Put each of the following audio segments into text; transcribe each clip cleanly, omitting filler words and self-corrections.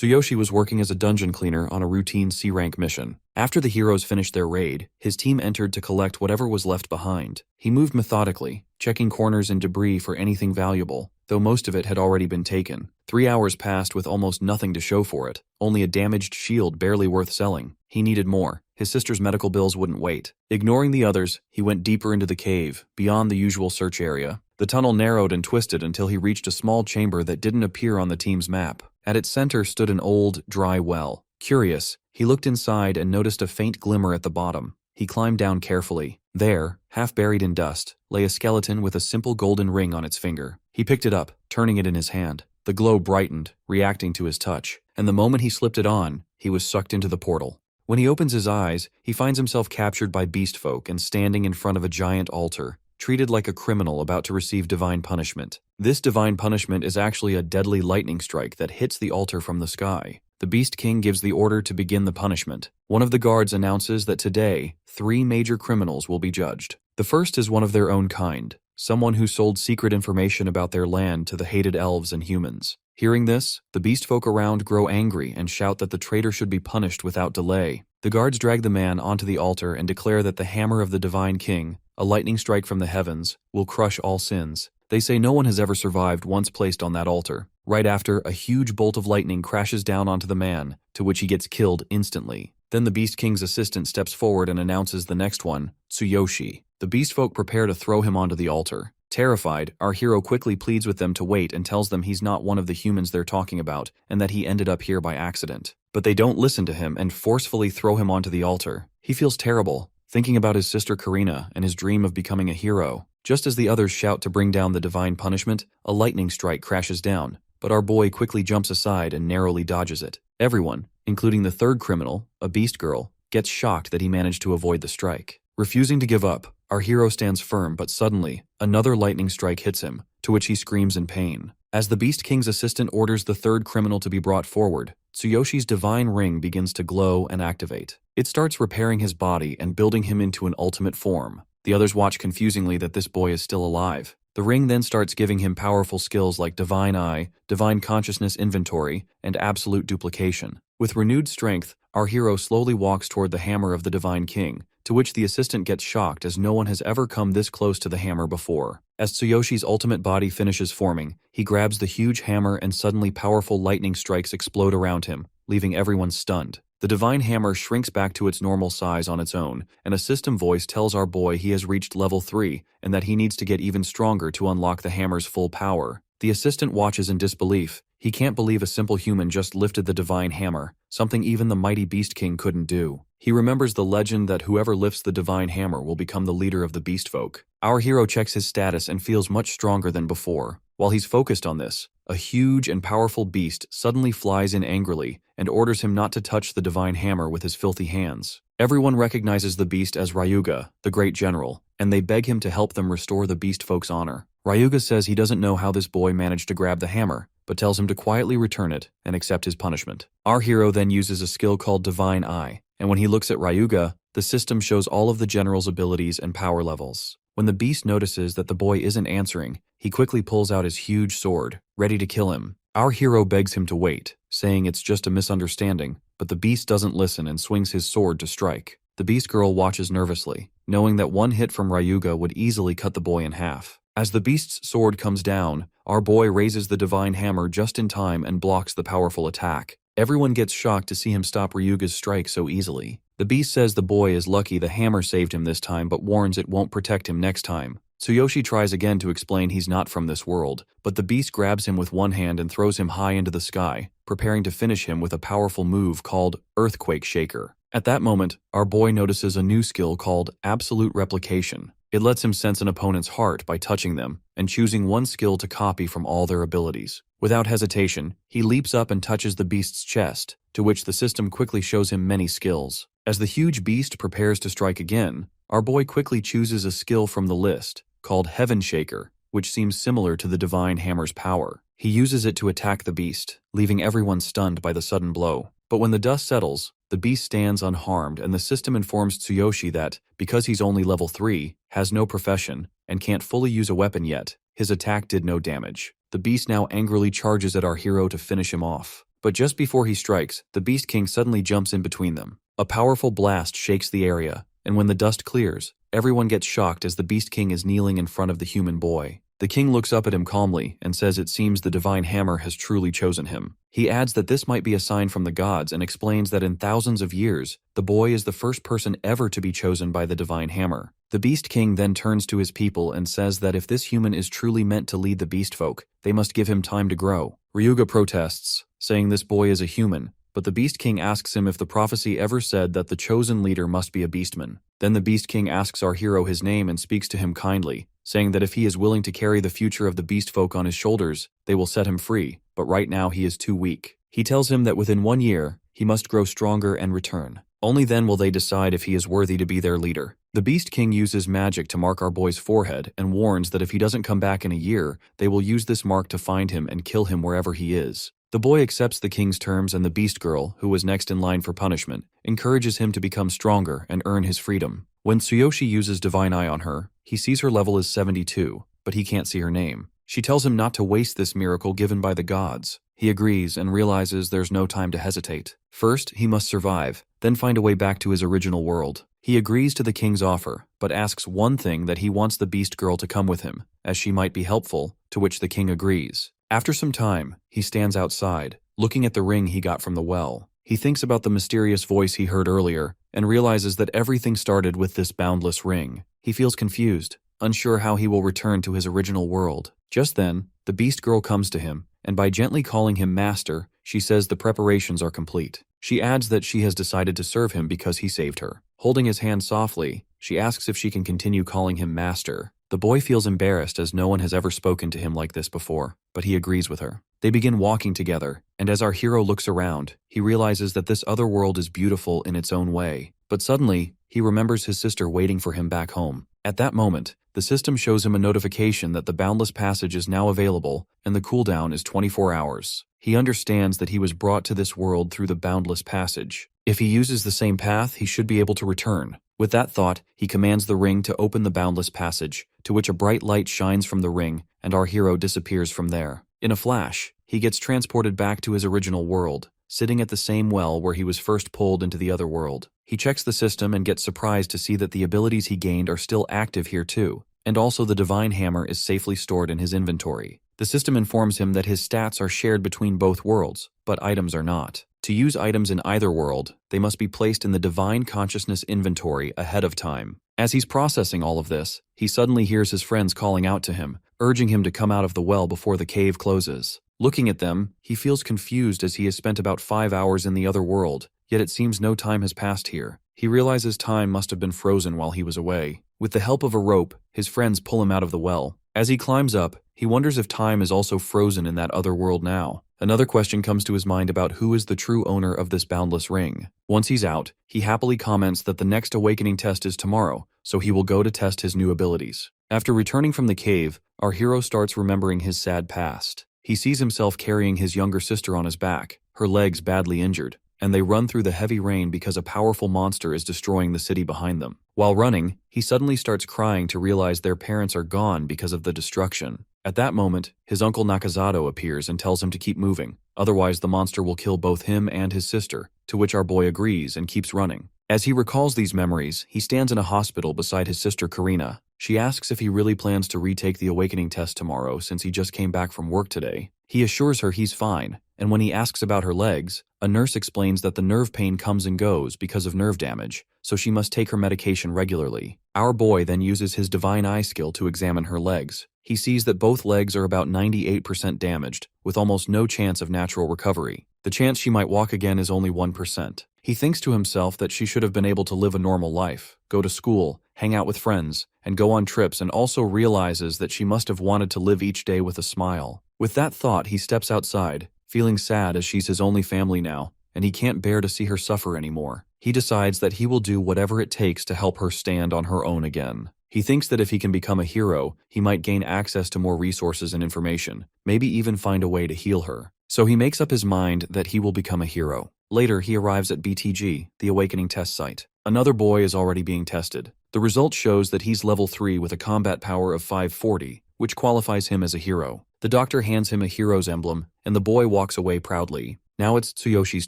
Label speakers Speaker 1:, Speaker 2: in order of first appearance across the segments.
Speaker 1: Tsuyoshi was working as a dungeon cleaner on a routine C-rank mission. After the heroes finished their raid, his team entered to collect whatever was left behind. He moved methodically, checking corners and debris for anything valuable, though most of it had already been taken. 3 hours passed with almost nothing to show for it, only a damaged shield barely worth selling. He needed more. His sister's medical bills wouldn't wait. Ignoring the others, he went deeper into the cave, beyond the usual search area. The tunnel narrowed and twisted until he reached a small chamber that didn't appear on the team's map. At its center stood an old, dry well. Curious, he looked inside and noticed a faint glimmer at the bottom. He climbed down carefully. There, half buried in dust, lay a skeleton with a simple golden ring on its finger. He picked it up, turning it in his hand. The glow brightened, reacting to his touch, and the moment he slipped it on, he was sucked into the portal. When he opens his eyes, he finds himself captured by beast folk and standing in front of a giant altar, treated like a criminal about to receive divine punishment. This divine punishment is actually a deadly lightning strike that hits the altar from the sky. The Beast King gives the order to begin the punishment. One of the guards announces that today, 3 major criminals will be judged. The first is one of their own kind, someone who sold secret information about their land to the hated elves and humans. Hearing this, the beast folk around grow angry and shout that the traitor should be punished without delay. The guards drag the man onto the altar and declare that the hammer of the Divine King, a lightning strike from the heavens, will crush all sins. They say no one has ever survived once placed on that altar. Right after, a huge bolt of lightning crashes down onto the man, to which he gets killed instantly. Then the Beast King's assistant steps forward and announces the next one, Tsuyoshi. The beast folk prepare to throw him onto the altar. Terrified, our hero quickly pleads with them to wait and tells them he's not one of the humans they're talking about and that he ended up here by accident. But they don't listen to him and forcefully throw him onto the altar. He feels terrible, thinking about his sister Karina and his dream of becoming a hero. Just as the others shout to bring down the divine punishment, a lightning strike crashes down, but our boy quickly jumps aside and narrowly dodges it. Everyone, including the third criminal, a beast girl, gets shocked that he managed to avoid the strike. Refusing to give up, our hero stands firm, but suddenly, another lightning strike hits him, to which he screams in pain. As the Beast King's assistant orders the third criminal to be brought forward, Tsuyoshi's divine ring begins to glow and activate. It starts repairing his body and building him into an ultimate form. The others watch confusingly that this boy is still alive. The ring then starts giving him powerful skills like Divine Eye, Divine Consciousness Inventory, and Absolute Duplication. With renewed strength, our hero slowly walks toward the hammer of the Divine King, to which the assistant gets shocked as no one has ever come this close to the hammer before. As Tsuyoshi's ultimate body finishes forming, he grabs the huge hammer and suddenly powerful lightning strikes explode around him, leaving everyone stunned. The divine hammer shrinks back to its normal size on its own, and a system voice tells our boy he has reached level 3 and that he needs to get even stronger to unlock the hammer's full power. The assistant watches in disbelief. He can't believe a simple human just lifted the divine hammer, something even the mighty Beast King couldn't do. He remembers the legend that whoever lifts the divine hammer will become the leader of the beast folk. Our hero checks his status and feels much stronger than before. While he's focused on this, a huge and powerful beast suddenly flies in angrily and orders him not to touch the divine hammer with his filthy hands. Everyone recognizes the beast as Ryuga, the great general, and they beg him to help them restore the beast folk's honor. Ryuga says he doesn't know how this boy managed to grab the hammer, but tells him to quietly return it and accept his punishment. Our hero then uses a skill called Divine Eye, and when he looks at Ryuga, the system shows all of the general's abilities and power levels. When the beast notices that the boy isn't answering, he quickly pulls out his huge sword, ready to kill him. Our hero begs him to wait, saying it's just a misunderstanding, but the beast doesn't listen and swings his sword to strike. The beast girl watches nervously, knowing that one hit from Ryuga would easily cut the boy in half. As the beast's sword comes down, our boy raises the divine hammer just in time and blocks the powerful attack. Everyone gets shocked to see him stop Ryuga's strike so easily. The beast says the boy is lucky the hammer saved him this time but warns it won't protect him next time. Tsuyoshi tries again to explain he's not from this world, but the beast grabs him with one hand and throws him high into the sky, preparing to finish him with a powerful move called Earthquake Shaker. At that moment, our boy notices a new skill called Absolute Replication. It lets him sense an opponent's heart by touching them and choosing one skill to copy from all their abilities. Without hesitation, he leaps up and touches the beast's chest, to which the system quickly shows him many skills. As the huge beast prepares to strike again, our boy quickly chooses a skill from the list, called Heaven Shaker, which seems similar to the divine hammer's power. He uses it to attack the beast, leaving everyone stunned by the sudden blow. But when the dust settles, the beast stands unharmed and the system informs Tsuyoshi that, because he's only level 3, has no profession, and can't fully use a weapon yet, his attack did no damage. The beast now angrily charges at our hero to finish him off. But just before he strikes, the Beast King suddenly jumps in between them. A powerful blast shakes the area, and when the dust clears, everyone gets shocked as the Beast King is kneeling in front of the human boy. The king looks up at him calmly and says it seems the divine hammer has truly chosen him. He adds that this might be a sign from the gods and explains that in thousands of years, the boy is the first person ever to be chosen by the divine hammer. The Beast King then turns to his people and says that if this human is truly meant to lead the beast folk, they must give him time to grow. Ryuga protests, saying this boy is a human, but the Beast King asks him if the prophecy ever said that the chosen leader must be a beastman. Then the Beast King asks our hero his name and speaks to him kindly, saying that if he is willing to carry the future of the beast folk on his shoulders, they will set him free, but right now he is too weak. He tells him that within 1 year, he must grow stronger and return. Only then will they decide if he is worthy to be their leader. The Beast King uses magic to mark our boy's forehead and warns that if he doesn't come back in a year, they will use this mark to find him and kill him wherever he is. The boy accepts the king's terms and the beast girl, who was next in line for punishment, encourages him to become stronger and earn his freedom. When Tsuyoshi uses Divine Eye on her, he sees her level is 72, but he can't see her name. She tells him not to waste this miracle given by the gods. He agrees and realizes there's no time to hesitate. First, he must survive, then find a way back to his original world. He agrees to the king's offer, but asks one thing, that he wants the beast girl to come with him, as she might be helpful, to which the king agrees. After some time, he stands outside, looking at the ring he got from the well. He thinks about the mysterious voice he heard earlier, and realizes that everything started with this boundless ring. He feels confused, unsure how he will return to his original world. Just then, the beast girl comes to him, and by gently calling him master, she says the preparations are complete. She adds that she has decided to serve him because he saved her. Holding his hand softly, she asks if she can continue calling him master. The boy feels embarrassed as no one has ever spoken to him like this before, but he agrees with her. They begin walking together, and as our hero looks around, he realizes that this other world is beautiful in its own way. But suddenly, he remembers his sister waiting for him back home. At that moment, the system shows him a notification that the Boundless Passage is now available, and the cooldown is 24 hours. He understands that he was brought to this world through the Boundless Passage. If he uses the same path, he should be able to return. With that thought, he commands the ring to open the Boundless Passage, to which a bright light shines from the ring, and our hero disappears from there. In a flash, he gets transported back to his original world, sitting at the same well where he was first pulled into the other world. He checks the system and gets surprised to see that the abilities he gained are still active here too, and also the Divine Hammer is safely stored in his inventory. The system informs him that his stats are shared between both worlds, but items are not. To use items in either world, they must be placed in the Divine Consciousness inventory ahead of time. As he's processing all of this, he suddenly hears his friends calling out to him, urging him to come out of the well before the cave closes. Looking at them, he feels confused as he has spent about 5 hours in the other world, yet it seems no time has passed here. He realizes time must have been frozen while he was away. With the help of a rope, his friends pull him out of the well. As he climbs up, he wonders if time is also frozen in that other world now. Another question comes to his mind about who is the true owner of this boundless ring. Once he's out, he happily comments that the next awakening test is tomorrow, so he will go to test his new abilities. After returning from the cave, our hero starts remembering his sad past. He sees himself carrying his younger sister on his back, her legs badly injured, and they run through the heavy rain because a powerful monster is destroying the city behind them. While running, he suddenly starts crying to realize their parents are gone because of the destruction. At that moment, his uncle Nakazato appears and tells him to keep moving, otherwise the monster will kill both him and his sister, to which our boy agrees and keeps running. As he recalls these memories, he stands in a hospital beside his sister Karina. She asks if he really plans to retake the awakening test tomorrow since he just came back from work today. He assures her he's fine, and when he asks about her legs, a nurse explains that the nerve pain comes and goes because of nerve damage, so she must take her medication regularly. Our boy then uses his Divine Eye skill to examine her legs. He sees that both legs are about 98% damaged, with almost no chance of natural recovery. The chance she might walk again is only 1%. He thinks to himself that she should have been able to live a normal life, go to school, hang out with friends, and go on trips, and also realizes that she must have wanted to live each day with a smile. With that thought, he steps outside, feeling sad as she's his only family now, and he can't bear to see her suffer anymore. He decides that he will do whatever it takes to help her stand on her own again. He thinks that if he can become a hero, he might gain access to more resources and information, maybe even find a way to heal her. So he makes up his mind that he will become a hero. Later, he arrives at BTG, the Awakening test site. Another boy is already being tested. The result shows that he's level 3 with a combat power of 540, which qualifies him as a hero. The doctor hands him a hero's emblem, and the boy walks away proudly. Now it's Tsuyoshi's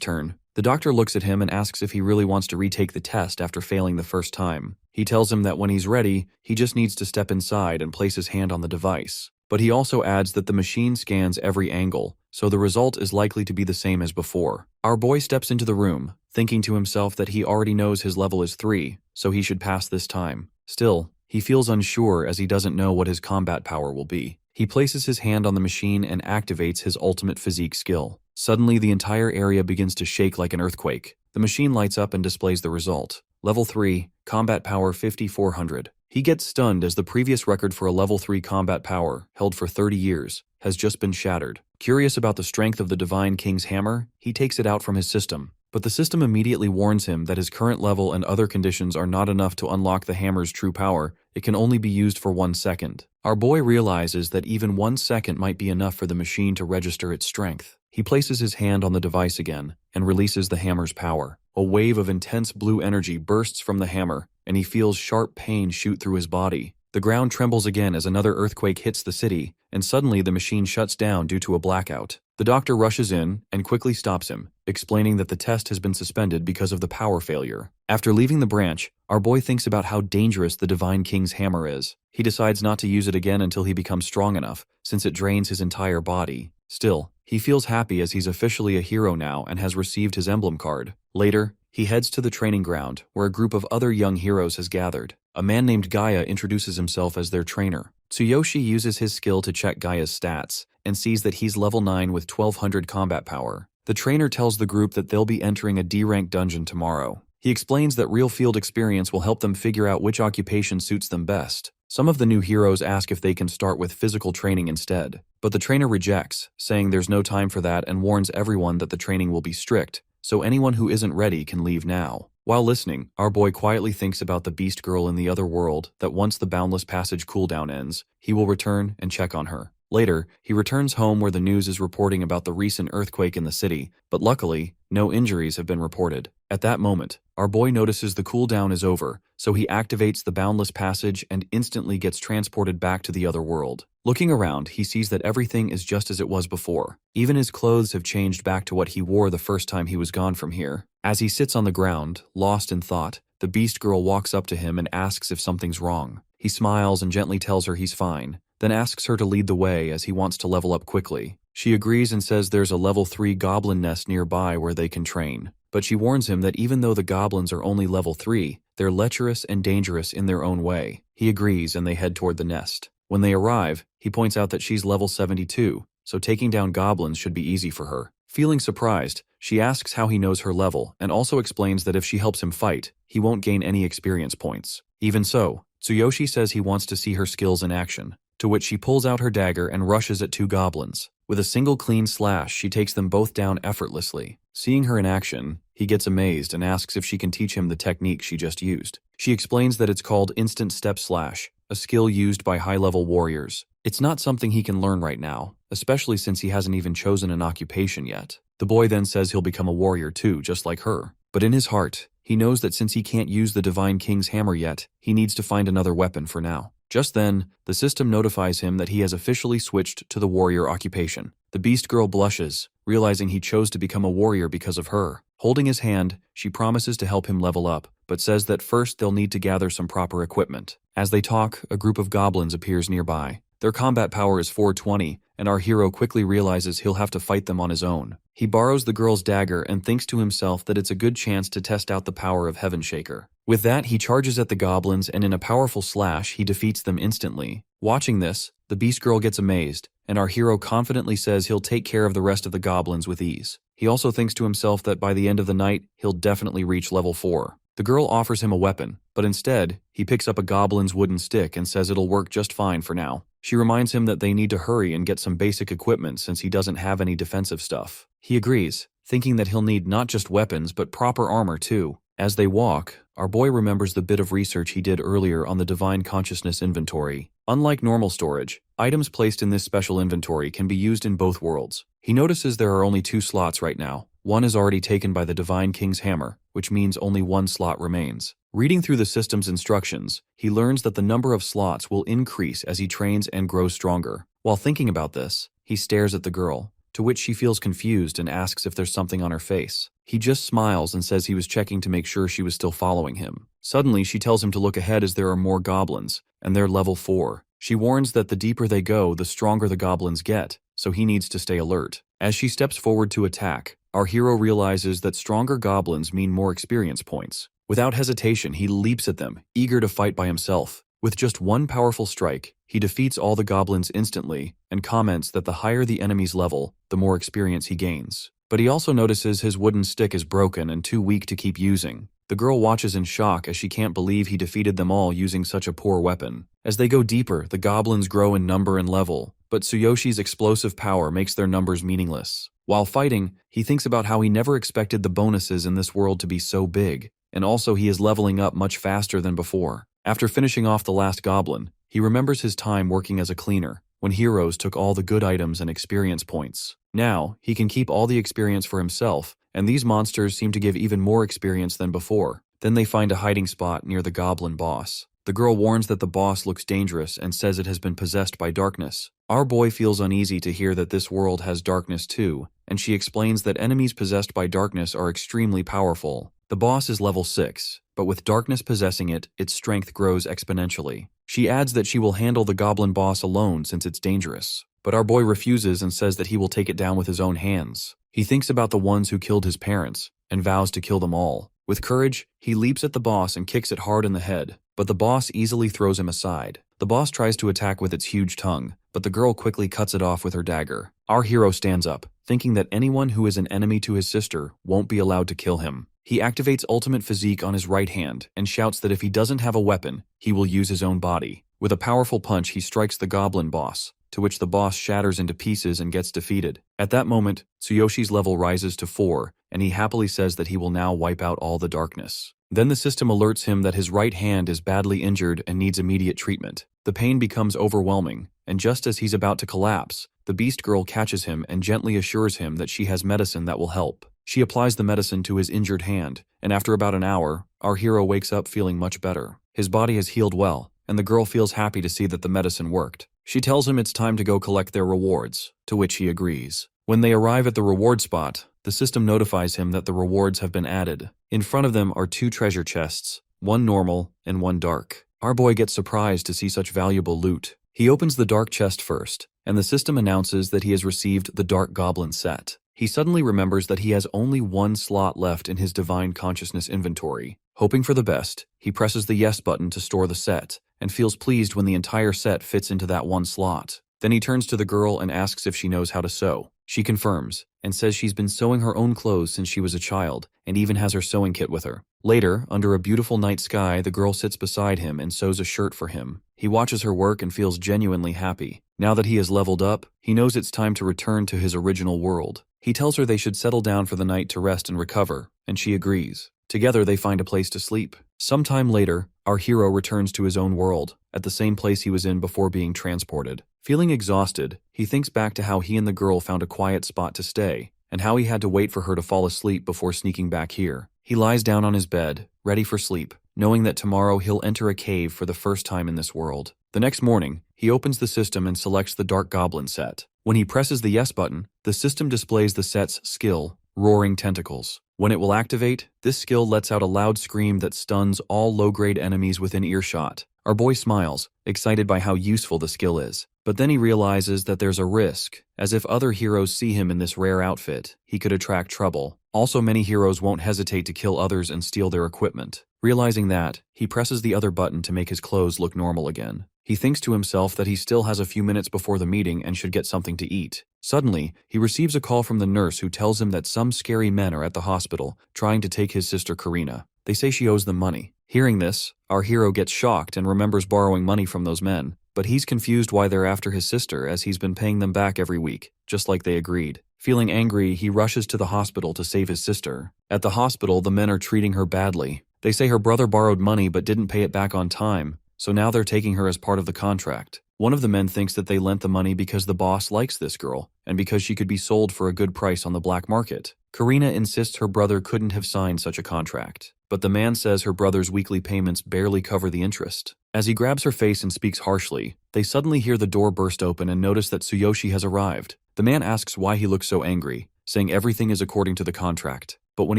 Speaker 1: turn. The doctor looks at him and asks if he really wants to retake the test after failing the first time. He tells him that when he's ready, he just needs to step inside and place his hand on the device. But he also adds that the machine scans every angle, so the result is likely to be the same as before. Our boy steps into the room, thinking to himself that he already knows his level is 3, so he should pass this time. Still, he feels unsure as he doesn't know what his combat power will be. He places his hand on the machine and activates his ultimate physique skill. Suddenly, the entire area begins to shake like an earthquake. The machine lights up and displays the result. Level 3, combat power 5400. He gets stunned as the previous record for a level 3 combat power, held for 30 years, has just been shattered. Curious about the strength of the Divine King's hammer, he takes it out from his system. But the system immediately warns him that his current level and other conditions are not enough to unlock the hammer's true power. It can only be used for 1 second. Our boy realizes that even 1 second might be enough for the machine to register its strength. He places his hand on the device again and releases the hammer's power. A wave of intense blue energy bursts from the hammer, and he feels sharp pain shoot through his body. The ground trembles again as another earthquake hits the city, and suddenly the machine shuts down due to a blackout. The doctor rushes in and quickly stops him, explaining that the test has been suspended because of the power failure. After leaving the branch, our boy thinks about how dangerous the Divine King's hammer is. He decides not to use it again until he becomes strong enough, since it drains his entire body. Still, he feels happy as he's officially a hero now and has received his emblem card. Later, he heads to the training ground, where a group of other young heroes has gathered. A man named Gaia introduces himself as their trainer. Tsuyoshi uses his skill to check Gaia's stats, and sees that he's level 9 with 1200 combat power. The trainer tells the group that they'll be entering a D-rank dungeon tomorrow. He explains that real field experience will help them figure out which occupation suits them best. Some of the new heroes ask if they can start with physical training instead, but the trainer rejects, saying there's no time for that and warns everyone that the training will be strict, so anyone who isn't ready can leave now. While listening, our boy quietly thinks about the beast girl in the other world that once the Boundless Passage cooldown ends, he will return and check on her. Later, he returns home where the news is reporting about the recent earthquake in the city, but luckily, no injuries have been reported. At that moment, our boy notices the cooldown is over, so he activates the Boundless Passage and instantly gets transported back to the other world. Looking around, he sees that everything is just as it was before. Even his clothes have changed back to what he wore the first time he was gone from here. As he sits on the ground, lost in thought, the beast girl walks up to him and asks if something's wrong. He smiles and gently tells her he's fine, then asks her to lead the way as he wants to level up quickly. She agrees and says there's a level 3 goblin nest nearby where they can train. But she warns him that even though the goblins are only level 3, they're lecherous and dangerous in their own way. He agrees and they head toward the nest. When they arrive, he points out that she's level 72, so taking down goblins should be easy for her. Feeling surprised, she asks how he knows her level and also explains that if she helps him fight, he won't gain any experience points. Even so, Tsuyoshi says he wants to see her skills in action, to which she pulls out her dagger and rushes at 2 goblins. With a single clean slash, she takes them both down effortlessly. Seeing her in action, he gets amazed and asks if she can teach him the technique she just used. She explains that it's called Instant Step Slash, a skill used by high-level warriors. It's not something he can learn right now, especially since he hasn't even chosen an occupation yet. The boy then says he'll become a warrior too, just like her. But in his heart, he knows that since he can't use the Divine King's hammer yet, he needs to find another weapon for now. Just then, the system notifies him that he has officially switched to the warrior occupation. The beast girl blushes, realizing he chose to become a warrior because of her. Holding his hand, she promises to help him level up, but says that first they'll need to gather some proper equipment. As they talk, a group of goblins appears nearby. Their combat power is 420, and our hero quickly realizes he'll have to fight them on his own. He borrows the girl's dagger and thinks to himself that it's a good chance to test out the power of Heaven Shaker. With that, he charges at the goblins and in a powerful slash, he defeats them instantly. Watching this, the beast girl gets amazed, and our hero confidently says he'll take care of the rest of the goblins with ease. He also thinks to himself that by the end of the night, he'll definitely reach level 4. The girl offers him a weapon, but instead, he picks up a goblin's wooden stick and says it'll work just fine for now. She reminds him that they need to hurry and get some basic equipment since he doesn't have any defensive stuff. He agrees, thinking that he'll need not just weapons but proper armor too. As they walk, our boy remembers the bit of research he did earlier on the Divine Consciousness inventory. Unlike normal storage, items placed in this special inventory can be used in both worlds. He notices there are only 2 slots right now. One is already taken by the Divine King's hammer, which means only 1 slot remains. Reading through the system's instructions, he learns that the number of slots will increase as he trains and grows stronger. While thinking about this, he stares at the girl, to which she feels confused and asks if there's something on her face. He just smiles and says he was checking to make sure she was still following him. Suddenly, she tells him to look ahead as there are more goblins, and they're level 4. She warns that the deeper they go, the stronger the goblins get, so he needs to stay alert. As she steps forward to attack, our hero realizes that stronger goblins mean more experience points. Without hesitation, he leaps at them, eager to fight by himself. With just one powerful strike, he defeats all the goblins instantly and comments that the higher the enemy's level, the more experience he gains. But he also notices his wooden stick is broken and too weak to keep using. The girl watches in shock as she can't believe he defeated them all using such a poor weapon. As they go deeper, the goblins grow in number and level, but Tsuyoshi's explosive power makes their numbers meaningless. While fighting, he thinks about how he never expected the bonuses in this world to be so big, and also he is leveling up much faster than before. After finishing off the last goblin, he remembers his time working as a cleaner, when heroes took all the good items and experience points. Now, he can keep all the experience for himself, and these monsters seem to give even more experience than before. Then they find a hiding spot near the goblin boss. The girl warns that the boss looks dangerous and says it has been possessed by darkness. Our boy feels uneasy to hear that this world has darkness too, and she explains that enemies possessed by darkness are extremely powerful. The boss is level 6, but with darkness possessing it, its strength grows exponentially. She adds that she will handle the goblin boss alone since it's dangerous. But our boy refuses and says that he will take it down with his own hands. He thinks about the ones who killed his parents, and vows to kill them all. With courage, he leaps at the boss and kicks it hard in the head, but the boss easily throws him aside. The boss tries to attack with its huge tongue, but the girl quickly cuts it off with her dagger. Our hero stands up, thinking that anyone who is an enemy to his sister won't be allowed to kill him. He activates Ultimate Physique on his right hand and shouts that if he doesn't have a weapon, he will use his own body. With a powerful punch, he strikes the goblin boss, to which the boss shatters into pieces and gets defeated. At that moment, Tsuyoshi's level rises to 4, and he happily says that he will now wipe out all the darkness. Then the system alerts him that his right hand is badly injured and needs immediate treatment. The pain becomes overwhelming, and just as he's about to collapse, the beast girl catches him and gently assures him that she has medicine that will help. She applies the medicine to his injured hand, and after about an hour, our hero wakes up feeling much better. His body has healed well, and the girl feels happy to see that the medicine worked. She tells him it's time to go collect their rewards, to which he agrees. When they arrive at the reward spot, the system notifies him that the rewards have been added. In front of them are 2 treasure chests, one normal and one dark. Our boy gets surprised to see such valuable loot. He opens the dark chest first, and the system announces that he has received the Dark Goblin set. He suddenly remembers that he has only 1 slot left in his Divine Consciousness inventory. Hoping for the best, he presses the yes button to store the set, and feels pleased when the entire set fits into that 1 slot. Then he turns to the girl and asks if she knows how to sew. She confirms, and says she's been sewing her own clothes since she was a child, and even has her sewing kit with her. Later, under a beautiful night sky, the girl sits beside him and sews a shirt for him. He watches her work and feels genuinely happy. Now that he has leveled up, he knows it's time to return to his original world. He tells her they should settle down for the night to rest and recover, and she agrees. Together they find a place to sleep. Sometime later, our hero returns to his own world, at the same place he was in before being transported. Feeling exhausted, he thinks back to how he and the girl found a quiet spot to stay, and how he had to wait for her to fall asleep before sneaking back here. He lies down on his bed, ready for sleep, knowing that tomorrow he'll enter a cave for the first time in this world. The next morning, he opens the system and selects the Dark Goblin set. When he presses the yes button, the system displays the set's skill, Roaring Tentacles. When it will activate, this skill lets out a loud scream that stuns all low-grade enemies within earshot. Our boy smiles, excited by how useful the skill is. But then he realizes that there's a risk, as if other heroes see him in this rare outfit, he could attract trouble. Also, many heroes won't hesitate to kill others and steal their equipment. Realizing that, he presses the other button to make his clothes look normal again. He thinks to himself that he still has a few minutes before the meeting and should get something to eat. Suddenly, he receives a call from the nurse who tells him that some scary men are at the hospital, trying to take his sister Karina. They say she owes them money. Hearing this, our hero gets shocked and remembers borrowing money from those men. But he's confused why they're after his sister, as he's been paying them back every week, just like they agreed. Feeling angry, he rushes to the hospital to save his sister. At the hospital, the men are treating her badly. They say her brother borrowed money but didn't pay it back on time, so now they're taking her as part of the contract. One of the men thinks that they lent the money because the boss likes this girl, and because she could be sold for a good price on the black market. Karina insists her brother couldn't have signed such a contract, but the man says her brother's weekly payments barely cover the interest. As he grabs her face and speaks harshly, they suddenly hear the door burst open and notice that Tsuyoshi has arrived. The man asks why he looks so angry, saying everything is according to the contract. But when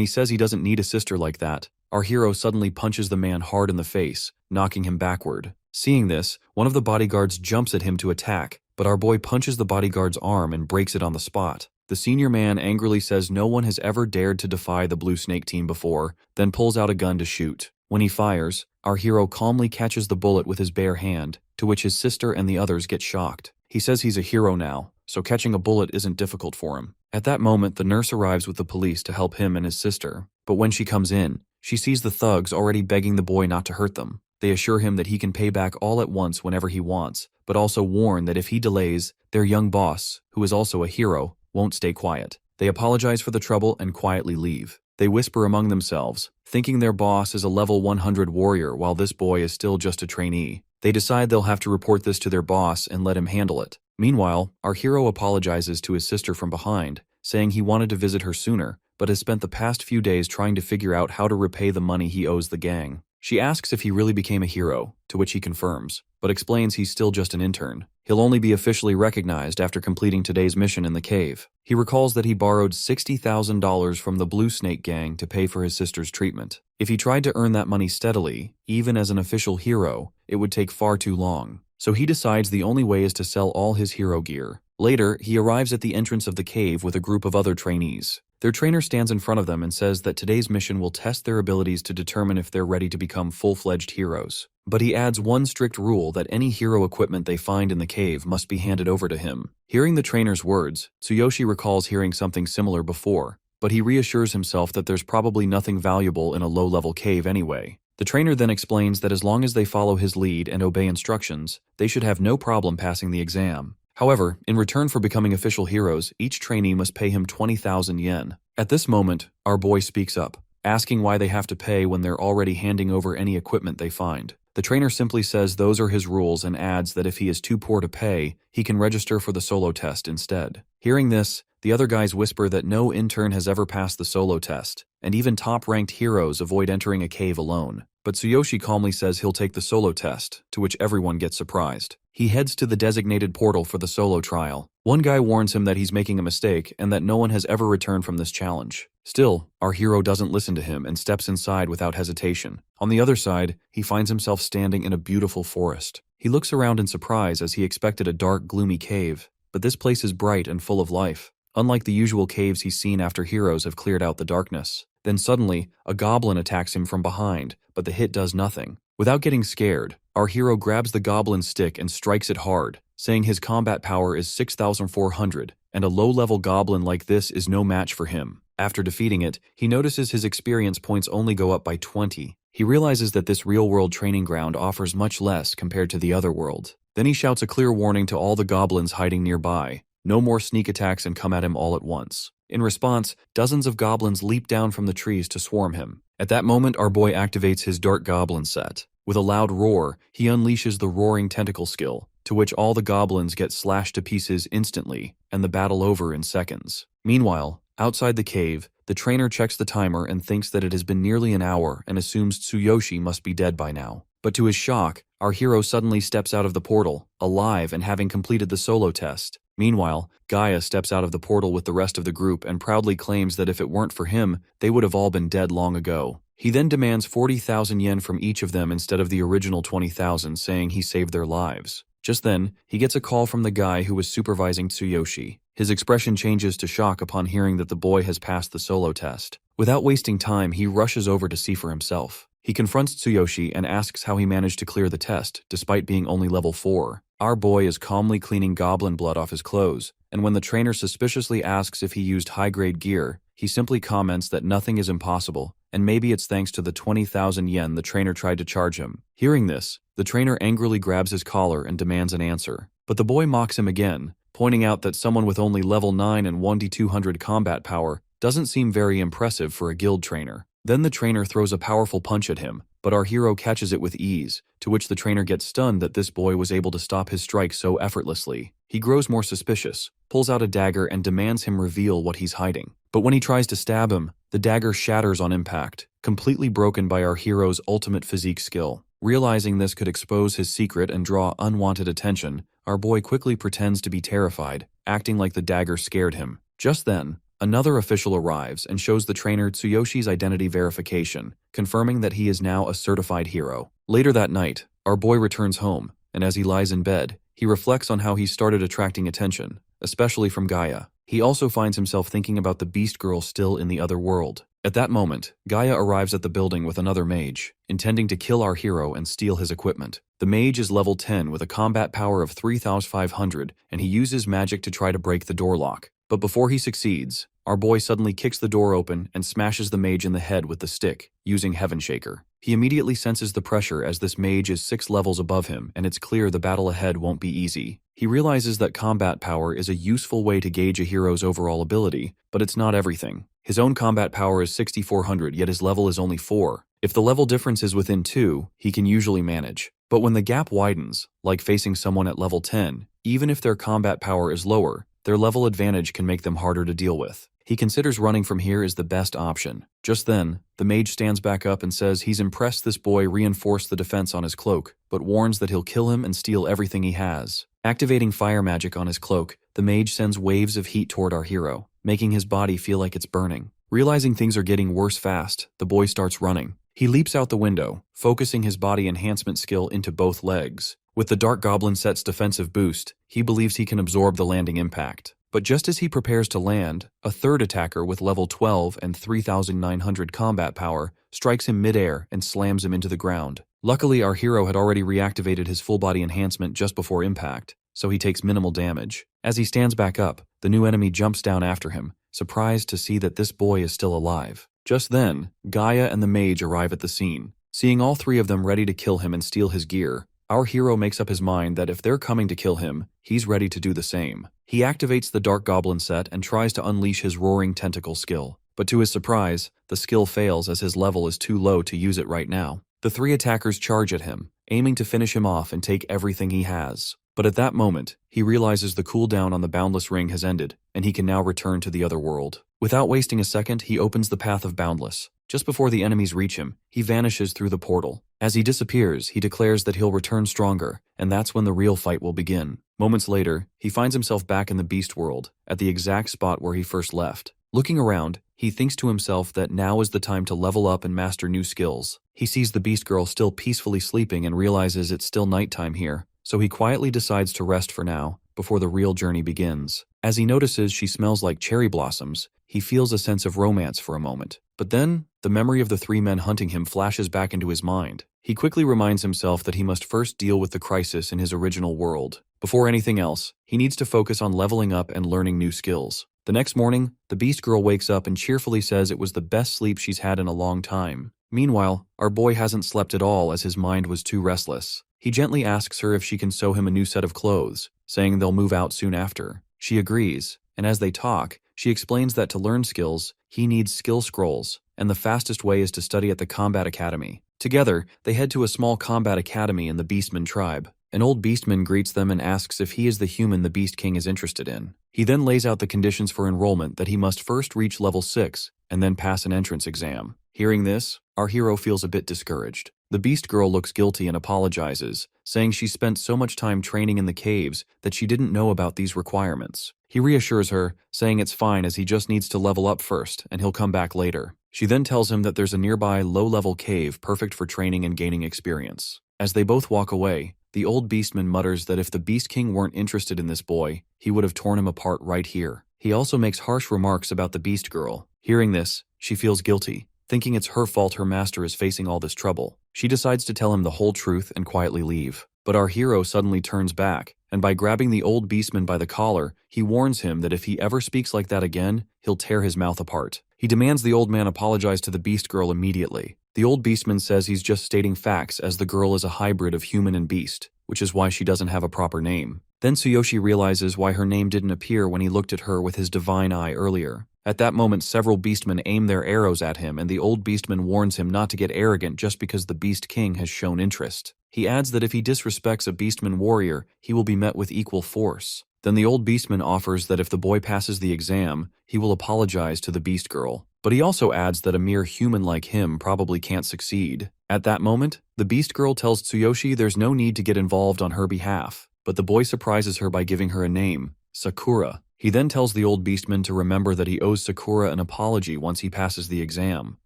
Speaker 1: he says he doesn't need a sister like that, our hero suddenly punches the man hard in the face, knocking him backward. Seeing this, one of the bodyguards jumps at him to attack, but our boy punches the bodyguard's arm and breaks it on the spot. The senior man angrily says no one has ever dared to defy the Blue Snake team before, then pulls out a gun to shoot. When he fires, our hero calmly catches the bullet with his bare hand, to which his sister and the others get shocked. He says he's a hero now, so catching a bullet isn't difficult for him. At that moment, the nurse arrives with the police to help him and his sister. But when she comes in, she sees the thugs already begging the boy not to hurt them. They assure him that he can pay back all at once whenever he wants, but also warn that if he delays, their young boss, who is also a hero, won't stay quiet. They apologize for the trouble and quietly leave. They whisper among themselves, thinking their boss is a level 100 warrior while this boy is still just a trainee. They decide they'll have to report this to their boss and let him handle it. Meanwhile, our hero apologizes to his sister from behind, saying he wanted to visit her sooner, but has spent the past few days trying to figure out how to repay the money he owes the gang. She asks if he really became a hero, to which he confirms, but explains he's still just an intern. He'll only be officially recognized after completing today's mission in the cave. He recalls that he borrowed $60,000 from the Blue Snake gang to pay for his sister's treatment. If he tried to earn that money steadily, even as an official hero, it would take far too long. So he decides the only way is to sell all his hero gear. Later, he arrives at the entrance of the cave with a group of other trainees. Their trainer stands in front of them and says that today's mission will test their abilities to determine if they're ready to become full-fledged heroes. But he adds one strict rule that any hero equipment they find in the cave must be handed over to him. Hearing the trainer's words, Tsuyoshi recalls hearing something similar before, but he reassures himself that there's probably nothing valuable in a low-level cave anyway. The trainer then explains that as long as they follow his lead and obey instructions, they should have no problem passing the exam. However, in return for becoming official heroes, each trainee must pay him 20,000 yen. At this moment, our boy speaks up, asking why they have to pay when they're already handing over any equipment they find. The trainer simply says those are his rules and adds that if he is too poor to pay, he can register for the solo test instead. Hearing this, the other guys whisper that no intern has ever passed the solo test, and even top-ranked heroes avoid entering a cave alone. But Tsuyoshi calmly says he'll take the solo test, to which everyone gets surprised. He heads to the designated portal for the solo trial. One guy warns him that he's making a mistake and that no one has ever returned from this challenge. Still, our hero doesn't listen to him and steps inside without hesitation. On the other side, he finds himself standing in a beautiful forest. He looks around in surprise as he expected a dark, gloomy cave, but this place is bright and full of life, unlike the usual caves he's seen after heroes have cleared out the darkness. Then suddenly, a goblin attacks him from behind, but the hit does nothing. Without getting scared, our hero grabs the goblin's stick and strikes it hard, saying his combat power is 6,400, and a low-level goblin like this is no match for him. After defeating it, he notices his experience points only go up by 20. He realizes that this real-world training ground offers much less compared to the other world. Then he shouts a clear warning to all the goblins hiding nearby. No more sneak attacks and come at him all at once. In response, dozens of goblins leap down from the trees to swarm him. At that moment, our boy activates his Dark Goblin set. With a loud roar, he unleashes the Roaring Tentacle skill, to which all the goblins get slashed to pieces instantly, and the battle over in seconds. Meanwhile, outside the cave, the trainer checks the timer and thinks that it has been nearly an hour and assumes Tsuyoshi must be dead by now. But to his shock, our hero suddenly steps out of the portal, alive and having completed the solo test. Meanwhile, Gaia steps out of the portal with the rest of the group and proudly claims that if it weren't for him, they would have all been dead long ago. He then demands 40,000 yen from each of them instead of the original 20,000, saying he saved their lives. Just then, he gets a call from the guy who was supervising Tsuyoshi. His expression changes to shock upon hearing that the boy has passed the solo test. Without wasting time, he rushes over to see for himself. He confronts Tsuyoshi and asks how he managed to clear the test, despite being only level 4. Our boy is calmly cleaning goblin blood off his clothes, and when the trainer suspiciously asks if he used high-grade gear, he simply comments that nothing is impossible, and maybe it's thanks to the 20,000 yen the trainer tried to charge him. Hearing this, the trainer angrily grabs his collar and demands an answer. But the boy mocks him again, pointing out that someone with only level 9 and 1d200 combat power doesn't seem very impressive for a guild trainer. Then the trainer throws a powerful punch at him, but our hero catches it with ease, to which the trainer gets stunned that this boy was able to stop his strike so effortlessly. He grows more suspicious, pulls out a dagger and demands him reveal what he's hiding. But when he tries to stab him, the dagger shatters on impact, completely broken by our hero's ultimate physique skill. Realizing this could expose his secret and draw unwanted attention, our boy quickly pretends to be terrified, acting like the dagger scared him. Just then, another official arrives and shows the trainer Tsuyoshi's identity verification, confirming that he is now a certified hero. Later that night, our boy returns home, and as he lies in bed, he reflects on how he started attracting attention, especially from Gaia. He also finds himself thinking about the beast girl still in the other world. At that moment, Gaia arrives at the building with another mage, intending to kill our hero and steal his equipment. The mage is level 10 with a combat power of 3,500, and he uses magic to try to break the door lock. But before he succeeds, our boy suddenly kicks the door open and smashes the mage in the head with the stick, using Heaven Shaker. He immediately senses the pressure as this mage is 6 levels above him, and it's clear the battle ahead won't be easy. He realizes that combat power is a useful way to gauge a hero's overall ability, but it's not everything. His own combat power is 6,400, yet his level is only 4. If the level difference is within 2, he can usually manage. But when the gap widens, like facing someone at level 10, even if their combat power is lower, their level advantage can make them harder to deal with. He considers running from here is the best option. Just then, the mage stands back up and says he's impressed this boy reinforced the defense on his cloak, but warns that he'll kill him and steal everything he has. Activating fire magic on his cloak, the mage sends waves of heat toward our hero, making his body feel like it's burning. Realizing things are getting worse fast, the boy starts running. He leaps out the window, focusing his body enhancement skill into both legs. With the Dark Goblin set's defensive boost, he believes he can absorb the landing impact. But just as he prepares to land, a third attacker with level 12 and 3,900 combat power strikes him midair and slams him into the ground. Luckily, our hero had already reactivated his full body enhancement just before impact, so he takes minimal damage. As he stands back up, the new enemy jumps down after him, surprised to see that this boy is still alive. Just then, Gaia and the mage arrive at the scene. Seeing all 3 of them ready to kill him and steal his gear, our hero makes up his mind that if they're coming to kill him, he's ready to do the same. He activates the Dark Goblin set and tries to unleash his Roaring Tentacle skill. But to his surprise, the skill fails as his level is too low to use it right now. The 3 attackers charge at him, aiming to finish him off and take everything he has. But at that moment, he realizes the cooldown on the Boundless Ring has ended, and he can now return to the other world. Without wasting a second, he opens the path of Boundless. Just before the enemies reach him, he vanishes through the portal. As he disappears, he declares that he'll return stronger, and that's when the real fight will begin. Moments later, he finds himself back in the beast world, at the exact spot where he first left. Looking around, he thinks to himself that now is the time to level up and master new skills. He sees the beast girl still peacefully sleeping and realizes it's still nighttime here, so he quietly decides to rest for now, before the real journey begins. As he notices she smells like cherry blossoms, he feels a sense of romance for a moment. But then, the memory of the 3 men hunting him flashes back into his mind. He quickly reminds himself that he must first deal with the crisis in his original world. Before anything else, he needs to focus on leveling up and learning new skills. The next morning, the beast girl wakes up and cheerfully says it was the best sleep she's had in a long time. Meanwhile, our boy hasn't slept at all as his mind was too restless. He gently asks her if she can sew him a new set of clothes, saying they'll move out soon after. She agrees, and as they talk, she explains that to learn skills, he needs skill scrolls, and the fastest way is to study at the Combat Academy. Together, they head to a small combat academy in the Beastmen tribe. An old beastman greets them and asks if he is the human the Beast King is interested in. He then lays out the conditions for enrollment that he must first reach level 6, and then pass an entrance exam. Hearing this, our hero feels a bit discouraged. The beast girl looks guilty and apologizes, saying she spent so much time training in the caves that she didn't know about these requirements. He reassures her, saying it's fine as he just needs to level up first and he'll come back later. She then tells him that there's a nearby low-level cave perfect for training and gaining experience. As they both walk away, the old beastman mutters that if the Beast King weren't interested in this boy, he would have torn him apart right here. He also makes harsh remarks about the beast girl. Hearing this, she feels guilty, thinking it's her fault her master is facing all this trouble. She decides to tell him the whole truth and quietly leave. But our hero suddenly turns back, and by grabbing the old beastman by the collar, he warns him that if he ever speaks like that again, he'll tear his mouth apart. He demands the old man apologize to the beast girl immediately. The old beastman says he's just stating facts as the girl is a hybrid of human and beast, which is why she doesn't have a proper name. Then Tsuyoshi realizes why her name didn't appear when he looked at her with his divine eye earlier. At that moment, several beastmen aim their arrows at him, and the old beastman warns him not to get arrogant just because the Beast King has shown interest. He adds that if he disrespects a beastman warrior, he will be met with equal force. Then the old beastman offers that if the boy passes the exam, he will apologize to the beast girl. But he also adds that a mere human like him probably can't succeed. At that moment, the beast girl tells Tsuyoshi there's no need to get involved on her behalf, but the boy surprises her by giving her a name, Sakura. He then tells the old beastman to remember that he owes Sakura an apology once he passes the exam.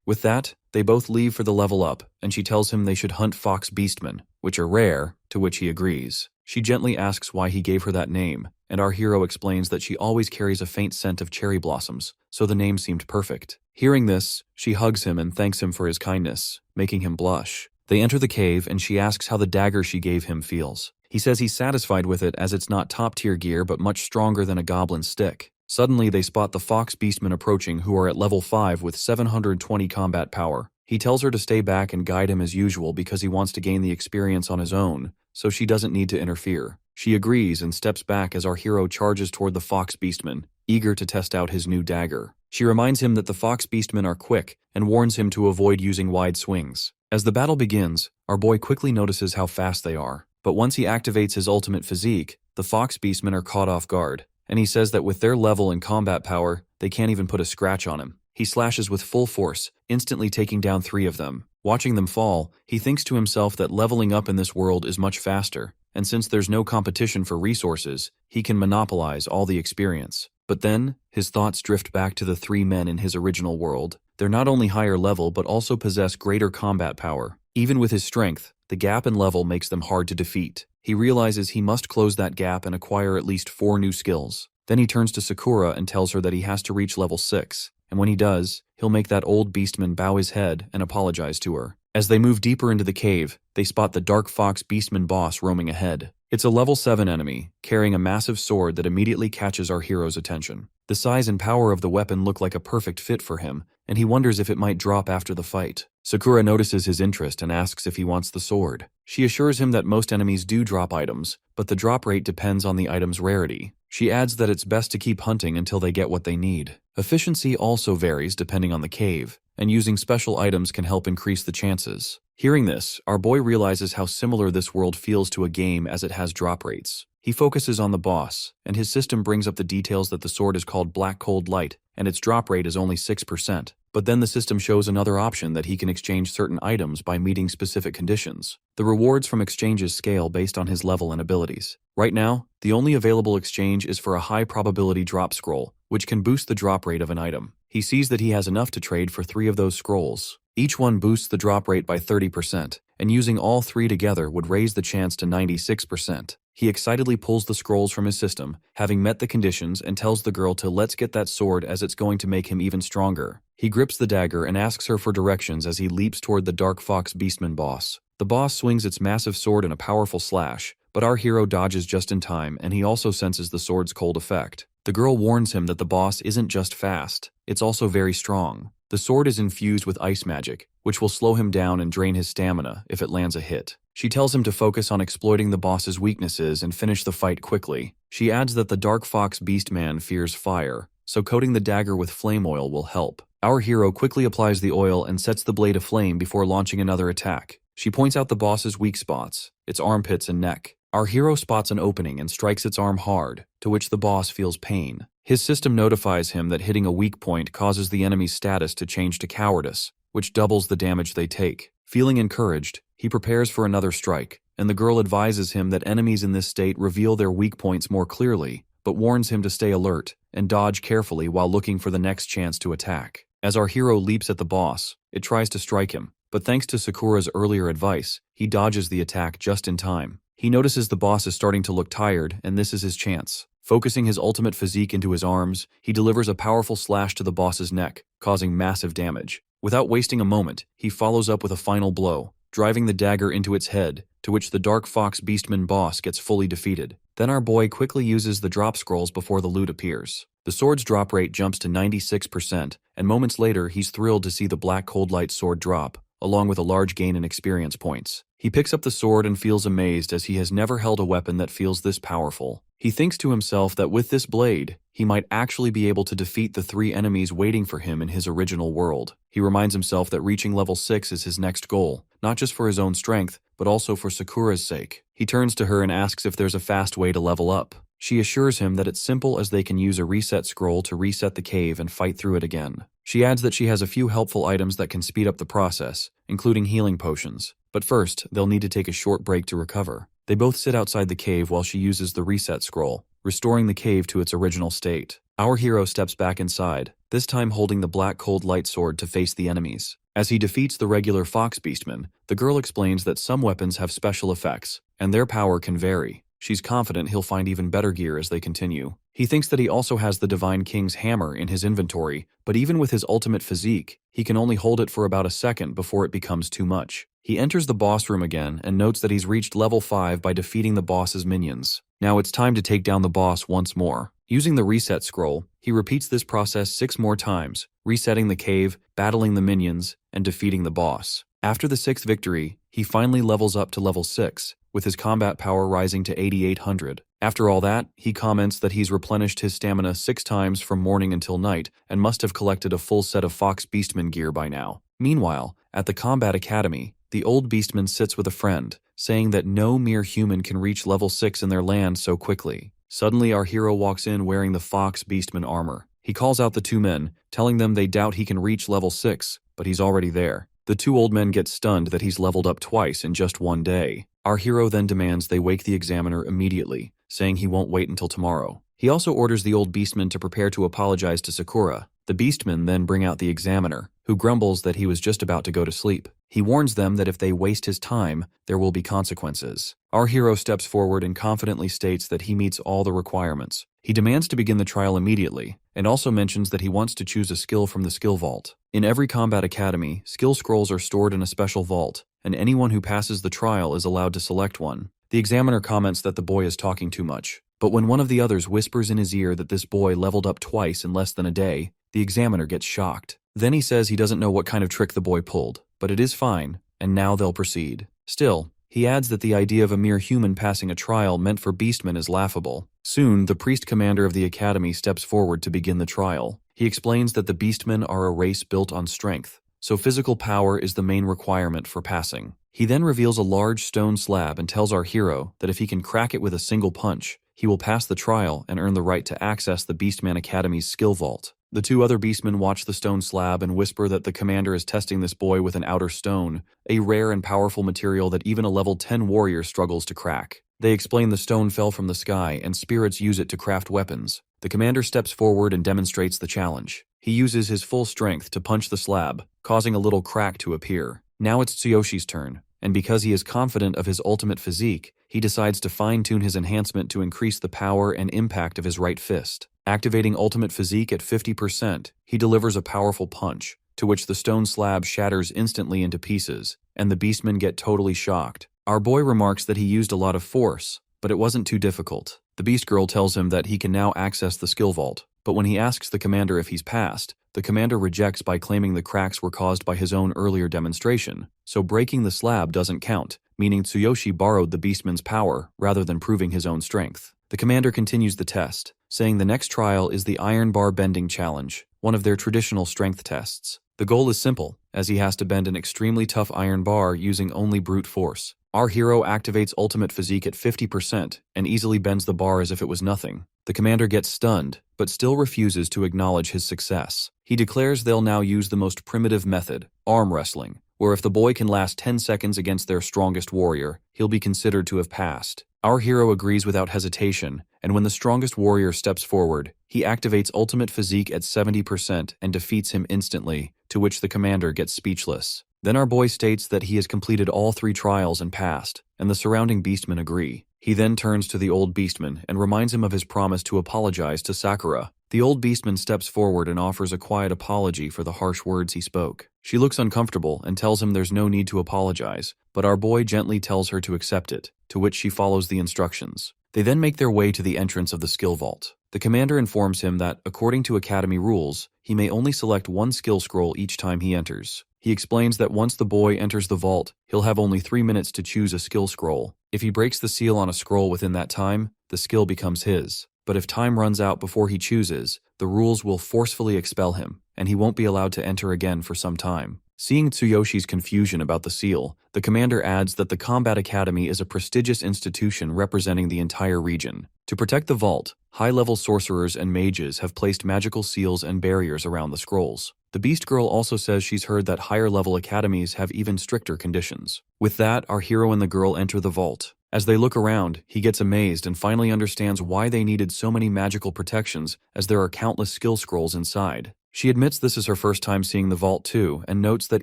Speaker 1: With that, they both leave for the level up, and she tells him they should hunt Fox Beastmen, which are rare, to which he agrees. She gently asks why he gave her that name, and our hero explains that she always carries a faint scent of cherry blossoms, so the name seemed perfect. Hearing this, she hugs him and thanks him for his kindness, making him blush. They enter the cave and she asks how the dagger she gave him feels. He says he's satisfied with it as it's not top-tier gear but much stronger than a goblin stick. Suddenly they spot the Fox Beastmen approaching who are at level 5 with 720 combat power. He tells her to stay back and guide him as usual because he wants to gain the experience on his own, so she doesn't need to interfere. She agrees and steps back as our hero charges toward the Fox Beastmen, eager to test out his new dagger. She reminds him that the Fox Beastmen are quick and warns him to avoid using wide swings. As the battle begins, our boy quickly notices how fast they are, but once he activates his ultimate physique, the Fox Beastmen are caught off guard, and he says that with their level and combat power, they can't even put a scratch on him. He slashes with full force, instantly taking down 3 of them. Watching them fall, he thinks to himself that leveling up in this world is much faster, and since there's no competition for resources, he can monopolize all the experience. But then, his thoughts drift back to the 3 men in his original world. They're not only higher level but also possess greater combat power. Even with his strength, the gap in level makes them hard to defeat. He realizes he must close that gap and acquire at least 4 new skills. Then he turns to Sakura and tells her that he has to reach level 6, and when he does, he'll make that old beastman bow his head and apologize to her. As they move deeper into the cave, they spot the Dark Fox Beastman boss roaming ahead. It's a level 7 enemy, carrying a massive sword that immediately catches our hero's attention. The size and power of the weapon look like a perfect fit for him, and he wonders if it might drop after the fight. Sakura notices his interest and asks if he wants the sword. She assures him that most enemies do drop items, but the drop rate depends on the item's rarity. She adds that it's best to keep hunting until they get what they need. Efficiency also varies depending on the cave, and using special items can help increase the chances. Hearing this, our boy realizes how similar this world feels to a game as it has drop rates. He focuses on the boss, and his system brings up the details that the sword is called Black Cold Light, and its drop rate is only 6%. But then the system shows another option that he can exchange certain items by meeting specific conditions. The rewards from exchanges scale based on his level and abilities. Right now, the only available exchange is for a high probability drop scroll, which can boost the drop rate of an item. He sees that he has enough to trade for 3 of those scrolls. Each one boosts the drop rate by 30%, and using all 3 together would raise the chance to 96%. He excitedly pulls the scrolls from his system, having met the conditions, and tells the girl to let's get that sword as it's going to make him even stronger. He grips the dagger and asks her for directions as he leaps toward the Dark Fox Beastman boss. The boss swings its massive sword in a powerful slash, but our hero dodges just in time, and he also senses the sword's cold effect. The girl warns him that the boss isn't just fast, it's also very strong. The sword is infused with ice magic, which will slow him down and drain his stamina if it lands a hit. She tells him to focus on exploiting the boss's weaknesses and finish the fight quickly. She adds that the Dark Fox Beastman fears fire, so coating the dagger with flame oil will help. Our hero quickly applies the oil and sets the blade aflame before launching another attack. She points out the boss's weak spots, its armpits and neck. Our hero spots an opening and strikes its arm hard, to which the boss feels pain. His system notifies him that hitting a weak point causes the enemy's status to change to cowardice, which doubles the damage they take. Feeling encouraged, he prepares for another strike, and the girl advises him that enemies in this state reveal their weak points more clearly, but warns him to stay alert and dodge carefully while looking for the next chance to attack. As our hero leaps at the boss, it tries to strike him, but thanks to Sakura's earlier advice, he dodges the attack just in time. He notices the boss is starting to look tired, and this is his chance. Focusing his ultimate physique into his arms, he delivers a powerful slash to the boss's neck, causing massive damage. Without wasting a moment, he follows up with a final blow, driving the dagger into its head, to which the Dark Fox Beastman boss gets fully defeated. Then our boy quickly uses the drop scrolls before the loot appears. The sword's drop rate jumps to 96%, and moments later he's thrilled to see the Black Cold Light sword drop, along with a large gain in experience points. He picks up the sword and feels amazed as he has never held a weapon that feels this powerful. He thinks to himself that with this blade, he might actually be able to defeat the 3 enemies waiting for him in his original world. He reminds himself that reaching level 6 is his next goal, not just for his own strength, but also for Sakura's sake. He turns to her and asks if there's a fast way to level up. She assures him that it's simple as they can use a reset scroll to reset the cave and fight through it again. She adds that she has a few helpful items that can speed up the process, including healing potions. But first, they'll need to take a short break to recover. They both sit outside the cave while she uses the reset scroll, restoring the cave to its original state. Our hero steps back inside, this time holding the black cold light sword to face the enemies. As he defeats the regular Fox Beastmen, the girl explains that some weapons have special effects, and their power can vary. She's confident he'll find even better gear as they continue. He thinks that he also has the Divine King's hammer in his inventory, but even with his ultimate physique, he can only hold it for about a second before it becomes too much. He enters the boss room again and notes that he's reached level 5 by defeating the boss's minions. Now it's time to take down the boss once more. Using the reset scroll, he repeats this process 6 more times, resetting the cave, battling the minions, and defeating the boss. After the 6th victory, he finally levels up to level 6, with his combat power rising to 8,800. After all that, he comments that he's replenished his stamina 6 times from morning until night and must have collected a full set of Fox Beastmen gear by now. Meanwhile, at the Combat Academy, the old Beastman sits with a friend, saying that no mere human can reach level 6 in their land so quickly. Suddenly, our hero walks in wearing the Fox Beastman armor. He calls out the 2 men, telling them they doubt he can reach level 6, but he's already there. The 2 old men get stunned that he's leveled up twice in just one day. Our hero then demands they wake the examiner immediately, saying he won't wait until tomorrow. He also orders the old Beastman to prepare to apologize to Sakura. The Beastmen then bring out the examiner, who grumbles that he was just about to go to sleep. He warns them that if they waste his time, there will be consequences. Our hero steps forward and confidently states that he meets all the requirements. He demands to begin the trial immediately, and also mentions that he wants to choose a skill from the skill vault. In every combat academy, skill scrolls are stored in a special vault, and anyone who passes the trial is allowed to select one. The examiner comments that the boy is talking too much, but when one of the others whispers in his ear that this boy leveled up twice in less than a day, the examiner gets shocked. Then he says he doesn't know what kind of trick the boy pulled, but it is fine, and now they'll proceed. Still, he adds that the idea of a mere human passing a trial meant for beastmen is laughable. Soon, the priest commander of the academy steps forward to begin the trial. He explains that the beastmen are a race built on strength, so physical power is the main requirement for passing. He then reveals a large stone slab and tells our hero that if he can crack it with a single punch, he will pass the trial and earn the right to access the Beastman Academy's skill vault. The 2 other beastmen watch the stone slab and whisper that the commander is testing this boy with an outer stone, a rare and powerful material that even a level 10 warrior struggles to crack. They explain the stone fell from the sky and spirits use it to craft weapons. The commander steps forward and demonstrates the challenge. He uses his full strength to punch the slab, causing a little crack to appear. Now it's Tsuyoshi's turn, and because he is confident of his ultimate physique, he decides to fine-tune his enhancement to increase the power and impact of his right fist. Activating ultimate physique at 50%, he delivers a powerful punch, to which the stone slab shatters instantly into pieces, and the beastmen get totally shocked. Our boy remarks that he used a lot of force, but it wasn't too difficult. The beast girl tells him that he can now access the skill vault, but when he asks the commander if he's passed, the commander rejects by claiming the cracks were caused by his own earlier demonstration, so breaking the slab doesn't count, meaning Tsuyoshi borrowed the beastman's power rather than proving his own strength. The commander continues the test, saying the next trial is the Iron Bar Bending Challenge, one of their traditional strength tests. The goal is simple, as he has to bend an extremely tough iron bar using only brute force. Our hero activates ultimate physique at 50% and easily bends the bar as if it was nothing. The commander gets stunned, but still refuses to acknowledge his success. He declares they'll now use the most primitive method, arm wrestling, where if the boy can last 10 seconds against their strongest warrior, he'll be considered to have passed. Our hero agrees without hesitation, and when the strongest warrior steps forward, he activates ultimate physique at 70% and defeats him instantly, to which the commander gets speechless. Then our boy states that he has completed all 3 trials and passed, and the surrounding beastmen agree. He then turns to the old beastman and reminds him of his promise to apologize to Sakura. The old beastman steps forward and offers a quiet apology for the harsh words he spoke. She looks uncomfortable and tells him there's no need to apologize, but our boy gently tells her to accept it, to which she follows the instructions. They then make their way to the entrance of the skill vault. The commander informs him that, according to academy rules, he may only select 1 skill scroll each time he enters. He explains that once the boy enters the vault, he'll have only 3 minutes to choose a skill scroll. If he breaks the seal on a scroll within that time, the skill becomes his. But if time runs out before he chooses, the rules will forcefully expel him, and he won't be allowed to enter again for some time. Seeing Tsuyoshi's confusion about the seal, the commander adds that the Combat Academy is a prestigious institution representing the entire region. To protect the vault, high-level sorcerers and mages have placed magical seals and barriers around the scrolls. The Beast Girl also says she's heard that higher-level academies have even stricter conditions. With that, our hero and the girl enter the vault. As they look around, he gets amazed and finally understands why they needed so many magical protections, as there are countless skill scrolls inside. She admits this is her first time seeing the vault too, and notes that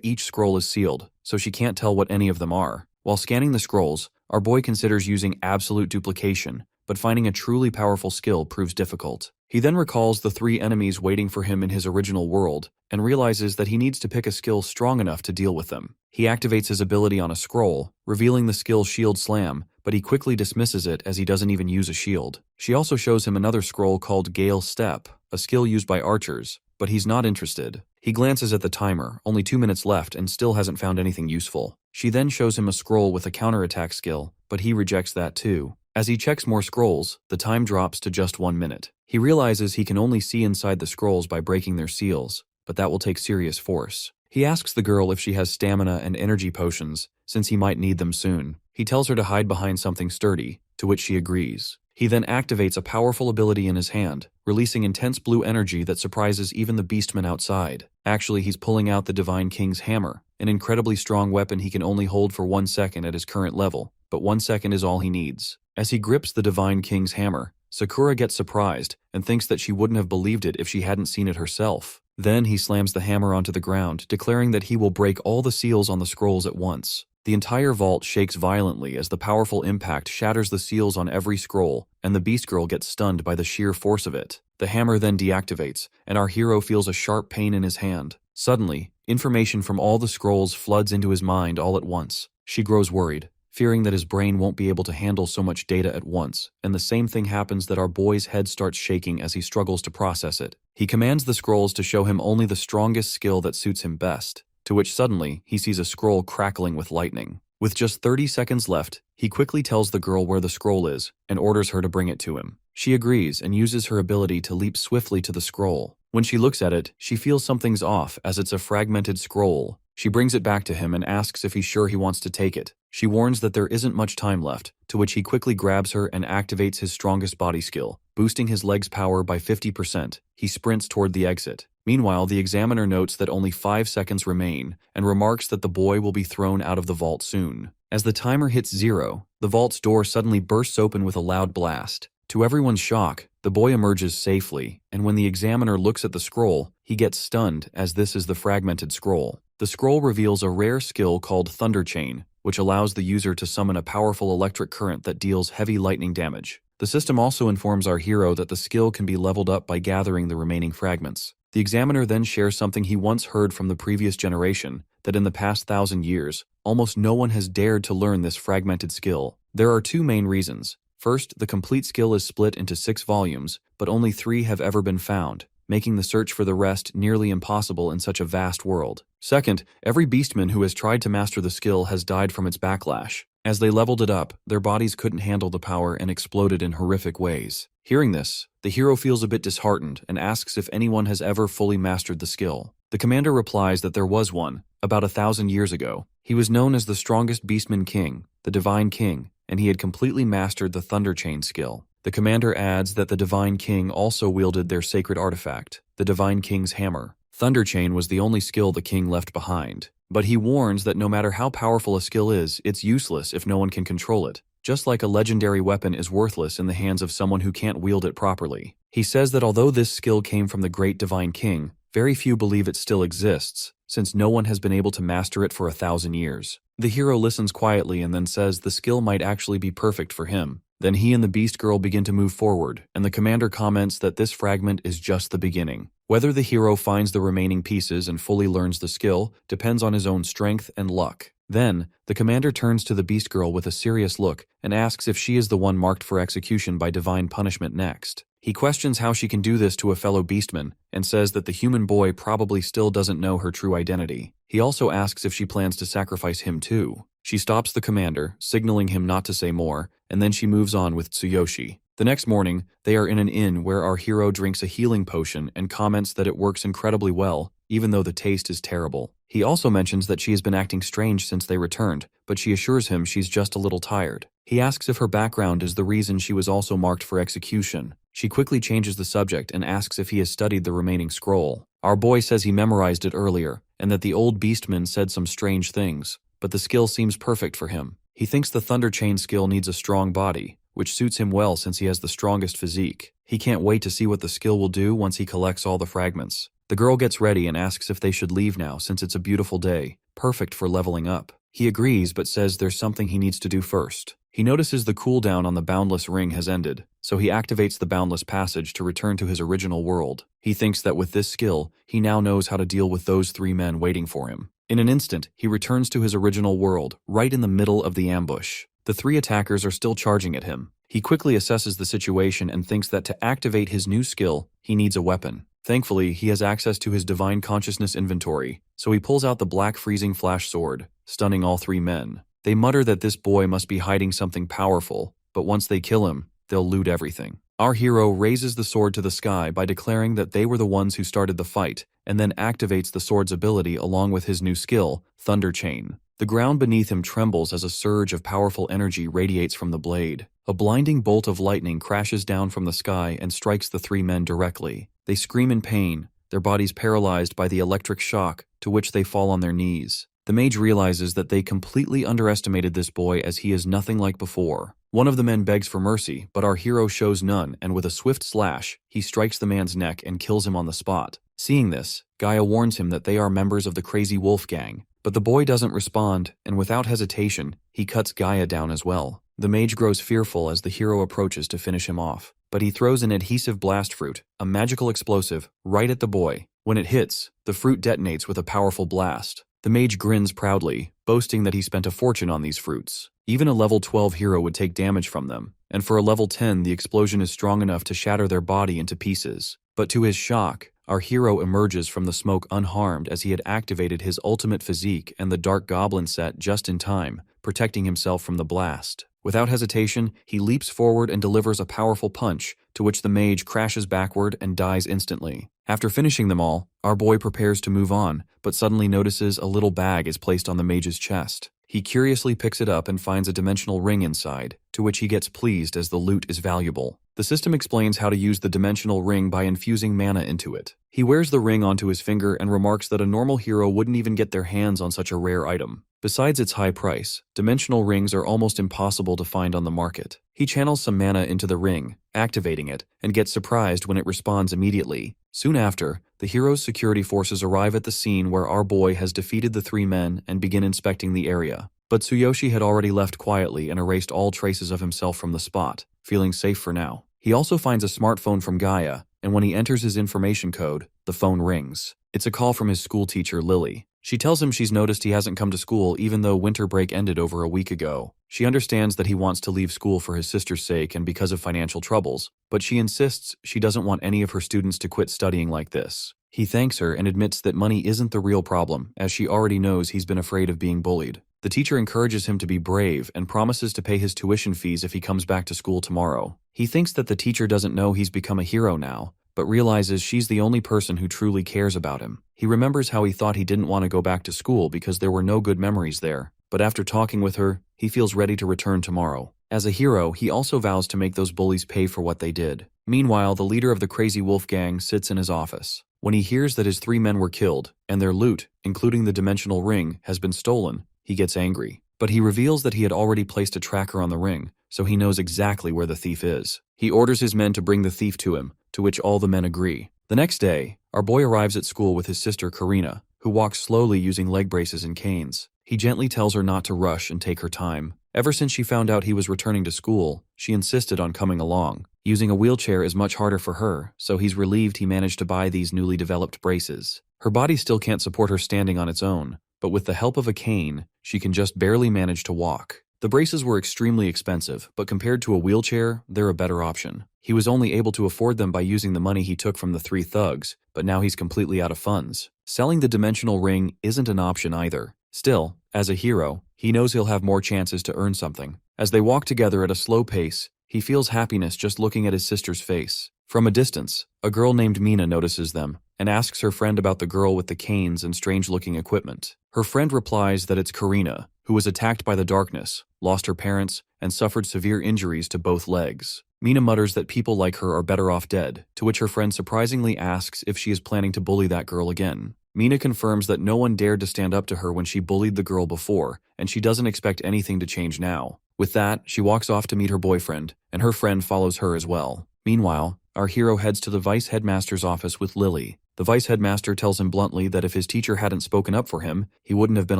Speaker 1: each scroll is sealed, so she can't tell what any of them are. While scanning the scrolls, our boy considers using absolute duplication, but finding a truly powerful skill proves difficult. He then recalls the 3 enemies waiting for him in his original world, and realizes that he needs to pick a skill strong enough to deal with them. He activates his ability on a scroll, revealing the skill Shield Slam, but he quickly dismisses it as he doesn't even use a shield. She also shows him another scroll called Gale Step, a skill used by archers, but he's not interested. He glances at the timer, only 2 minutes left, and still hasn't found anything useful. She then shows him a scroll with a counterattack skill, but he rejects that too. As he checks more scrolls, the time drops to just 1 minute. He realizes he can only see inside the scrolls by breaking their seals, but that will take serious force. He asks the girl if she has stamina and energy potions, since he might need them soon. He tells her to hide behind something sturdy, to which she agrees. He then activates a powerful ability in his hand, releasing intense blue energy that surprises even the beastmen outside. Actually, he's pulling out the Divine King's hammer, an incredibly strong weapon he can only hold for 1 second at his current level, but 1 second is all he needs. As he grips the Divine King's hammer, Sakura gets surprised and thinks that she wouldn't have believed it if she hadn't seen it herself. Then he slams the hammer onto the ground, declaring that he will break all the seals on the scrolls at once. The entire vault shakes violently as the powerful impact shatters the seals on every scroll, and the Beast Girl gets stunned by the sheer force of it. The hammer then deactivates, and our hero feels a sharp pain in his hand. Suddenly, information from all the scrolls floods into his mind all at once. She grows worried, fearing that his brain won't be able to handle so much data at once, and the same thing happens that our boy's head starts shaking as he struggles to process it. He commands the scrolls to show him only the strongest skill that suits him best, to which suddenly he sees a scroll crackling with lightning. With just 30 seconds left, he quickly tells the girl where the scroll is and orders her to bring it to him. She agrees and uses her ability to leap swiftly to the scroll. When she looks at it, she feels something's off as it's a fragmented scroll. She brings it back to him and asks if he's sure he wants to take it. She warns that there isn't much time left, to which he quickly grabs her and activates his strongest body skill, boosting his leg's power by 50%. He sprints toward the exit. Meanwhile, the examiner notes that only 5 seconds remain and remarks that the boy will be thrown out of the vault soon. As the timer hits 0, the vault's door suddenly bursts open with a loud blast. To everyone's shock, the boy emerges safely, and when the examiner looks at the scroll, he gets stunned as this is the fragmented scroll. The scroll reveals a rare skill called Thunder Chain, which allows the user to summon a powerful electric current that deals heavy lightning damage. The system also informs our hero that the skill can be leveled up by gathering the remaining fragments. The examiner then shares something he once heard from the previous generation, that in the past 1,000 years, almost no one has dared to learn this fragmented skill. There are 2 main reasons. First, the complete skill is split into 6 volumes, but only 3 have ever been found, making the search for the rest nearly impossible in such a vast world. Second, every beastman who has tried to master the skill has died from its backlash. As they leveled it up, their bodies couldn't handle the power and exploded in horrific ways. Hearing this, the hero feels a bit disheartened and asks if anyone has ever fully mastered the skill. The commander replies that there was one, about 1,000 years ago. He was known as the strongest beastman king, the Divine King, and he had completely mastered the Thunder Chain skill. The commander adds that the Divine King also wielded their sacred artifact, the Divine King's hammer. Thunder Chain was the only skill the king left behind, but he warns that no matter how powerful a skill is, it's useless if no one can control it. Just like a legendary weapon is worthless in the hands of someone who can't wield it properly. He says that although this skill came from the great Divine King, very few believe it still exists, since no one has been able to master it for 1,000 years. The hero listens quietly and then says the skill might actually be perfect for him. Then he and the Beast Girl begin to move forward, and the commander comments that this fragment is just the beginning. Whether the hero finds the remaining pieces and fully learns the skill depends on his own strength and luck. Then, the commander turns to the Beast Girl with a serious look and asks if she is the one marked for execution by divine punishment next. He questions how she can do this to a fellow beastman and says that the human boy probably still doesn't know her true identity. He also asks if she plans to sacrifice him too. She stops the commander, signaling him not to say more, and then she moves on with Tsuyoshi. The next morning, they are in an inn where our hero drinks a healing potion and comments that it works incredibly well, even though the taste is terrible. He also mentions that she has been acting strange since they returned, but she assures him she's just a little tired. He asks if her background is the reason she was also marked for execution. She quickly changes the subject and asks if he has studied the remaining scroll. Our boy says he memorized it earlier, and that the old beastman said some strange things, but the skill seems perfect for him. He thinks the Thunder Chain skill needs a strong body, which suits him well since he has the strongest physique. He can't wait to see what the skill will do once he collects all the fragments. The girl gets ready and asks if they should leave now since it's a beautiful day, perfect for leveling up. He agrees but says there's something he needs to do first. He notices the cooldown on the Boundless Ring has ended, so he activates the Boundless Passage to return to his original world. He thinks that with this skill, he now knows how to deal with those 3 men waiting for him. In an instant, he returns to his original world, right in the middle of the ambush. The 3 attackers are still charging at him. He quickly assesses the situation and thinks that to activate his new skill, he needs a weapon. Thankfully, he has access to his Divine Consciousness inventory, so he pulls out the Black Freezing Flash Sword, stunning all 3 men. They mutter that this boy must be hiding something powerful, but once they kill him, they'll loot everything. Our hero raises the sword to the sky by declaring that they were the ones who started the fight, and then activates the sword's ability along with his new skill, Thunder Chain. The ground beneath him trembles as a surge of powerful energy radiates from the blade. A blinding bolt of lightning crashes down from the sky and strikes the 3 men directly. They scream in pain, their bodies paralyzed by the electric shock, to which they fall on their knees. The mage realizes that they completely underestimated this boy as he is nothing like before. One of the men begs for mercy, but our hero shows none, and with a swift slash, he strikes the man's neck and kills him on the spot. Seeing this, Gaia warns him that they are members of the Crazy Wolf Gang, but the boy doesn't respond, and without hesitation, he cuts Gaia down as well. The mage grows fearful as the hero approaches to finish him off, but he throws an adhesive blast fruit, a magical explosive, right at the boy. When it hits, the fruit detonates with a powerful blast. The mage grins proudly, boasting that he spent a fortune on these fruits. Even a level 12 hero would take damage from them, and for a level 10 the explosion is strong enough to shatter their body into pieces. But to his shock, our hero emerges from the smoke unharmed as he had activated his ultimate physique and the Dark Goblin set just in time, protecting himself from the blast. Without hesitation, he leaps forward and delivers a powerful punch, to which the mage crashes backward and dies instantly. After finishing them all, our boy prepares to move on, but suddenly notices a little bag is placed on the mage's chest. He curiously picks it up and finds a dimensional ring inside, to which he gets pleased as the loot is valuable. The system explains how to use the dimensional ring by infusing mana into it. He wears the ring onto his finger and remarks that a normal hero wouldn't even get their hands on such a rare item. Besides its high price, dimensional rings are almost impossible to find on the market. He channels some mana into the ring, activating it, and gets surprised when it responds immediately. Soon after, the hero's security forces arrive at the scene where our boy has defeated the 3 men and begin inspecting the area. But Tsuyoshi had already left quietly and erased all traces of himself from the spot, feeling safe for now. He also finds a smartphone from Gaia, and when he enters his information code, the phone rings. It's a call from his school teacher, Lily. She tells him she's noticed he hasn't come to school even though winter break ended over a week ago. She understands that he wants to leave school for his sister's sake and because of financial troubles, but she insists she doesn't want any of her students to quit studying like this. He thanks her and admits that money isn't the real problem, as she already knows he's been afraid of being bullied. The teacher encourages him to be brave and promises to pay his tuition fees if he comes back to school tomorrow. He thinks that the teacher doesn't know he's become a hero now, but realizes she's the only person who truly cares about him. He remembers how he thought he didn't want to go back to school because there were no good memories there, but after talking with her, he feels ready to return tomorrow. As a hero, he also vows to make those bullies pay for what they did. Meanwhile, the leader of the Crazy Wolf Gang sits in his office. When he hears that his 3 men were killed, and their loot, including the dimensional ring, has been stolen, he gets angry. But he reveals that he had already placed a tracker on the ring, so he knows exactly where the thief is. He orders his men to bring the thief to him, to which all the men agree. The next day, our boy arrives at school with his sister Karina, who walks slowly using leg braces and canes. He gently tells her not to rush and take her time. Ever since she found out he was returning to school, she insisted on coming along. Using a wheelchair is much harder for her, so he's relieved he managed to buy these newly developed braces. Her body still can't support her standing on its own, but with the help of a cane, she can just barely manage to walk. The braces were extremely expensive, but compared to a wheelchair, they're a better option. He was only able to afford them by using the money he took from the 3 thugs, but now he's completely out of funds. Selling the dimensional ring isn't an option either. Still, as a hero, he knows he'll have more chances to earn something. As they walk together at a slow pace, he feels happiness just looking at his sister's face. From a distance, a girl named Mina notices them and asks her friend about the girl with the canes and strange-looking equipment. Her friend replies that it's Karina, who was attacked by the darkness, lost her parents, and suffered severe injuries to both legs. Mina mutters that people like her are better off dead, to which her friend surprisingly asks if she is planning to bully that girl again. Mina confirms that no one dared to stand up to her when she bullied the girl before, and she doesn't expect anything to change now. With that, she walks off to meet her boyfriend, and her friend follows her as well. Meanwhile, our hero heads to the vice headmaster's office with Lily. The vice headmaster tells him bluntly that if his teacher hadn't spoken up for him, he wouldn't have been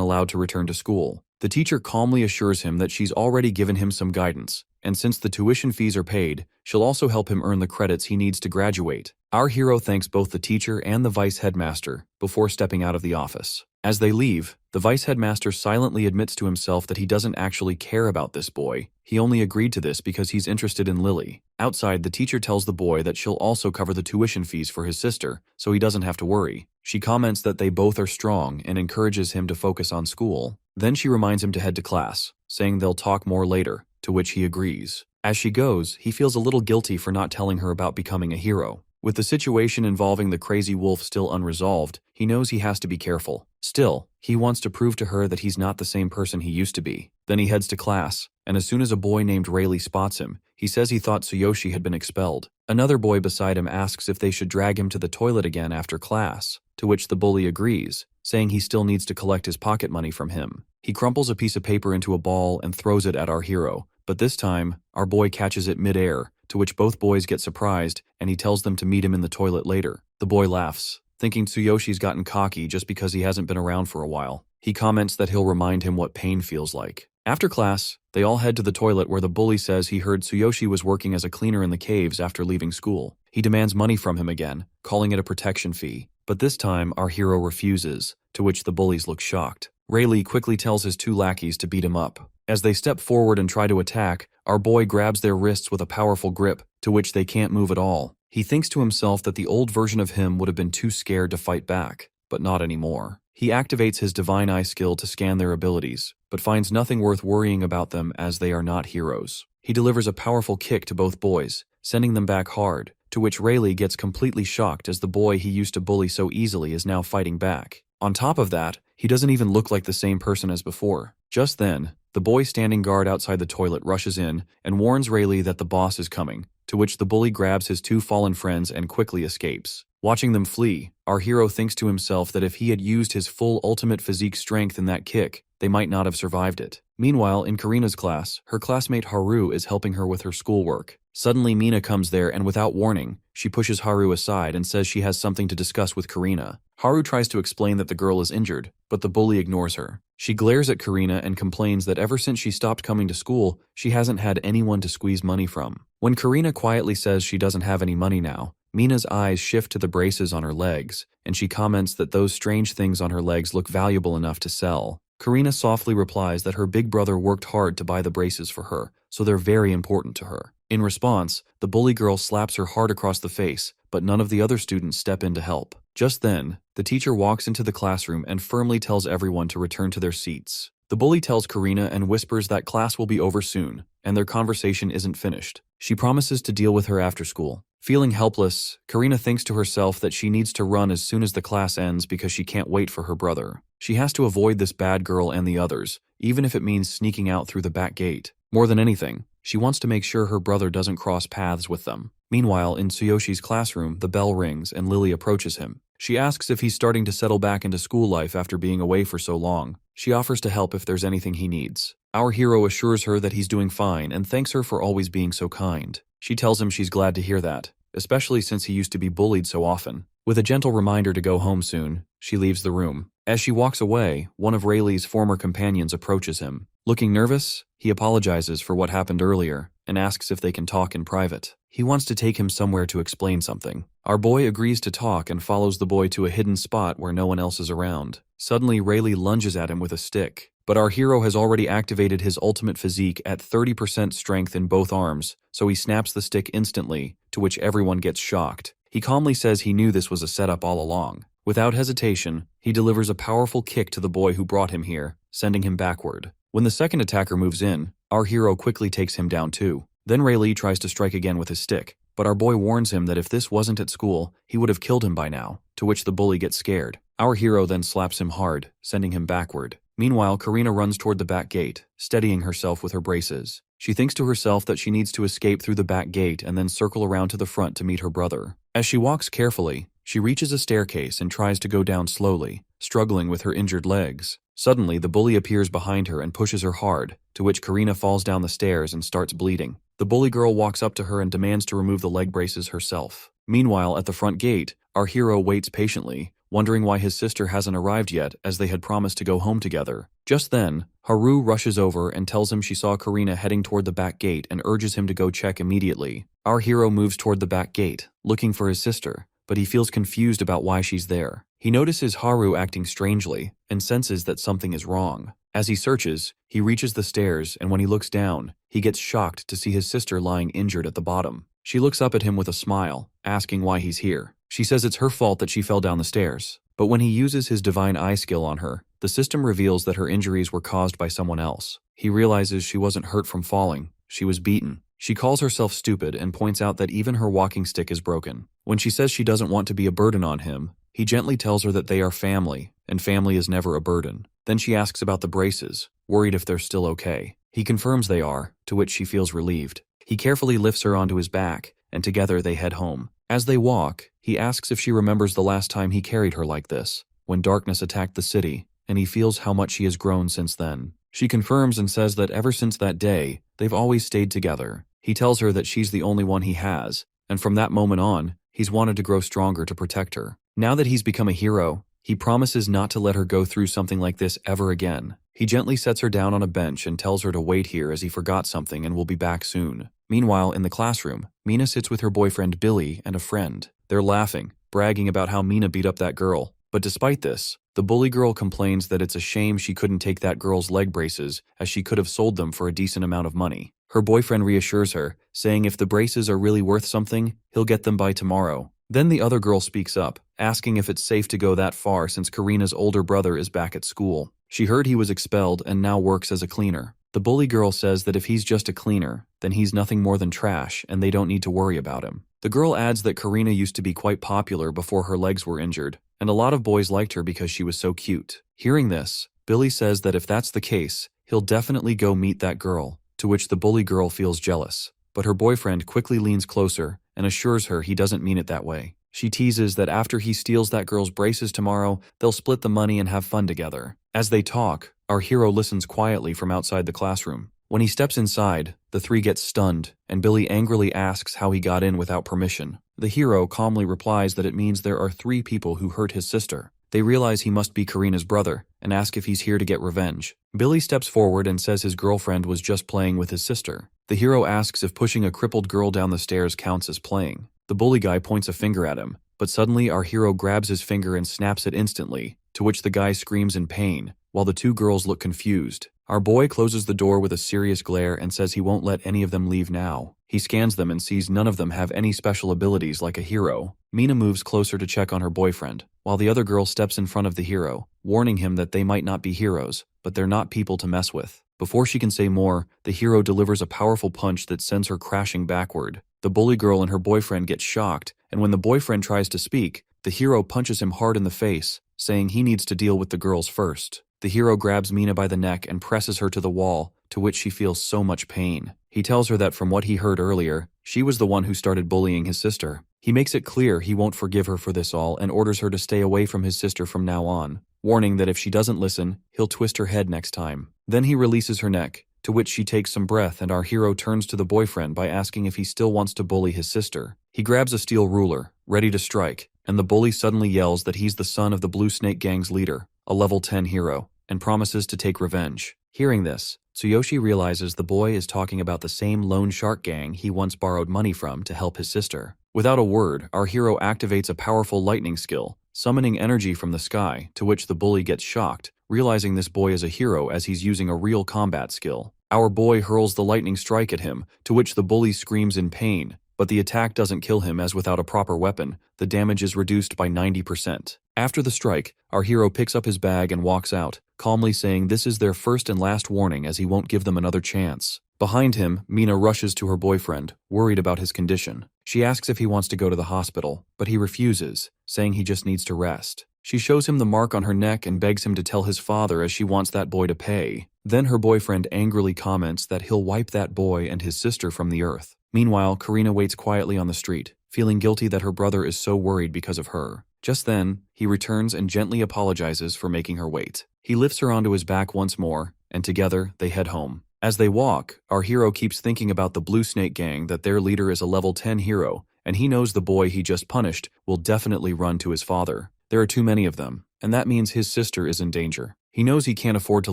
Speaker 1: allowed to return to school. The teacher calmly assures him that she's already given him some guidance, and since the tuition fees are paid, she'll also help him earn the credits he needs to graduate. Our hero thanks both the teacher and the vice headmaster before stepping out of the office. As they leave, the vice headmaster silently admits to himself that he doesn't actually care about this boy. He only agreed to this because he's interested in Lily. Outside, the teacher tells the boy that she'll also cover the tuition fees for his sister, so he doesn't have to worry. She comments that they both are strong and encourages him to focus on school. Then she reminds him to head to class, saying they'll talk more later, to which he agrees. As she goes, he feels a little guilty for not telling her about becoming a hero. With the situation involving the crazy wolf still unresolved, he knows he has to be careful. Still, he wants to prove to her that he's not the same person he used to be. Then he heads to class, and as soon as a boy named Rayleigh spots him, he says he thought Tsuyoshi had been expelled. Another boy beside him asks if they should drag him to the toilet again after class, to which the bully agrees, saying he still needs to collect his pocket money from him. He crumples a piece of paper into a ball and throws it at our hero, but this time, our boy catches it mid-air, to which both boys get surprised, and he tells them to meet him in the toilet later. The boy laughs, thinking Tsuyoshi's gotten cocky just because he hasn't been around for a while. He comments that he'll remind him what pain feels like. After class, they all head to the toilet where the bully says he heard Tsuyoshi was working as a cleaner in the caves after leaving school. He demands money from him again, calling it a protection fee. But this time, our hero refuses, to which the bullies look shocked. Rayleigh quickly tells his two lackeys to beat him up. As they step forward and try to attack, our boy grabs their wrists with a powerful grip, to which they can't move at all. He thinks to himself that the old version of him would have been too scared to fight back, but not anymore. He activates his Divine Eye skill to scan their abilities, but finds nothing worth worrying about them as they are not heroes. He delivers a powerful kick to both boys, sending them back hard, to which Rayleigh gets completely shocked as the boy he used to bully so easily is now fighting back. On top of that, he doesn't even look like the same person as before. Just then, the boy standing guard outside the toilet rushes in and warns Rayleigh that the boss is coming, to which the bully grabs his two fallen friends and quickly escapes. Watching them flee, our hero thinks to himself that if he had used his full ultimate physique strength in that kick, they might not have survived it. Meanwhile, in Karina's class, her classmate Haru is helping her with her schoolwork. Suddenly, Mina comes there and without warning, she pushes Haru aside and says she has something to discuss with Karina. Haru tries to explain that the girl is injured, but the bully ignores her. She glares at Karina and complains that ever since she stopped coming to school, she hasn't had anyone to squeeze money from. When Karina quietly says she doesn't have any money now, Mina's eyes shift to the braces on her legs, and she comments that those strange things on her legs look valuable enough to sell. Karina softly replies that her big brother worked hard to buy the braces for her, so they're very important to her. In response, the bully girl slaps her hard across the face, but none of the other students step in to help. Just then, the teacher walks into the classroom and firmly tells everyone to return to their seats. The bully tells Karina and whispers that class will be over soon, and their conversation isn't finished. She promises to deal with her after school. Feeling helpless, Karina thinks to herself that she needs to run as soon as the class ends because she can't wait for her brother. She has to avoid this bad girl and the others, even if it means sneaking out through the back gate. More than anything, she wants to make sure her brother doesn't cross paths with them. Meanwhile, in Tsuyoshi's classroom, the bell rings and Lily approaches him. She asks if he's starting to settle back into school life after being away for so long. She offers to help if there's anything he needs. Our hero assures her that he's doing fine and thanks her for always being so kind. She tells him she's glad to hear that, especially since he used to be bullied so often. With a gentle reminder to go home soon, she leaves the room. As she walks away, one of Rayleigh's former companions approaches him. Looking nervous, he apologizes for what happened earlier and asks if they can talk in private. He wants to take him somewhere to explain something. Our boy agrees to talk and follows the boy to a hidden spot where no one else is around. Suddenly, Rayleigh lunges at him with a stick, but our hero has already activated his ultimate physique at 30% strength in both arms, so he snaps the stick instantly, to which everyone gets shocked. He calmly says he knew this was a setup all along. Without hesitation, he delivers a powerful kick to the boy who brought him here, sending him backward. When the second attacker moves in, our hero quickly takes him down too. Then Rayleigh tries to strike again with his stick, but our boy warns him that if this wasn't at school, he would have killed him by now, to which the bully gets scared. Our hero then slaps him hard, sending him backward. Meanwhile, Karina runs toward the back gate, steadying herself with her braces. She thinks to herself that she needs to escape through the back gate and then circle around to the front to meet her brother. As she walks carefully, She reaches a staircase and tries to go down slowly, struggling with her injured legs. Suddenly, the bully appears behind her and pushes her hard, to which Karina falls down the stairs and starts bleeding. The bully girl walks up to her and demands to remove the leg braces herself. Meanwhile, at the front gate, our hero waits patiently, wondering why his sister hasn't arrived yet as they had promised to go home together. Just then, Haru rushes over and tells him she saw Karina heading toward the back gate and urges him to go check immediately. Our hero moves toward the back gate, looking for his sister, but he feels confused about why she's there. He notices Haru acting strangely and senses that something is wrong. As he searches, he reaches the stairs, and when he looks down, he gets shocked to see his sister lying injured at the bottom. She looks up at him with a smile, asking why he's here. She says it's her fault that she fell down the stairs. But when he uses his divine eye skill on her, the system reveals that her injuries were caused by someone else. He realizes she wasn't hurt from falling, she was beaten. She calls herself stupid and points out that even her walking stick is broken. When she says she doesn't want to be a burden on him, he gently tells her that they are family, and family is never a burden. Then she asks about the braces, worried if they're still okay. He confirms they are, to which she feels relieved. He carefully lifts her onto his back, and together they head home. As they walk, he asks if she remembers the last time he carried her like this, when darkness attacked the city, and he feels how much she has grown since then. She confirms and says that ever since that day, they've always stayed together. He tells her that she's the only one he has, and from that moment on, he's wanted to grow stronger to protect her. Now that he's become a hero, he promises not to let her go through something like this ever again. He gently sets her down on a bench and tells her to wait here as he forgot something and will be back soon. Meanwhile, in the classroom, Mina sits with her boyfriend Billy and a friend. They're laughing, bragging about how Mina beat up that girl. But despite this, the bully girl complains that it's a shame she couldn't take that girl's leg braces, as she could have sold them for a decent amount of money. Her boyfriend reassures her, saying if the braces are really worth something, he'll get them by tomorrow. Then the other girl speaks up, asking if it's safe to go that far since Karina's older brother is back at school. She heard he was expelled and now works as a cleaner. The bully girl says that if he's just a cleaner, then he's nothing more than trash and they don't need to worry about him. The girl adds that Karina used to be quite popular before her legs were injured, and a lot of boys liked her because she was so cute. Hearing this, Billy says that if that's the case, he'll definitely go meet that girl, to which the bully girl feels jealous. But her boyfriend quickly leans closer and assures her he doesn't mean it that way. She teases that after he steals that girl's braces tomorrow, they'll split the money and have fun together. As they talk, our hero listens quietly from outside the classroom. When he steps inside, the three get stunned, and Billy angrily asks how he got in without permission. The hero calmly replies that it means there are 3 people who hurt his sister. They realize he must be Karina's brother, and ask if he's here to get revenge. Billy steps forward and says his girlfriend was just playing with his sister. The hero asks if pushing a crippled girl down the stairs counts as playing. The bully guy points a finger at him, but suddenly our hero grabs his finger and snaps it instantly, to which the guy screams in pain, while the 2 girls look confused. Our boy closes the door with a serious glare and says he won't let any of them leave now. He scans them and sees none of them have any special abilities like a hero. Mina moves closer to check on her boyfriend, while the other girl steps in front of the hero, warning him that they might not be heroes, but they're not people to mess with. Before she can say more, the hero delivers a powerful punch that sends her crashing backward. The bully girl and her boyfriend get shocked, and when the boyfriend tries to speak, the hero punches him hard in the face, saying he needs to deal with the girls first. The hero grabs Mina by the neck and presses her to the wall, to which she feels so much pain. He tells her that from what he heard earlier, she was the one who started bullying his sister. He makes it clear he won't forgive her for this all and orders her to stay away from his sister from now on, warning that if she doesn't listen, he'll twist her head next time. Then he releases her neck, to which she takes some breath, and our hero turns to the boyfriend by asking if he still wants to bully his sister. He grabs a steel ruler, ready to strike, and the bully suddenly yells that he's the son of the Blue Snake Gang's leader, a level 10 hero, and promises to take revenge. Hearing this, Tsuyoshi realizes the boy is talking about the same Lone Shark gang he once borrowed money from to help his sister. Without a word, our hero activates a powerful lightning skill, summoning energy from the sky, to which the bully gets shocked, realizing this boy is a hero as he's using a real combat skill. Our boy hurls the lightning strike at him, to which the bully screams in pain, but the attack doesn't kill him as without a proper weapon, the damage is reduced by 90%. After the strike, our hero picks up his bag and walks out, calmly saying this is their first and last warning as he won't give them another chance. Behind him, Mina rushes to her boyfriend, worried about his condition. She asks if he wants to go to the hospital, but he refuses, saying he just needs to rest. She shows him the mark on her neck and begs him to tell his father as she wants that boy to pay. Then her boyfriend angrily comments that he'll wipe that boy and his sister from the earth. Meanwhile, Karina waits quietly on the street, feeling guilty that her brother is so worried because of her. Just then, he returns and gently apologizes for making her wait. He lifts her onto his back once more, and together they head home. As they walk, our hero keeps thinking about the Blue Snake Gang, that their leader is a level 10 hero, and he knows the boy he just punished will definitely run to his father. There are too many of them, and that means his sister is in danger. He knows he can't afford to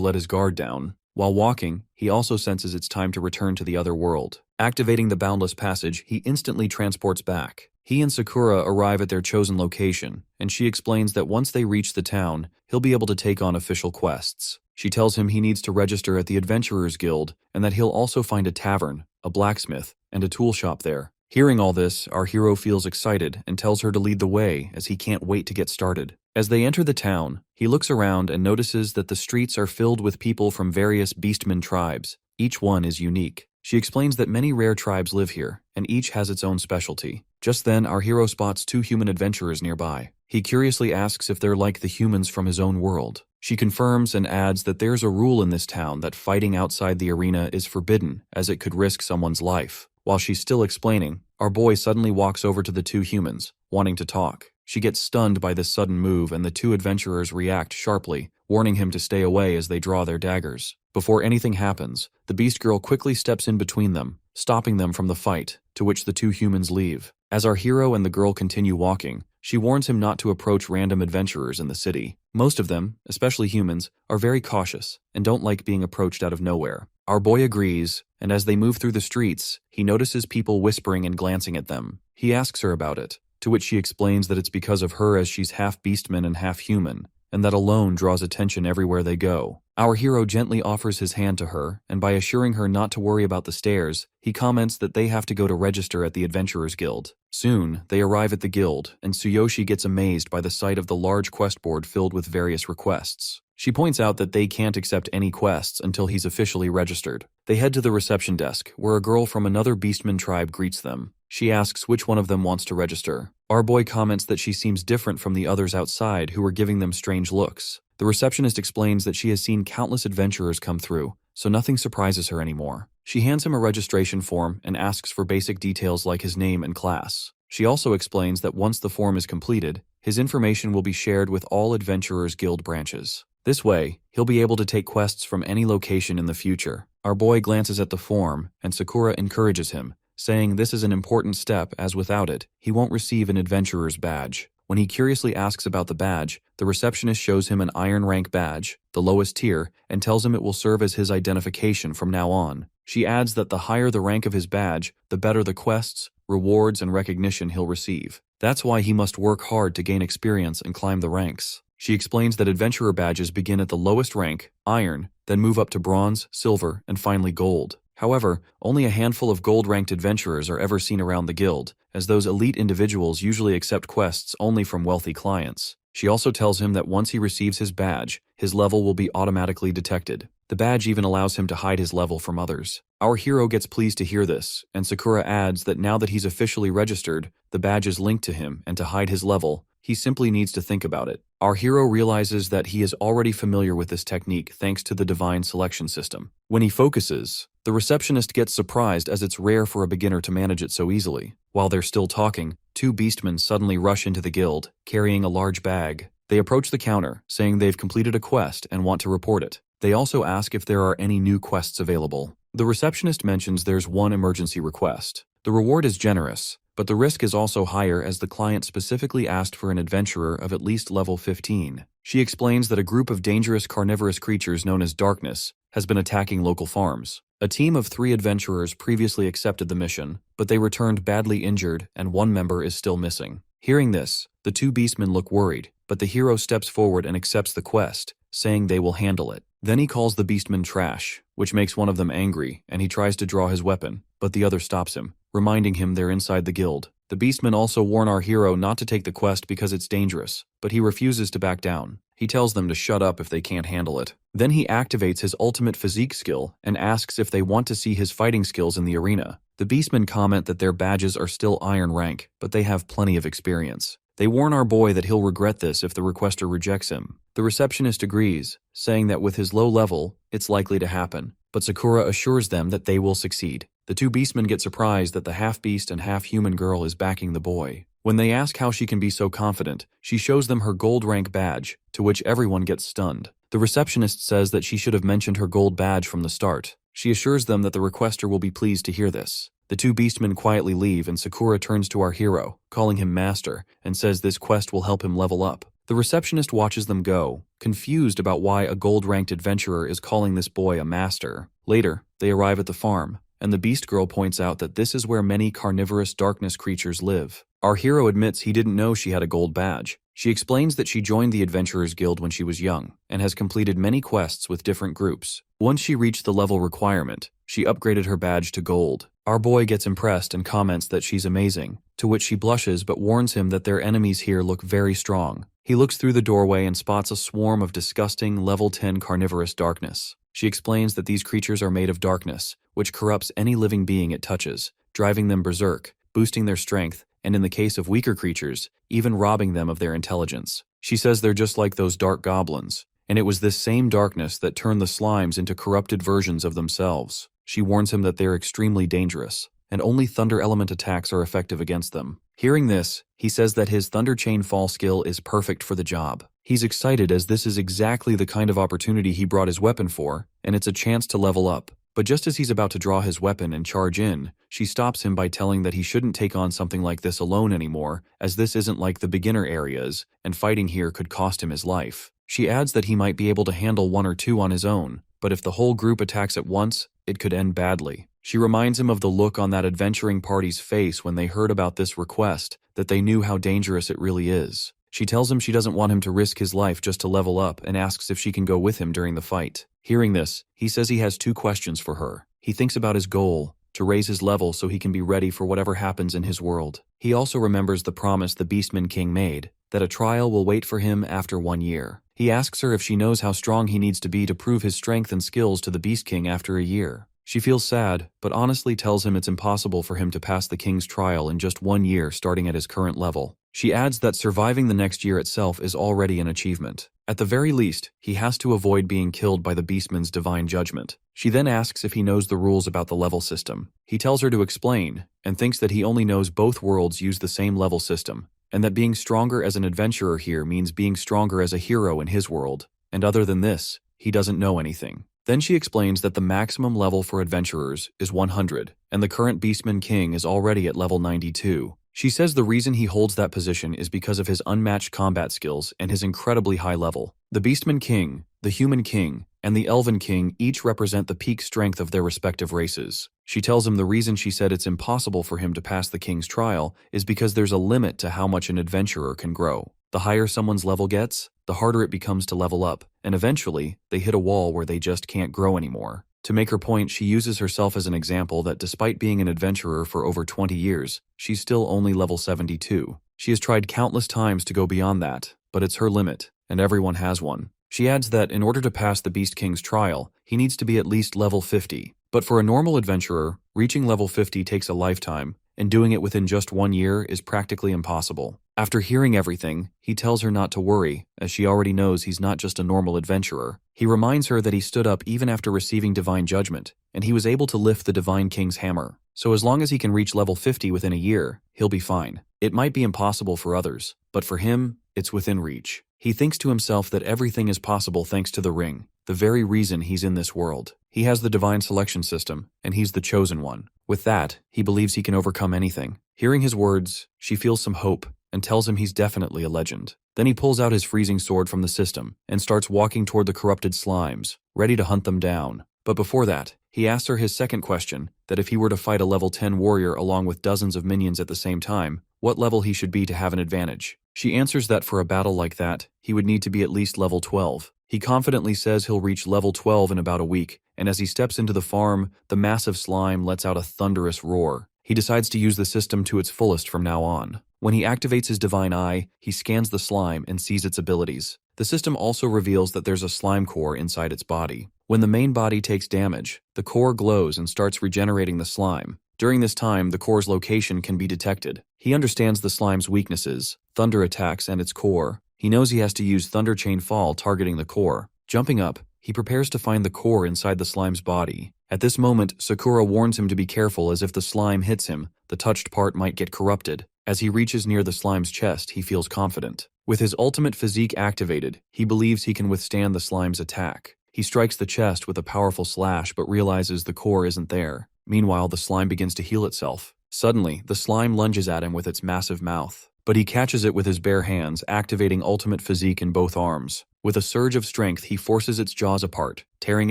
Speaker 1: let his guard down. While walking, he also senses it's time to return to the other world. Activating the Boundless Passage, he instantly transports back. He and Sakura arrive at their chosen location, and she explains that once they reach the town, he'll be able to take on official quests. She tells him he needs to register at the Adventurers Guild, and that he'll also find a tavern, a blacksmith, and a tool shop there. Hearing all this, our hero feels excited and tells her to lead the way as he can't wait to get started. As they enter the town, he looks around and notices that the streets are filled with people from various Beastmen tribes. Each one is unique. She explains that many rare tribes live here, and each has its own specialty. Just then, our hero spots 2 human adventurers nearby. He curiously asks if they're like the humans from his own world. She confirms and adds that there's a rule in this town that fighting outside the arena is forbidden, as it could risk someone's life. While she's still explaining, our boy suddenly walks over to the 2 humans, wanting to talk. She gets stunned by this sudden move, and the 2 adventurers react sharply, warning him to stay away as they draw their daggers. Before anything happens, the Beast Girl quickly steps in between them, stopping them from the fight, to which the 2 humans leave. As our hero and the girl continue walking, she warns him not to approach random adventurers in the city. Most of them, especially humans, are very cautious and don't like being approached out of nowhere. Our boy agrees, and as they move through the streets, he notices people whispering and glancing at them. He asks her about it, to which she explains that it's because of her, as she's half beastman and half human, and that alone draws attention everywhere they go. Our hero gently offers his hand to her, and by assuring her not to worry about the stairs, he comments that they have to go to register at the Adventurers Guild. Soon, they arrive at the guild, and Tsuyoshi gets amazed by the sight of the large quest board filled with various requests. She points out that they can't accept any quests until he's officially registered. They head to the reception desk, where a girl from another Beastman tribe greets them. She asks which one of them wants to register. Our boy comments that she seems different from the others outside who are giving them strange looks. The receptionist explains that she has seen countless adventurers come through, so nothing surprises her anymore. She hands him a registration form and asks for basic details like his name and class. She also explains that once the form is completed, his information will be shared with all Adventurers Guild branches. This way, he'll be able to take quests from any location in the future. Our boy glances at the form, and Sakura encourages him, saying this is an important step as without it, he won't receive an adventurer's badge. When he curiously asks about the badge, the receptionist shows him an iron rank badge, the lowest tier, and tells him it will serve as his identification from now on. She adds that the higher the rank of his badge, the better the quests, rewards, and recognition he'll receive. That's why he must work hard to gain experience and climb the ranks. She explains that adventurer badges begin at the lowest rank, iron, then move up to bronze, silver, and finally gold. However, only a handful of gold-ranked adventurers are ever seen around the guild, as those elite individuals usually accept quests only from wealthy clients. She also tells him that once he receives his badge, his level will be automatically detected. The badge even allows him to hide his level from others. Our hero gets pleased to hear this, and Sakura adds that now that he's officially registered, the badge is linked to him, and to hide his level, he simply needs to think about it. Our hero realizes that he is already familiar with this technique thanks to the divine selection system. When he focuses, the receptionist gets surprised as it's rare for a beginner to manage it so easily. While they're still talking, 2 beastmen suddenly rush into the guild, carrying a large bag. They approach the counter, saying they've completed a quest and want to report it. They also ask if there are any new quests available. The receptionist mentions there's one emergency request. The reward is generous, but the risk is also higher as the client specifically asked for an adventurer of at least level 15. She explains that a group of dangerous carnivorous creatures known as Darkness has been attacking local farms. A team of 3 adventurers previously accepted the mission, but they returned badly injured and 1 member is still missing. Hearing this, the 2 beastmen look worried, but the hero steps forward and accepts the quest, saying they will handle it. Then he calls the beastmen trash, which makes one of them angry, and he tries to draw his weapon, but the other stops him, reminding him they're inside the guild. The beastmen also warn our hero not to take the quest because it's dangerous, but he refuses to back down. He tells them to shut up if they can't handle it. Then he activates his ultimate physique skill and asks if they want to see his fighting skills in the arena. The beastmen comment that their badges are still iron rank, but they have plenty of experience. They warn our boy that he'll regret this if the requester rejects him. The receptionist agrees, saying that with his low level, it's likely to happen, but Sakura assures them that they will succeed. The two beastmen get surprised that the half-beast and half-human girl is backing the boy. When they ask how she can be so confident, she shows them her gold rank badge, to which everyone gets stunned. The receptionist says that she should have mentioned her gold badge from the start. She assures them that the requester will be pleased to hear this. The two beastmen quietly leave and Sakura turns to our hero, calling him master, and says this quest will help him level up. The receptionist watches them go, confused about why a gold-ranked adventurer is calling this boy a master. Later, they arrive at the farm, and the beast girl points out that this is where many carnivorous darkness creatures live. Our hero admits he didn't know she had a gold badge. She explains that she joined the Adventurers Guild when she was young, and has completed many quests with different groups. Once she reached the level requirement, she upgraded her badge to gold. Our boy gets impressed and comments that she's amazing, to which she blushes but warns him that their enemies here look very strong. He looks through the doorway and spots a swarm of disgusting level 10 carnivorous darkness. She explains that these creatures are made of darkness, which corrupts any living being it touches, driving them berserk, boosting their strength, and in the case of weaker creatures, even robbing them of their intelligence. She says they're just like those dark goblins, and it was this same darkness that turned the slimes into corrupted versions of themselves. She warns him that they're extremely dangerous, and only thunder element attacks are effective against them. Hearing this, he says that his Thunder Chain Fall skill is perfect for the job. He's excited as this is exactly the kind of opportunity he brought his weapon for, and it's a chance to level up. But just as he's about to draw his weapon and charge in, she stops him by telling that he shouldn't take on something like this alone anymore, as this isn't like the beginner areas, and fighting here could cost him his life. She adds that he might be able to handle one or two on his own, but if the whole group attacks at once, it could end badly. She reminds him of the look on that adventuring party's face when they heard about this request, that they knew how dangerous it really is. She tells him she doesn't want him to risk his life just to level up and asks if she can go with him during the fight. Hearing this, he says he has 2 questions for her. He thinks about his goal, to raise his level so he can be ready for whatever happens in his world. He also remembers the promise the Beastman King made, that a trial will wait for him after 1 year. He asks her if she knows how strong he needs to be to prove his strength and skills to the Beast King after a year. She feels sad, but honestly tells him it's impossible for him to pass the king's trial in just 1 year starting at his current level. She adds that surviving the next year itself is already an achievement. At the very least, he has to avoid being killed by the Beastman's divine judgment. She then asks if he knows the rules about the level system. He tells her to explain, and thinks that he only knows both worlds use the same level system, and that being stronger as an adventurer here means being stronger as a hero in his world, and other than this, he doesn't know anything. Then she explains that the maximum level for adventurers is 100, and the current Beastman King is already at level 92. She says the reason he holds that position is because of his unmatched combat skills and his incredibly high level. The Beastman King, the Human King, and the Elven King each represent the peak strength of their respective races. She tells him the reason she said it's impossible for him to pass the king's trial is because there's a limit to how much an adventurer can grow. The higher someone's level gets, the harder it becomes to level up, and eventually, they hit a wall where they just can't grow anymore. To make her point, she uses herself as an example that despite being an adventurer for over 20 years, she's still only level 72. She has tried countless times to go beyond that, but it's her limit, and everyone has one. She adds that in order to pass the Beast King's trial, he needs to be at least level 50. But for a normal adventurer, reaching level 50 takes a lifetime, and doing it within just 1 year is practically impossible. After hearing everything, he tells her not to worry, as she already knows he's not just a normal adventurer. He reminds her that he stood up even after receiving divine judgment, and he was able to lift the Divine King's hammer. So as long as he can reach level 50 within a year, he'll be fine. It might be impossible for others, but for him, it's within reach. He thinks to himself that everything is possible thanks to the ring, the very reason he's in this world. He has the divine selection system, and he's the chosen one. With that, he believes he can overcome anything. Hearing his words, she feels some hope, and tells him he's definitely a legend. Then he pulls out his freezing sword from the system, and starts walking toward the corrupted slimes, ready to hunt them down. But before that, he asks her his second question, that if he were to fight a level 10 warrior along with dozens of minions at the same time, what level he should be to have an advantage. She answers that for a battle like that, he would need to be at least level 12. He confidently says he'll reach level 12 in about a week, and as he steps into the farm, the massive slime lets out a thunderous roar. He decides to use the system to its fullest from now on. When he activates his divine eye, he scans the slime and sees its abilities. The system also reveals that there's a slime core inside its body. When the main body takes damage, the core glows and starts regenerating the slime. During this time, the core's location can be detected. He understands the slime's weaknesses, thunder attacks, and its core. He knows he has to use Thunder Chain Fall targeting the core. Jumping up, He prepares to find the core inside the slime's body. At this moment, Sakura warns him to be careful, as if the slime hits him, the touched part might get corrupted. As he reaches near the slime's chest, he feels confident. With his ultimate physique activated, he believes he can withstand the slime's attack. He strikes the chest with a powerful slash but realizes the core isn't there. Meanwhile, the slime begins to heal itself. Suddenly, the slime lunges at him with its massive mouth. But he catches it with his bare hands, activating ultimate physique in both arms. With a surge of strength, he forces its jaws apart, tearing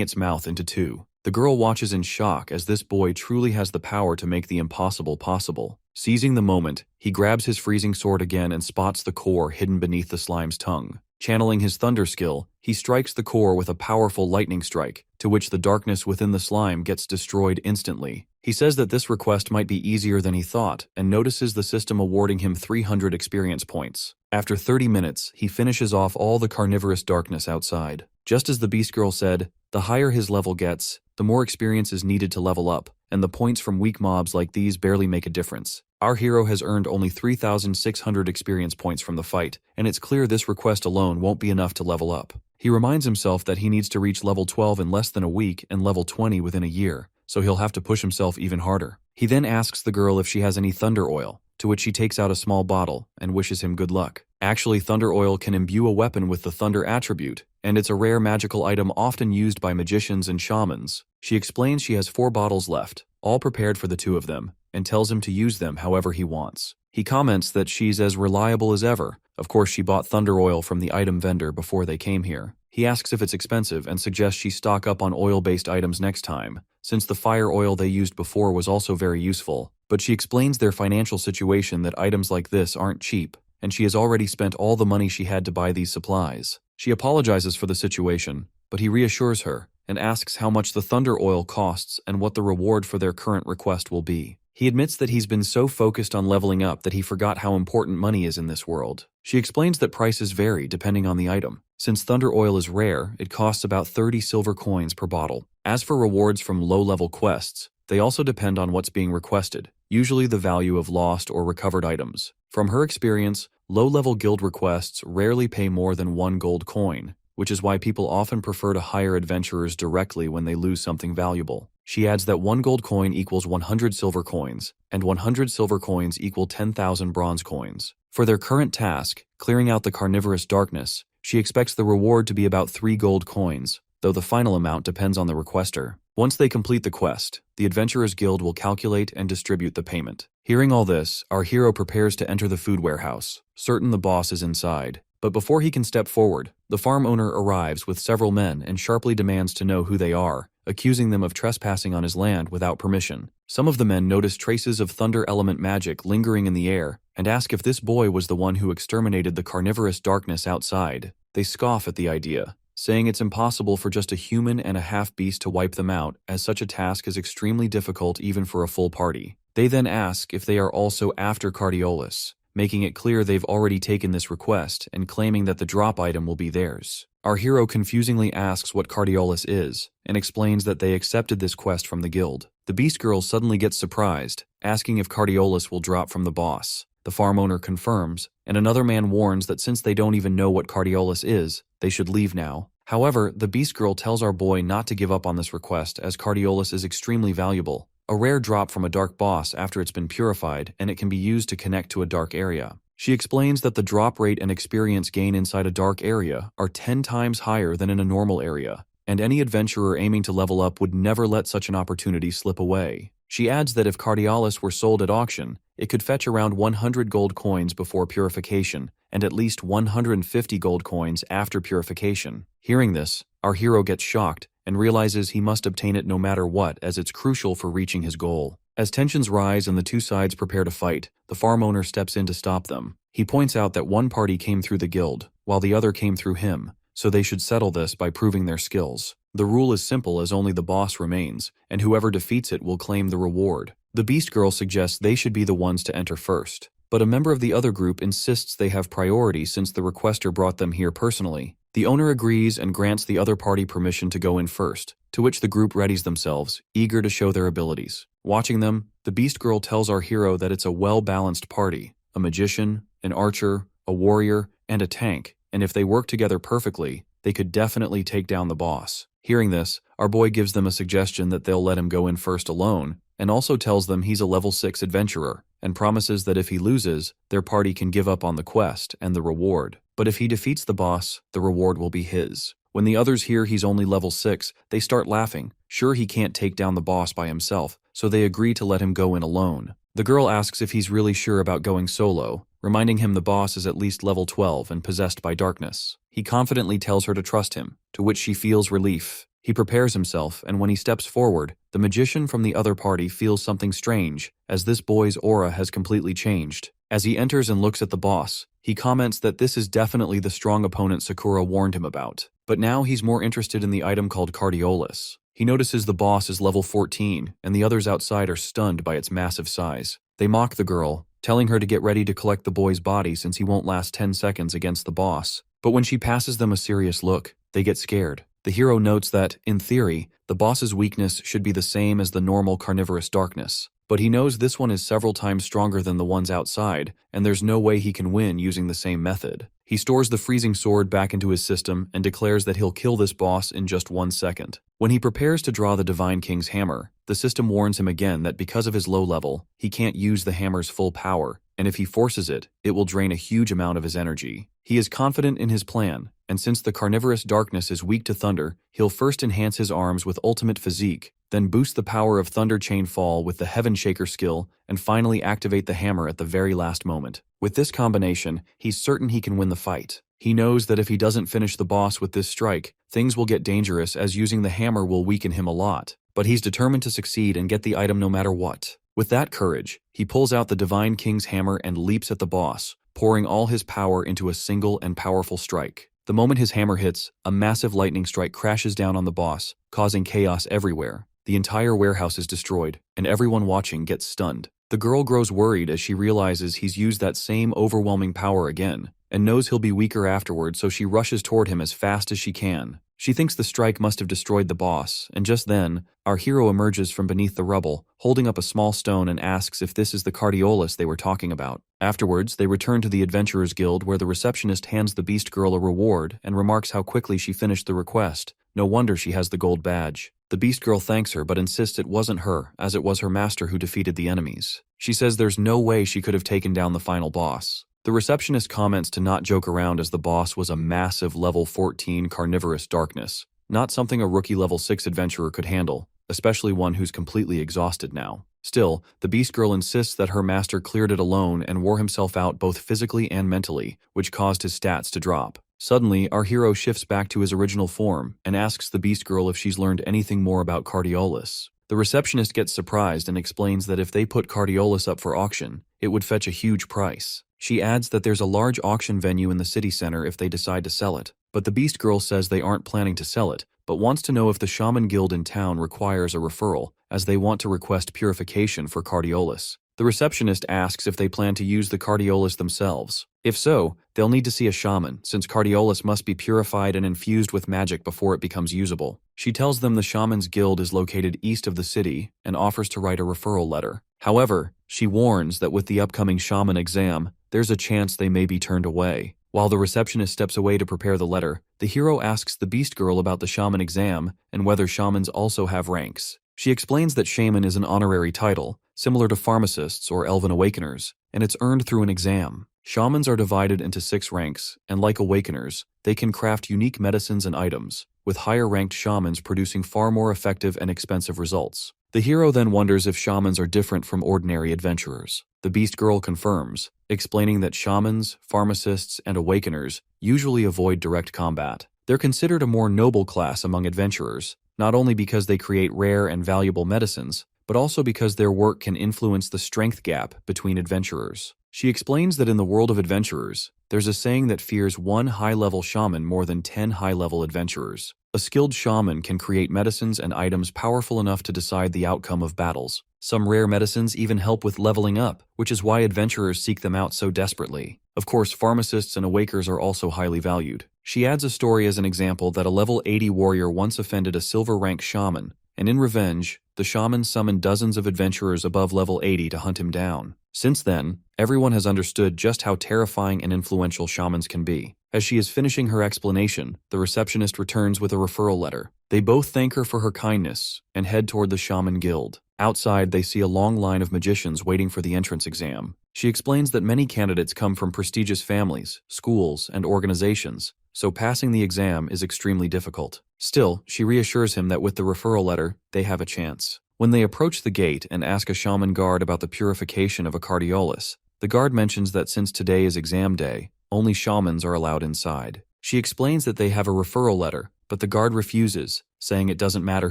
Speaker 1: its mouth into two. The girl watches in shock, as this boy truly has the power to make the impossible possible. Seizing the moment, he grabs his freezing sword again and spots the core hidden beneath the slime's tongue. Channeling his thunder skill, he strikes the core with a powerful lightning strike, to which the darkness within the slime gets destroyed instantly. He says that this request might be easier than he thought, and notices the system awarding him 300 experience points. After 30 minutes, he finishes off all the carnivorous darkness outside. Just as the Beast Girl said, the higher his level gets, the more experience is needed to level up, and the points from weak mobs like these barely make a difference. Our hero has earned only 3,600 experience points from the fight, and it's clear this request alone won't be enough to level up. He reminds himself that he needs to reach level 12 in less than a week and level 20 within a year, so he'll have to push himself even harder. He then asks the girl if she has any thunder oil, to which she takes out a small bottle and wishes him good luck. Actually, thunder oil can imbue a weapon with the thunder attribute, and it's a rare magical item often used by magicians and shamans. She explains she has 4 bottles left, all prepared for the two of them, and tells him to use them however he wants. He comments that she's as reliable as ever. Of course, she bought thunder oil from the item vendor before they came here. He asks if it's expensive and suggests she stock up on oil-based items next time, since the fire oil they used before was also very useful. But she explains their financial situation, that items like this aren't cheap, and she has already spent all the money she had to buy these supplies. She apologizes for the situation, but he reassures her and asks how much the thunder oil costs and what the reward for their current request will be. He admits that he's been so focused on leveling up that he forgot how important money is in this world. She explains that prices vary depending on the item. Since thunder oil is rare, it costs about 30 silver coins per bottle. As for rewards from low-level quests, they also depend on what's being requested, usually the value of lost or recovered items. From her experience, low-level guild requests rarely pay more than 1 gold coin, which is why people often prefer to hire adventurers directly when they lose something valuable. She adds that 1 gold coin equals 100 silver coins, and 100 silver coins equal 10,000 bronze coins. For their current task, clearing out the carnivorous darkness, she expects the reward to be about 3 gold coins, though the final amount depends on the requester. Once they complete the quest, the Adventurers Guild will calculate and distribute the payment. Hearing all this, our hero prepares to enter the food warehouse, certain the boss is inside. But before he can step forward, the farm owner arrives with several men and sharply demands to know who they are, accusing them of trespassing on his land without permission. Some of the men notice traces of thunder element magic lingering in the air and ask if this boy was the one who exterminated the carnivorous darkness outside. They scoff at the idea, saying it's impossible for just a human and a half-beast to wipe them out, as such a task is extremely difficult even for a full party. They then ask if they are also after Cardiololis, making it clear they've already taken this request and claiming that the drop item will be theirs. Our hero confusingly asks what Cardiolus is and explains that they accepted this quest from the guild. The Beast Girl suddenly gets surprised, asking if Cardiolus will drop from the boss. The farm owner confirms, and another man warns that since they don't even know what Cardiolus is, they should leave now. However, the Beast Girl tells our boy not to give up on this request, as Cardiolus is extremely valuable, a rare drop from a dark boss after it's been purified, and it can be used to connect to a dark area. She explains that the drop rate and experience gain inside a dark area are 10 times higher than in a normal area, and any adventurer aiming to level up would never let such an opportunity slip away. She adds that if Cardiolus were sold at auction, it could fetch around 100 gold coins before purification, and at least 150 gold coins after purification. Hearing this, our hero gets shocked and realizes he must obtain it no matter what, as it's crucial for reaching his goal. As tensions rise and the two sides prepare to fight, the farm owner steps in to stop them. He points out that one party came through the guild, while the other came through him, so they should settle this by proving their skills. The rule is simple, as only the boss remains, and whoever defeats it will claim the reward. The Beast Girl suggests they should be the ones to enter first, but a member of the other group insists they have priority since the requester brought them here personally. The owner agrees and grants the other party permission to go in first, to which the group readies themselves, eager to show their abilities. Watching them, the Beast Girl tells our hero that it's a well-balanced party, a magician, an archer, a warrior, and a tank, and if they work together perfectly, they could definitely take down the boss. Hearing this, our boy gives them a suggestion that they'll let him go in first alone, and also tells them he's a level 6 adventurer, and promises that if he loses, their party can give up on the quest and the reward. But if he defeats the boss, the reward will be his. When the others hear he's only level 6, they start laughing. Sure, he can't take down the boss by himself, so they agree to let him go in alone. The girl asks if he's really sure about going solo, reminding him the boss is at least level 12 and possessed by darkness. He confidently tells her to trust him, to which she feels relief. He prepares himself, and when he steps forward, the magician from the other party feels something strange, as this boy's aura has completely changed. As he enters and looks at the boss, he comments that this is definitely the strong opponent Sakura warned him about. But now he's more interested in the item called Cardiololis. He notices the boss is level 14, and the others outside are stunned by its massive size. They mock the girl, telling her to get ready to collect the boy's body since he won't last 10 seconds against the boss. But when she passes them a serious look, they get scared. The hero notes that, in theory, the boss's weakness should be the same as the normal carnivorous darkness. But he knows this one is several times stronger than the ones outside, and there's no way he can win using the same method. He stores the freezing sword back into his system and declares that he'll kill this boss in just 1 second. When he prepares to draw the Divine King's hammer, the system warns him again that because of his low level, he can't use the hammer's full power, and if he forces it, it will drain a huge amount of his energy. He is confident in his plan, and since the carnivorous darkness is weak to thunder, he'll first enhance his arms with ultimate physique, then boost the power of Thunder Chain Fall with the Heaven Shaker skill, and finally activate the hammer at the very last moment. With this combination, he's certain he can win the fight. He knows that if he doesn't finish the boss with this strike, things will get dangerous as using the hammer will weaken him a lot. But he's determined to succeed and get the item no matter what. With that courage, he pulls out the Divine King's hammer and leaps at the boss, pouring all his power into a single and powerful strike. The moment his hammer hits, a massive lightning strike crashes down on the boss, causing chaos everywhere. The entire warehouse is destroyed, and everyone watching gets stunned. The girl grows worried as she realizes he's used that same overwhelming power again, and knows he'll be weaker afterward, so she rushes toward him as fast as she can. She thinks the strike must have destroyed the boss, and just then, our hero emerges from beneath the rubble, holding up a small stone and asks if this is the Cardiolus they were talking about. Afterwards, they return to the Adventurers Guild where the receptionist hands the Beast Girl a reward and remarks how quickly she finished the request. No wonder she has the gold badge. The Beast Girl thanks her but insists it wasn't her, as it was her master who defeated the enemies. She says there's no way she could have taken down the final boss. The receptionist comments to not joke around as the boss was a massive level 14 carnivorous darkness, not something a rookie level 6 adventurer could handle, especially one who's completely exhausted now. Still, the Beast Girl insists that her master cleared it alone and wore himself out both physically and mentally, which caused his stats to drop. Suddenly, our hero shifts back to his original form and asks the Beast Girl if she's learned anything more about Cardiolus. The receptionist gets surprised and explains that if they put Cardiolus up for auction, it would fetch a huge price. She adds that there's a large auction venue in the city center if they decide to sell it, but the Beast Girl says they aren't planning to sell it, but wants to know if the Shaman Guild in town requires a referral, as they want to request purification for Cardiolus. The receptionist asks if they plan to use the Cardiolus themselves. If so, they'll need to see a shaman, since Cardiolus must be purified and infused with magic before it becomes usable. She tells them the Shaman's Guild is located east of the city and offers to write a referral letter. However, she warns that with the upcoming shaman exam, there's a chance they may be turned away. While the receptionist steps away to prepare the letter, the hero asks the Beast Girl about the shaman exam and whether shamans also have ranks. She explains that shaman is an honorary title, similar to pharmacists or elven awakeners, and it's earned through an exam. Shamans are divided into 6 ranks, and like awakeners, they can craft unique medicines and items, with higher-ranked shamans producing far more effective and expensive results. The hero then wonders if shamans are different from ordinary adventurers. The Beast Girl confirms, explaining that shamans, pharmacists, and awakeners usually avoid direct combat. They're considered a more noble class among adventurers, not only because they create rare and valuable medicines, but also because their work can influence the strength gap between adventurers. She explains that in the world of adventurers, there's a saying that fears one high-level shaman more than 10 high-level adventurers. A skilled shaman can create medicines and items powerful enough to decide the outcome of battles. Some rare medicines even help with leveling up, which is why adventurers seek them out so desperately. Of course, pharmacists and awakers are also highly valued. She adds a story as an example that a level 80 warrior once offended a silver-rank shaman, and in revenge, the shaman summoned dozens of adventurers above level 80 to hunt him down. Since then, everyone has understood just how terrifying and influential shamans can be. As she is finishing her explanation, the receptionist returns with a referral letter. They both thank her for her kindness and head toward the Shaman Guild. Outside, they see a long line of magicians waiting for the entrance exam. She explains that many candidates come from prestigious families, schools, and organizations, so passing the exam is extremely difficult. Still, she reassures him that with the referral letter, they have a chance. When they approach the gate and ask a shaman guard about the purification of a cardiolus, the guard mentions that since today is exam day, only shamans are allowed inside. She explains that they have a referral letter, but the guard refuses, saying it doesn't matter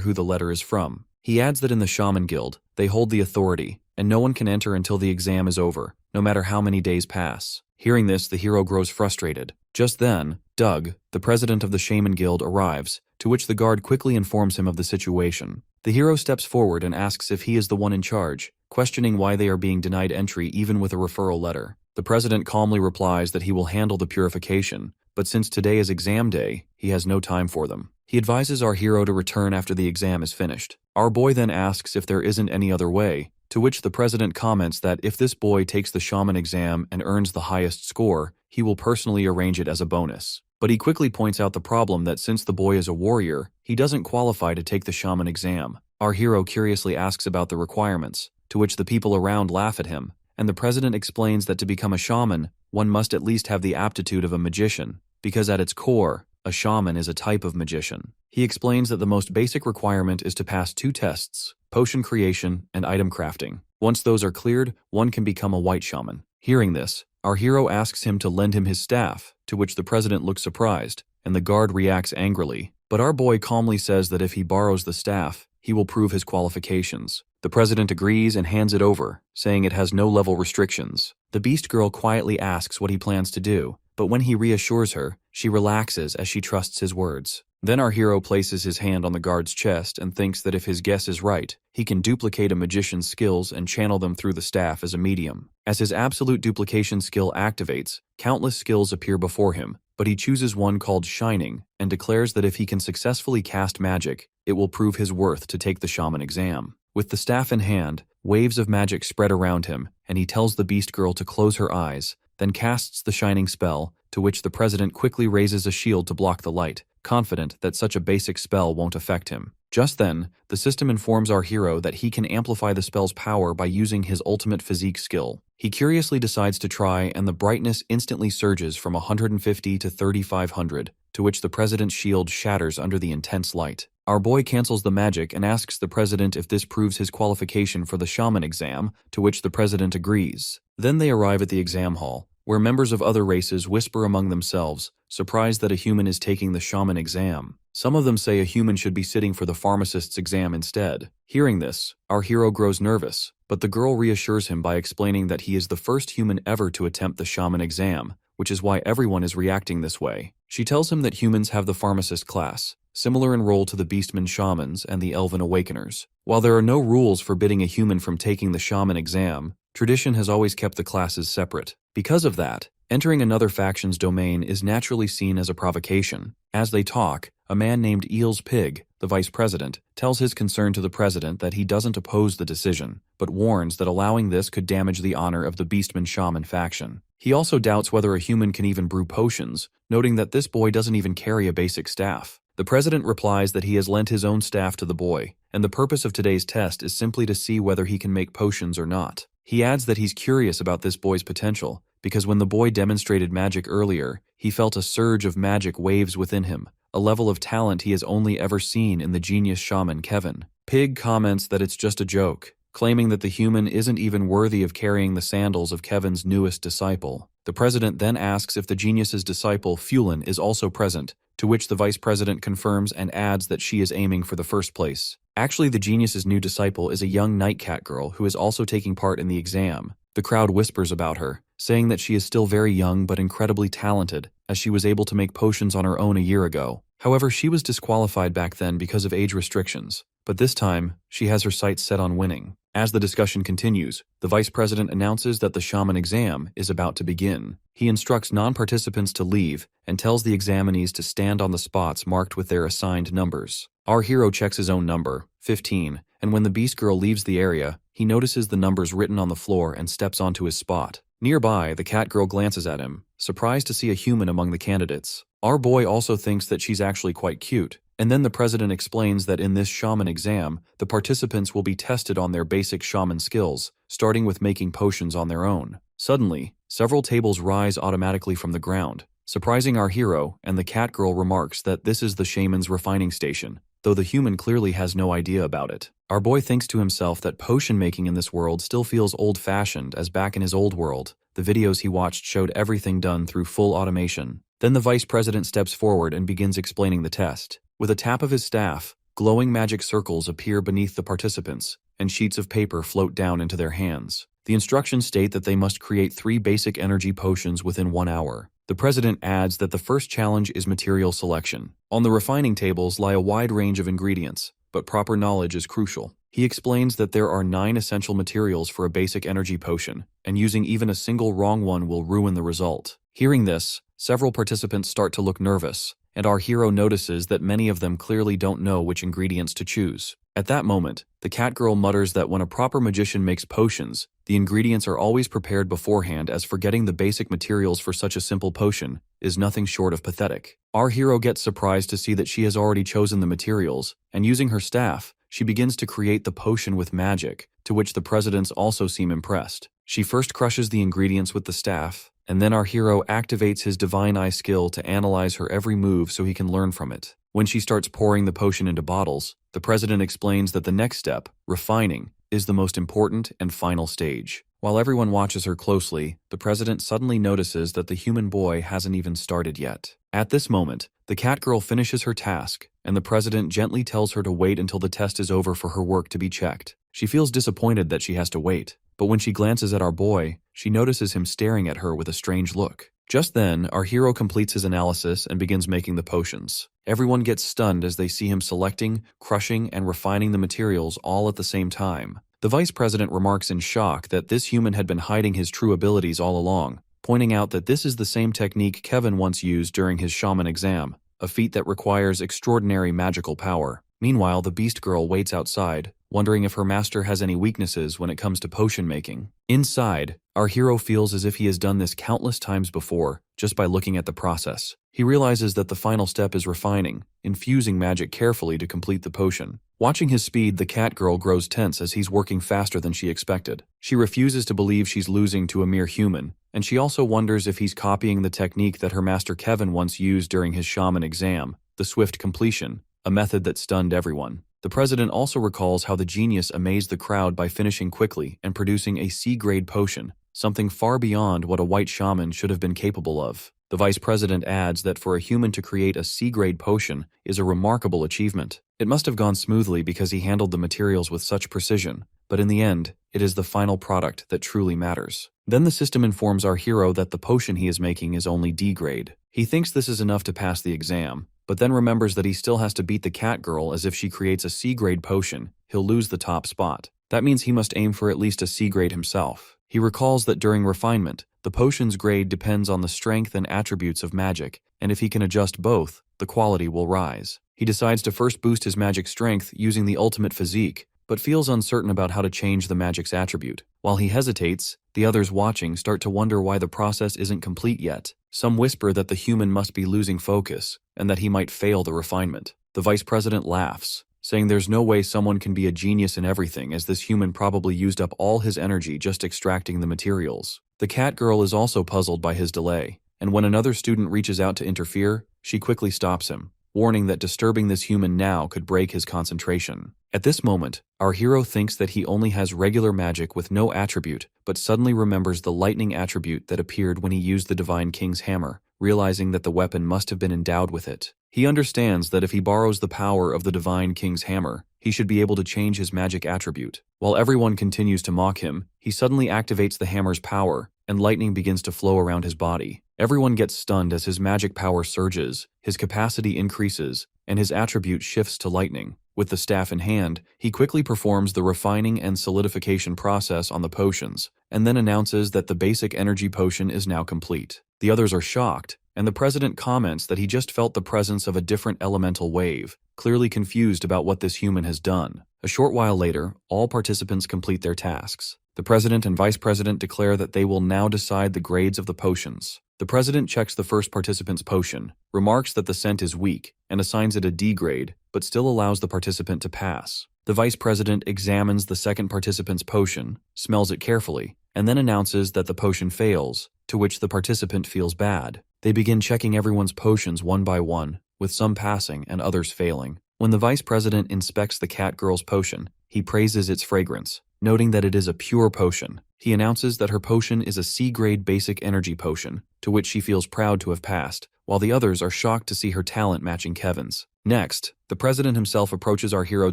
Speaker 1: who the letter is from. He adds that in the Shaman Guild, they hold the authority, and no one can enter until the exam is over, no matter how many days pass. Hearing this, the hero grows frustrated. Just then, Doug, the president of the Shaman Guild, arrives, to which the guard quickly informs him of the situation. The hero steps forward and asks if he is the one in charge, questioning why they are being denied entry even with a referral letter. The president calmly replies that he will handle the purification, but since today is exam day, he has no time for them. He advises our hero to return after the exam is finished. Our boy then asks if there isn't any other way, to which the president comments that if this boy takes the shaman exam and earns the highest score, he will personally arrange it as a bonus. But he quickly points out the problem that since the boy is a warrior, he doesn't qualify to take the shaman exam. Our hero curiously asks about the requirements, to which the people around laugh at him, and the president explains that to become a shaman, one must at least have the aptitude of a magician, because at its core, a shaman is a type of magician. He explains that the most basic requirement is to pass 2 tests, potion creation and item crafting. Once those are cleared, one can become a white shaman. Hearing this, our hero asks him to lend him his staff, to which the president looks surprised, and the guard reacts angrily. But our boy calmly says that if he borrows the staff, he will prove his qualifications. The president agrees and hands it over, saying it has no level restrictions. The beast girl quietly asks what he plans to do, but when he reassures her, she relaxes as she trusts his words. Then our hero places his hand on the guard's chest and thinks that if his guess is right, he can duplicate a magician's skills and channel them through the staff as a medium. As his absolute duplication skill activates, countless skills appear before him, but he chooses one called Shining and declares that if he can successfully cast magic, it will prove his worth to take the shaman exam. With the staff in hand, waves of magic spread around him, and he tells the beast girl to close her eyes, then casts the shining spell, to which the president quickly raises a shield to block the light, confident that such a basic spell won't affect him. Just then, the system informs our hero that he can amplify the spell's power by using his ultimate physique skill. He curiously decides to try, and the brightness instantly surges from 150 to 3500, to which the president's shield shatters under the intense light. Our boy cancels the magic and asks the president if this proves his qualification for the shaman exam, to which the president agrees. Then they arrive at the exam hall, where members of other races whisper among themselves, surprised that a human is taking the shaman exam. Some of them say a human should be sitting for the pharmacist's exam instead. Hearing this, our hero grows nervous, but the girl reassures him by explaining that he is the first human ever to attempt the shaman exam, which is why everyone is reacting this way. She tells him that humans have the pharmacist class, similar in role to the Beastmen shamans and the Elven Awakeners. While there are no rules forbidding a human from taking the shaman exam, tradition has always kept the classes separate. Because of that, entering another faction's domain is naturally seen as a provocation. As they talk, a man named Eel's Pig, the vice president, tells his concern to the president that he doesn't oppose the decision, but warns that allowing this could damage the honor of the Beastmen shaman faction. He also doubts whether a human can even brew potions, noting that this boy doesn't even carry a basic staff. The president replies that he has lent his own staff to the boy, and the purpose of today's test is simply to see whether he can make potions or not. He adds that he's curious about this boy's potential, because when the boy demonstrated magic earlier, he felt a surge of magic waves within him, a level of talent he has only ever seen in the genius shaman Kevin. Pig comments that it's just a joke, claiming that the human isn't even worthy of carrying the sandals of Kevin's newest disciple. The president then asks if the genius's disciple Fulin is also present, to which the vice president confirms and adds that she is aiming for the first place. Actually, the genius's new disciple is a young nightcat girl who is also taking part in the exam. The crowd whispers about her, saying that she is still very young but incredibly talented, as she was able to make potions on her own a year ago. However, she was disqualified back then because of age restrictions, but this time, she has her sights set on winning. As the discussion continues, the vice president announces that the shaman exam is about to begin. He instructs non-participants to leave and tells the examinees to stand on the spots marked with their assigned numbers. Our hero checks his own number, 15, and when the beast girl leaves the area, he notices the numbers written on the floor and steps onto his spot. Nearby, the cat girl glances at him, surprised to see a human among the candidates. Our boy also thinks that she's actually quite cute. And then the president explains that in this shaman exam, the participants will be tested on their basic shaman skills, starting with making potions on their own. Suddenly, several tables rise automatically from the ground, surprising our hero, and the cat girl remarks that this is the shaman's refining station, though the human clearly has no idea about it. Our boy thinks to himself that potion making in this world still feels old-fashioned, as back in his old world, the videos he watched showed everything done through full automation. Then the vice president steps forward and begins explaining the test. With a tap of his staff, glowing magic circles appear beneath the participants, and sheets of paper float down into their hands. The instructions state that they must create 3 basic energy potions within 1 hour. The president adds that the first challenge is material selection. On the refining tables lie a wide range of ingredients, but proper knowledge is crucial. He explains that there are 9 essential materials for a basic energy potion, and using even a single wrong one will ruin the result. Hearing this, several participants start to look nervous, and our hero notices that many of them clearly don't know which ingredients to choose. At that moment, the cat girl mutters that when a proper magician makes potions, the ingredients are always prepared beforehand, as forgetting the basic materials for such a simple potion is nothing short of pathetic. Our hero gets surprised to see that she has already chosen the materials, and using her staff, she begins to create the potion with magic, to which the presidents also seem impressed. She first crushes the ingredients with the staff, and then our hero activates his divine eye skill to analyze her every move so he can learn from it. When she starts pouring the potion into bottles, the president explains that the next step, refining, is the most important and final stage. While everyone watches her closely, the president suddenly notices that the human boy hasn't even started yet. At this moment, the cat girl finishes her task, and the president gently tells her to wait until the test is over for her work to be checked. She feels disappointed that she has to wait, but when she glances at our boy, she notices him staring at her with a strange look. Just then, our hero completes his analysis and begins making the potions. Everyone gets stunned as they see him selecting, crushing, and refining the materials all at the same time. The vice president remarks in shock that this human had been hiding his true abilities all along, pointing out that this is the same technique Kevin once used during his shaman exam, a feat that requires extraordinary magical power. Meanwhile, the beast girl waits outside, wondering if her master has any weaknesses when it comes to potion making. Inside, our hero feels as if he has done this countless times before, just by looking at the process. He realizes that the final step is refining, infusing magic carefully to complete the potion. Watching his speed, the cat girl grows tense as he's working faster than she expected. She refuses to believe she's losing to a mere human, and she also wonders if he's copying the technique that her master Kevin once used during his shaman exam, the swift completion, a method that stunned everyone. The president also recalls how the genius amazed the crowd by finishing quickly and producing a C-grade potion, something far beyond what a white shaman should have been capable of. The vice president adds that for a human to create a C-grade potion is a remarkable achievement. It must have gone smoothly because he handled the materials with such precision, but in the end, it is the final product that truly matters. Then the system informs our hero that the potion he is making is only D-grade. He thinks this is enough to pass the exam, but then remembers that he still has to beat the cat girl, as if she creates a C-grade potion, he'll lose the top spot. That means he must aim for at least a C-grade himself. He recalls that during refinement, the potion's grade depends on the strength and attributes of magic, and if he can adjust both, the quality will rise. He decides to first boost his magic strength using the ultimate physique, but feels uncertain about how to change the magic's attribute. While he hesitates, the others watching start to wonder why the process isn't complete yet. Some whisper that the human must be losing focus, and that he might fail the refinement. The vice president laughs, saying there's no way someone can be a genius in everything, as this human probably used up all his energy just extracting the materials. The cat girl is also puzzled by his delay, and when another student reaches out to interfere, she quickly stops him, warning that disturbing this human now could break his concentration. At this moment, our hero thinks that he only has regular magic with no attribute, but suddenly remembers the lightning attribute that appeared when he used the Divine King's hammer, realizing that the weapon must have been endowed with it. He understands that if he borrows the power of the Divine King's hammer, he should be able to change his magic attribute. While everyone continues to mock him, he suddenly activates the hammer's power, and lightning begins to flow around his body. Everyone gets stunned as his magic power surges, his capacity increases, and his attribute shifts to lightning. With the staff in hand, he quickly performs the refining and solidification process on the potions, and then announces that the basic energy potion is now complete. The others are shocked, and the president comments that he just felt the presence of a different elemental wave, clearly confused about what this human has done. A short while later, all participants complete their tasks. The president and vice president declare that they will now decide the grades of the potions. The president checks the first participant's potion, remarks that the scent is weak, and assigns it a D grade, but still allows the participant to pass. The vice president examines the second participant's potion, smells it carefully, and then announces that the potion fails, to which the participant feels bad. They begin checking everyone's potions one by one, with some passing and others failing. When the vice president inspects the cat girl's potion, he praises its fragrance, noting that it is a pure potion. He announces that her potion is a C-grade basic energy potion, to which she feels proud to have passed, while the others are shocked to see her talent matching Kevin's. Next, the president himself approaches our hero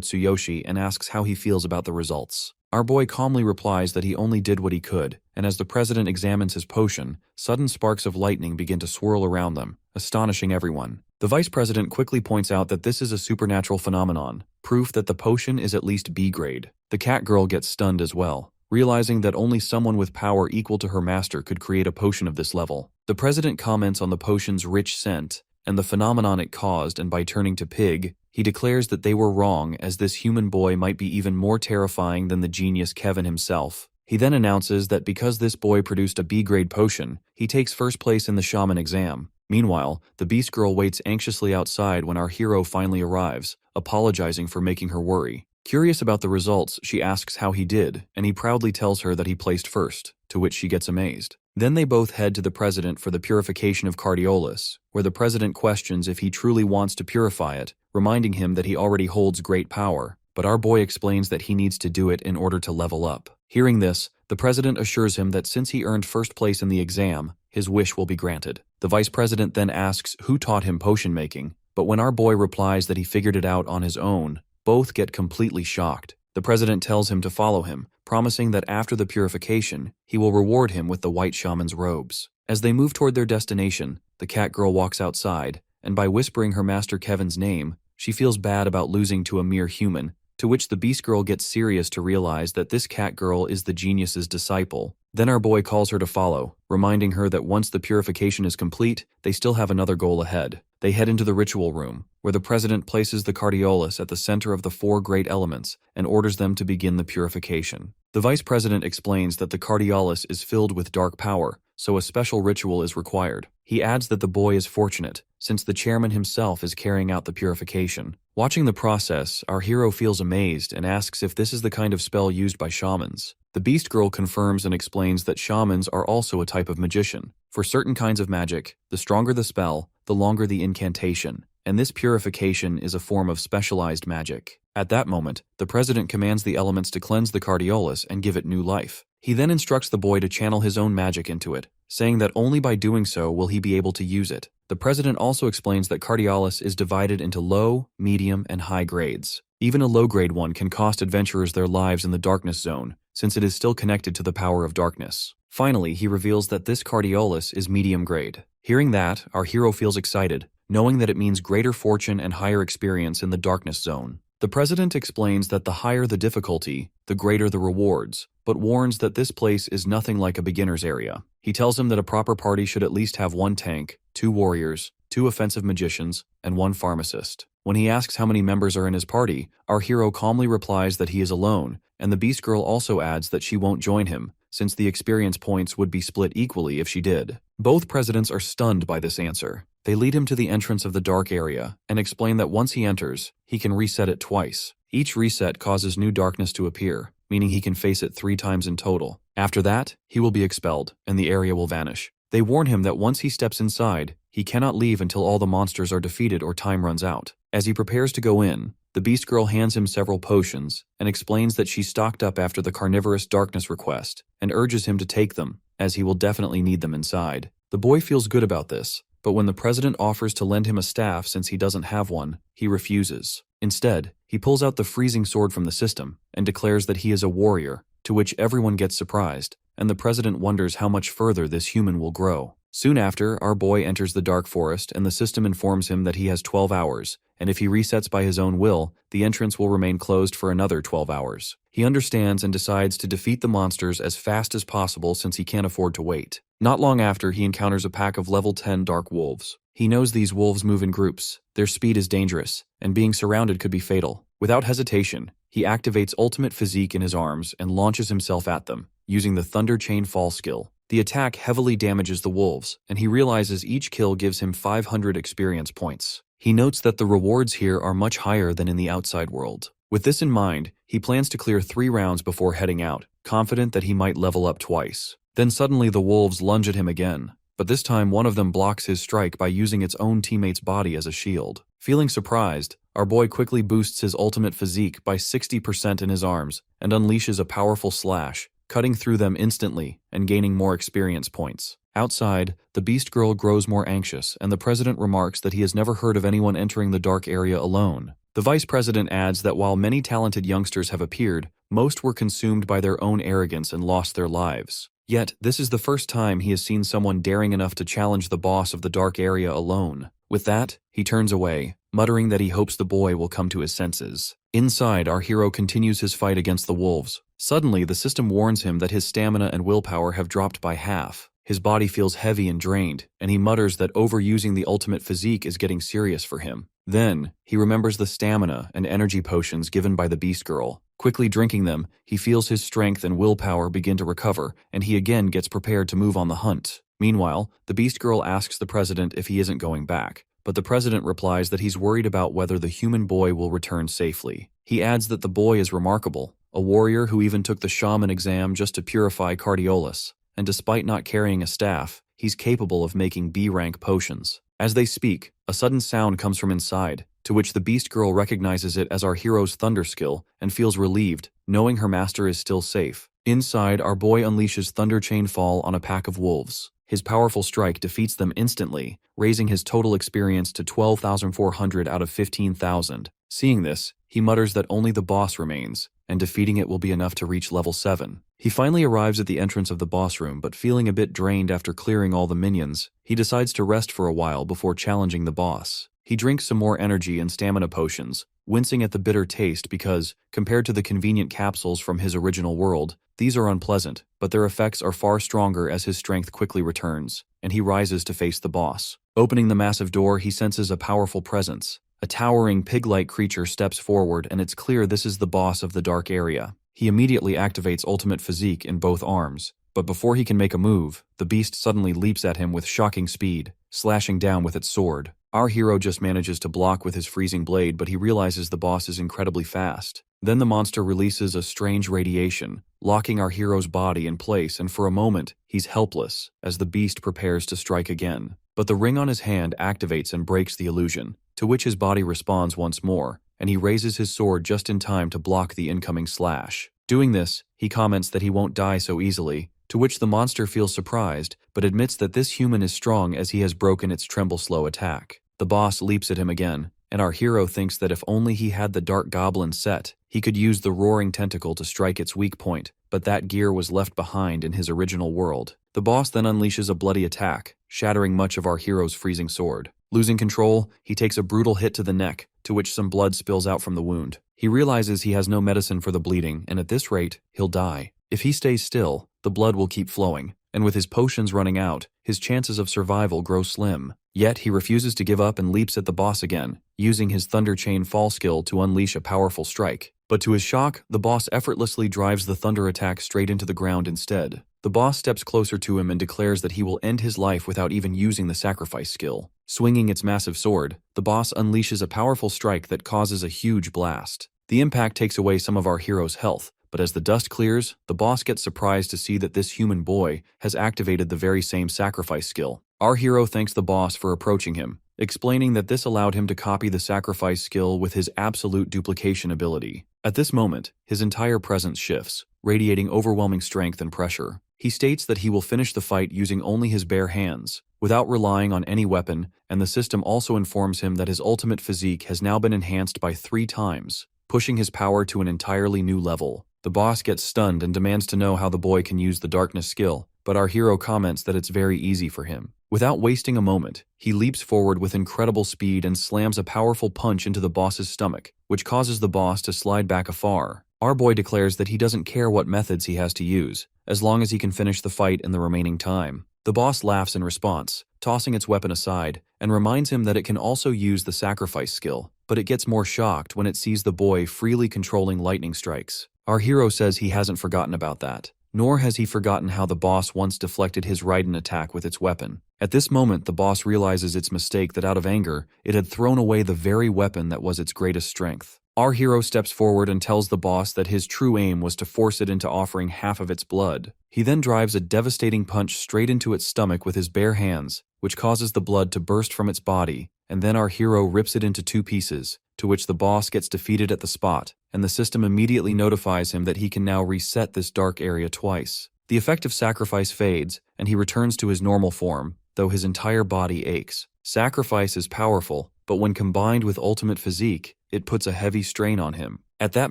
Speaker 1: Tsuyoshi and asks how he feels about the results. Our boy calmly replies that he only did what he could, and as the president examines his potion, sudden sparks of lightning begin to swirl around them, astonishing everyone. The vice president quickly points out that this is a supernatural phenomenon, proof that the potion is at least B grade. The cat girl gets stunned as well, realizing that only someone with power equal to her master could create a potion of this level. The president comments on the potion's rich scent and the phenomenon it caused, and by turning to Pig, he declares that they were wrong, as this human boy might be even more terrifying than the genius Kevin himself. He then announces that because this boy produced a B-grade potion, he takes first place in the Shaman exam. Meanwhile, the Beast Girl waits anxiously outside when our hero finally arrives, apologizing for making her worry. Curious about the results, she asks how he did, and he proudly tells her that he placed first, to which she gets amazed. Then they both head to the president for the purification of Cardiololis, where the president questions if he truly wants to purify it, reminding him that he already holds great power, but our boy explains that he needs to do it in order to level up. Hearing this, the president assures him that since he earned first place in the exam, his wish will be granted. The vice president then asks who taught him potion making, but when our boy replies that he figured it out on his own, both get completely shocked. The president tells him to follow him, promising that after the purification, he will reward him with the white shaman's robes. As they move toward their destination, the cat girl walks outside, and by whispering her master Kevin's name, she feels bad about losing to a mere human, to which the Beast Girl gets serious to realize that this cat girl is the genius's disciple. Then our boy calls her to follow, reminding her that once the purification is complete, they still have another goal ahead. They head into the ritual room, where the president places the Cardiolus at the center of the 4 great elements and orders them to begin the purification. The vice president explains that the Cardiolus is filled with dark power, so a special ritual is required. He adds that the boy is fortunate, since the chairman himself is carrying out the purification. Watching the process, our hero feels amazed and asks if this is the kind of spell used by shamans. The Beast Girl confirms and explains that shamans are also a type of magician. For certain kinds of magic, the stronger the spell, the longer the incantation, and this purification is a form of specialized magic. At that moment, the president commands the elements to cleanse the Cardiolus and give it new life. He then instructs the boy to channel his own magic into it, saying that only by doing so will he be able to use it. The president also explains that Cardiolus is divided into low, medium, and high grades. Even a low-grade one can cost adventurers their lives in the darkness zone, since it is still connected to the power of darkness. Finally, he reveals that this Cardiolus is medium grade. Hearing that, our hero feels excited, knowing that it means greater fortune and higher experience in the darkness zone. The president explains that the higher the difficulty, the greater the rewards, but warns that this place is nothing like a beginner's area. He tells him that a proper party should at least have 1 tank, 2 warriors, 2 offensive magicians, and 1 pharmacist. When he asks how many members are in his party, our hero calmly replies that he is alone, and the Beast Girl also adds that she won't join him, since the experience points would be split equally if she did. Both presidents are stunned by this answer. They lead him to the entrance of the dark area and explain that once he enters, he can reset it twice. Each reset causes new darkness to appear, meaning he can face it 3 times in total. After that, he will be expelled, and the area will vanish. They warn him that once he steps inside, he cannot leave until all the monsters are defeated or time runs out. As he prepares to go in, the Beast Girl hands him several potions and explains that she stocked up after the carnivorous darkness request and urges him to take them, as he will definitely need them inside. The boy feels good about this, but when the president offers to lend him a staff since he doesn't have one, he refuses. Instead, he pulls out the freezing sword from the system and declares that he is a warrior, to which everyone gets surprised, and the president wonders how much further this human will grow. Soon after, our boy enters the dark forest and the system informs him that he has 12 hours, and if he resets by his own will, the entrance will remain closed for another 12 hours. He understands and decides to defeat the monsters as fast as possible since he can't afford to wait. Not long after, he encounters a pack of level 10 dark wolves. He knows these wolves move in groups, their speed is dangerous, and being surrounded could be fatal. Without hesitation, he activates ultimate physique in his arms and launches himself at them. using the Thunder Chain Fall skill. The attack heavily damages the wolves, and he realizes each kill gives him 500 experience points. He notes that the rewards here are much higher than in the outside world. With this in mind, he plans to clear 3 rounds before heading out, confident that he might level up twice. Then suddenly the wolves lunge at him again, but this time one of them blocks his strike by using its own teammate's body as a shield. Feeling surprised, our boy quickly boosts his ultimate physique by 60% in his arms and unleashes a powerful slash, cutting through them instantly and gaining more experience points. Outside, the Beast Girl grows more anxious, and the president remarks that he has never heard of anyone entering the dark area alone. The vice president adds that while many talented youngsters have appeared, most were consumed by their own arrogance and lost their lives. Yet, this is the first time he has seen someone daring enough to challenge the boss of the dark area alone. With that, he turns away, muttering that he hopes the boy will come to his senses. Inside, our hero continues his fight against the wolves. Suddenly, the system warns him that his stamina and willpower have dropped by half. His body feels heavy and drained, and he mutters that overusing the ultimate physique is getting serious for him. Then, he remembers the stamina and energy potions given by the Beast Girl. Quickly drinking them, he feels his strength and willpower begin to recover, and he again gets prepared to move on the hunt. Meanwhile, the Beast Girl asks the president if he isn't going back, but the president replies that he's worried about whether the human boy will return safely. He adds that the boy is remarkable, a warrior who even took the Shaman exam just to purify Cardiololis, and despite not carrying a staff, he's capable of making B-rank potions. As they speak, a sudden sound comes from inside, to which the Beast Girl recognizes it as our hero's thunder skill and feels relieved, knowing her master is still safe. Inside, our boy unleashes Thunder Chain Fall on a pack of wolves. His powerful strike defeats them instantly, raising his total experience to 12,400 out of 15,000. Seeing this, he mutters that only the boss remains, and defeating it will be enough to reach level 7. He finally arrives at the entrance of the boss room, but feeling a bit drained after clearing all the minions, he decides to rest for a while before challenging the boss. He drinks some more energy and stamina potions, wincing at the bitter taste because, compared to the convenient capsules from his original world, these are unpleasant, but their effects are far stronger as his strength quickly returns, and he rises to face the boss. Opening the massive door, he senses a powerful presence. A towering pig-like creature steps forward, and it's clear this is the boss of the dark area. He immediately activates Ultimate Physique in both arms, but before he can make a move, the beast suddenly leaps at him with shocking speed, slashing down with its sword. Our hero just manages to block with his freezing blade, but he realizes the boss is incredibly fast. Then the monster releases a strange radiation, locking our hero's body in place, and for a moment, he's helpless as the beast prepares to strike again. But the ring on his hand activates and breaks the illusion, to which his body responds once more, and he raises his sword just in time to block the incoming slash. Doing this, he comments that he won't die so easily, to which the monster feels surprised, but admits that this human is strong as he has broken its tremble slow attack. The boss leaps at him again, and our hero thinks that if only he had the Dark Goblin set, he could use the Roaring Tentacle to strike its weak point, but that gear was left behind in his original world. The boss then unleashes a bloody attack, shattering much of our hero's freezing sword. Losing control, he takes a brutal hit to the neck, to which some blood spills out from the wound. He realizes he has no medicine for the bleeding, and at this rate, he'll die. If he stays still, the blood will keep flowing, and with his potions running out, his chances of survival grow slim. Yet he refuses to give up and leaps at the boss again, using his Thunder Chain Fall skill to unleash a powerful strike. But to his shock, the boss effortlessly drives the thunder attack straight into the ground instead. The boss steps closer to him and declares that he will end his life without even using the sacrifice skill. Swinging its massive sword, the boss unleashes a powerful strike that causes a huge blast. The impact takes away some of our hero's health, but as the dust clears, the boss gets surprised to see that this human boy has activated the very same sacrifice skill. Our hero thanks the boss for approaching him, explaining that this allowed him to copy the sacrifice skill with his absolute duplication ability. At this moment, his entire presence shifts, radiating overwhelming strength and pressure. He states that he will finish the fight using only his bare hands, without relying on any weapon, and the system also informs him that his ultimate physique has now been enhanced by 3 times, pushing his power to an entirely new level. The boss gets stunned and demands to know how the boy can use the darkness skill, but our hero comments that it's very easy for him. Without wasting a moment, he leaps forward with incredible speed and slams a powerful punch into the boss's stomach, which causes the boss to slide back afar. Our boy declares that he doesn't care what methods he has to use, as long as he can finish the fight in the remaining time. The boss laughs in response, tossing its weapon aside, and reminds him that it can also use the sacrifice skill, but it gets more shocked when it sees the boy freely controlling lightning strikes. Our hero says he hasn't forgotten about that, nor has he forgotten how the boss once deflected his Raiden attack with its weapon. At this moment, the boss realizes its mistake that out of anger, it had thrown away the very weapon that was its greatest strength. Our hero steps forward and tells the boss that his true aim was to force it into offering half of its blood. He then drives a devastating punch straight into its stomach with his bare hands, which causes the blood to burst from its body, and then our hero rips it into 2 pieces, to which the boss gets defeated at the spot, and the system immediately notifies him that he can now reset this dark area twice. The effect of sacrifice fades, and he returns to his normal form, though his entire body aches. Sacrifice is powerful, but when combined with ultimate physique, it puts a heavy strain on him. At that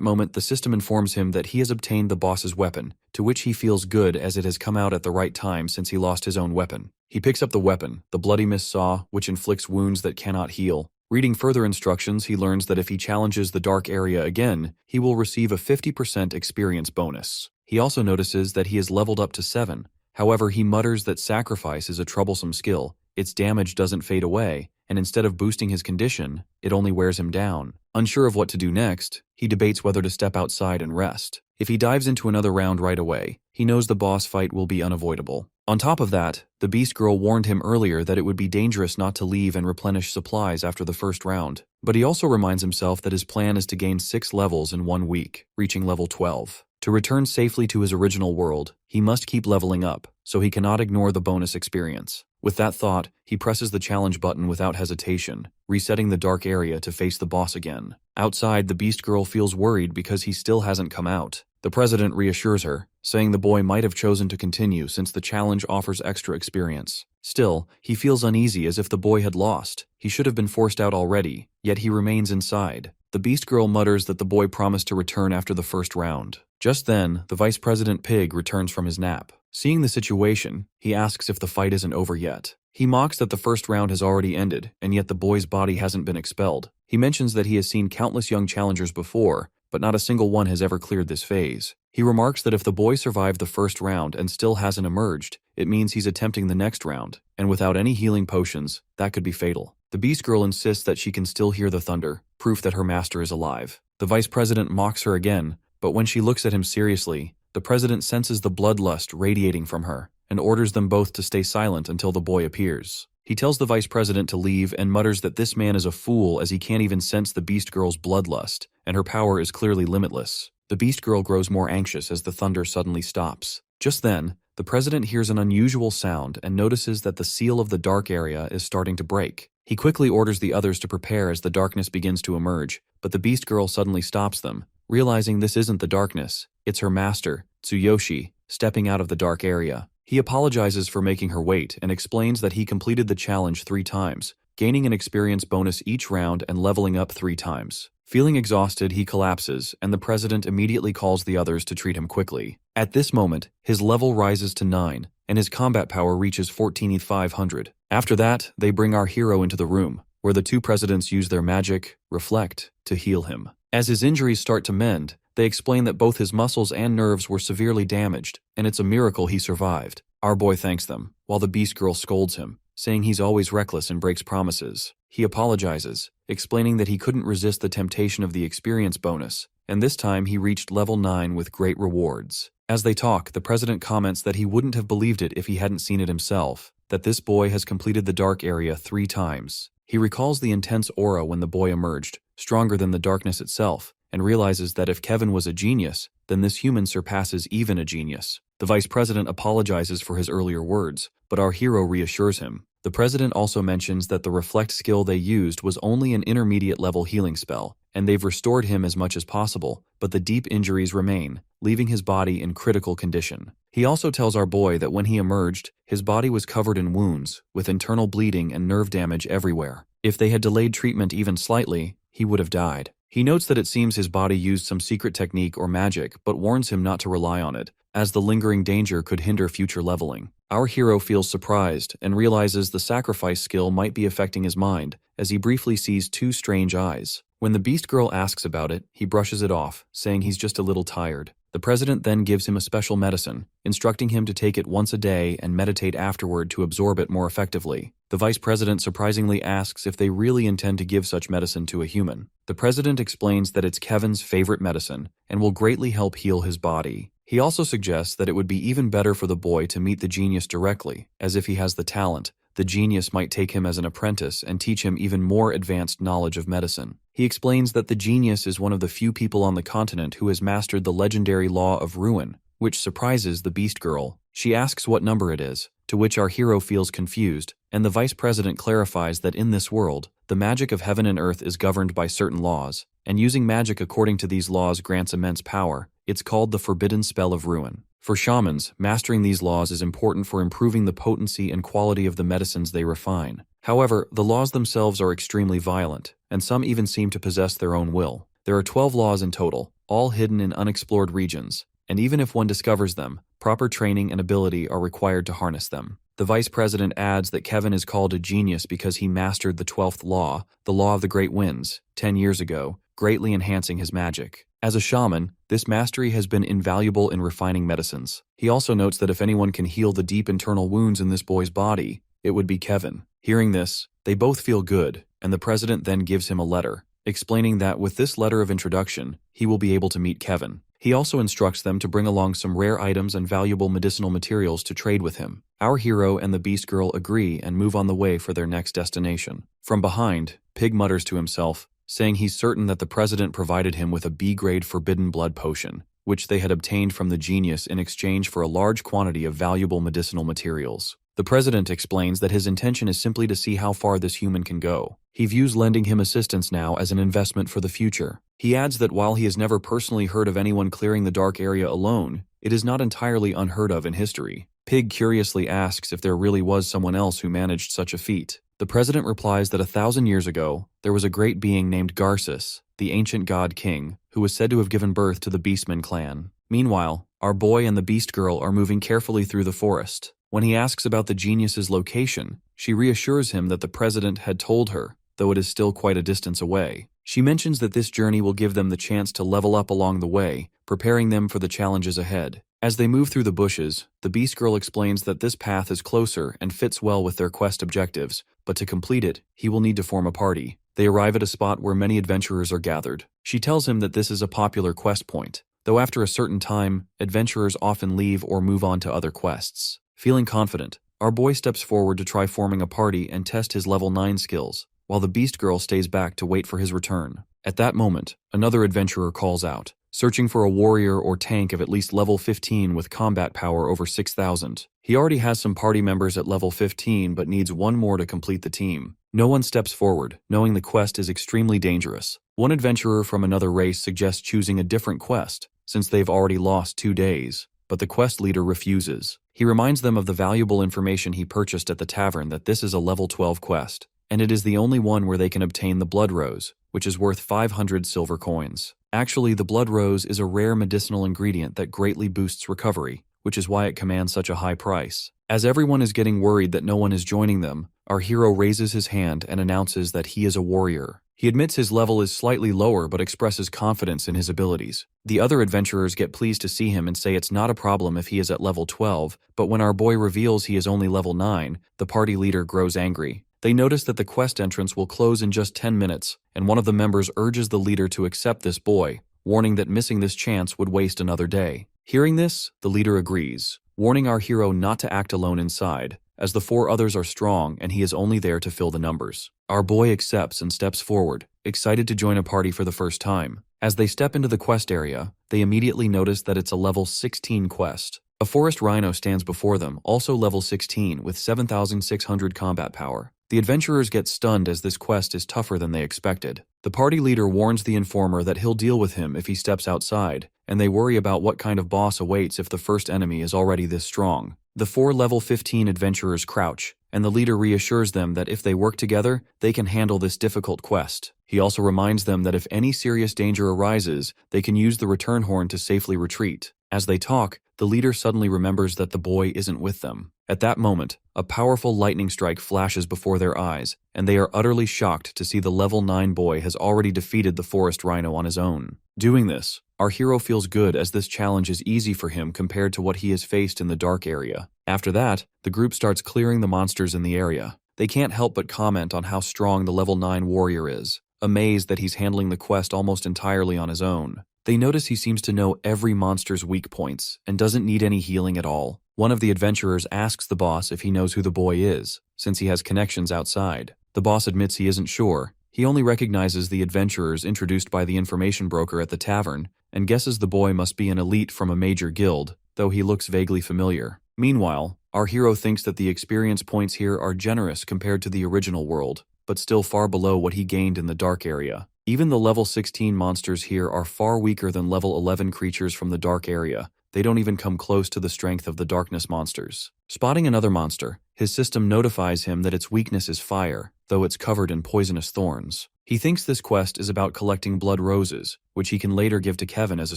Speaker 1: moment, the system informs him that he has obtained the boss's weapon, to which he feels good as it has come out at the right time since he lost his own weapon. He picks up the weapon, the Bloody Mist Saw, which inflicts wounds that cannot heal. Reading further instructions, he learns that if he challenges the dark area again, he will receive a 50% experience bonus. He also notices that he is leveled up to 7. However, he mutters that sacrifice is a troublesome skill. Its damage doesn't fade away, and instead of boosting his condition, it only wears him down. Unsure of what to do next, he debates whether to step outside and rest. If he dives into another round right away, he knows the boss fight will be unavoidable. On top of that, the Beast Girl warned him earlier that it would be dangerous not to leave and replenish supplies after the first round. But he also reminds himself that his plan is to gain 6 levels in 1 week, reaching level 12. To return safely to his original world, he must keep leveling up, so he cannot ignore the bonus experience. With that thought, he presses the challenge button without hesitation, resetting the dark area to face the boss again. Outside, the Beast Girl feels worried because he still hasn't come out. The president reassures her, saying the boy might have chosen to continue since the challenge offers extra experience. Still, he feels uneasy as if the boy had lost. He should have been forced out already, yet he remains inside. The Beast Girl mutters that the boy promised to return after the first round. Just then, the Vice President Pig returns from his nap. Seeing the situation, he asks if the fight isn't over yet. He mocks that the first round has already ended, and yet the boy's body hasn't been expelled. He mentions that he has seen countless young challengers before, but not a single one has ever cleared this phase. He remarks that if the boy survived the first round and still hasn't emerged, it means he's attempting the next round, and without any healing potions, that could be fatal. The Beast Girl insists that she can still hear the thunder, proof that her master is alive. The Vice President mocks her again, but when she looks at him seriously, the President senses the bloodlust radiating from her, and orders them both to stay silent until the boy appears. He tells the Vice President to leave and mutters that this man is a fool as he can't even sense the Beast Girl's bloodlust, and her power is clearly limitless. The Beast Girl grows more anxious as the thunder suddenly stops. Just then, the President hears an unusual sound and notices that the seal of the dark area is starting to break. He quickly orders the others to prepare as the darkness begins to emerge, but the Beast Girl suddenly stops them, realizing this isn't the darkness, it's her master, Tsuyoshi, stepping out of the dark area. He apologizes for making her wait and explains that he completed the challenge 3 times, gaining an experience bonus each round and leveling up 3 times. Feeling exhausted, he collapses, and the President immediately calls the others to treat him quickly. At this moment, his level rises to 9, and his combat power reaches 14,500. After that, they bring our hero into the room, where the 2 presidents use their magic, Reflect, to heal him. As his injuries start to mend, they explain that both his muscles and nerves were severely damaged, and it's a miracle he survived. Our boy thanks them, while the Beast Girl scolds him, saying he's always reckless and breaks promises. He apologizes, explaining that he couldn't resist the temptation of the experience bonus, and this time he reached level 9 with great rewards. As they talk, the President comments that he wouldn't have believed it if he hadn't seen it himself, that this boy has completed the dark area 3 times. He recalls the intense aura when the boy emerged, stronger than the darkness itself, and realizes that if Kevin was a genius, then this human surpasses even a genius. The Vice President apologizes for his earlier words, but our hero reassures him. The President also mentions that the Reflect skill they used was only an intermediate level healing spell, and they've restored him as much as possible, but the deep injuries remain, leaving his body in critical condition. He also tells our boy that when he emerged, his body was covered in wounds, with internal bleeding and nerve damage everywhere. If they had delayed treatment even slightly, he would have died. He notes that it seems his body used some secret technique or magic, but warns him not to rely on it, as the lingering danger could hinder future leveling. Our hero feels surprised and realizes the sacrifice skill might be affecting his mind, as he briefly sees 2 strange eyes. When the Beast Girl asks about it, he brushes it off, saying he's just a little tired. The President then gives him a special medicine, instructing him to take it once a day and meditate afterward to absorb it more effectively. The Vice President surprisingly asks if they really intend to give such medicine to a human. The President explains that it's Kevin's favorite medicine and will greatly help heal his body. He also suggests that it would be even better for the boy to meet the genius directly, as if he has the talent, the genius might take him as an apprentice and teach him even more advanced knowledge of medicine. He explains that the genius is one of the few people on the continent who has mastered the legendary law of ruin, which surprises the Beast Girl. She asks what number it is, to which our hero feels confused, and the vice president clarifies that in this world, the magic of heaven and earth is governed by certain laws, and using magic according to these laws grants immense power. It's called the forbidden spell of ruin. For shamans, mastering these laws is important for improving the potency and quality of the medicines they refine. However, the laws themselves are extremely violent, and some even seem to possess their own will. There are 12 laws in total, all hidden in unexplored regions, and even if one discovers them, proper training and ability are required to harness them. The vice president adds that Kevin is called a genius because he mastered the 12th law, the law of the great winds, 10 years ago, greatly enhancing his magic. As a shaman, this mastery has been invaluable in refining medicines. He also notes that if anyone can heal the deep internal wounds in this boy's body, it would be Kevin. Hearing this, they both feel good, and the president then gives him a letter, explaining that with this letter of introduction, he will be able to meet Kevin. He also instructs them to bring along some rare items and valuable medicinal materials to trade with him. Our hero and the Beast Girl agree and move on the way for their next destination. From behind, Pig mutters to himself, saying he's certain that the president provided him with a B-grade forbidden blood potion, which they had obtained from the genius in exchange for a large quantity of valuable medicinal materials. The president explains that his intention is simply to see how far this human can go. He views lending him assistance now as an investment for the future. He adds that while he has never personally heard of anyone clearing the dark area alone, it is not entirely unheard of in history. Pig curiously asks if there really was someone else who managed such a feat. The president replies that 1,000 years ago, there was a great being named Garces, the ancient god king, who was said to have given birth to the Beastmen clan. Meanwhile, our boy and the Beast Girl are moving carefully through the forest. When he asks about the genius's location, she reassures him that the president had told her, though it is still quite a distance away. She mentions that this journey will give them the chance to level up along the way, preparing them for the challenges ahead. As they move through the bushes, the Beast Girl explains that this path is closer and fits well with their quest objectives, but to complete it, he will need to form a party. They arrive at a spot where many adventurers are gathered. She tells him that this is a popular quest point, though after a certain time, adventurers often leave or move on to other quests. Feeling confident, our boy steps forward to try forming a party and test his level 9 skills, while the Beast Girl stays back to wait for his return. At that moment, another adventurer calls out, searching for a warrior or tank of at least level 15 with combat power over 6,000. He already has some party members at level 15 but needs one more to complete the team. No one steps forward, knowing the quest is extremely dangerous. One adventurer from another race suggests choosing a different quest, since they've already lost 2 days, but the quest leader refuses. He reminds them of the valuable information he purchased at the tavern that this is a level 12 quest, and it is the only one where they can obtain the blood rose, which is worth 500 silver coins. Actually, the blood rose is a rare medicinal ingredient that greatly boosts recovery, which is why it commands such a high price. As everyone is getting worried that no one is joining them, our hero raises his hand and announces that he is a warrior. He admits his level is slightly lower but expresses confidence in his abilities. The other adventurers get pleased to see him and say it's not a problem if he is at level 12, but when our boy reveals he is only level 9, the party leader grows angry. They notice that the quest entrance will close in just 10 minutes, and one of the members urges the leader to accept this boy, warning that missing this chance would waste another day. Hearing this, the leader agrees, warning our hero not to act alone inside, as the 4 others are strong and he is only there to fill the numbers. Our boy accepts and steps forward, excited to join a party for the first time. As they step into the quest area, they immediately notice that it's a level 16 quest. A forest rhino stands before them, also level 16 with 7,600 combat power. The adventurers get stunned as this quest is tougher than they expected. The party leader warns the informer that he'll deal with him if he steps outside, and they worry about what kind of boss awaits if the first enemy is already this strong. The 4 level 15 adventurers crouch, and the leader reassures them that if they work together, they can handle this difficult quest. He also reminds them that if any serious danger arises, they can use the return horn to safely retreat. As they talk, the leader suddenly remembers that the boy isn't with them. At that moment, a powerful lightning strike flashes before their eyes, and they are utterly shocked to see the level 9 boy has already defeated the forest rhino on his own. Doing this, our hero feels good as this challenge is easy for him compared to what he has faced in the dark area. After that, the group starts clearing the monsters in the area. They can't help but comment on how strong the level 9 warrior is, amazed that he's handling the quest almost entirely on his own. They notice he seems to know every monster's weak points and doesn't need any healing at all. One of the adventurers asks the boss if he knows who the boy is, since he has connections outside. The boss admits he isn't sure. He only recognizes the adventurers introduced by the information broker at the tavern and guesses the boy must be an elite from a major guild, though he looks vaguely familiar. Meanwhile, our hero thinks that the experience points here are generous compared to the original world, but still far below what he gained in the dark area. Even the level 16 monsters here are far weaker than level 11 creatures from the dark area. They don't even come close to the strength of the darkness monsters. Spotting another monster, his system notifies him that its weakness is fire, though it's covered in poisonous thorns. He thinks this quest is about collecting blood roses, which he can later give to Kevin as a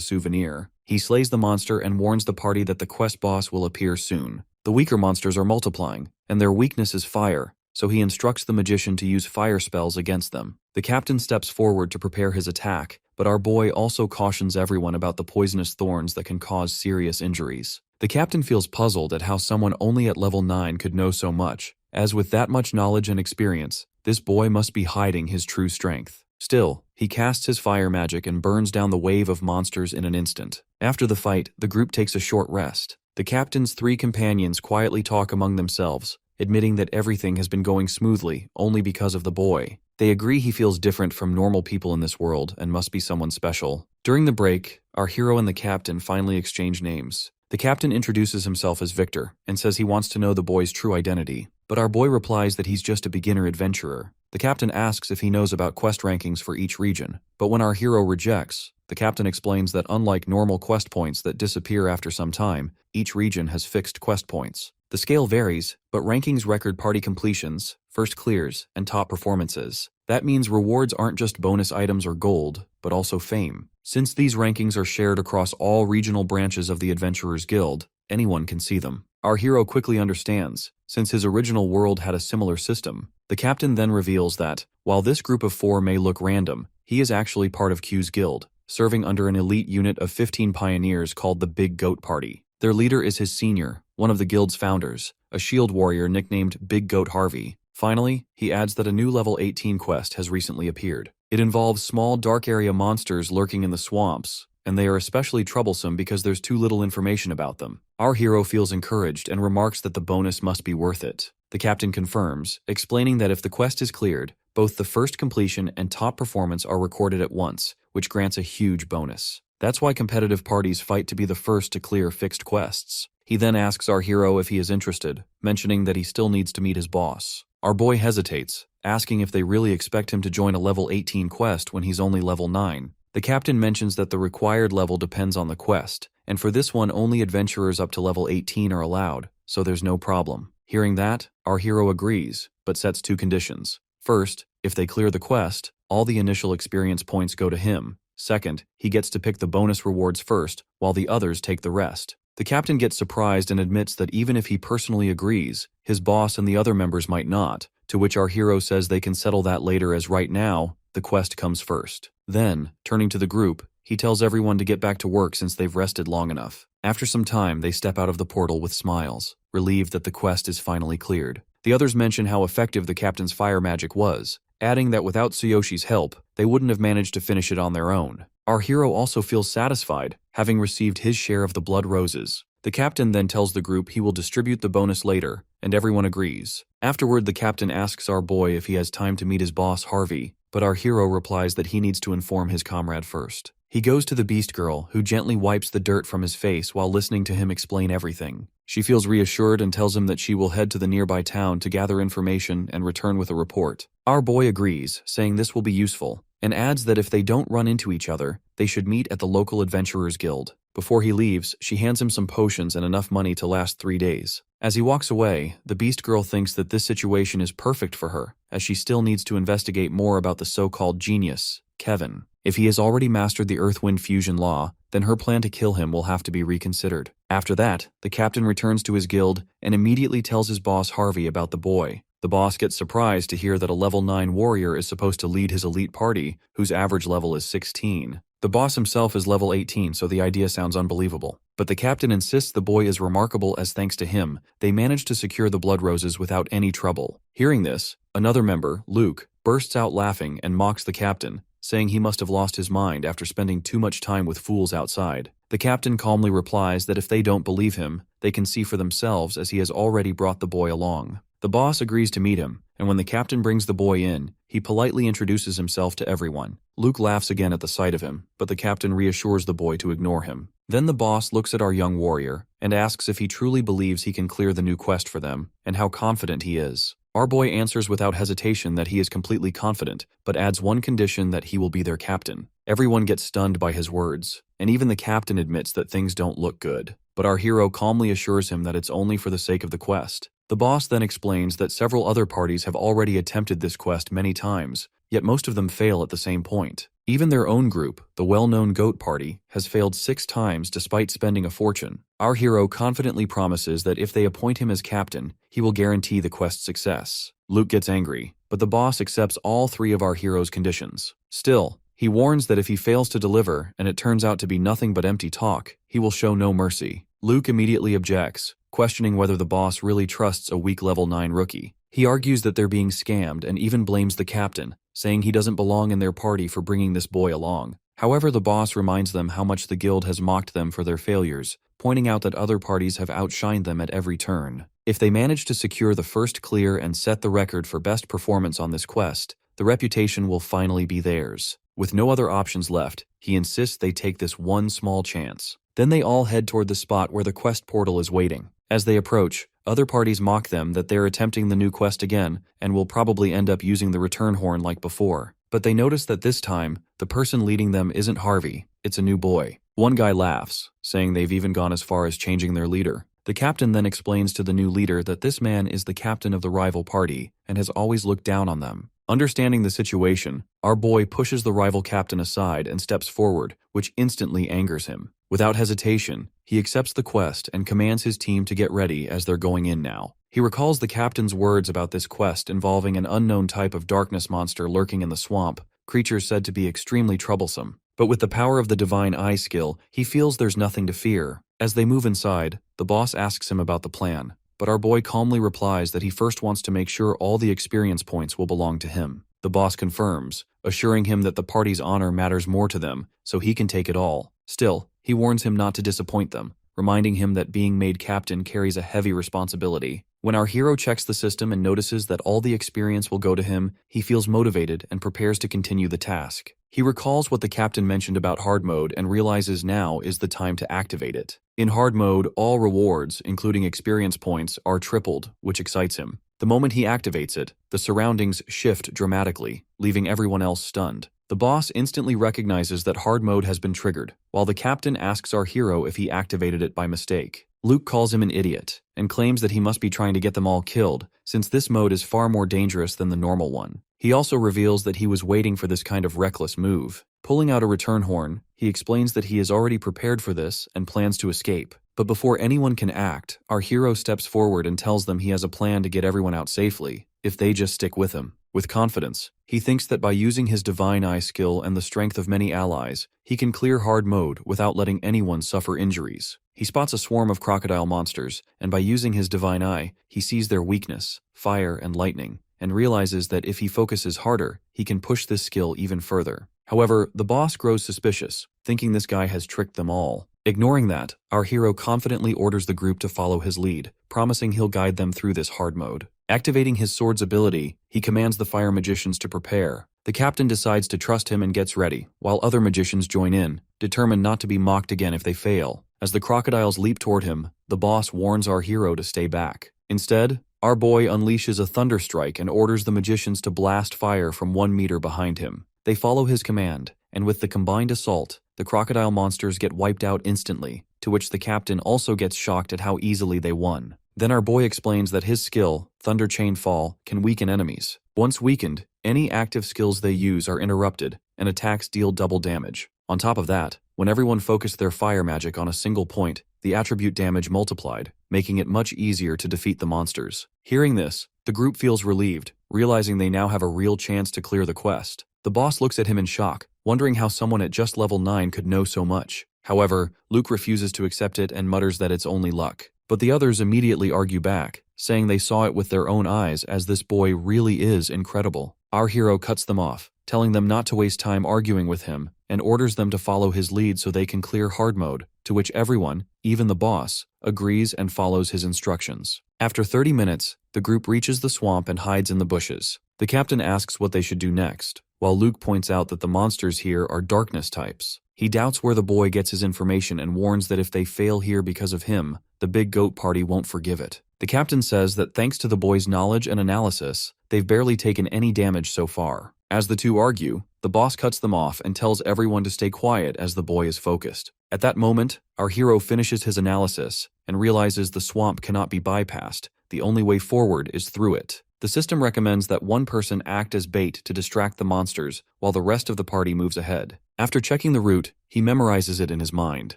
Speaker 1: souvenir. He slays the monster and warns the party that the quest boss will appear soon. The weaker monsters are multiplying, and their weakness is fire, so he instructs the magician to use fire spells against them. The captain steps forward to prepare his attack, but our boy also cautions everyone about the poisonous thorns that can cause serious injuries. The captain feels puzzled at how someone only at level 9 could know so much, as with that much knowledge and experience, this boy must be hiding his true strength. Still, he casts his fire magic and burns down the wave of monsters in an instant. After the fight, the group takes a short rest. The captain's 3 companions quietly talk among themselves, admitting that everything has been going smoothly only because of the boy. They agree he feels different from normal people in this world and must be someone special. During the break, our hero and the captain finally exchange names. The captain introduces himself as Victor and says he wants to know the boy's true identity, but our boy replies that he's just a beginner adventurer. The captain asks if he knows about quest rankings for each region, but when our hero rejects, the captain explains that unlike normal quest points that disappear after some time, each region has fixed quest points. The scale varies, but rankings record party completions, first clears, and top performances. That means rewards aren't just bonus items or gold, but also fame. Since these rankings are shared across all regional branches of the Adventurers Guild, anyone can see them. Our hero quickly understands, since his original world had a similar system. The captain then reveals that, while this group of 4 may look random, he is actually part of Q's guild, serving under an elite unit of 15 pioneers called the Big Goat Party. Their leader is his senior, one of the guild's founders, a shield warrior nicknamed Big Goat Harvey. Finally, he adds that a new level 18 quest has recently appeared. It involves small dark area monsters lurking in the swamps, and they are especially troublesome because there's too little information about them. Our hero feels encouraged and remarks that the bonus must be worth it. The captain confirms, explaining that if the quest is cleared, both the first completion and top performance are recorded at once, which grants a huge bonus. That's why competitive parties fight to be the first to clear fixed quests. He then asks our hero if he is interested, mentioning that he still needs to meet his boss. Our boy hesitates, asking if they really expect him to join a level 18 quest when he's only level 9. The captain mentions that the required level depends on the quest, and for this one only adventurers up to level 18 are allowed, so there's no problem. Hearing that, our hero agrees, but sets 2 conditions. First, if they clear the quest, all the initial experience points go to him. Second, he gets to pick the bonus rewards first, while the others take the rest. The captain gets surprised and admits that even if he personally agrees, his boss and the other members might not, to which our hero says they can settle that later as right now, the quest comes first. Then, turning to the group, he tells everyone to get back to work since they've rested long enough. After some time, they step out of the portal with smiles, relieved that the quest is finally cleared. The others mention how effective the captain's fire magic was, adding that without Tsuyoshi's help, they wouldn't have managed to finish it on their own. Our hero also feels satisfied, having received his share of the blood roses. The captain then tells the group he will distribute the bonus later, and everyone agrees. Afterward, the captain asks our boy if he has time to meet his boss, Harvey, but our hero replies that he needs to inform his comrade first. He goes to the beast girl, who gently wipes the dirt from his face while listening to him explain everything. She feels reassured and tells him that she will head to the nearby town to gather information and return with a report. Our boy agrees, saying this will be useful, and adds that if they don't run into each other, they should meet at the local Adventurers Guild. Before he leaves, she hands him some potions and enough money to last 3 days. As he walks away, the beast girl thinks that this situation is perfect for her, as she still needs to investigate more about the so-called genius, Kevin. If he has already mastered the Earth-Wind fusion law, then her plan to kill him will have to be reconsidered. After that, the captain returns to his guild and immediately tells his boss Harvey about the boy. The boss gets surprised to hear that a level 9 warrior is supposed to lead his elite party, whose average level is 16. The boss himself is level 18, so the idea sounds unbelievable. But the captain insists the boy is remarkable as thanks to him, they managed to secure the blood roses without any trouble. Hearing this, another member, Luke, bursts out laughing and mocks the captain, saying he must have lost his mind after spending too much time with fools outside. The captain calmly replies that if they don't believe him, they can see for themselves as he has already brought the boy along. The boss agrees to meet him, and when the captain brings the boy in, he politely introduces himself to everyone. Luke laughs again at the sight of him, but the captain reassures the boy to ignore him. Then the boss looks at our young warrior and asks if he truly believes he can clear the new quest for them, and how confident he is. Our boy answers without hesitation that he is completely confident, but adds one condition that he will be their captain. Everyone gets stunned by his words, and even the captain admits that things don't look good. But our hero calmly assures him that it's only for the sake of the quest. The boss then explains that several other parties have already attempted this quest many times, yet most of them fail at the same point. Even their own group, the well-known Goat Party, has failed 6 times despite spending a fortune. Our hero confidently promises that if they appoint him as captain, he will guarantee the quest's success. Luke gets angry, but the boss accepts all 3 of our hero's conditions. Still, he warns that if he fails to deliver, and it turns out to be nothing but empty talk, he will show no mercy. Luke immediately objects, questioning whether the boss really trusts a weak level 9 rookie. He argues that they're being scammed and even blames the captain, saying he doesn't belong in their party for bringing this boy along. However, the boss reminds them how much the guild has mocked them for their failures, pointing out that other parties have outshined them at every turn. If they manage to secure the first clear and set the record for best performance on this quest, the reputation will finally be theirs. With no other options left, he insists they take this one small chance. Then they all head toward the spot where the quest portal is waiting. As they approach, other parties mock them that they're attempting the new quest again and will probably end up using the return horn like before. But they notice that this time, the person leading them isn't Harvey, it's a new boy. One guy laughs, saying they've even gone as far as changing their leader. The captain then explains to the new leader that this man is the captain of the rival party and has always looked down on them. Understanding the situation, our boy pushes the rival captain aside and steps forward, which instantly angers him. Without hesitation, he accepts the quest and commands his team to get ready as they're going in now. He recalls the captain's words about this quest involving an unknown type of darkness monster lurking in the swamp, creatures said to be extremely troublesome. But with the power of the Divine Eye skill, he feels there's nothing to fear. As they move inside, the boss asks him about the plan, but our boy calmly replies that he first wants to make sure all the experience points will belong to him. The boss confirms, assuring him that the party's honor matters more to them, so he can take it all. Still, he warns him not to disappoint them, reminding him that being made captain carries a heavy responsibility. When our hero checks the system and notices that all the experience will go to him, he feels motivated and prepares to continue the task. He recalls what the captain mentioned about hard mode and realizes now is the time to activate it. In hard mode, all rewards, including experience points, are tripled, which excites him. The moment he activates it, the surroundings shift dramatically, leaving everyone else stunned. The boss instantly recognizes that hard mode has been triggered, while the captain asks our hero if he activated it by mistake. Luke calls him an idiot, and claims that he must be trying to get them all killed, since this mode is far more dangerous than the normal one. He also reveals that he was waiting for this kind of reckless move. Pulling out a return horn, he explains that he is already prepared for this and plans to escape. But before anyone can act, our hero steps forward and tells them he has a plan to get everyone out safely, if they just stick with him. With confidence, he thinks that by using his Divine Eye skill and the strength of many allies, he can clear hard mode without letting anyone suffer injuries. He spots a swarm of crocodile monsters, and by using his Divine Eye, he sees their weakness, fire and lightning, and realizes that if he focuses harder, he can push this skill even further. However, the boss grows suspicious, thinking this guy has tricked them all. Ignoring that, our hero confidently orders the group to follow his lead, promising he'll guide them through this hard mode. Activating his sword's ability, he commands the fire magicians to prepare. The captain decides to trust him and gets ready, while other magicians join in, determined not to be mocked again if they fail. As the crocodiles leap toward him, the boss warns our hero to stay back. Instead, our boy unleashes a thunder strike and orders the magicians to blast fire from 1 meter behind him. They follow his command, and with the combined assault, the crocodile monsters get wiped out instantly, to which the captain also gets shocked at how easily they won. Then our boy explains that his skill, Thunder Chain Fall, can weaken enemies. Once weakened, any active skills they use are interrupted, and attacks deal double damage. On top of that, when everyone focused their fire magic on a single point, the attribute damage multiplied, making it much easier to defeat the monsters. Hearing this, the group feels relieved, realizing they now have a real chance to clear the quest. The boss looks at him in shock, wondering how someone at just level 9 could know so much. However, Luke refuses to accept it and mutters that it's only luck. But the others immediately argue back, saying they saw it with their own eyes as this boy really is incredible. Our hero cuts them off, telling them not to waste time arguing with him, and orders them to follow his lead so they can clear hard mode, to which everyone, even the boss, agrees and follows his instructions. After 30 minutes, the group reaches the swamp and hides in the bushes. The captain asks what they should do next, while Luke points out that the monsters here are darkness types. He doubts where the boy gets his information and warns that if they fail here because of him, the big goat party won't forgive it. The captain says that thanks to the boy's knowledge and analysis, they've barely taken any damage so far. As the two argue, the boss cuts them off and tells everyone to stay quiet as the boy is focused. At that moment, our hero finishes his analysis and realizes the swamp cannot be bypassed. The only way forward is through it. The system recommends that one person act as bait to distract the monsters while the rest of the party moves ahead. After checking the route, he memorizes it in his mind.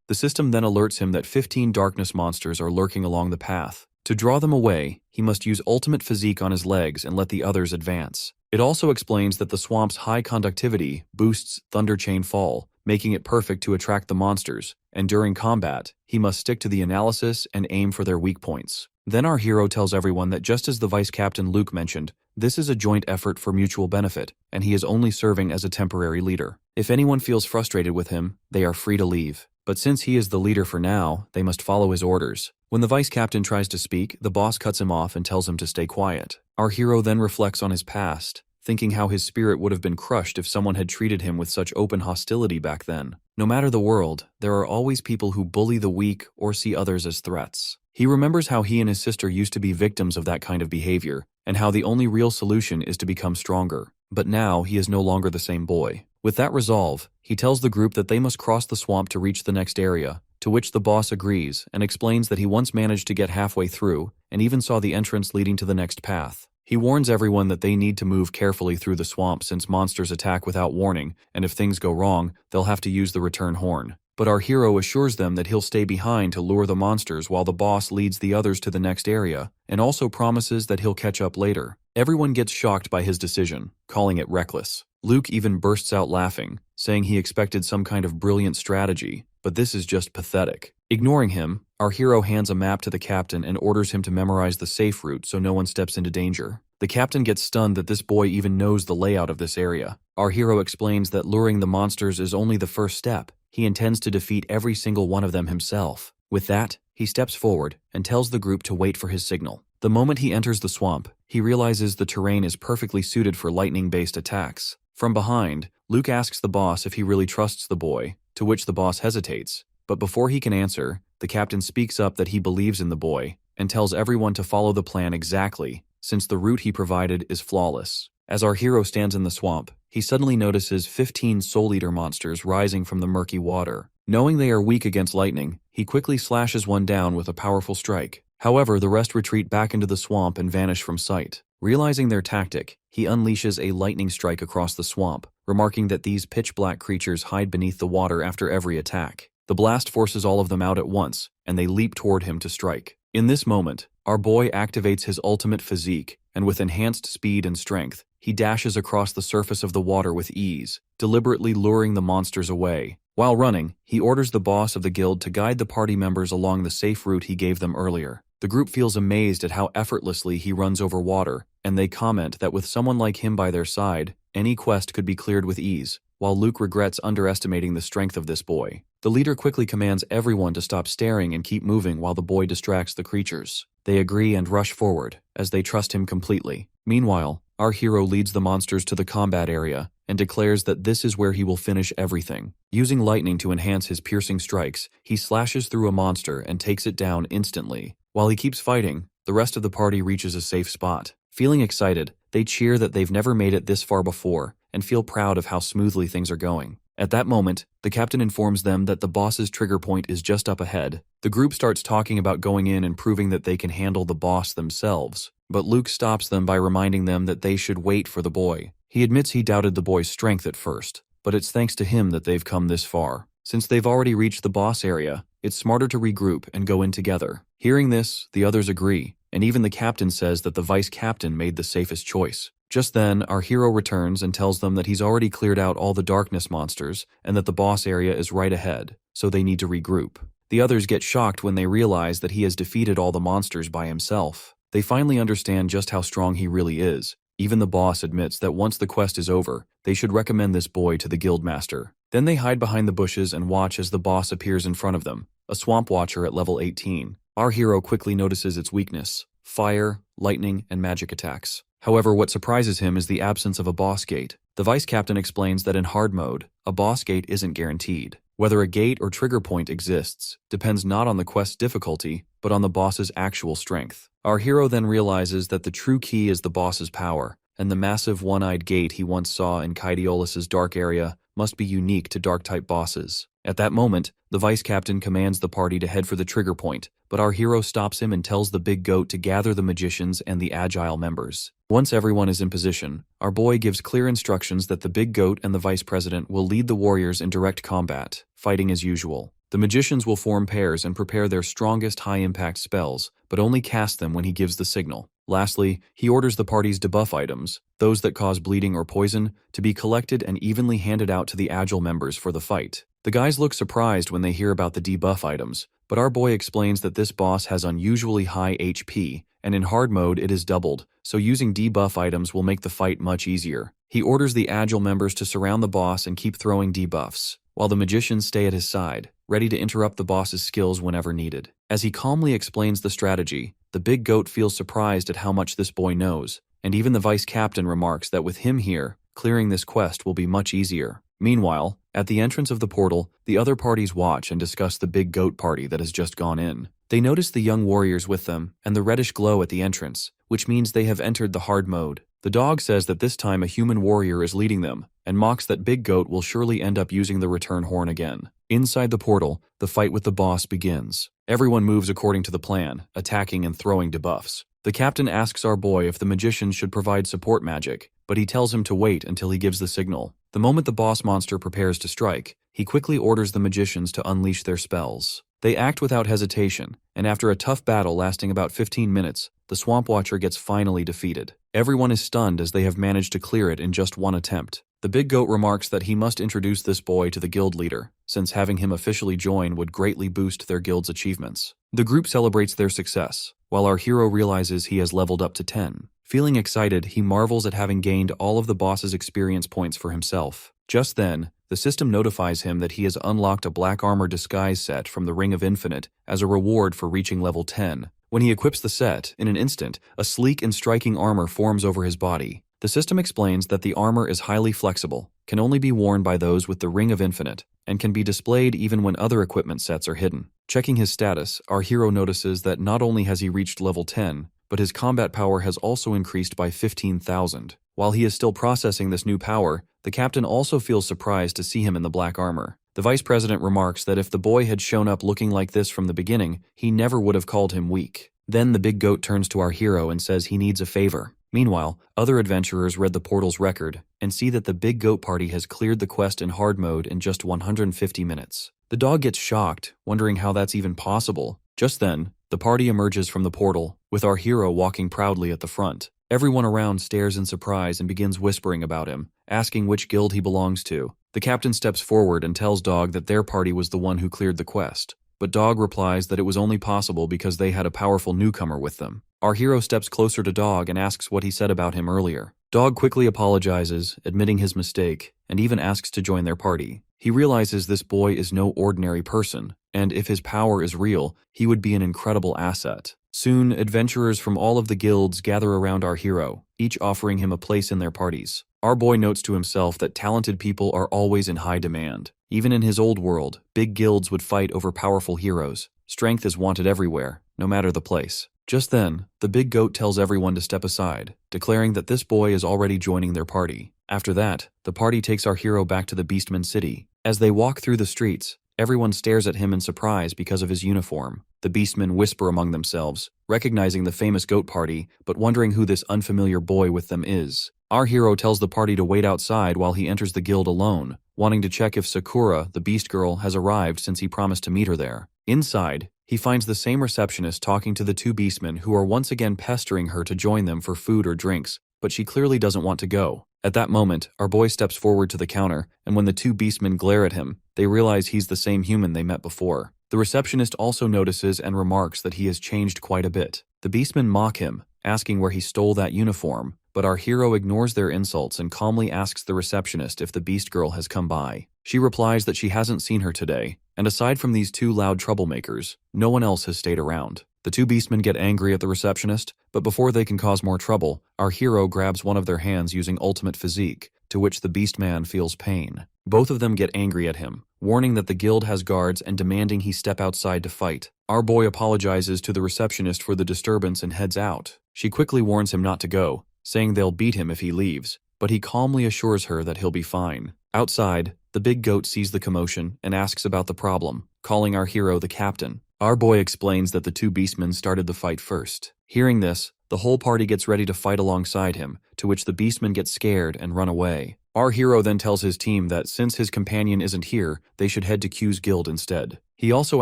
Speaker 1: The system then alerts him that 15 darkness monsters are lurking along the path. To draw them away, he must use ultimate physique on his legs and let the others advance. It also explains that the swamp's high conductivity boosts Thunder Chain Fall, making it perfect to attract the monsters, and during combat, he must stick to the analysis and aim for their weak points. Then our hero tells everyone that just as the Vice Captain Luke mentioned, this is a joint effort for mutual benefit, and he is only serving as a temporary leader. If anyone feels frustrated with him, they are free to leave. But since he is the leader for now, they must follow his orders. When the Vice Captain tries to speak, the boss cuts him off and tells him to stay quiet. Our hero then reflects on his past, thinking how his spirit would have been crushed if someone had treated him with such open hostility back then. No matter the world, there are always people who bully the weak or see others as threats. He remembers how he and his sister used to be victims of that kind of behavior, and how the only real solution is to become stronger. But now he is no longer the same boy. With that resolve, he tells the group that they must cross the swamp to reach the next area, to which the boss agrees and explains that he once managed to get halfway through and even saw the entrance leading to the next path. He warns everyone that they need to move carefully through the swamp since monsters attack without warning, and if things go wrong, they'll have to use the return horn. But our hero assures them that he'll stay behind to lure the monsters while the boss leads the others to the next area, and also promises that he'll catch up later. Everyone gets shocked by his decision, calling it reckless. Luke even bursts out laughing, saying he expected some kind of brilliant strategy, but this is just pathetic. Ignoring him, our hero hands a map to the captain and orders him to memorize the safe route so no one steps into danger. The captain gets stunned that this boy even knows the layout of this area. Our hero explains that luring the monsters is only the first step. He intends to defeat every single one of them himself. With that, he steps forward and tells the group to wait for his signal. The moment he enters the swamp, he realizes the terrain is perfectly suited for lightning-based attacks. From behind, Luke asks the boss if he really trusts the boy, to which the boss hesitates. But before he can answer, the captain speaks up that he believes in the boy and tells everyone to follow the plan exactly, since the route he provided is flawless. As our hero stands in the swamp, he suddenly notices 15 Soul Eater monsters rising from the murky water. Knowing they are weak against lightning, he quickly slashes one down with a powerful strike. However, the rest retreat back into the swamp and vanish from sight. Realizing their tactic, he unleashes a lightning strike across the swamp, remarking that these pitch-black creatures hide beneath the water after every attack. The blast forces all of them out at once, and they leap toward him to strike. In this moment, our boy activates his ultimate physique, and with enhanced speed and strength, he dashes across the surface of the water with ease, deliberately luring the monsters away. While running, he orders the boss of the guild to guide the party members along the safe route he gave them earlier. The group feels amazed at how effortlessly he runs over water, and they comment that with someone like him by their side, any quest could be cleared with ease, while Luke regrets underestimating the strength of this boy. The leader quickly commands everyone to stop staring and keep moving while the boy distracts the creatures. They agree and rush forward, as they trust him completely. Meanwhile, our hero leads the monsters to the combat area and declares that this is where he will finish everything. Using lightning to enhance his piercing strikes, he slashes through a monster and takes it down instantly. While he keeps fighting, the rest of the party reaches a safe spot. Feeling excited, they cheer that they've never made it this far before and feel proud of how smoothly things are going. At that moment, the captain informs them that the boss's trigger point is just up ahead. The group starts talking about going in and proving that they can handle the boss themselves, but Luke stops them by reminding them that they should wait for the boy. He admits he doubted the boy's strength at first, but it's thanks to him that they've come this far. Since they've already reached the boss area, it's smarter to regroup and go in together. Hearing this, the others agree, and even the captain says that the vice captain made the safest choice. Just then, our hero returns and tells them that he's already cleared out all the darkness monsters and that the boss area is right ahead, so they need to regroup. The others get shocked when they realize that he has defeated all the monsters by himself. They finally understand just how strong he really is, Even the boss admits that once the quest is over, they should recommend this boy to the guildmaster. Then they hide behind the bushes and watch as the boss appears in front of them, a swamp watcher at level 18. Our hero quickly notices its weakness: fire, lightning, and magic attacks. However, what surprises him is the absence of a boss gate. The vice captain explains that in hard mode, a boss gate isn't guaranteed. Whether a gate or trigger point exists depends not on the quest's difficulty, but on the boss's actual strength. Our hero then realizes that the true key is the boss's power, and the massive one-eyed gate he once saw in Cardiololis' dark area must be unique to dark-type bosses. At that moment, the vice captain commands the party to head for the trigger point, but our hero stops him and tells the big goat to gather the magicians and the agile members. Once everyone is in position, our boy gives clear instructions that the big goat and the vice president will lead the warriors in direct combat, fighting as usual. The magicians will form pairs and prepare their strongest high-impact spells, but only cast them when he gives the signal. Lastly, he orders the party's debuff items, those that cause bleeding or poison, to be collected and evenly handed out to the agile members for the fight. The guys look surprised when they hear about the debuff items, but our boy explains that this boss has unusually high HP, and in hard mode it is doubled, so using debuff items will make the fight much easier. He orders the agile members to surround the boss and keep throwing debuffs, while the magicians stay at his side, ready to interrupt the boss's skills whenever needed. As he calmly explains the strategy, the big goat feels surprised at how much this boy knows, and even the vice captain remarks that with him here, clearing this quest will be much easier. Meanwhile, at the entrance of the portal, the other parties watch and discuss the big goat party that has just gone in. They notice the young warriors with them and the reddish glow at the entrance, which means they have entered the hard mode. The dog says that this time a human warrior is leading them, and mocks that big goat will surely end up using the return horn again. Inside the portal, the fight with the boss begins. Everyone moves according to the plan, attacking and throwing debuffs. The captain asks our boy if the magicians should provide support magic, but he tells him to wait until he gives the signal. The moment the boss monster prepares to strike, he quickly orders the magicians to unleash their spells. They act without hesitation, and after a tough battle lasting about 15 minutes, the Swamp Watcher gets finally defeated. Everyone is stunned as they have managed to clear it in just one attempt. The big goat remarks that he must introduce this boy to the guild leader, since having him officially join would greatly boost their guild's achievements. The group celebrates their success, while our hero realizes he has leveled up to 10. Feeling excited, he marvels at having gained all of the boss's experience points for himself. Just then, the system notifies him that he has unlocked a black armor disguise set from the Ring of Infinite as a reward for reaching level 10. When he equips the set, in an instant, a sleek and striking armor forms over his body. The system explains that the armor is highly flexible, can only be worn by those with the Ring of Infinite, and can be displayed even when other equipment sets are hidden. Checking his status, our hero notices that not only has he reached level 10, but his combat power has also increased by 15,000. While he is still processing this new power, the captain also feels surprised to see him in the black armor. The vice president remarks that if the boy had shown up looking like this from the beginning, he never would have called him weak. Then the big goat turns to our hero and says he needs a favor. Meanwhile, other adventurers read the portal's record and see that the big goat party has cleared the quest in hard mode in just 150 minutes. The dog gets shocked, wondering how that's even possible. Just then, the party emerges from the portal, with our hero walking proudly at the front. Everyone around stares in surprise and begins whispering about him, asking which guild he belongs to. The captain steps forward and tells Dog that their party was the one who cleared the quest, but Dog replies that it was only possible because they had a powerful newcomer with them. Our hero steps closer to Dog and asks what he said about him earlier. Dog quickly apologizes, admitting his mistake, and even asks to join their party. He realizes this boy is no ordinary person, and if his power is real, he would be an incredible asset. Soon, adventurers from all of the guilds gather around our hero, each offering him a place in their parties. Our boy notes to himself that talented people are always in high demand. Even in his old world, big guilds would fight over powerful heroes. Strength is wanted everywhere, no matter the place. Just then, the big goat tells everyone to step aside, declaring that this boy is already joining their party. After that, the party takes our hero back to the Beastmen city. As they walk through the streets, everyone stares at him in surprise because of his uniform. The Beastmen whisper among themselves, recognizing the famous goat party, but wondering who this unfamiliar boy with them is. Our hero tells the party to wait outside while he enters the guild alone, wanting to check if Sakura, the beast girl, has arrived since he promised to meet her there. Inside, he finds the same receptionist talking to the two beastmen who are once again pestering her to join them for food or drinks, but she clearly doesn't want to go. At that moment, our boy steps forward to the counter, and when the two beastmen glare at him, they realize he's the same human they met before. The receptionist also notices and remarks that he has changed quite a bit. The beastmen mock him, asking where he stole that uniform, but our hero ignores their insults and calmly asks the receptionist if the beast girl has come by. She replies that she hasn't seen her today, and aside from these two loud troublemakers, no one else has stayed around. The two beastmen get angry at the receptionist, but before they can cause more trouble, our hero grabs one of their hands using ultimate physique, to which the beastman feels pain. Both of them get angry at him, warning that the guild has guards and demanding he step outside to fight. Our boy apologizes to the receptionist for the disturbance and heads out. She quickly warns him not to go, saying they'll beat him if he leaves, but he calmly assures her that he'll be fine. Outside, the big goat sees the commotion and asks about the problem, calling our hero the captain. Our boy explains that the two beastmen started the fight first. Hearing this, the whole party gets ready to fight alongside him, to which the beastmen get scared and run away. Our hero then tells his team that since his companion isn't here, they should head to Q's guild instead. He also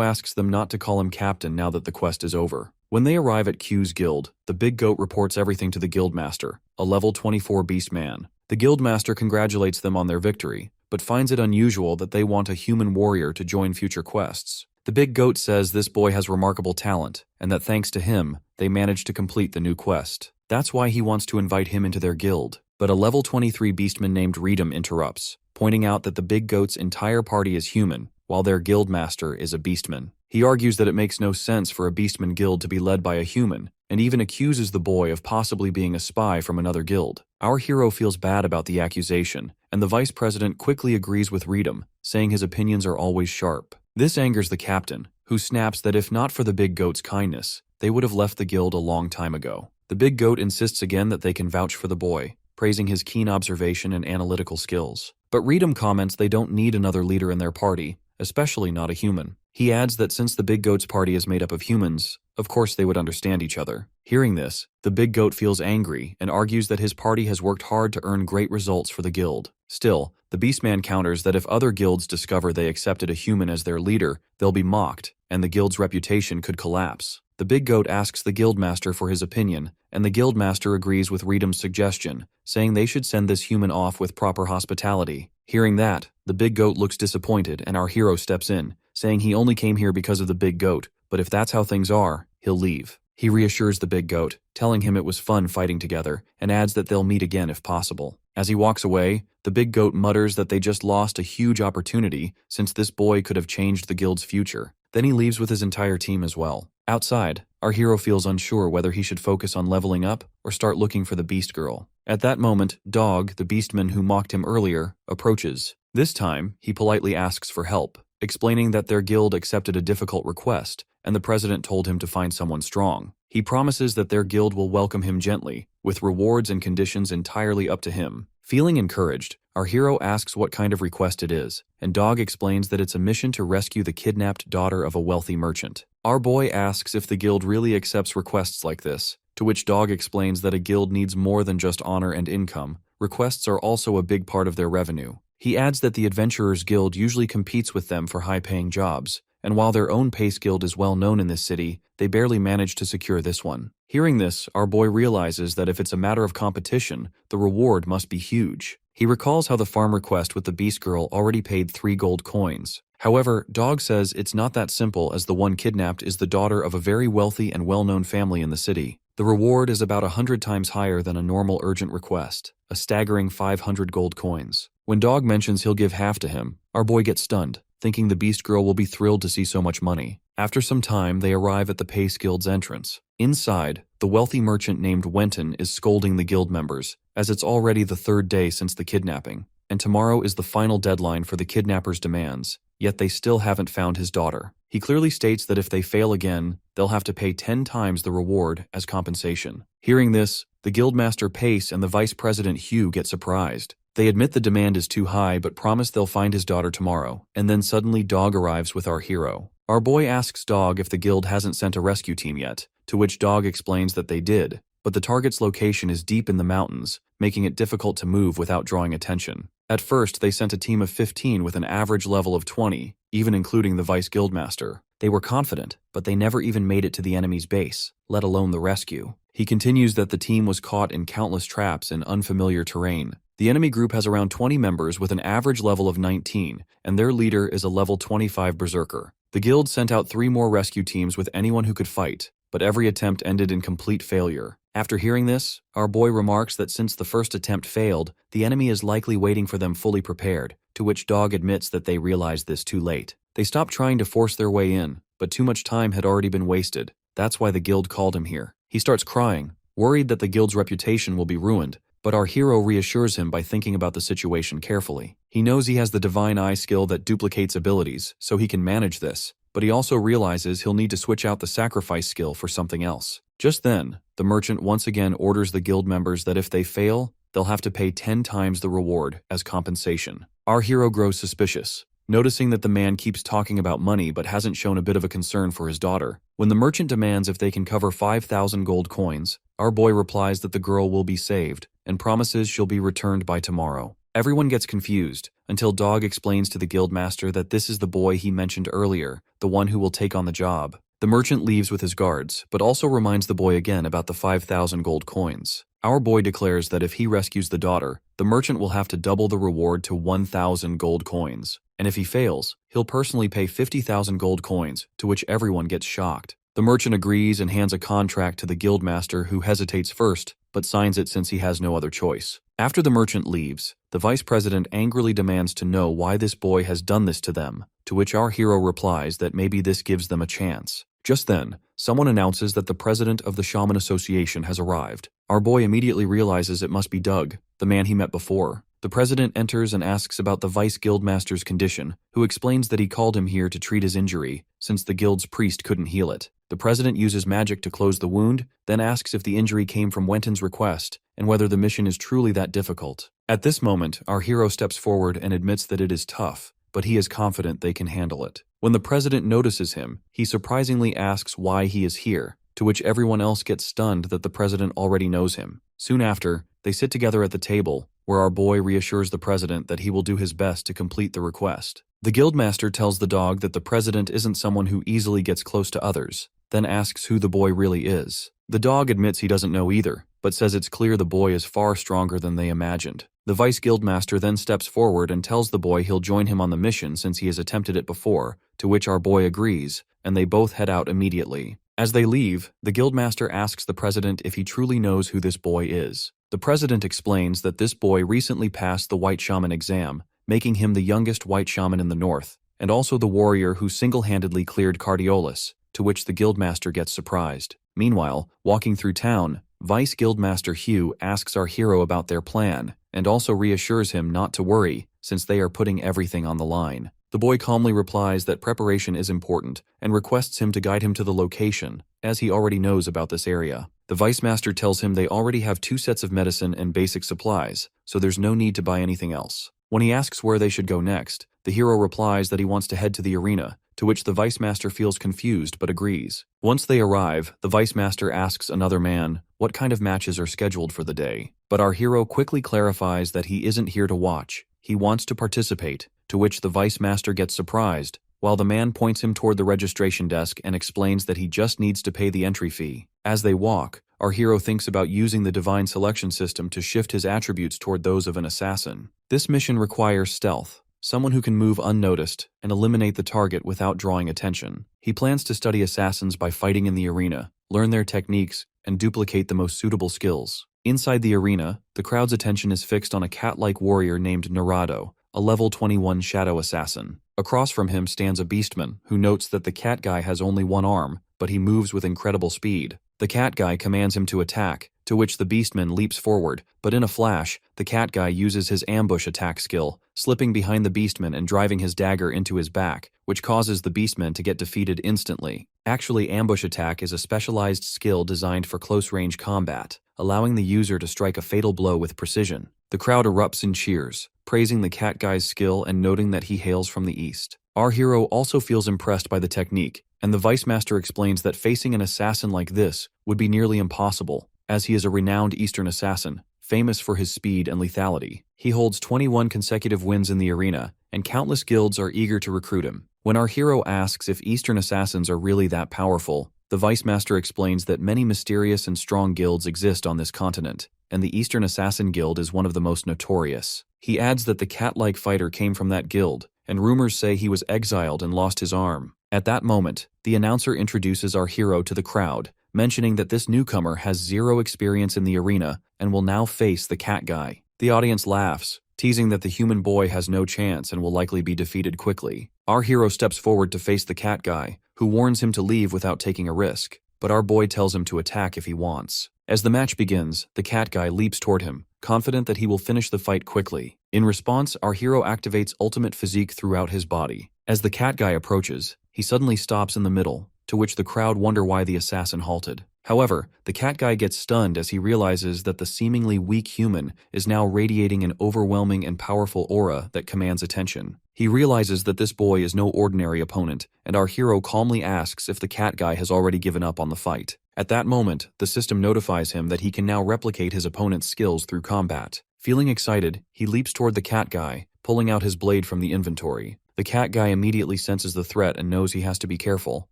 Speaker 1: asks them not to call him captain now that the quest is over. When they arrive at Q's guild, the big goat reports everything to the guildmaster, a level 24 beast man. The guildmaster congratulates them on their victory, but finds it unusual that they want a human warrior to join future quests. The big goat says this boy has remarkable talent, and that thanks to him, they managed to complete the new quest. That's why he wants to invite him into their guild. But a level 23 beastman named Reedum interrupts, pointing out that the big goat's entire party is human, while their guildmaster is a beastman. He argues that it makes no sense for a beastman guild to be led by a human, and even accuses the boy of possibly being a spy from another guild. Our hero feels bad about the accusation, and the vice president quickly agrees with Reedum, saying his opinions are always sharp. This angers the captain, who snaps that if not for the big goat's kindness, they would have left the guild a long time ago. The big goat insists again that they can vouch for the boy, praising his keen observation and analytical skills. But Reedum comments they don't need another leader in their party, especially not a human. He adds that since the big goat's party is made up of humans, of course they would understand each other. Hearing this, the big goat feels angry and argues that his party has worked hard to earn great results for the guild. Still, the beastman counters that if other guilds discover they accepted a human as their leader, they'll be mocked, and the guild's reputation could collapse. The big goat asks the guildmaster for his opinion, and the guildmaster agrees with Reedum's suggestion, saying they should send this human off with proper hospitality. Hearing that, the big goat looks disappointed and our hero steps in, saying he only came here because of the big goat, but if that's how things are, he'll leave. He reassures the big goat, telling him it was fun fighting together, and adds that they'll meet again if possible. As he walks away, the big goat mutters that they just lost a huge opportunity since this boy could have changed the guild's future. Then he leaves with his entire team as well. Outside, our hero feels unsure whether he should focus on leveling up or start looking for the beast girl. At that moment, Dog, the beastman who mocked him earlier, approaches. This time, he politely asks for help, explaining that their guild accepted a difficult request, and the president told him to find someone strong. He promises that their guild will welcome him gently, with rewards and conditions entirely up to him. Feeling encouraged, our hero asks what kind of request it is, and Dog explains that it's a mission to rescue the kidnapped daughter of a wealthy merchant. Our boy asks if the guild really accepts requests like this, to which Dog explains that a guild needs more than just honor and income. Requests are also a big part of their revenue. He adds that the Adventurers Guild usually competes with them for high-paying jobs, and while their own Pace Guild is well known in this city, they barely manage to secure this one. Hearing this, our boy realizes that if it's a matter of competition, the reward must be huge. He recalls how the farm request with the Beast Girl already paid 3 gold coins. However, Dog says it's not that simple as the one kidnapped is the daughter of a very wealthy and well-known family in the city. The reward is about 100 times higher than a normal urgent request, a staggering 500 gold coins. When Dog mentions he'll give half to him, our boy gets stunned, thinking the Beast Girl will be thrilled to see so much money. After some time, they arrive at the Pace Guild's entrance. Inside, the wealthy merchant named Wenton is scolding the guild members, as it's already the 3rd day since the kidnapping, and tomorrow is the final deadline for the kidnapper's demands, yet they still haven't found his daughter. He clearly states that if they fail again, they'll have to pay 10 times the reward as compensation. Hearing this, the guildmaster Pace and the vice president Hugh get surprised. They admit the demand is too high but promise they'll find his daughter tomorrow, and then suddenly Dog arrives with our hero. Our boy asks Dog if the guild hasn't sent a rescue team yet, to which Dog explains that they did, but the target's location is deep in the mountains, making it difficult to move without drawing attention. At first, they sent a team of 15 with an average level of 20, even including the vice guildmaster. They were confident, but they never even made it to the enemy's base, let alone the rescue. He continues that the team was caught in countless traps in unfamiliar terrain. The enemy group has around 20 members with an average level of 19, and their leader is a level 25 berserker. The guild sent out 3 more rescue teams with anyone who could fight, but every attempt ended in complete failure. After hearing this, our boy remarks that since the first attempt failed, the enemy is likely waiting for them fully prepared, to which Dog admits that they realized this too late. They stopped trying to force their way in, but too much time had already been wasted. That's why the guild called him here. He starts crying, worried that the guild's reputation will be ruined, but our hero reassures him by thinking about the situation carefully. He knows he has the Divine Eye skill that duplicates abilities, so he can manage this, but he also realizes he'll need to switch out the sacrifice skill for something else. Just then, the merchant once again orders the guild members that if they fail, they'll have to pay 10 times the reward as compensation. Our hero grows suspicious, noticing that the man keeps talking about money but hasn't shown a bit of a concern for his daughter. When the merchant demands if they can cover 5,000 gold coins, our boy replies that the girl will be saved and promises she'll be returned by tomorrow. Everyone gets confused until Dog explains to the guildmaster that this is the boy he mentioned earlier, the one who will take on the job. The merchant leaves with his guards, but also reminds the boy again about the 5,000 gold coins. Our boy declares that if he rescues the daughter, the merchant will have to double the reward to 1,000 gold coins, and if he fails, he'll personally pay 50,000 gold coins, to which everyone gets shocked. The merchant agrees and hands a contract to the guildmaster, who hesitates first, but signs it since he has no other choice. After the merchant leaves, the vice president angrily demands to know why this boy has done this to them, to which our hero replies that maybe this gives them a chance. Just then, someone announces that the president of the Shaman Association has arrived. Our boy immediately realizes it must be Doug, the man he met before. The president enters and asks about the vice guildmaster's condition, who explains that he called him here to treat his injury, since the guild's priest couldn't heal it. The president uses magic to close the wound, then asks if the injury came from Wenton's request, and whether the mission is truly that difficult. At this moment, our hero steps forward and admits that it is tough, but he is confident they can handle it. When the president notices him, he surprisingly asks why he is here, to which everyone else gets stunned that the president already knows him. Soon after, they sit together at the table, where our boy reassures the president that he will do his best to complete the request. The guildmaster tells the dog that the president isn't someone who easily gets close to others, then asks who the boy really is. The dog admits he doesn't know either, but says it's clear the boy is far stronger than they imagined. The vice guildmaster then steps forward and tells the boy he'll join him on the mission since he has attempted it before, to which our boy agrees, and they both head out immediately. As they leave, the guildmaster asks the president if he truly knows who this boy is. The president explains that this boy recently passed the White Shaman exam, making him the youngest White Shaman in the north, and also the warrior who single-handedly cleared Cardiololis, to which the guildmaster gets surprised. Meanwhile, walking through town, Vice Guildmaster Hugh asks our hero about their plan, and also reassures him not to worry, since they are putting everything on the line. The boy calmly replies that preparation is important, and requests him to guide him to the location, as he already knows about this area. The Vice Master tells him they already have 2 sets of medicine and basic supplies, so there's no need to buy anything else. When he asks where they should go next, the hero replies that he wants to head to the arena, to which the Vice Master feels confused but agrees. Once they arrive, the Vice Master asks another man what kind of matches are scheduled for the day, but our hero quickly clarifies that he isn't here to watch, he wants to participate, to which the Vice Master gets surprised, while the man points him toward the registration desk and explains that he just needs to pay the entry fee. As they walk, our hero thinks about using the divine selection system to shift his attributes toward those of an assassin. This mission requires stealth, someone who can move unnoticed and eliminate the target without drawing attention. He plans to study assassins by fighting in the arena, learn their techniques, and duplicate the most suitable skills. Inside the arena, the crowd's attention is fixed on a cat-like warrior named Narado, a level 21 shadow assassin. Across from him stands a beastman, who notes that the cat guy has only one arm, but he moves with incredible speed. The cat guy commands him to attack, to which the beastman leaps forward, but in a flash, the cat guy uses his ambush attack skill, slipping behind the beastman and driving his dagger into his back, which causes the beastman to get defeated instantly. Actually, ambush attack is a specialized skill designed for close-range combat, allowing the user to strike a fatal blow with precision. The crowd erupts in cheers, praising the cat guy's skill and noting that he hails from the east. Our hero also feels impressed by the technique, and the Vice Master explains that facing an assassin like this would be nearly impossible, as he is a renowned Eastern assassin, famous for his speed and lethality. He holds 21 consecutive wins in the arena, and countless guilds are eager to recruit him. When our hero asks if Eastern assassins are really that powerful, the Vice Master explains that many mysterious and strong guilds exist on this continent, and the Eastern Assassin Guild is one of the most notorious. He adds that the cat-like fighter came from that guild, and rumors say he was exiled and lost his arm. At that moment, the announcer introduces our hero to the crowd, mentioning that this newcomer has zero experience in the arena and will now face the cat guy. The audience laughs, teasing that the human boy has no chance and will likely be defeated quickly. Our hero steps forward to face the cat guy, who warns him to leave without taking a risk, but our boy tells him to attack if he wants. As the match begins, the cat guy leaps toward him, confident that he will finish the fight quickly. In response, our hero activates ultimate physique throughout his body. As the cat guy approaches, he suddenly stops in the middle, to which the crowd wonder why the assassin halted. However, the cat guy gets stunned as he realizes that the seemingly weak human is now radiating an overwhelming and powerful aura that commands attention. He realizes that this boy is no ordinary opponent, and our hero calmly asks if the cat guy has already given up on the fight. At that moment, the system notifies him that he can now replicate his opponent's skills through combat. Feeling excited, he leaps toward the cat guy, pulling out his blade from the inventory. The cat guy immediately senses the threat and knows he has to be careful.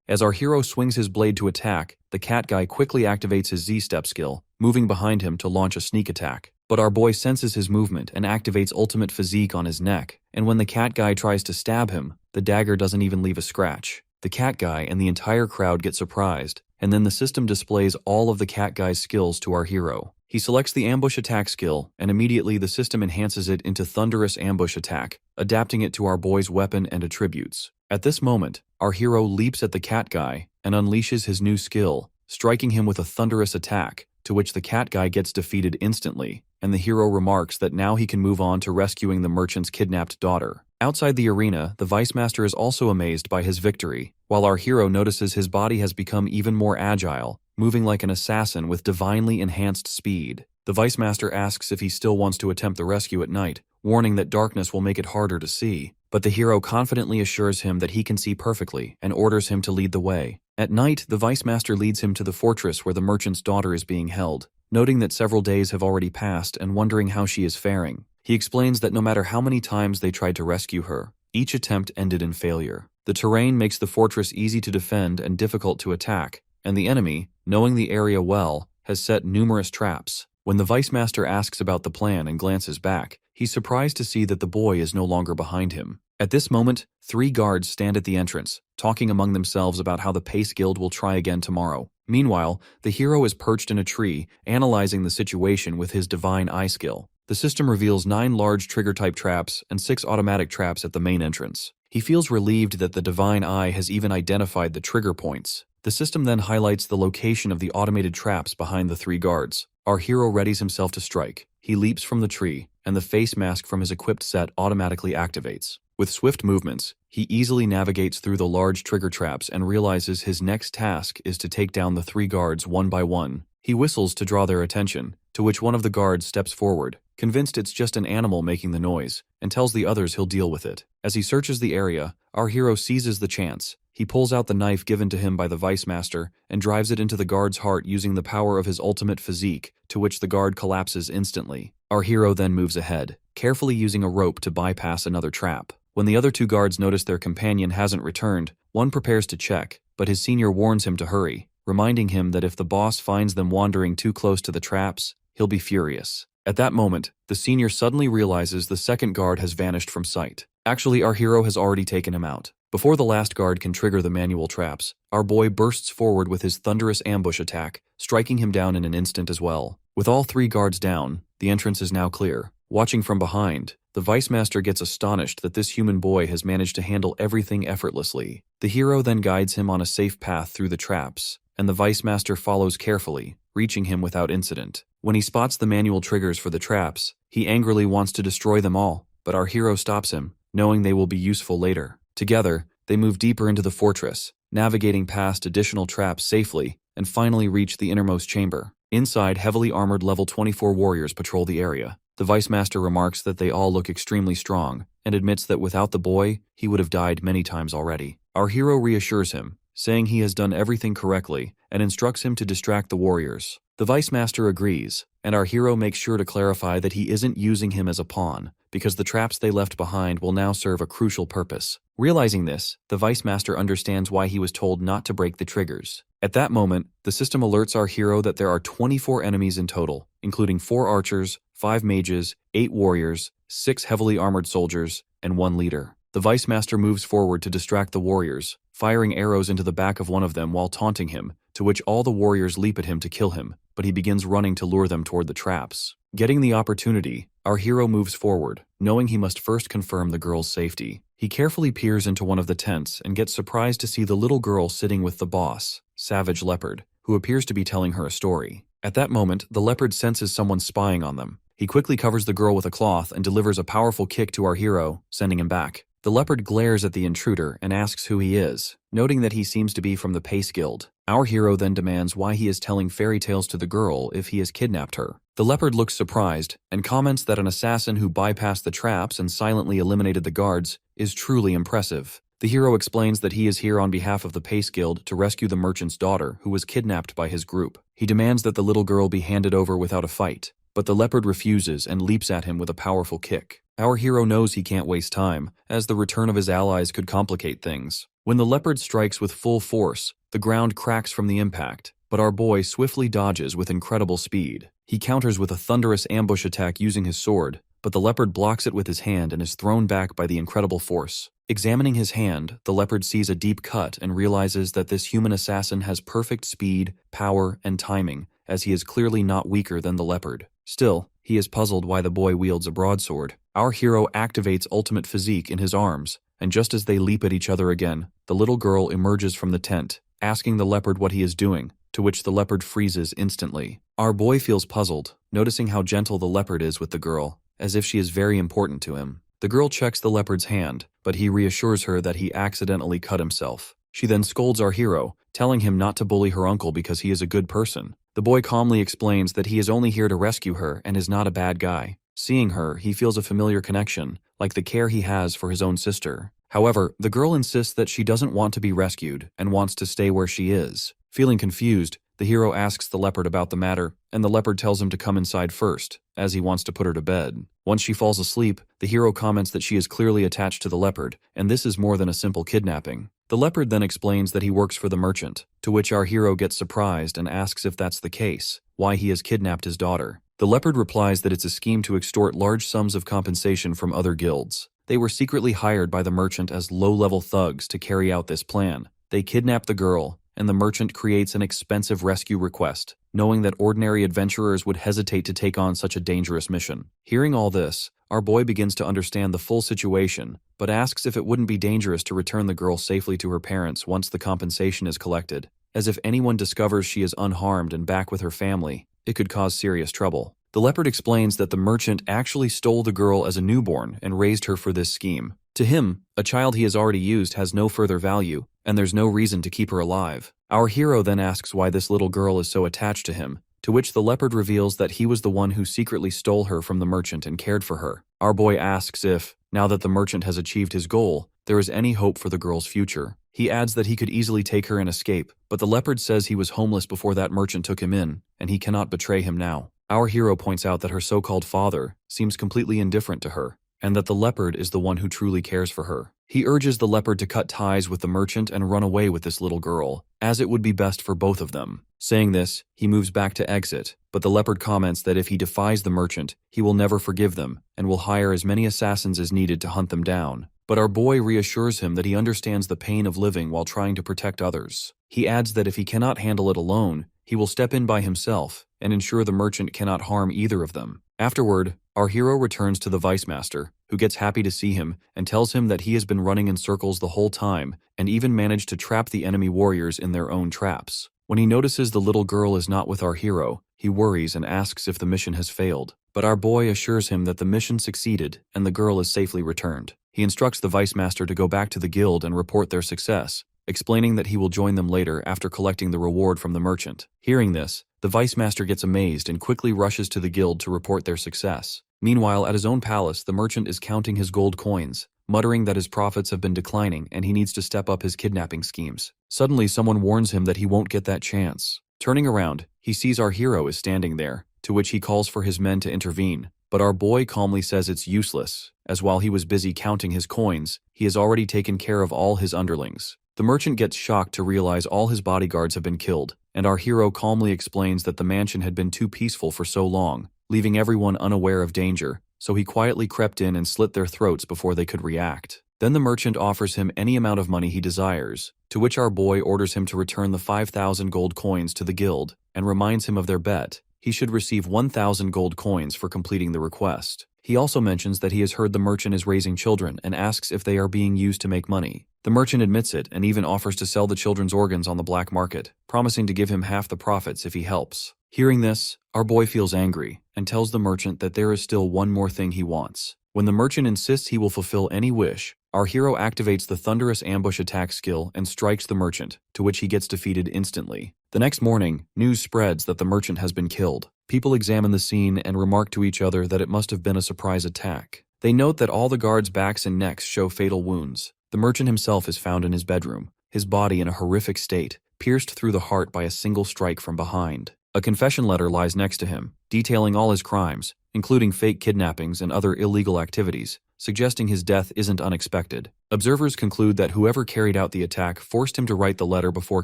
Speaker 1: As our hero swings his blade to attack, the cat guy quickly activates his Z-step skill, moving behind him to launch a sneak attack. But our boy senses his movement and activates ultimate physique on his neck, and when the cat guy tries to stab him, the dagger doesn't even leave a scratch. The cat guy and the entire crowd get surprised, and then the system displays all of the cat guy's skills to our hero. He selects the ambush attack skill, and immediately the system enhances it into thunderous ambush attack, adapting it to our boy's weapon and attributes. At this moment, our hero leaps at the cat guy and unleashes his new skill, striking him with a thunderous attack, to which the cat guy gets defeated instantly, and the hero remarks that now he can move on to rescuing the merchant's kidnapped daughter. Outside the arena, the Vice Master is also amazed by his victory, while our hero notices his body has become even more agile, moving like an assassin with divinely enhanced speed. The Vice Master asks if he still wants to attempt the rescue at night, warning that darkness will make it harder to see, but the hero confidently assures him that he can see perfectly and orders him to lead the way. At night, the Vice Master leads him to the fortress where the merchant's daughter is being held, noting that several days have already passed and wondering how she is faring. He explains that no matter how many times they tried to rescue her, each attempt ended in failure. The terrain makes the fortress easy to defend and difficult to attack, and the enemy, knowing the area well, has set numerous traps. When the Vice Master asks about the plan and glances back, he's surprised to see that the boy is no longer behind him. At this moment, 3 guards stand at the entrance, talking among themselves about how the Pace Guild will try again tomorrow. Meanwhile, the hero is perched in a tree, analyzing the situation with his divine eye skill. The system reveals 9 large trigger-type traps and 6 automatic traps at the main entrance. He feels relieved that the divine eye has even identified the trigger points. The system then highlights the location of the automated traps behind the 3 guards. Our hero readies himself to strike. He leaps from the tree, and the face mask from his equipped set automatically activates. With swift movements, he easily navigates through the large trigger traps and realizes his next task is to take down the 3 guards one by one. He whistles to draw their attention, to which one of the guards steps forward, convinced it's just an animal making the noise, and tells the others he'll deal with it. As he searches the area, our hero seizes the chance. He pulls out the knife given to him by the Vice Master and drives it into the guard's heart using the power of his ultimate physique, to which the guard collapses instantly. Our hero then moves ahead, carefully using a rope to bypass another trap. When the other 2 guards notice their companion hasn't returned, one prepares to check, but his senior warns him to hurry, reminding him that if the boss finds them wandering too close to the traps, he'll be furious. At that moment, the senior suddenly realizes the 2nd guard has vanished from sight. Actually, our hero has already taken him out. Before the last guard can trigger the manual traps, our boy bursts forward with his thunderous ambush attack, striking him down in an instant as well. With all 3 guards down, the entrance is now clear. Watching from behind, the Vice Master gets astonished that this human boy has managed to handle everything effortlessly. The hero then guides him on a safe path through the traps, and the Vice Master follows carefully, reaching him without incident. When he spots the manual triggers for the traps, he angrily wants to destroy them all, but our hero stops him, knowing they will be useful later. Together, they move deeper into the fortress, navigating past additional traps safely, and finally reach the innermost chamber. Inside, heavily armored level 24 warriors patrol the area. The Vice Master remarks that they all look extremely strong, and admits that without the boy, he would have died many times already. Our hero reassures him, saying he has done everything correctly, and instructs him to distract the warriors. The Vice Master agrees, and our hero makes sure to clarify that he isn't using him as a pawn, because the traps they left behind will now serve a crucial purpose. Realizing this, the Vice Master understands why he was told not to break the triggers. At that moment, the system alerts our hero that there are 24 enemies in total, including 4 archers, 5 mages, 8 warriors, 6 heavily armored soldiers, and 1 leader. The Vice Master moves forward to distract the warriors, firing arrows into the back of one of them while taunting him, to which all the warriors leap at him to kill him, but he begins running to lure them toward the traps. Getting the opportunity, our hero moves forward, knowing he must first confirm the girl's safety. He carefully peers into one of the tents and gets surprised to see the little girl sitting with the boss, Savage Leopard, who appears to be telling her a story. At that moment, the leopard senses someone spying on them. He quickly covers the girl with a cloth and delivers a powerful kick to our hero, sending him back. The leopard glares at the intruder and asks who he is, noting that he seems to be from the Pace Guild. Our hero then demands why he is telling fairy tales to the girl if he has kidnapped her. The leopard looks surprised and comments that an assassin who bypassed the traps and silently eliminated the guards is truly impressive. The hero explains that he is here on behalf of the Pace Guild to rescue the merchant's daughter who was kidnapped by his group. He demands that the little girl be handed over without a fight, but the leopard refuses and leaps at him with a powerful kick. Our hero knows he can't waste time, as the return of his allies could complicate things. When the leopard strikes with full force, the ground cracks from the impact, but our boy swiftly dodges with incredible speed. He counters with a thunderous ambush attack using his sword, but the leopard blocks it with his hand and is thrown back by the incredible force. Examining his hand, the leopard sees a deep cut and realizes that this human assassin has perfect speed, power, and timing, as he is clearly not weaker than the leopard. Still, he is puzzled why the boy wields a broadsword. Our hero activates ultimate physique in his arms, and just as they leap at each other again, the little girl emerges from the tent, asking the leopard what he is doing, to which the leopard freezes instantly. Our boy feels puzzled, noticing how gentle the leopard is with the girl, as if she is very important to him. The girl checks the leopard's hand, but he reassures her that he accidentally cut himself. She then scolds our hero, telling him not to bully her uncle because he is a good person. The boy calmly explains that he is only here to rescue her and is not a bad guy. Seeing her, he feels a familiar connection, like the care he has for his own sister. However, the girl insists that she doesn't want to be rescued and wants to stay where she is. Feeling confused, the hero asks the leopard about the matter, and the leopard tells him to come inside first, as he wants to put her to bed. Once she falls asleep, the hero comments that she is clearly attached to the leopard, and this is more than a simple kidnapping. The leopard then explains that he works for the merchant, to which our hero gets surprised and asks if that's the case, why he has kidnapped his daughter. The leopard replies that it's a scheme to extort large sums of compensation from other guilds. They were secretly hired by the merchant as low-level thugs to carry out this plan. They kidnap the girl, and the merchant creates an expensive rescue request, knowing that ordinary adventurers would hesitate to take on such a dangerous mission. Hearing all this, our boy begins to understand the full situation, but asks if it wouldn't be dangerous to return the girl safely to her parents once the compensation is collected, as if anyone discovers she is unharmed and back with her family, it could cause serious trouble. The leopard explains that the merchant actually stole the girl as a newborn and raised her for this scheme. To him, a child he has already used has no further value, and there's no reason to keep her alive. Our hero then asks why this little girl is so attached to him, to which the leopard reveals that he was the one who secretly stole her from the merchant and cared for her. Our boy asks if, now that the merchant has achieved his goal, there is any hope for the girl's future. He adds that he could easily take her and escape, but the leopard says he was homeless before that merchant took him in, and he cannot betray him now. Our hero points out that her so-called father seems completely indifferent to her, and that the leopard is the one who truly cares for her. He urges the leopard to cut ties with the merchant and run away with this little girl, as it would be best for both of them. Saying this, he moves back to exit, but the leopard comments that if he defies the merchant, he will never forgive them, and will hire as many assassins as needed to hunt them down. But our boy reassures him that he understands the pain of living while trying to protect others. He adds that if he cannot handle it alone, he will step in by himself and ensure the merchant cannot harm either of them. Afterward, our hero returns to the Vice Master, who gets happy to see him and tells him that he has been running in circles the whole time and even managed to trap the enemy warriors in their own traps. When he notices the little girl is not with our hero, he worries and asks if the mission has failed. But our boy assures him that the mission succeeded and the girl is safely returned. He instructs the Vice Master to go back to the guild and report their success, explaining that he will join them later after collecting the reward from the merchant. Hearing this, the Vice Master gets amazed and quickly rushes to the guild to report their success. Meanwhile, at his own palace, the merchant is counting his gold coins, muttering that his profits have been declining and he needs to step up his kidnapping schemes. Suddenly, someone warns him that he won't get that chance. Turning around, he sees our hero is standing there, to which he calls for his men to intervene. But our boy calmly says it's useless, as while he was busy counting his coins, he has already taken care of all his underlings. The merchant gets shocked to realize all his bodyguards have been killed, and our hero calmly explains that the mansion had been too peaceful for so long, leaving everyone unaware of danger, so he quietly crept in and slit their throats before they could react. Then the merchant offers him any amount of money he desires, to which our boy orders him to return the 5,000 gold coins to the guild, and reminds him of their bet. He should receive 1,000 gold coins for completing the request. He also mentions that he has heard the merchant is raising children and asks if they are being used to make money. The merchant admits it and even offers to sell the children's organs on the black market, promising to give him half the profits if he helps. Hearing this, our boy feels angry and tells the merchant that there is still one more thing he wants. When the merchant insists he will fulfill any wish, our hero activates the thunderous ambush attack skill and strikes the merchant, to which he gets defeated instantly. The next morning, news spreads that the merchant has been killed. People examine the scene and remark to each other that it must have been a surprise attack. They note that all the guards' backs and necks show fatal wounds. The merchant himself is found in his bedroom, his body in a horrific state, pierced through the heart by a single strike from behind. A confession letter lies next to him, detailing all his crimes, including fake kidnappings and other illegal activities, suggesting his death isn't unexpected. Observers conclude that whoever carried out the attack forced him to write the letter before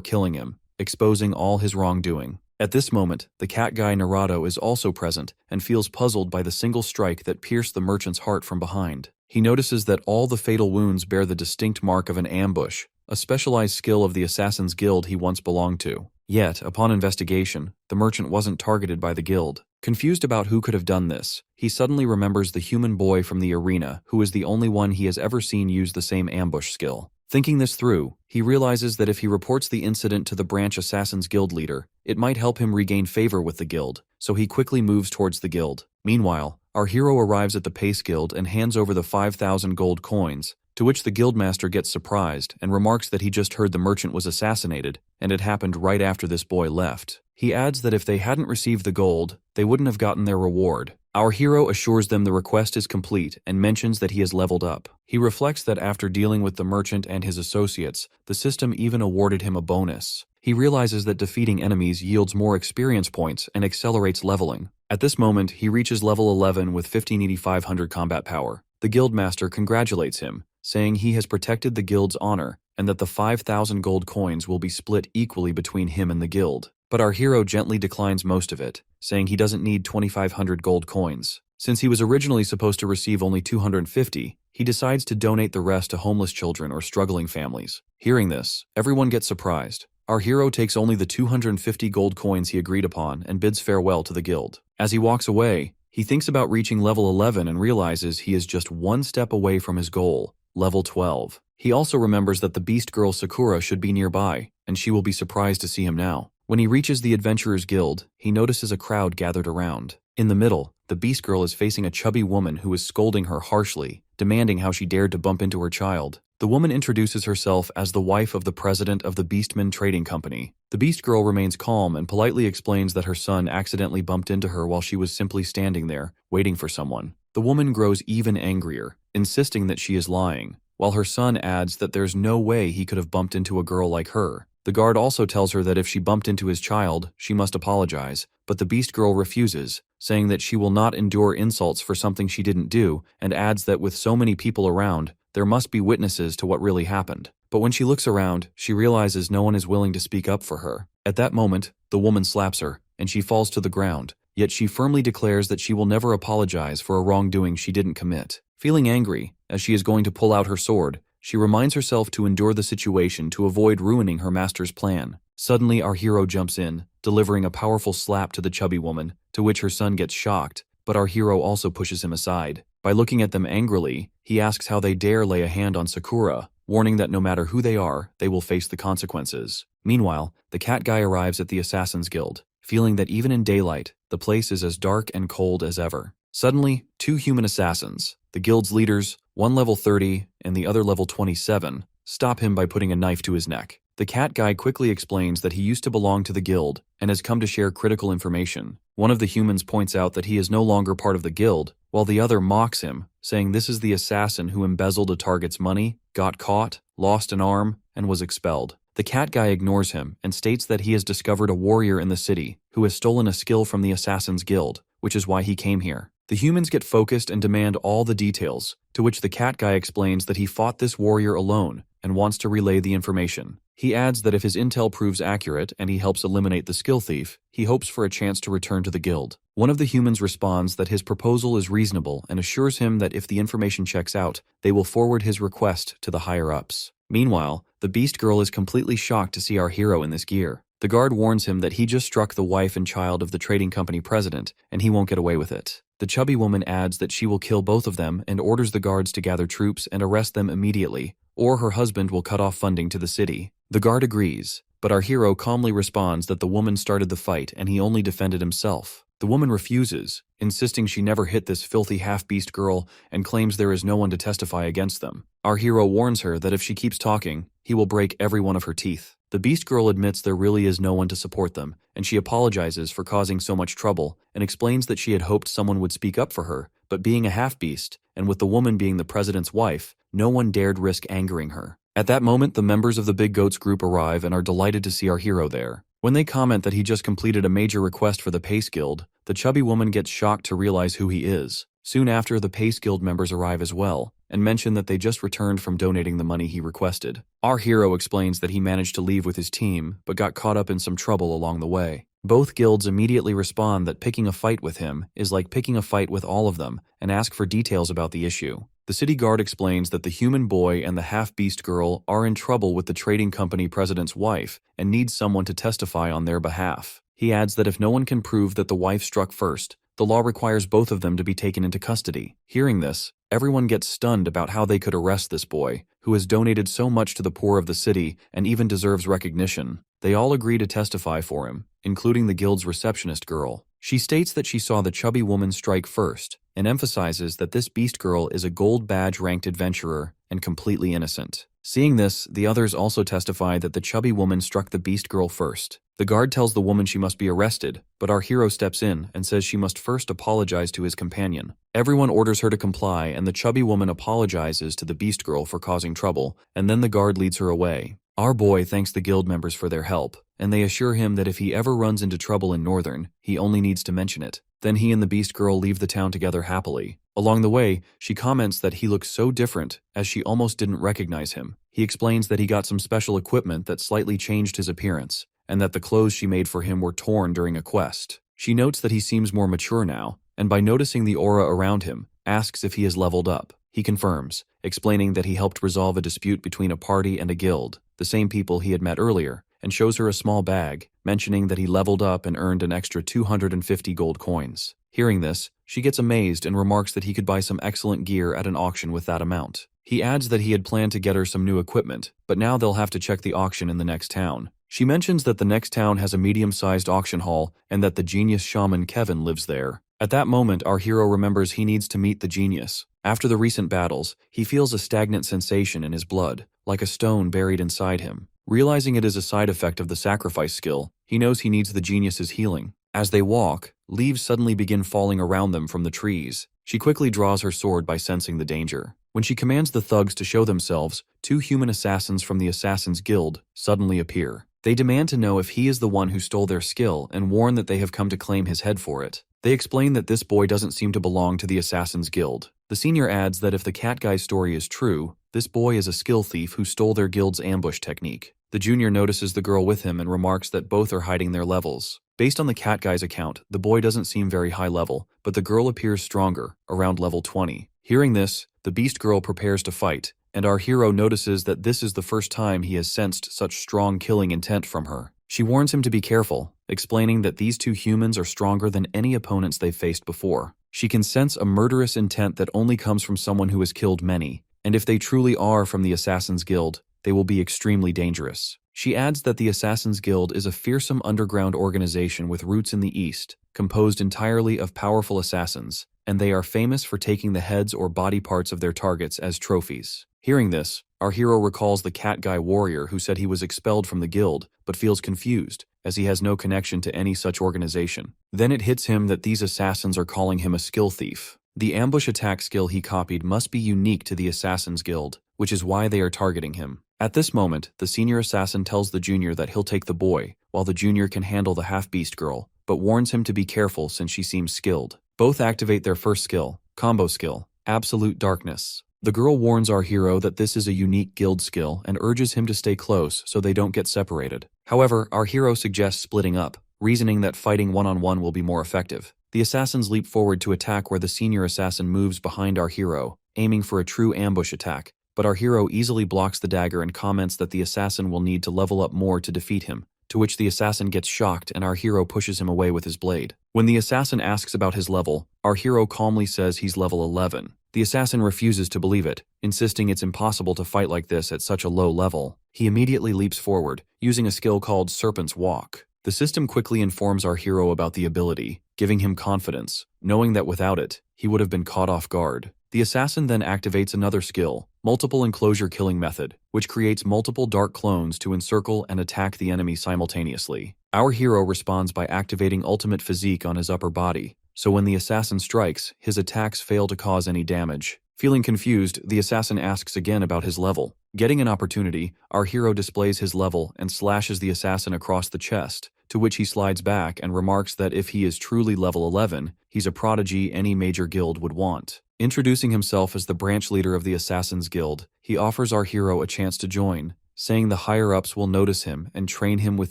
Speaker 1: killing him, exposing all his wrongdoing. At this moment, the cat guy Naruto is also present and feels puzzled by the single strike that pierced the merchant's heart from behind. He notices that all the fatal wounds bear the distinct mark of an ambush, a specialized skill of the Assassin's Guild he once belonged to. Yet, upon investigation, the merchant wasn't targeted by the guild. Confused about who could have done this, he suddenly remembers the human boy from the arena who is the only one he has ever seen use the same ambush skill. Thinking this through, he realizes that if he reports the incident to the branch Assassin's Guild leader, it might help him regain favor with the guild, so he quickly moves towards the guild. Meanwhile, our hero arrives at the Pace Guild and hands over the 5,000 gold coins, to which the guildmaster gets surprised and remarks that he just heard the merchant was assassinated, and it happened right after this boy left. He adds that if they hadn't received the gold, they wouldn't have gotten their reward. Our hero assures them the request is complete and mentions that he has leveled up. He reflects that after dealing with the merchant and his associates, the system even awarded him a bonus. He realizes that defeating enemies yields more experience points and accelerates leveling. At this moment, he reaches level 11 with 15,500 combat power. The guildmaster congratulates him, saying he has protected the guild's honor and that the 5,000 gold coins will be split equally between him and the guild. But our hero gently declines most of it, saying he doesn't need 2,500 gold coins. Since he was originally supposed to receive only 250, he decides to donate the rest to homeless children or struggling families. Hearing this, everyone gets surprised. Our hero takes only the 250 gold coins he agreed upon and bids farewell to the guild. As he walks away, he thinks about reaching level 11 and realizes he is just one step away from his goal, level 12. He also remembers that the beast girl Sakura should be nearby, and she will be surprised to see him now. When he reaches the Adventurers Guild, he notices a crowd gathered around. In the middle, the beast girl is facing a chubby woman who is scolding her harshly, demanding how she dared to bump into her child. The woman introduces herself as the wife of the president of the Beastmen Trading Company. The beast girl remains calm and politely explains that her son accidentally bumped into her while she was simply standing there, waiting for someone. The woman grows even angrier, insisting that she is lying, while her son adds that there's no way he could have bumped into a girl like her. The guard also tells her that if she bumped into his child, she must apologize, but the beast girl refuses, saying that she will not endure insults for something she didn't do, and adds that with so many people around, there must be witnesses to what really happened. But when she looks around, she realizes no one is willing to speak up for her. At that moment, the woman slaps her, and she falls to the ground, yet she firmly declares that she will never apologize for a wrongdoing she didn't commit. Feeling angry, as she is going to pull out her sword, she reminds herself to endure the situation to avoid ruining her master's plan. Suddenly, our hero jumps in, delivering a powerful slap to the chubby woman, to which her son gets shocked, but our hero also pushes him aside. By looking at them angrily, he asks how they dare lay a hand on Sakura, warning that no matter who they are, they will face the consequences. Meanwhile, the cat guy arrives at the Assassin's Guild, feeling that even in daylight, the place is as dark and cold as ever. Suddenly, two human assassins, the guild's leaders, one level 30 and the other level 27, stop him by putting a knife to his neck. The cat guy quickly explains that he used to belong to the guild and has come to share critical information. One of the humans points out that he is no longer part of the guild, while the other mocks him, saying this is the assassin who embezzled a target's money, got caught, lost an arm, and was expelled. The cat guy ignores him and states that he has discovered a warrior in the city who has stolen a skill from the Assassin's Guild, which is why he came here. The humans get focused and demand all the details, to which the cat guy explains that he fought this warrior alone and wants to relay the information. He adds that if his intel proves accurate and he helps eliminate the skill thief, he hopes for a chance to return to the guild. One of the humans responds that his proposal is reasonable and assures him that if the information checks out, they will forward his request to the higher-ups. Meanwhile, the Beast Girl is completely shocked to see our hero in this gear. The guard warns him that he just struck the wife and child of the trading company president, and he won't get away with it. The chubby woman adds that she will kill both of them and orders the guards to gather troops and arrest them immediately, or her husband will cut off funding to the city. The guard agrees, but our hero calmly responds that the woman started the fight and he only defended himself. The woman refuses, insisting she never hit this filthy half-beast girl and claims there is no one to testify against them. Our hero warns her that if she keeps talking, he will break every one of her teeth. The Beast Girl admits there really is no one to support them, and she apologizes for causing so much trouble and explains that she had hoped someone would speak up for her, but being a half-beast, and with the woman being the president's wife, no one dared risk angering her. At that moment, the members of the Big Goats group arrive and are delighted to see our hero there. When they comment that he just completed a major request for the Pace Guild, the chubby woman gets shocked to realize who he is. Soon after, the Pace Guild members arrive as well, and mention that they just returned from donating the money he requested. Our hero explains that he managed to leave with his team, but got caught up in some trouble along the way. Both guilds immediately respond that picking a fight with him is like picking a fight with all of them, and ask for details about the issue. The city guard explains that the human boy and the half-beast girl are in trouble with the trading company president's wife and need someone to testify on their behalf. He adds that if no one can prove that the wife struck first, the law requires both of them to be taken into custody. Hearing this, everyone gets stunned about how they could arrest this boy, who has donated so much to the poor of the city and even deserves recognition. They all agree to testify for him, including the guild's receptionist girl. She states that she saw the chubby woman strike first, and emphasizes that this beast girl is a gold badge-ranked adventurer and completely innocent. Seeing this, the others also testify that the chubby woman struck the beast girl first. The guard tells the woman she must be arrested, but our hero steps in and says she must first apologize to his companion. Everyone orders her to comply, and the chubby woman apologizes to the beast girl for causing trouble, and then the guard leads her away. Our boy thanks the guild members for their help, and they assure him that if he ever runs into trouble in Northern, he only needs to mention it. Then he and the beast girl leave the town together happily. Along the way, she comments that he looks so different, as she almost didn't recognize him. He explains that he got some special equipment that slightly changed his appearance, and that the clothes she made for him were torn during a quest. She notes that he seems more mature now, and by noticing the aura around him, asks if he has leveled up. He confirms, explaining that he helped resolve a dispute between a party and a guild, the same people he had met earlier, and shows her a small bag, mentioning that he leveled up and earned an extra 250 gold coins. Hearing this, she gets amazed and remarks that he could buy some excellent gear at an auction with that amount. He adds that he had planned to get her some new equipment, but now they'll have to check the auction in the next town. She mentions that the next town has a medium-sized auction hall and that the genius shaman Kevin lives there. At that moment, our hero remembers he needs to meet the genius. After the recent battles, he feels a stagnant sensation in his blood, like a stone buried inside him. Realizing it is a side effect of the sacrifice skill, he knows he needs the genius's healing. As they walk, leaves suddenly begin falling around them from the trees. She quickly draws her sword by sensing the danger. When she commands the thugs to show themselves, 2 human assassins from the Assassin's Guild suddenly appear. They demand to know if he is the one who stole their skill and warn that they have come to claim his head for it. They explain that this boy doesn't seem to belong to the Assassin's Guild. The senior adds that if the cat guy's story is true, this boy is a skill thief who stole their guild's ambush technique. The junior notices the girl with him and remarks that both are hiding their levels. Based on the cat guy's account, the boy doesn't seem very high level, but the girl appears stronger, around level 20. Hearing this, the beast girl prepares to fight, and our hero notices that this is the first time he has sensed such strong killing intent from her. She warns him to be careful, explaining that these 2 humans are stronger than any opponents they've faced before. She can sense a murderous intent that only comes from someone who has killed many, and if they truly are from the Assassin's Guild, they will be extremely dangerous. She adds that the Assassin's Guild is a fearsome underground organization with roots in the East, composed entirely of powerful assassins, and they are famous for taking the heads or body parts of their targets as trophies. Hearing this, our hero recalls the cat guy warrior who said he was expelled from the guild, but feels confused, as he has no connection to any such organization. Then it hits him that these assassins are calling him a skill thief. The ambush attack skill he copied must be unique to the Assassin's Guild, which is why they are targeting him. At this moment, the senior assassin tells the junior that he'll take the boy, while the junior can handle the half-beast girl, but warns him to be careful since she seems skilled. Both activate their first skill, combo skill, Absolute Darkness. The girl warns our hero that this is a unique guild skill and urges him to stay close so they don't get separated. However, our hero suggests splitting up, reasoning that fighting one-on-one will be more effective. The assassins leap forward to attack where the senior assassin moves behind our hero, aiming for a true ambush attack, but our hero easily blocks the dagger and comments that the assassin will need to level up more to defeat him, to which the assassin gets shocked and our hero pushes him away with his blade. When the assassin asks about his level, our hero calmly says he's level 11. The assassin refuses to believe it, insisting it's impossible to fight like this at such a low level. He immediately leaps forward, using a skill called Serpent's Walk. The system quickly informs our hero about the ability, giving him confidence, knowing that without it, he would have been caught off guard. The assassin then activates another skill, Multiple Enclosure Killing Method, which creates multiple dark clones to encircle and attack the enemy simultaneously. Our hero responds by activating Ultimate Physique on his upper body, so when the assassin strikes, his attacks fail to cause any damage. Feeling confused, the assassin asks again about his level. Getting an opportunity, our hero displays his level and slashes the assassin across the chest, to which he slides back and remarks that if he is truly level 11, he's a prodigy any major guild would want. Introducing himself as the branch leader of the Assassin's Guild, he offers our hero a chance to join, saying the higher-ups will notice him and train him with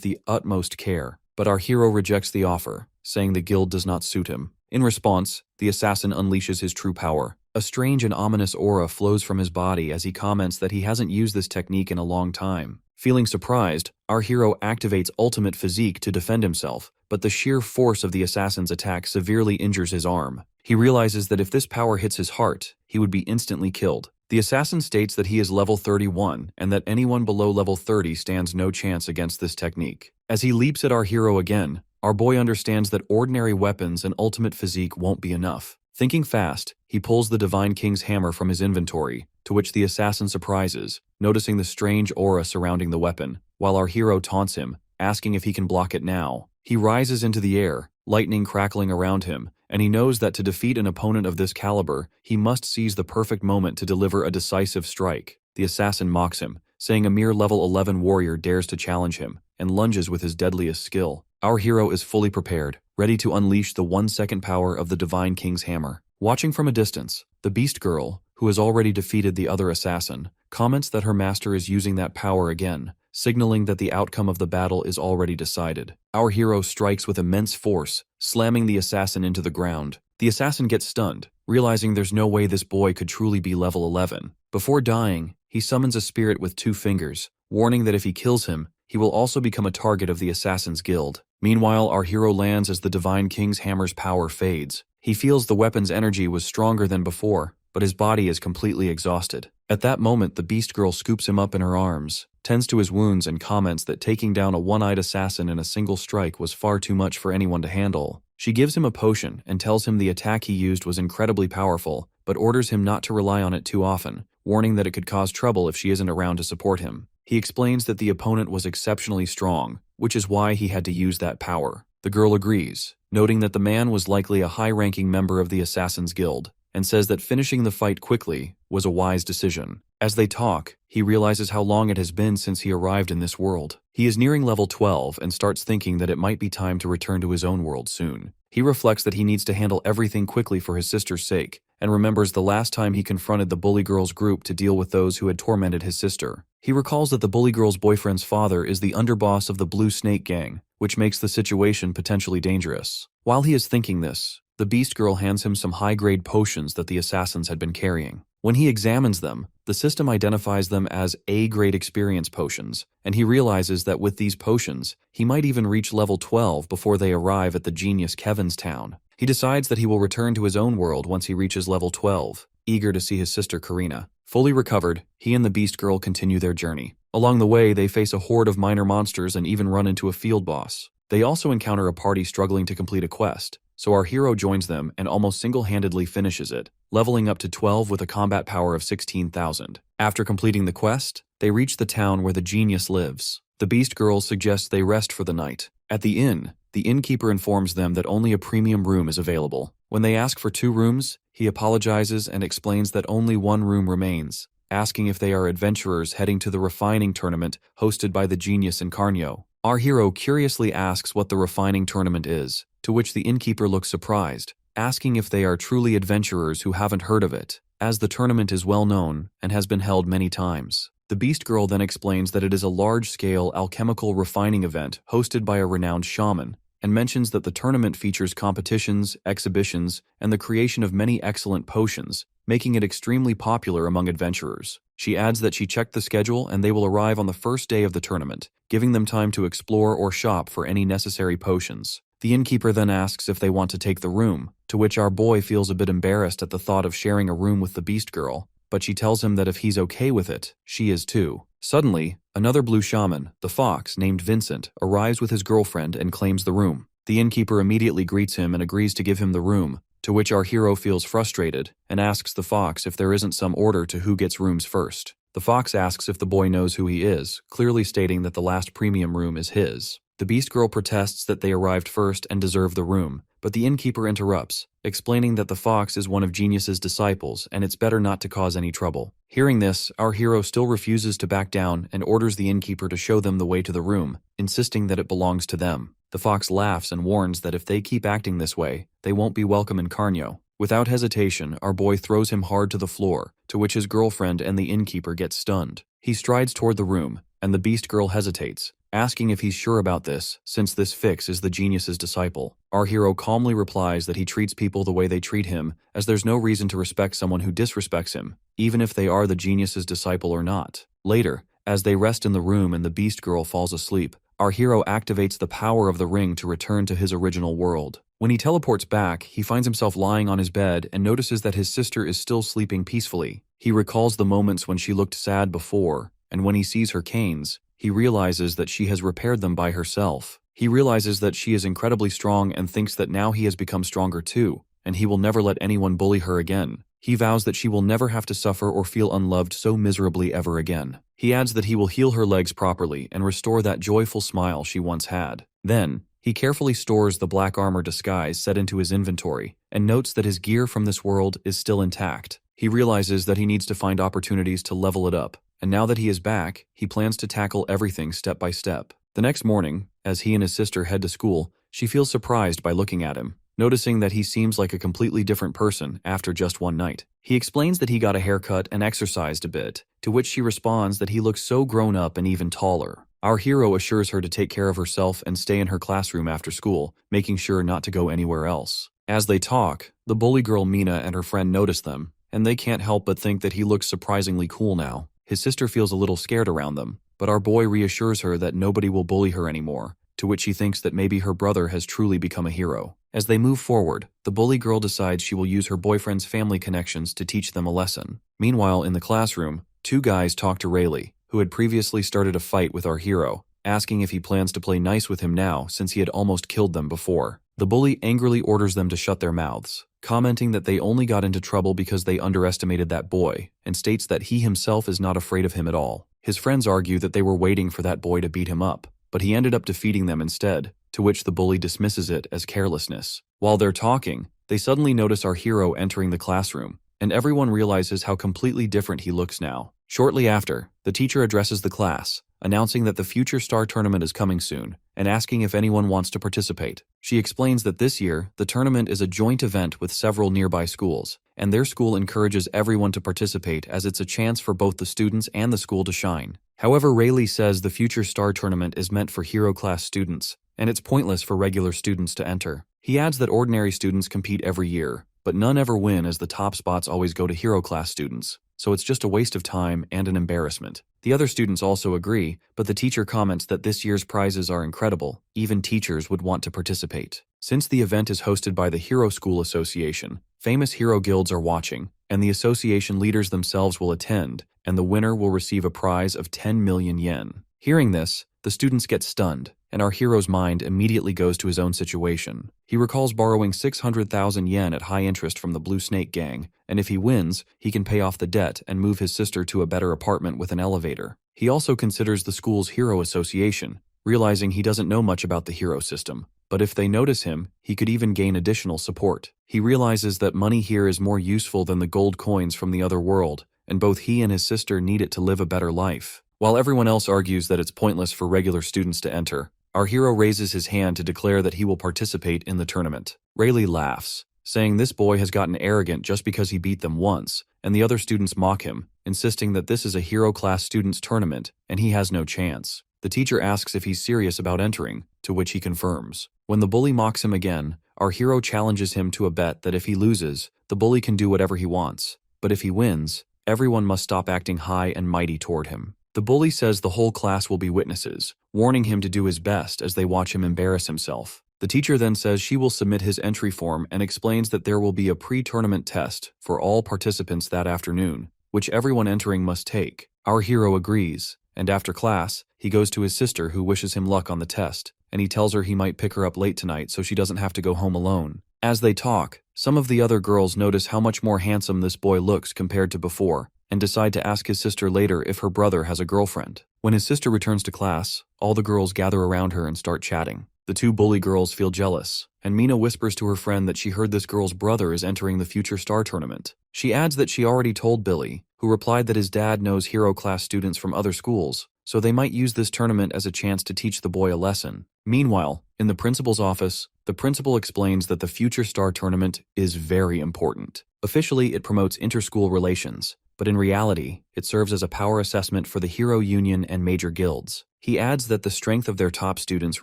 Speaker 1: the utmost care. But our hero rejects the offer, saying the guild does not suit him. In response, the assassin unleashes his true power. A strange and ominous aura flows from his body as he comments that he hasn't used this technique in a long time. Feeling surprised, our hero activates Ultimate Physique to defend himself, but the sheer force of the assassin's attack severely injures his arm. He realizes that if this power hits his heart, he would be instantly killed. The assassin states that he is level 31 and that anyone below level 30 stands no chance against this technique. As he leaps at our hero again, our boy understands that ordinary weapons and Ultimate Physique won't be enough. Thinking fast, he pulls the Divine King's hammer from his inventory, to which the assassin surprises, noticing the strange aura surrounding the weapon, while our hero taunts him, asking if he can block it now. He rises into the air, lightning crackling around him, and he knows that to defeat an opponent of this caliber, he must seize the perfect moment to deliver a decisive strike. The assassin mocks him, saying a mere level 11 warrior dares to challenge him, and lunges with his deadliest skill. Our hero is fully prepared, ready to unleash the 1-second power of the Divine King's hammer. Watching from a distance, the Beast Girl, who has already defeated the other assassin, comments that her master is using that power again, signaling that the outcome of the battle is already decided. Our hero strikes with immense force, slamming the assassin into the ground. The assassin gets stunned, realizing there's no way this boy could truly be level 11. Before dying, he summons a spirit with 2 fingers, warning that if he kills him, he will also become a target of the Assassin's Guild. Meanwhile, our hero lands as the Divine King's hammer's power fades. He feels the weapon's energy was stronger than before, but his body is completely exhausted. At that moment, the Beast Girl scoops him up in her arms, tends to his wounds and comments that taking down a one-eyed assassin in a single strike was far too much for anyone to handle. She gives him a potion and tells him the attack he used was incredibly powerful, but orders him not to rely on it too often, warning that it could cause trouble if she isn't around to support him. He explains that the opponent was exceptionally strong, which is why he had to use that power. The girl agrees, noting that the man was likely a high-ranking member of the Assassin's Guild, and says that finishing the fight quickly was a wise decision. As they talk, he realizes how long it has been since he arrived in this world. He is nearing level 12 and starts thinking that it might be time to return to his own world soon. He reflects that he needs to handle everything quickly for his sister's sake, and remembers the last time he confronted the Bully Girl's group to deal with those who had tormented his sister. He recalls that the Bully Girl's boyfriend's father is the underboss of the Blue Snake Gang, which makes the situation potentially dangerous. While he is thinking this, the Beast Girl hands him some high-grade potions that the assassins had been carrying. When he examines them, the system identifies them as A-grade experience potions, and he realizes that with these potions, he might even reach level 12 before they arrive at the genius Kevin's town. He decides that he will return to his own world once he reaches level 12, eager to see his sister Karina. Fully recovered, he and the Beast Girl continue their journey. Along the way, they face a horde of minor monsters and even run into a field boss. They also encounter a party struggling to complete a quest, so our hero joins them and almost single-handedly finishes it, leveling up to 12 with a combat power of 16,000. After completing the quest, they reach the town where the genius lives. The Beast Girl suggests they rest for the night. At the inn, the innkeeper informs them that only a premium room is available. When they ask for 2 rooms, he apologizes and explains that only 1 room remains, asking if they are adventurers heading to the refining tournament hosted by the genius Incarnio. Our hero curiously asks what the refining tournament is, to which the innkeeper looks surprised, asking if they are truly adventurers who haven't heard of it. as the tournament is well known and has been held many times. The Beast Girl then explains that it is a large-scale alchemical refining event hosted by a renowned shaman, and mentions that the tournament features competitions, exhibitions, and the creation of many excellent potions, making it extremely popular among adventurers. She adds that she checked the schedule and they will arrive on the first day of the tournament, giving them time to explore or shop for any necessary potions. The innkeeper then asks if they want to take the room, to which our boy feels a bit embarrassed at the thought of sharing a room with the Beast Girl, but she tells him that if he's okay with it, she is too. Suddenly, another blue shaman, the fox, named Vincent, arrives with his girlfriend and claims the room. The innkeeper immediately greets him and agrees to give him the room, to which our hero feels frustrated and asks the fox if there isn't some order to who gets rooms first. The fox asks if the boy knows who he is, clearly stating that the last premium room is his. The Beast Girl protests that they arrived first and deserve the room, but the innkeeper interrupts, explaining that the fox is one of Genius's disciples and it's better not to cause any trouble. Hearing this, our hero still refuses to back down and orders the innkeeper to show them the way to the room, insisting that it belongs to them. The fox laughs and warns that if they keep acting this way, they won't be welcome in Carnio. Without hesitation, our boy throws him hard to the floor, to which his girlfriend and the innkeeper get stunned. He strides toward the room, and the Beast Girl hesitates, asking if he's sure about this, since this fix is the Genius's disciple. Our hero calmly replies that he treats people the way they treat him, as there's no reason to respect someone who disrespects him, even if they are the Genius's disciple or not. Later, as they rest in the room and the Beast Girl falls asleep, our hero activates the power of the ring to return to his original world. When he teleports back, he finds himself lying on his bed and notices that his sister is still sleeping peacefully. He recalls the moments when she looked sad before, and when he sees her canes, he realizes that she has repaired them by herself. He realizes that she is incredibly strong and thinks that now he has become stronger too, and he will never let anyone bully her again. He vows that she will never have to suffer or feel unloved so miserably ever again. He adds that he will heal her legs properly and restore that joyful smile she once had. Then, he carefully stores the black armor disguise set into his inventory and notes that his gear from this world is still intact. He realizes that he needs to find opportunities to level it up, and now that he is back, he plans to tackle everything step by step. The next morning, as he and his sister head to school, she feels surprised by looking at him, noticing that he seems like a completely different person after just one night. He explains that he got a haircut and exercised a bit, to which she responds that he looks so grown up and even taller. Our hero assures her to take care of herself and stay in her classroom after school, making sure not to go anywhere else. As they talk, the bully girl Mina and her friend notice them, and they can't help but think that he looks surprisingly cool now. His sister feels a little scared around them, but our boy reassures her that nobody will bully her anymore, to which she thinks that maybe her brother has truly become a hero. As they move forward, the bully girl decides she will use her boyfriend's family connections to teach them a lesson. Meanwhile, in the classroom, two guys talk to Rayleigh, who had previously started a fight with our hero, asking if he plans to play nice with him now since he had almost killed them before. The bully angrily orders them to shut their mouths, commenting that they only got into trouble because they underestimated that boy, and states that he himself is not afraid of him at all. His friends argue that they were waiting for that boy to beat him up, but he ended up defeating them instead, to which the bully dismisses it as carelessness. While they're talking, they suddenly notice our hero entering the classroom, and everyone realizes how completely different he looks now. Shortly after, the teacher addresses the class, announcing that the Future Star Tournament is coming soon, and asking if anyone wants to participate. She explains that this year, the tournament is a joint event with several nearby schools, and their school encourages everyone to participate as it's a chance for both the students and the school to shine. However, Rayleigh says the Future Star Tournament is meant for hero class students, and it's pointless for regular students to enter. He adds that ordinary students compete every year, but none ever win as the top spots always go to hero class students, so it's just a waste of time and an embarrassment. The other students also agree, but the teacher comments that this year's prizes are incredible. Even teachers would want to participate. Since the event is hosted by the Hero School Association, famous hero guilds are watching, and the association leaders themselves will attend, and the winner will receive a prize of 10 million yen. Hearing this, the students get stunned, and our hero's mind immediately goes to his own situation. He recalls borrowing 600,000 yen at high interest from the Blue Snake Gang, and if he wins, he can pay off the debt and move his sister to a better apartment with an elevator. He also considers the school's hero association, realizing he doesn't know much about the hero system, but if they notice him, he could even gain additional support. He realizes that money here is more useful than the gold coins from the other world, and both he and his sister need it to live a better life. While everyone else argues that it's pointless for regular students to enter, our hero raises his hand to declare that he will participate in the tournament. Rayleigh laughs, saying this boy has gotten arrogant just because he beat them once, and the other students mock him, insisting that this is a hero class students tournament and he has no chance. The teacher asks if he's serious about entering, to which he confirms. When the bully mocks him again, our hero challenges him to a bet that if he loses, the bully can do whatever he wants, but if he wins, everyone must stop acting high and mighty toward him. The bully says the whole class will be witnesses, warning him to do his best as they watch him embarrass himself. The teacher then says she will submit his entry form and explains that there will be a pre-tournament test for all participants that afternoon, which everyone entering must take. Our hero agrees, and after class, he goes to his sister who wishes him luck on the test, and he tells her he might pick her up late tonight so she doesn't have to go home alone. As they talk, some of the other girls notice how much more handsome this boy looks compared to before, and decide to ask his sister later if her brother has a girlfriend. When his sister returns to class, all the girls gather around her and start chatting. The two bully girls feel jealous, and Mina whispers to her friend that she heard this girl's brother is entering the Future Star Tournament. She adds that she already told Billy, who replied that his dad knows hero class students from other schools, so they might use this tournament as a chance to teach the boy a lesson. Meanwhile, in the principal's office, the principal explains that the Future Star Tournament is very important. Officially, it promotes interschool relations, but in reality, it serves as a power assessment for the Hero Union and major guilds. He adds that the strength of their top students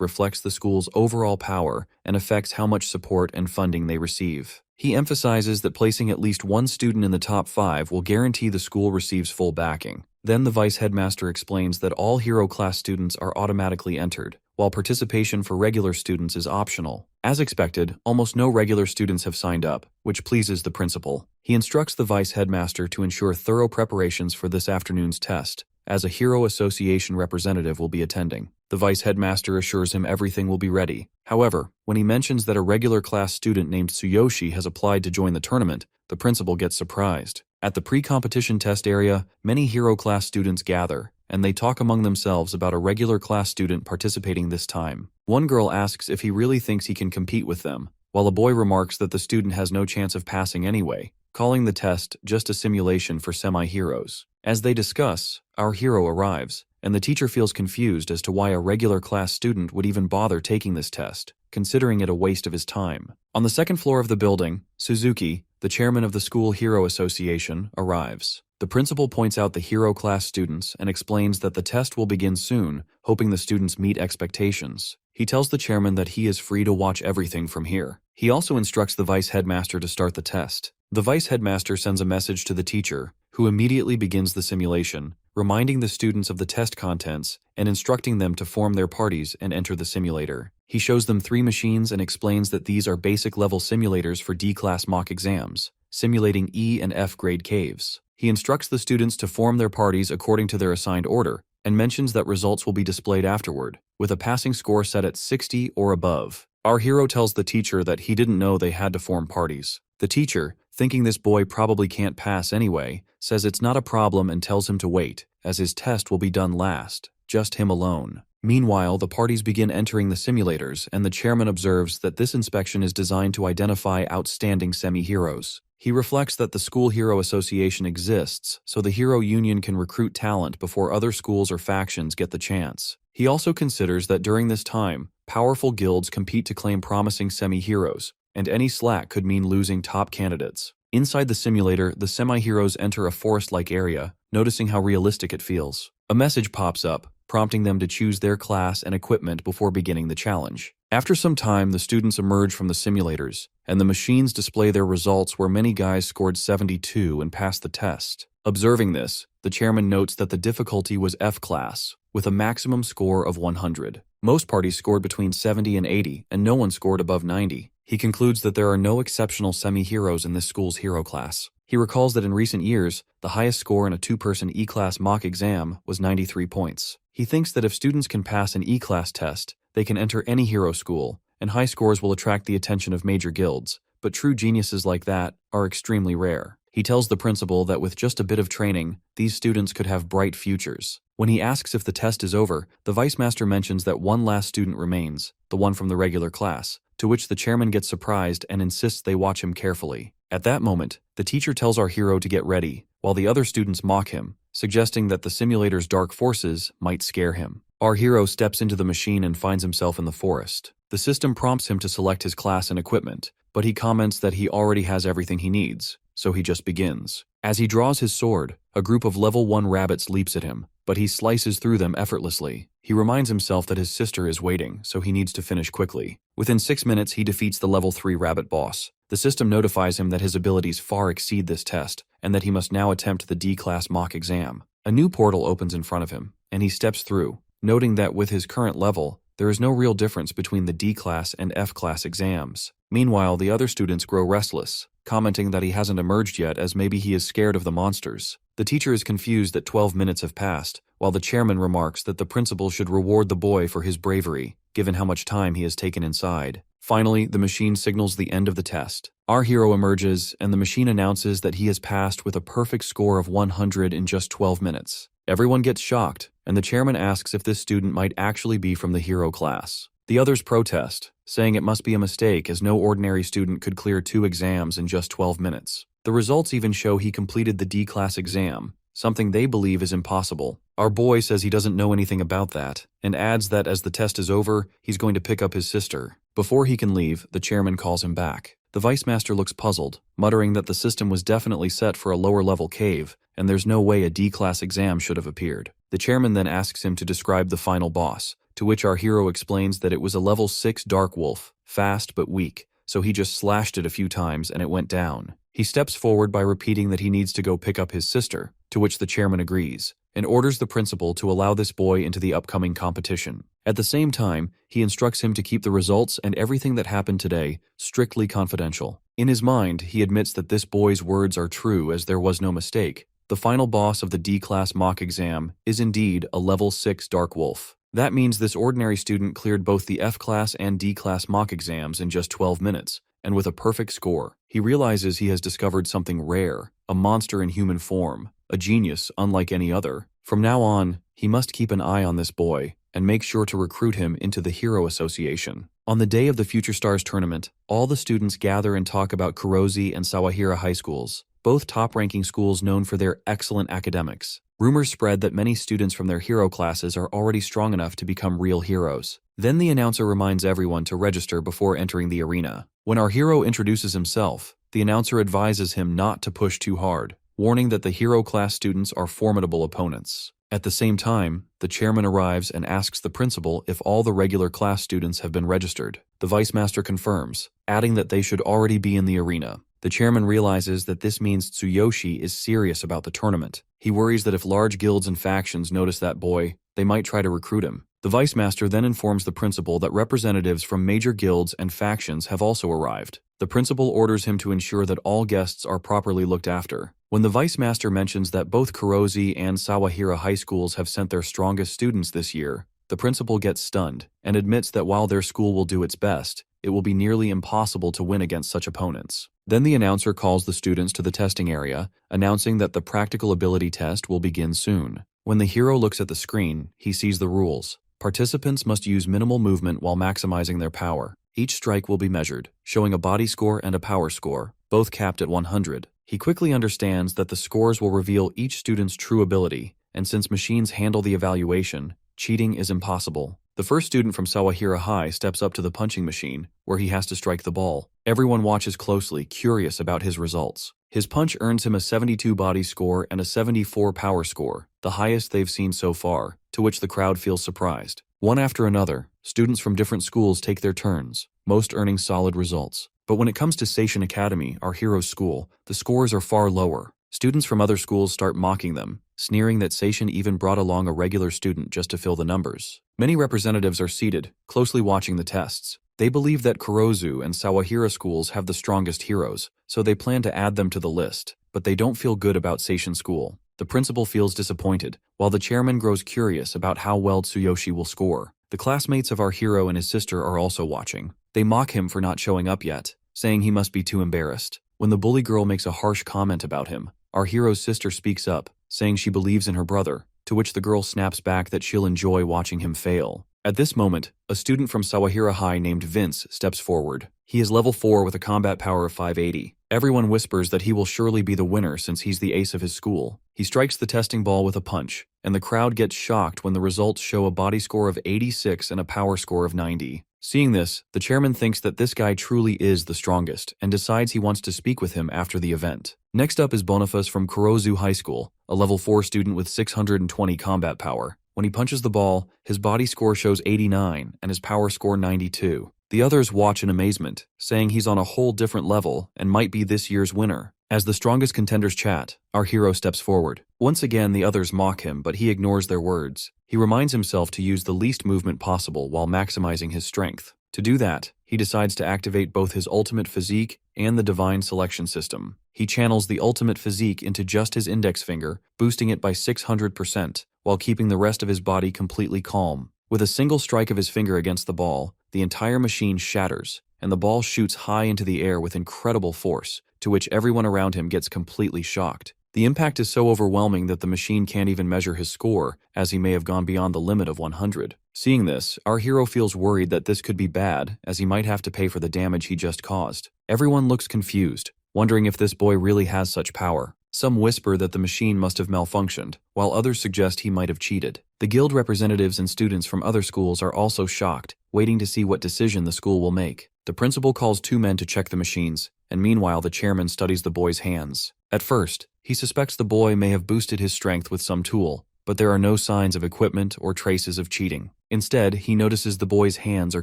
Speaker 1: reflects the school's overall power and affects how much support and funding they receive. He emphasizes that placing at least one student in the top 5 will guarantee the school receives full backing. Then the vice headmaster explains that all hero class students are automatically entered, while participation for regular students is optional. As expected, almost no regular students have signed up, which pleases the principal. He instructs the vice headmaster to ensure thorough preparations for this afternoon's test, as a Hero Association representative will be attending. The vice headmaster assures him everything will be ready. However, when he mentions that a regular class student named Tsuyoshi has applied to join the tournament, the principal gets surprised. At the pre-competition test area, many Hero class students gather, and they talk among themselves about a regular class student participating this time. One girl asks if he really thinks he can compete with them, while a boy remarks that the student has no chance of passing anyway, calling the test just a simulation for semi-heroes. As they discuss, our hero arrives, and the teacher feels confused as to why a regular class student would even bother taking this test, considering it a waste of his time. On the second floor of the building, Suzuki, the chairman of the School Hero Association, arrives. The principal points out the hero class students and explains that the test will begin soon, hoping the students meet expectations. He tells the chairman that he is free to watch everything from here. He also instructs the vice headmaster to start the test. The vice headmaster sends a message to the teacher, who immediately begins the simulation, reminding the students of the test contents and instructing them to form their parties and enter the simulator. He shows them 3 machines and explains that these are basic level simulators for D-class mock exams, simulating E and F grade caves. He instructs the students to form their parties according to their assigned order, and mentions that results will be displayed afterward, with a passing score set at 60 or above. Our hero tells the teacher that he didn't know they had to form parties. The teacher, thinking this boy probably can't pass anyway, says it's not a problem and tells him to wait, as his test will be done last, just him alone. Meanwhile, the parties begin entering the simulators, and the chairman observes that this inspection is designed to identify outstanding semi-heroes. He reflects that the School Hero Association exists, so the Hero Union can recruit talent before other schools or factions get the chance. He also considers that during this time, powerful guilds compete to claim promising semi-heroes, and any slack could mean losing top candidates. Inside the simulator, the semi-heroes enter a forest-like area, noticing how realistic it feels. A message pops up, prompting them to choose their class and equipment before beginning the challenge. After some time, the students emerge from the simulators, and the machines display their results where many guys scored 72 and passed the test. Observing this, the chairman notes that the difficulty was F class, with a maximum score of 100. Most parties scored between 70 and 80, and no one scored above 90. He concludes that there are no exceptional semi-heroes in this school's hero class. He recalls that in recent years, the highest score in a 2-person E-class mock exam was 93 points. He thinks that if students can pass an E-class test, they can enter any hero school, and high scores will attract the attention of major guilds, but true geniuses like that are extremely rare. He tells the principal that with just a bit of training, these students could have bright futures. When he asks if the test is over, the vice master mentions that one last student remains, the one from the regular class, to which the chairman gets surprised and insists they watch him carefully. At that moment, the teacher tells our hero to get ready, while the other students mock him, suggesting that the simulator's dark forces might scare him. Our hero steps into the machine and finds himself in the forest. The system prompts him to select his class and equipment, but he comments that he already has everything he needs, so he just begins. As he draws his sword, a group of level 1 rabbits leaps at him, but he slices through them effortlessly. He reminds himself that his sister is waiting, so he needs to finish quickly. Within 6 minutes, he defeats the level 3 rabbit boss. The system notifies him that his abilities far exceed this test, and that he must now attempt the D-class mock exam. A new portal opens in front of him, and he steps through, noting that with his current level, there is no real difference between the D-class and F-class exams. Meanwhile, the other students grow restless, commenting that he hasn't emerged yet as maybe he is scared of the monsters. The teacher is confused that 12 minutes have passed, while the chairman remarks that the principal should reward the boy for his bravery, given how much time he has taken inside. Finally, the machine signals the end of the test. Our hero emerges, and the machine announces that he has passed with a perfect score of 100 in just 12 minutes. Everyone gets shocked, and the chairman asks if this student might actually be from the hero class. The others protest, saying it must be a mistake as no ordinary student could clear 2 exams in just 12 minutes. The results even show he completed the D-class exam, something they believe is impossible. Our boy says he doesn't know anything about that, and adds that as the test is over, he's going to pick up his sister. Before he can leave, the chairman calls him back. The vice master looks puzzled, muttering that the system was definitely set for a lower-level cave, and there's no way a D-class exam should have appeared. The chairman then asks him to describe the final boss, to which our hero explains that it was a level 6 dark wolf, fast but weak, so he just slashed it a few times and it went down. He steps forward by repeating that he needs to go pick up his sister, to which the chairman agrees, and orders the principal to allow this boy into the upcoming competition. At the same time, he instructs him to keep the results and everything that happened today strictly confidential. In his mind, he admits that this boy's words are true as there was no mistake. The final boss of the D-class mock exam is indeed a level 6 dark wolf. That means this ordinary student cleared both the F-class and D-class mock exams in just 12 minutes, and with a perfect score. He realizes he has discovered something rare, a monster in human form, a genius unlike any other. From now on, he must keep an eye on this boy, and make sure to recruit him into the Hero Association. On the day of the Future Stars tournament, all the students gather and talk about Kurozi and Sawahira high schools, both top-ranking schools known for their excellent academics. Rumors spread that many students from their hero classes are already strong enough to become real heroes. Then the announcer reminds everyone to register before entering the arena. When our hero introduces himself, the announcer advises him not to push too hard, warning that the hero class students are formidable opponents. At the same time, the chairman arrives and asks the principal if all the regular class students have been registered. The vice master confirms, adding that they should already be in the arena. The chairman realizes that this means Tsuyoshi is serious about the tournament. He worries that if large guilds and factions notice that boy, they might try to recruit him. The vice master then informs the principal that representatives from major guilds and factions have also arrived. The principal orders him to ensure that all guests are properly looked after. When the vice master mentions that both Kurozi and Sawahira high schools have sent their strongest students this year, the principal gets stunned and admits that while their school will do its best, it will be nearly impossible to win against such opponents. Then the announcer calls the students to the testing area, announcing that the practical ability test will begin soon. When the hero looks at the screen, he sees the rules. Participants must use minimal movement while maximizing their power. Each strike will be measured, showing a body score and a power score, both capped at 100. He quickly understands that the scores will reveal each student's true ability, and since machines handle the evaluation, cheating is impossible. The first student from Sawahira High steps up to the punching machine, where he has to strike the ball. Everyone watches closely, curious about his results. His punch earns him a 72 body score and a 74 power score, the highest they've seen so far, to which the crowd feels surprised. One after another, students from different schools take their turns, most earning solid results. But when it comes to Seishin Academy, our hero's school, the scores are far lower. Students from other schools start mocking them, sneering that Seishin even brought along a regular student just to fill the numbers. Many representatives are seated, closely watching the tests. They believe that Kurozu and Sawahira schools have the strongest heroes, so they plan to add them to the list, but they don't feel good about Seishin School. The principal feels disappointed, while the chairman grows curious about how well Tsuyoshi will score. The classmates of our hero and his sister are also watching. They mock him for not showing up yet, saying he must be too embarrassed. When the bully girl makes a harsh comment about him, our hero's sister speaks up, saying she believes in her brother, to which the girl snaps back that she'll enjoy watching him fail. At this moment, a student from Sawahira High named Vince steps forward. He is level 4 with a combat power of 580. Everyone whispers that he will surely be the winner since he's the ace of his school. He strikes the testing ball with a punch, and the crowd gets shocked when the results show a body score of 86 and a power score of 90. Seeing this, the chairman thinks that this guy truly is the strongest and decides he wants to speak with him after the event. Next up is Boniface from Kurozu High School, a level 4 student with 620 combat power. When he punches the ball, his body score shows 89 and his power score 92. The others watch in amazement, saying he's on a whole different level and might be this year's winner. As the strongest contenders chat, our hero steps forward. Once again, the others mock him, but he ignores their words. He reminds himself to use the least movement possible while maximizing his strength. To do that, he decides to activate both his ultimate physique and the divine selection system. He channels the ultimate physique into just his index finger, boosting it by 600%, while keeping the rest of his body completely calm. With a single strike of his finger against the ball, the entire machine shatters, and the ball shoots high into the air with incredible force, to which everyone around him gets completely shocked. The impact is so overwhelming that the machine can't even measure his score, as he may have gone beyond the limit of 100. Seeing this, our hero feels worried that this could be bad, as he might have to pay for the damage he just caused. Everyone looks confused, wondering if this boy really has such power. Some whisper that the machine must have malfunctioned, while others suggest he might have cheated. The guild representatives and students from other schools are also shocked, waiting to see what decision the school will make. The principal calls 2 men to check the machines, and meanwhile the chairman studies the boy's hands. At first, he suspects the boy may have boosted his strength with some tool, but there are no signs of equipment or traces of cheating. Instead, he notices the boy's hands are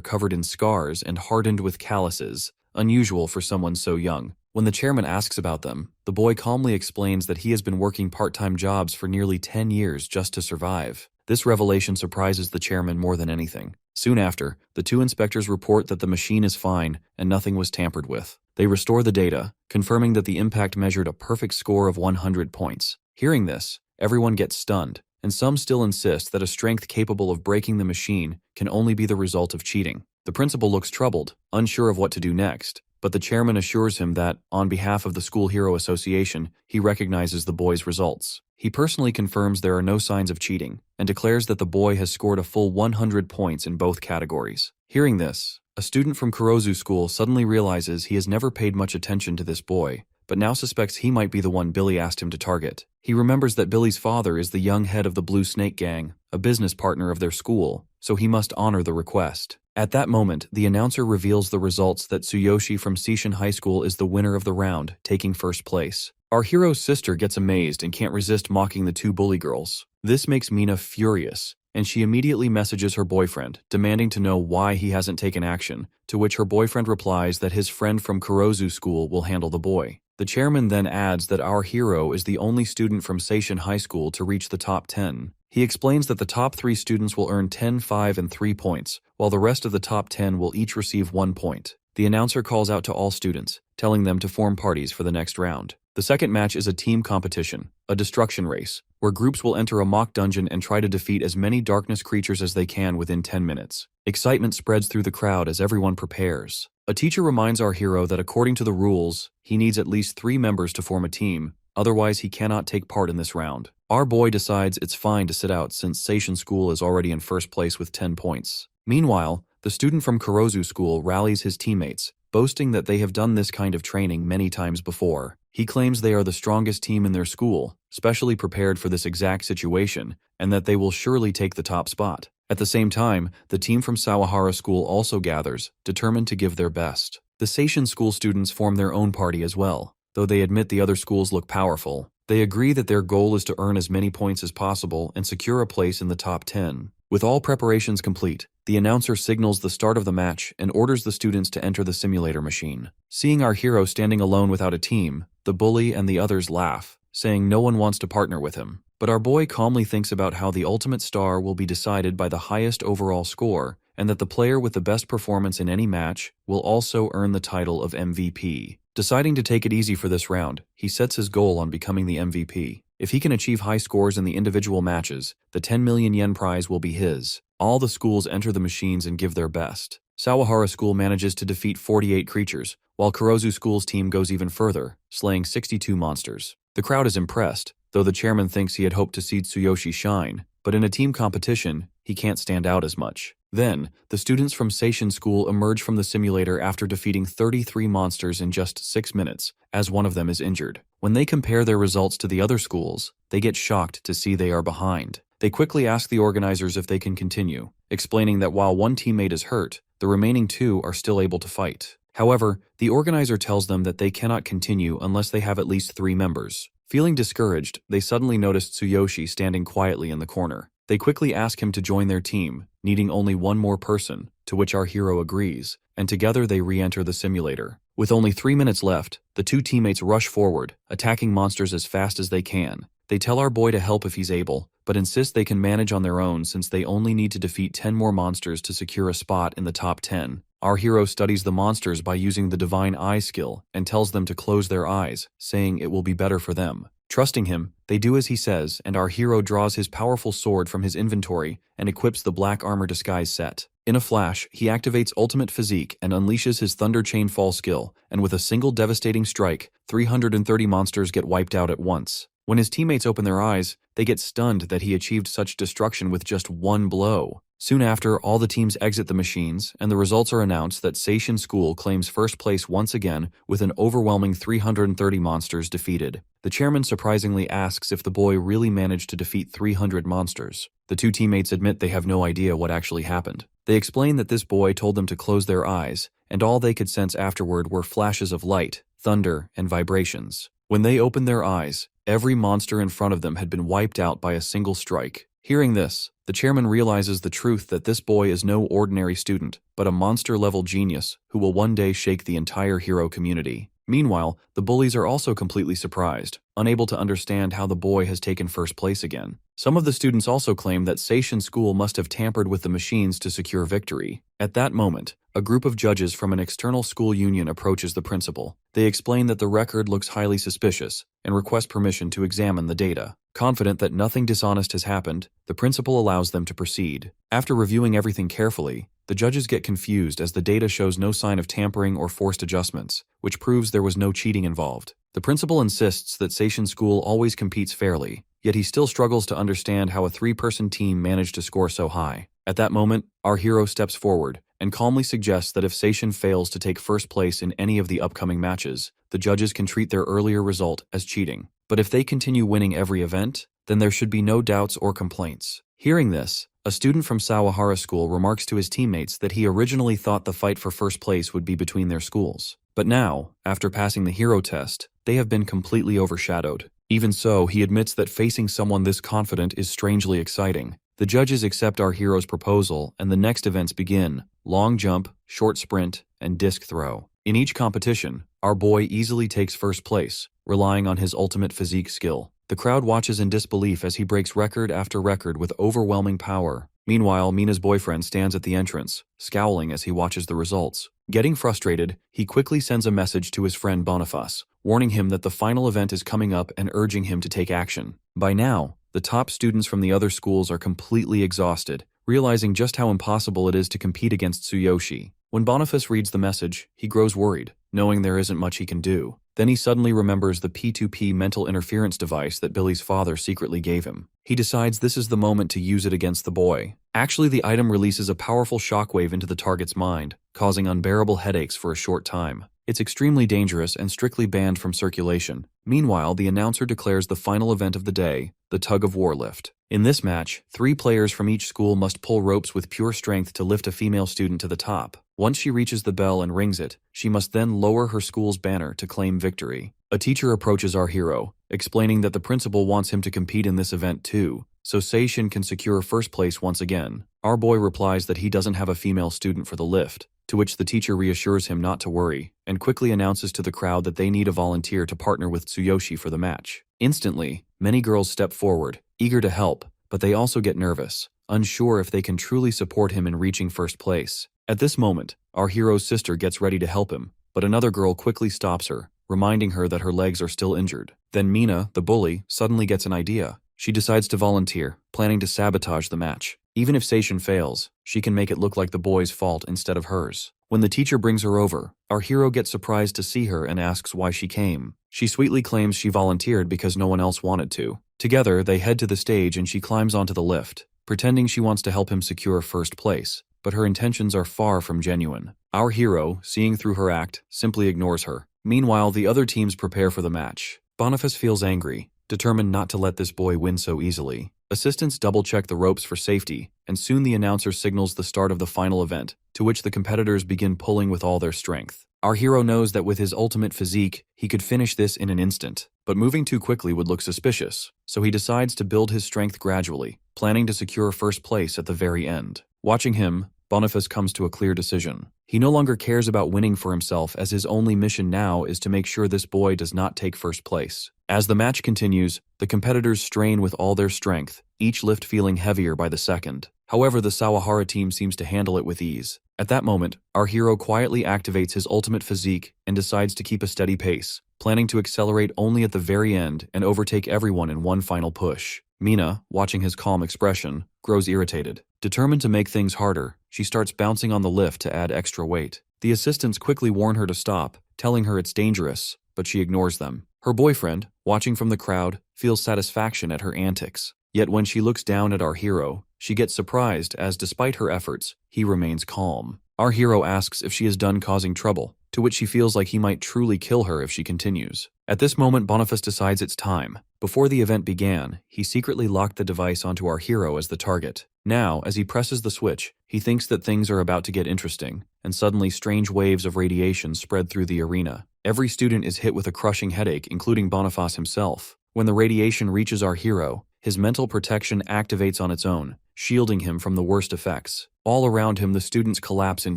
Speaker 1: covered in scars and hardened with calluses, unusual for someone so young. When the chairman asks about them, the boy calmly explains that he has been working part-time jobs for nearly 10 years just to survive. This revelation surprises the chairman more than anything. Soon after, the 2 inspectors report that the machine is fine and nothing was tampered with. They restore the data, confirming that the impact measured a perfect score of 100 points. Hearing this, everyone gets stunned, and some still insist that a strength capable of breaking the machine can only be the result of cheating. The principal looks troubled, unsure of what to do next, but the chairman assures him that, on behalf of the School Hero Association, he recognizes the boy's results. He personally confirms there are no signs of cheating, and declares that the boy has scored a full 100 points in both categories. Hearing this, a student from Kurozu School suddenly realizes he has never paid much attention to this boy, but now suspects he might be the one Billy asked him to target. He remembers that Billy's father is the young head of the Blue Snake Gang, a business partner of their school, so he must honor the request. At that moment, the announcer reveals the results that Tsuyoshi from Seishin High School is the winner of the round, taking first place. Our hero's sister gets amazed and can't resist mocking the 2 bully girls. This makes Mina furious, and she immediately messages her boyfriend, demanding to know why he hasn't taken action, to which her boyfriend replies that his friend from Kurozu School will handle the boy. The chairman then adds that our hero is the only student from Seishin High School to reach the top 10. He explains that the top 3 students will earn 10, 5, and 3 points, while the rest of the top 10 will each receive 1 point. The announcer calls out to all students, telling them to form parties for the next round. The second match is a team competition, a destruction race, where groups will enter a mock dungeon and try to defeat as many darkness creatures as they can within 10 minutes. Excitement spreads through the crowd as everyone prepares. A teacher reminds our hero that according to the rules, he needs at least 3 members to form a team, otherwise he cannot take part in this round. Our boy decides it's fine to sit out since Seishin School is already in first place with 10 points. Meanwhile, the student from Kurozu School rallies his teammates, boasting that they have done this kind of training many times before. He claims they are the strongest team in their school, specially prepared for this exact situation, and that they will surely take the top spot. At the same time, the team from Sawahara School also gathers, determined to give their best. The Seishin School students form their own party as well. Though they admit the other schools look powerful, they agree that their goal is to earn as many points as possible and secure a place in the top 10. With all preparations complete, the announcer signals the start of the match and orders the students to enter the simulator machine. Seeing our hero standing alone without a team, the bully and the others laugh, saying no one wants to partner with him. But our boy calmly thinks about how the ultimate star will be decided by the highest overall score, and that the player with the best performance in any match will also earn the title of MVP. Deciding to take it easy for this round, he sets his goal on becoming the MVP. If he can achieve high scores in the individual matches, the 10 million yen prize will be his. All the schools enter the machines and give their best. Sawahara School manages to defeat 48 creatures, while Kurozu School's team goes even further, slaying 62 monsters. The crowd is impressed, though the chairman thinks he had hoped to see Tsuyoshi shine, but in a team competition, he can't stand out as much. Then, the students from Seishin School emerge from the simulator after defeating 33 monsters in just 6 minutes, as one of them is injured. When they compare their results to the other schools, they get shocked to see they are behind. They quickly ask the organizers if they can continue, explaining that while one teammate is hurt, the remaining 2 are still able to fight. However, the organizer tells them that they cannot continue unless they have at least 3 members. Feeling discouraged, they suddenly noticed Tsuyoshi standing quietly in the corner. They quickly ask him to join their team, needing only 1 more person, to which our hero agrees, and together they re-enter the simulator. With only 3 minutes left, the 2 teammates rush forward, attacking monsters as fast as they can. They tell our boy to help if he's able, but insist they can manage on their own since they only need to defeat 10 more monsters to secure a spot in the top 10. Our hero studies the monsters by using the Divine Eye skill and tells them to close their eyes, saying it will be better for them. Trusting him, they do as he says, and our hero draws his powerful sword from his inventory and equips the Black Armor Disguise set. In a flash, he activates Ultimate Physique and unleashes his Thunder Chain Fall skill, and with a single devastating strike, 330 monsters get wiped out at once. When his teammates open their eyes, they get stunned that he achieved such destruction with just 1 blow. Soon after, all the teams exit the machines, and the results are announced that Seishin School claims first place once again with an overwhelming 330 monsters defeated. The chairman surprisingly asks if the boy really managed to defeat 300 monsters. The 2 teammates admit they have no idea what actually happened. They explain that this boy told them to close their eyes, and all they could sense afterward were flashes of light, thunder, and vibrations. When they opened their eyes, every monster in front of them had been wiped out by a single strike. Hearing this, the chairman realizes the truth that this boy is no ordinary student, but a monster-level genius who will one day shake the entire hero community. Meanwhile, the bullies are also completely surprised, unable to understand how the boy has taken first place again. Some of the students also claim that Seishin School must have tampered with the machines to secure victory. At that moment, a group of judges from an external school union approaches the principal. They explain that the record looks highly suspicious and request permission to examine the data. Confident that nothing dishonest has happened, the principal allows them to proceed. After reviewing everything carefully, the judges get confused as the data shows no sign of tampering or forced adjustments, which proves there was no cheating involved. The principal insists that Seishin School always competes fairly, yet he still struggles to understand how a 3-person team managed to score so high. At that moment, our hero steps forward and calmly suggests that if Seishin fails to take first place in any of the upcoming matches, the judges can treat their earlier result as cheating. But if they continue winning every event, then there should be no doubts or complaints. Hearing this, a student from Sawahara School remarks to his teammates that he originally thought the fight for first place would be between their schools. But now, after passing the hero test, they have been completely overshadowed. Even so, he admits that facing someone this confident is strangely exciting. The judges accept our hero's proposal, and the next events begin: long jump, short sprint, and disc throw. In each competition, our boy easily takes first place, relying on his ultimate physique skill. The crowd watches in disbelief as he breaks record after record with overwhelming power. Meanwhile, Mina's boyfriend stands at the entrance, scowling as he watches the results. Getting frustrated, he quickly sends a message to his friend Boniface, warning him that the final event is coming up and urging him to take action. By now, the top students from the other schools are completely exhausted, realizing just how impossible it is to compete against Tsuyoshi. When Boniface reads the message, he grows worried, knowing there isn't much he can do. Then he suddenly remembers the P2P mental interference device that Billy's father secretly gave him. He decides this is the moment to use it against the boy. Actually, the item releases a powerful shockwave into the target's mind, causing unbearable headaches for a short time. It's extremely dangerous and strictly banned from circulation. Meanwhile, the announcer declares the final event of the day, the Tug of War lift. In this match, 3 players from each school must pull ropes with pure strength to lift a female student to the top. Once she reaches the bell and rings it, she must then lower her school's banner to claim victory. A teacher approaches our hero, explaining that the principal wants him to compete in this event too, so Seishin can secure first place once again. Our boy replies that he doesn't have a female student for the lift, to which the teacher reassures him not to worry, and quickly announces to the crowd that they need a volunteer to partner with Tsuyoshi for the match. Instantly, many girls step forward, eager to help, but they also get nervous, unsure if they can truly support him in reaching first place. At this moment, our hero's sister gets ready to help him, but another girl quickly stops her, reminding her that her legs are still injured. Then Mina, the bully, suddenly gets an idea. She decides to volunteer, planning to sabotage the match. Even if Seishin fails, she can make it look like the boy's fault instead of hers. When the teacher brings her over, our hero gets surprised to see her and asks why she came. She sweetly claims she volunteered because no one else wanted to. Together, they head to the stage and she climbs onto the lift, pretending she wants to help him secure first place. But her intentions are far from genuine. Our hero, seeing through her act, simply ignores her. Meanwhile, the other teams prepare for the match. Boniface feels angry, determined not to let this boy win so easily. Assistants double-check the ropes for safety, and soon the announcer signals the start of the final event, to which the competitors begin pulling with all their strength. Our hero knows that with his ultimate physique, he could finish this in an instant, but moving too quickly would look suspicious, so he decides to build his strength gradually, planning to secure first place at the very end. Watching him, Boniface comes to a clear decision. He no longer cares about winning for himself, as his only mission now is to make sure this boy does not take first place. As the match continues, the competitors strain with all their strength, each lift feeling heavier by the second. However, the Sawahara team seems to handle it with ease. At that moment, our hero quietly activates his ultimate physique and decides to keep a steady pace, planning to accelerate only at the very end and overtake everyone in one final push. Mina, watching his calm expression, grows irritated. Determined to make things harder, she starts bouncing on the lift to add extra weight. The assistants quickly warn her to stop, telling her it's dangerous, but she ignores them. Her boyfriend, watching from the crowd, feels satisfaction at her antics. Yet when she looks down at our hero, she gets surprised as, despite her efforts, he remains calm. Our hero asks if she is done causing trouble, to which she feels like he might truly kill her if she continues. At this moment, Boniface decides it's time. Before the event began, he secretly locked the device onto our hero as the target. Now, as he presses the switch, he thinks that things are about to get interesting, and suddenly strange waves of radiation spread through the arena. Every student is hit with a crushing headache, including Boniface himself. When the radiation reaches our hero, his mental protection activates on its own, shielding him from the worst effects. All around him, the students collapse in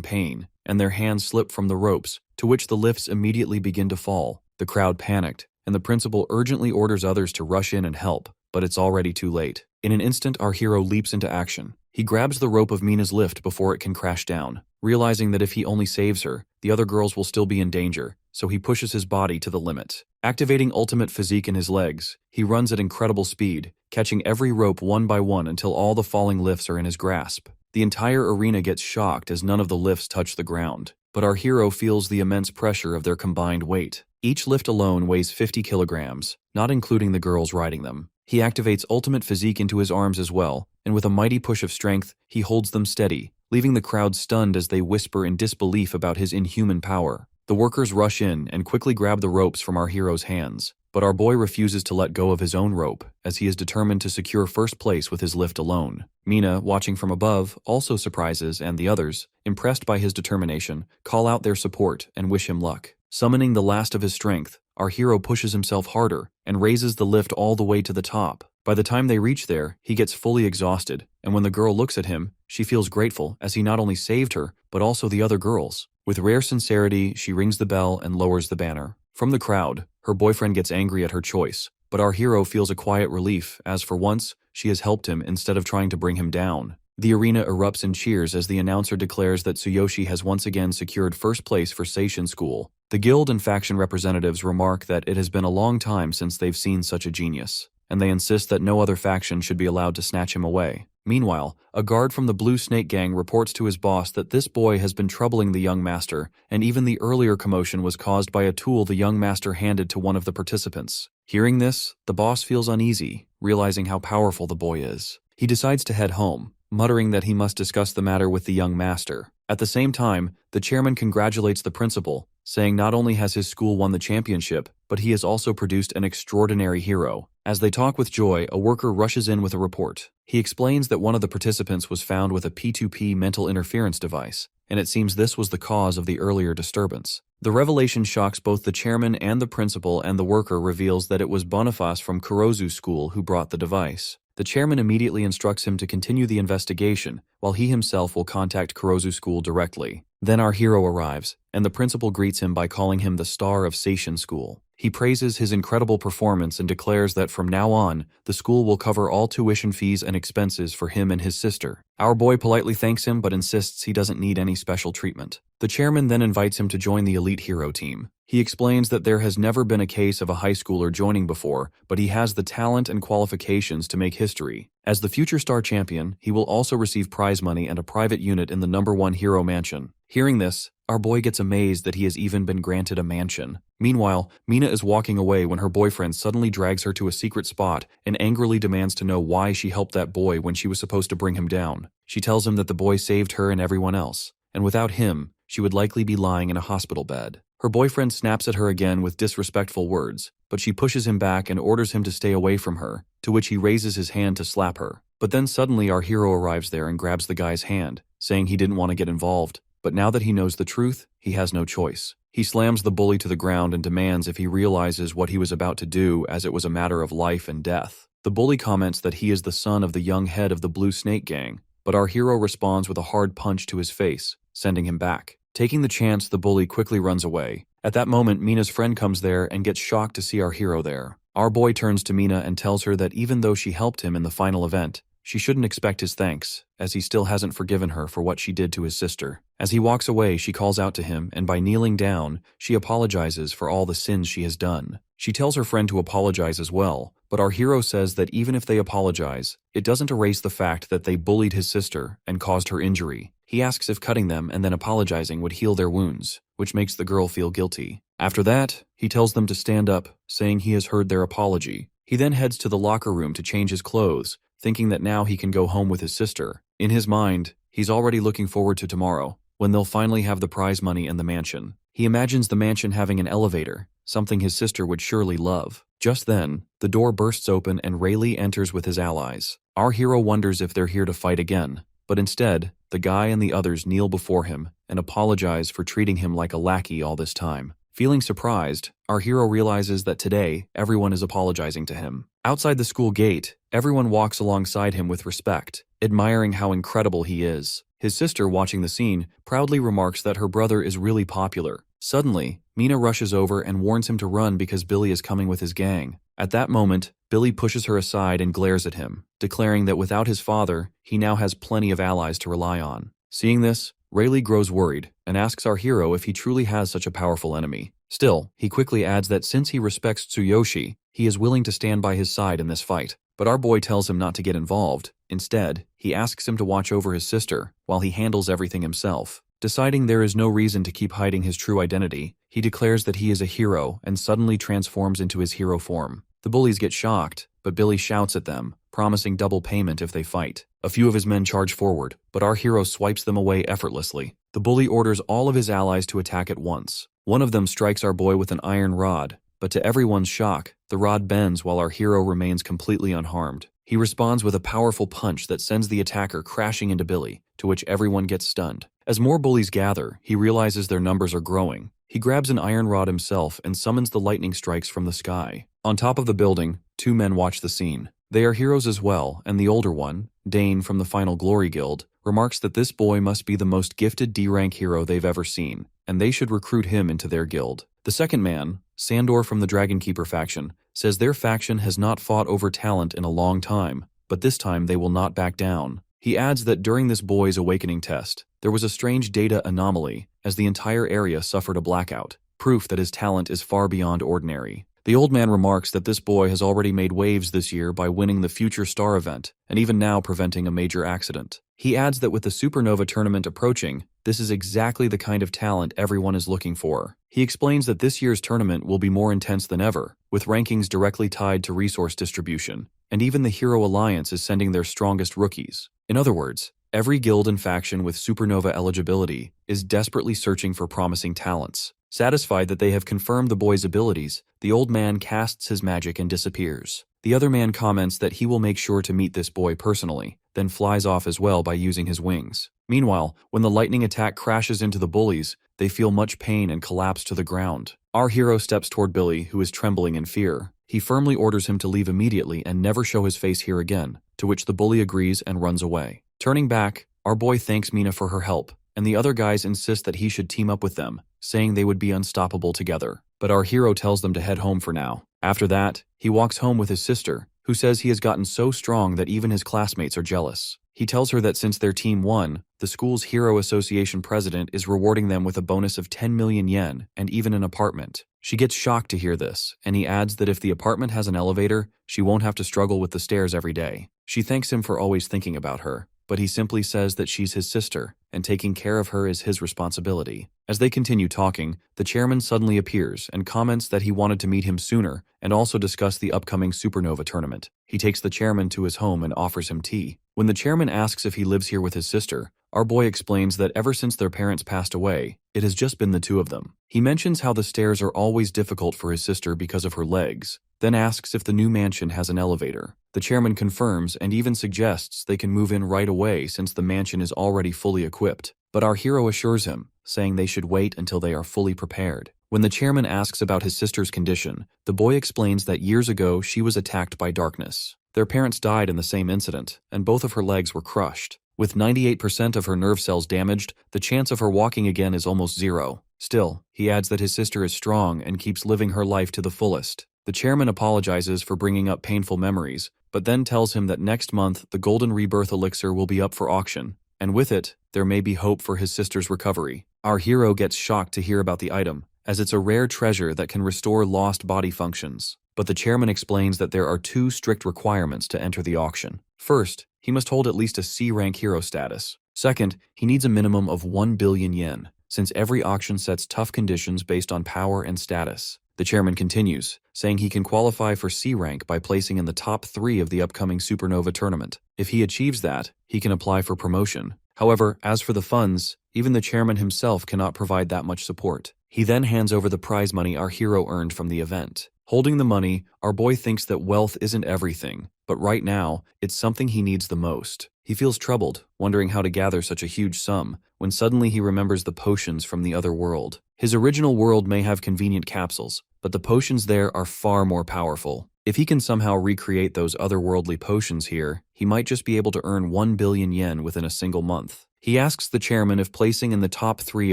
Speaker 1: pain, and their hands slip from the ropes, to which the lifts immediately begin to fall. The crowd panicked, and the principal urgently orders others to rush in and help, but it's already too late. In an instant, our hero leaps into action. He grabs the rope of Mina's lift before it can crash down, realizing that if he only saves her, the other girls will still be in danger, so he pushes his body to the limit. Activating ultimate physique in his legs, he runs at incredible speed, catching every rope one by one until all the falling lifts are in his grasp. The entire arena gets shocked as none of the lifts touch the ground, but our hero feels the immense pressure of their combined weight. Each lift alone weighs 50 kilograms, not including the girls riding them. He activates ultimate physique into his arms as well, and with a mighty push of strength, he holds them steady, leaving the crowd stunned as they whisper in disbelief about his inhuman power. The workers rush in and quickly grab the ropes from our hero's hands, but our boy refuses to let go of his own rope, as he is determined to secure first place with his lift alone. Mina, watching from above, also surprises, and the others, impressed by his determination, call out their support and wish him luck. Summoning the last of his strength, our hero pushes himself harder and raises the lift all the way to the top. By the time they reach there, he gets fully exhausted, and when the girl looks at him, she feels grateful as he not only saved her, but also the other girls. With rare sincerity, she rings the bell and lowers the banner. From the crowd, her boyfriend gets angry at her choice, but our hero feels a quiet relief as for once, she has helped him instead of trying to bring him down. The arena erupts in cheers as the announcer declares that Tsuyoshi has once again secured first place for Seishin School. The guild and faction representatives remark that it has been a long time since they've seen such a genius, and they insist that no other faction should be allowed to snatch him away. Meanwhile, a guard from the Blue Snake Gang reports to his boss that this boy has been troubling the young master, and even the earlier commotion was caused by a tool the young master handed to one of the participants. Hearing this, the boss feels uneasy, realizing how powerful the boy is. He decides to head home, muttering that he must discuss the matter with the young master. At the same time, the chairman congratulates the principal, saying not only has his school won the championship, but he has also produced an extraordinary hero. As they talk with joy, a worker rushes in with a report. He explains that one of the participants was found with a P2P mental interference device, and it seems this was the cause of the earlier disturbance. The revelation shocks both the chairman and the principal, and the worker reveals that it was Boniface from Kurozu School who brought the device. The chairman immediately instructs him to continue the investigation, while he himself will contact Kurozu School directly. Then our hero arrives, and the principal greets him by calling him the star of Seishin School. He praises his incredible performance and declares that from now on, the school will cover all tuition fees and expenses for him and his sister. Our boy politely thanks him but insists he doesn't need any special treatment. The chairman then invites him to join the elite hero team. He explains that there has never been a case of a high schooler joining before, but he has the talent and qualifications to make history. As the future star champion, he will also receive prize money and a private unit in the #1 hero mansion. Hearing this, our boy gets amazed that he has even been granted a mansion. Meanwhile, Mina is walking away when her boyfriend suddenly drags her to a secret spot and angrily demands to know why she helped that boy when she was supposed to bring him down. She tells him that the boy saved her and everyone else, and without him, she would likely be lying in a hospital bed. Her boyfriend snaps at her again with disrespectful words, but she pushes him back and orders him to stay away from her, to which he raises his hand to slap her. But then suddenly our hero arrives there and grabs the guy's hand, saying he didn't want to get involved, but now that he knows the truth, he has no choice. He slams the bully to the ground and demands if he realizes what he was about to do, as it was a matter of life and death. The bully comments that he is the son of the young head of the Blue Snake Gang, but our hero responds with a hard punch to his face, sending him back. Taking the chance, the bully quickly runs away. At that moment, Mina's friend comes there and gets shocked to see our hero there. Our boy turns to Mina and tells her that even though she helped him in the final event, she shouldn't expect his thanks, as he still hasn't forgiven her for what she did to his sister. As he walks away, she calls out to him, and by kneeling down, she apologizes for all the sins she has done. She tells her friend to apologize as well, but our hero says that even if they apologize, it doesn't erase the fact that they bullied his sister and caused her injury. He asks if cutting them and then apologizing would heal their wounds, which makes the girl feel guilty. After that, he tells them to stand up, saying he has heard their apology. He then heads to the locker room to change his clothes, thinking that now he can go home with his sister. In his mind, he's already looking forward to tomorrow, when they'll finally have the prize money and the mansion. He imagines the mansion having an elevator, something his sister would surely love. Just then, the door bursts open and Rayleigh enters with his allies. Our hero wonders if they're here to fight again, but instead, the guy and the others kneel before him and apologize for treating him like a lackey all this time. Feeling surprised, our hero realizes that today, everyone is apologizing to him. Outside the school gate, everyone walks alongside him with respect, admiring how incredible he is. His sister, watching the scene, proudly remarks that her brother is really popular. Suddenly, Mina rushes over and warns him to run because Billy is coming with his gang. At that moment, Billy pushes her aside and glares at him, declaring that without his father, he now has plenty of allies to rely on. Seeing this, Rayleigh grows worried and asks our hero if he truly has such a powerful enemy. Still, he quickly adds that since he respects Tsuyoshi, he is willing to stand by his side in this fight. But our boy tells him not to get involved. Instead, he asks him to watch over his sister while he handles everything himself. Deciding there is no reason to keep hiding his true identity, he declares that he is a hero and suddenly transforms into his hero form. The bullies get shocked, but Billy shouts at them, promising double payment if they fight. A few of his men charge forward, but our hero swipes them away effortlessly. The bully orders all of his allies to attack at once. One of them strikes our boy with an iron rod, but to everyone's shock, the rod bends while our hero remains completely unharmed. He responds with a powerful punch that sends the attacker crashing into Billy, to which everyone gets stunned. As more bullies gather, he realizes their numbers are growing. He grabs an iron rod himself and summons the lightning strikes from the sky. On top of the building, two men watch the scene. They are heroes as well, and the older one, Dane from the Final Glory Guild, remarks that this boy must be the most gifted D-rank hero they've ever seen, and they should recruit him into their guild. The second man, Sandor from the Dragonkeeper faction, says their faction has not fought over talent in a long time, but this time they will not back down. He adds that during this boy's awakening test, there was a strange data anomaly, as the entire area suffered a blackout, proof that his talent is far beyond ordinary. The old man remarks that this boy has already made waves this year by winning the Future Star event, and even now preventing a major accident. He adds that with the Supernova tournament approaching, this is exactly the kind of talent everyone is looking for. He explains that this year's tournament will be more intense than ever, with rankings directly tied to resource distribution, and even the Hero Alliance is sending their strongest rookies. In other words, every guild and faction with Supernova eligibility is desperately searching for promising talents. Satisfied that they have confirmed the boy's abilities, the old man casts his magic and disappears. The other man comments that he will make sure to meet this boy personally, then flies off as well by using his wings. Meanwhile, when the lightning attack crashes into the bullies, they feel much pain and collapse to the ground. Our hero steps toward Billy, who is trembling in fear. He firmly orders him to leave immediately and never show his face here again, to which the bully agrees and runs away. Turning back, our boy thanks Mina for her help, and the other guys insist that he should team up with them, saying they would be unstoppable together. But our hero tells them to head home for now. After that, he walks home with his sister, who says he has gotten so strong that even his classmates are jealous. He tells her that since their team won, the school's Hero Association president is rewarding them with a bonus of 10 million yen and even an apartment. She gets shocked to hear this, and he adds that if the apartment has an elevator, she won't have to struggle with the stairs every day. She thanks him for always thinking about her, but he simply says that she's his sister, and taking care of her is his responsibility. As they continue talking, the chairman suddenly appears and comments that he wanted to meet him sooner and also discuss the upcoming Supernova tournament. He takes the chairman to his home and offers him tea. When the chairman asks if he lives here with his sister, our boy explains that ever since their parents passed away, it has just been the two of them. He mentions how the stairs are always difficult for his sister because of her legs, then asks if the new mansion has an elevator. The chairman confirms and even suggests they can move in right away since the mansion is already fully equipped. But our hero assures him, saying they should wait until they are fully prepared. When the chairman asks about his sister's condition, the boy explains that years ago she was attacked by darkness. Their parents died in the same incident, and both of her legs were crushed. With 98% of her nerve cells damaged, the chance of her walking again is almost zero. Still, he adds that his sister is strong and keeps living her life to the fullest. The chairman apologizes for bringing up painful memories, but then tells him that next month the Golden Rebirth Elixir will be up for auction, and with it, there may be hope for his sister's recovery. Our hero gets shocked to hear about the item, as it's a rare treasure that can restore lost body functions. But the chairman explains that there are two strict requirements to enter the auction. First, he must hold at least a C-rank hero status. Second, he needs a minimum of 1 billion yen, since every auction sets tough conditions based on power and status. The chairman continues, saying he can qualify for C rank by placing in the top 3 of the upcoming Supernova tournament. If he achieves that, he can apply for promotion. However, as for the funds, even the chairman himself cannot provide that much support. He then hands over the prize money our hero earned from the event. Holding the money, our boy thinks that wealth isn't everything, but right now, it's something he needs the most. He feels troubled, wondering how to gather such a huge sum, when suddenly he remembers the potions from the other world. His original world may have convenient capsules, but the potions there are far more powerful. If he can somehow recreate those otherworldly potions here, he might just be able to earn 1 billion yen within a single month. He asks the chairman if placing in the top 3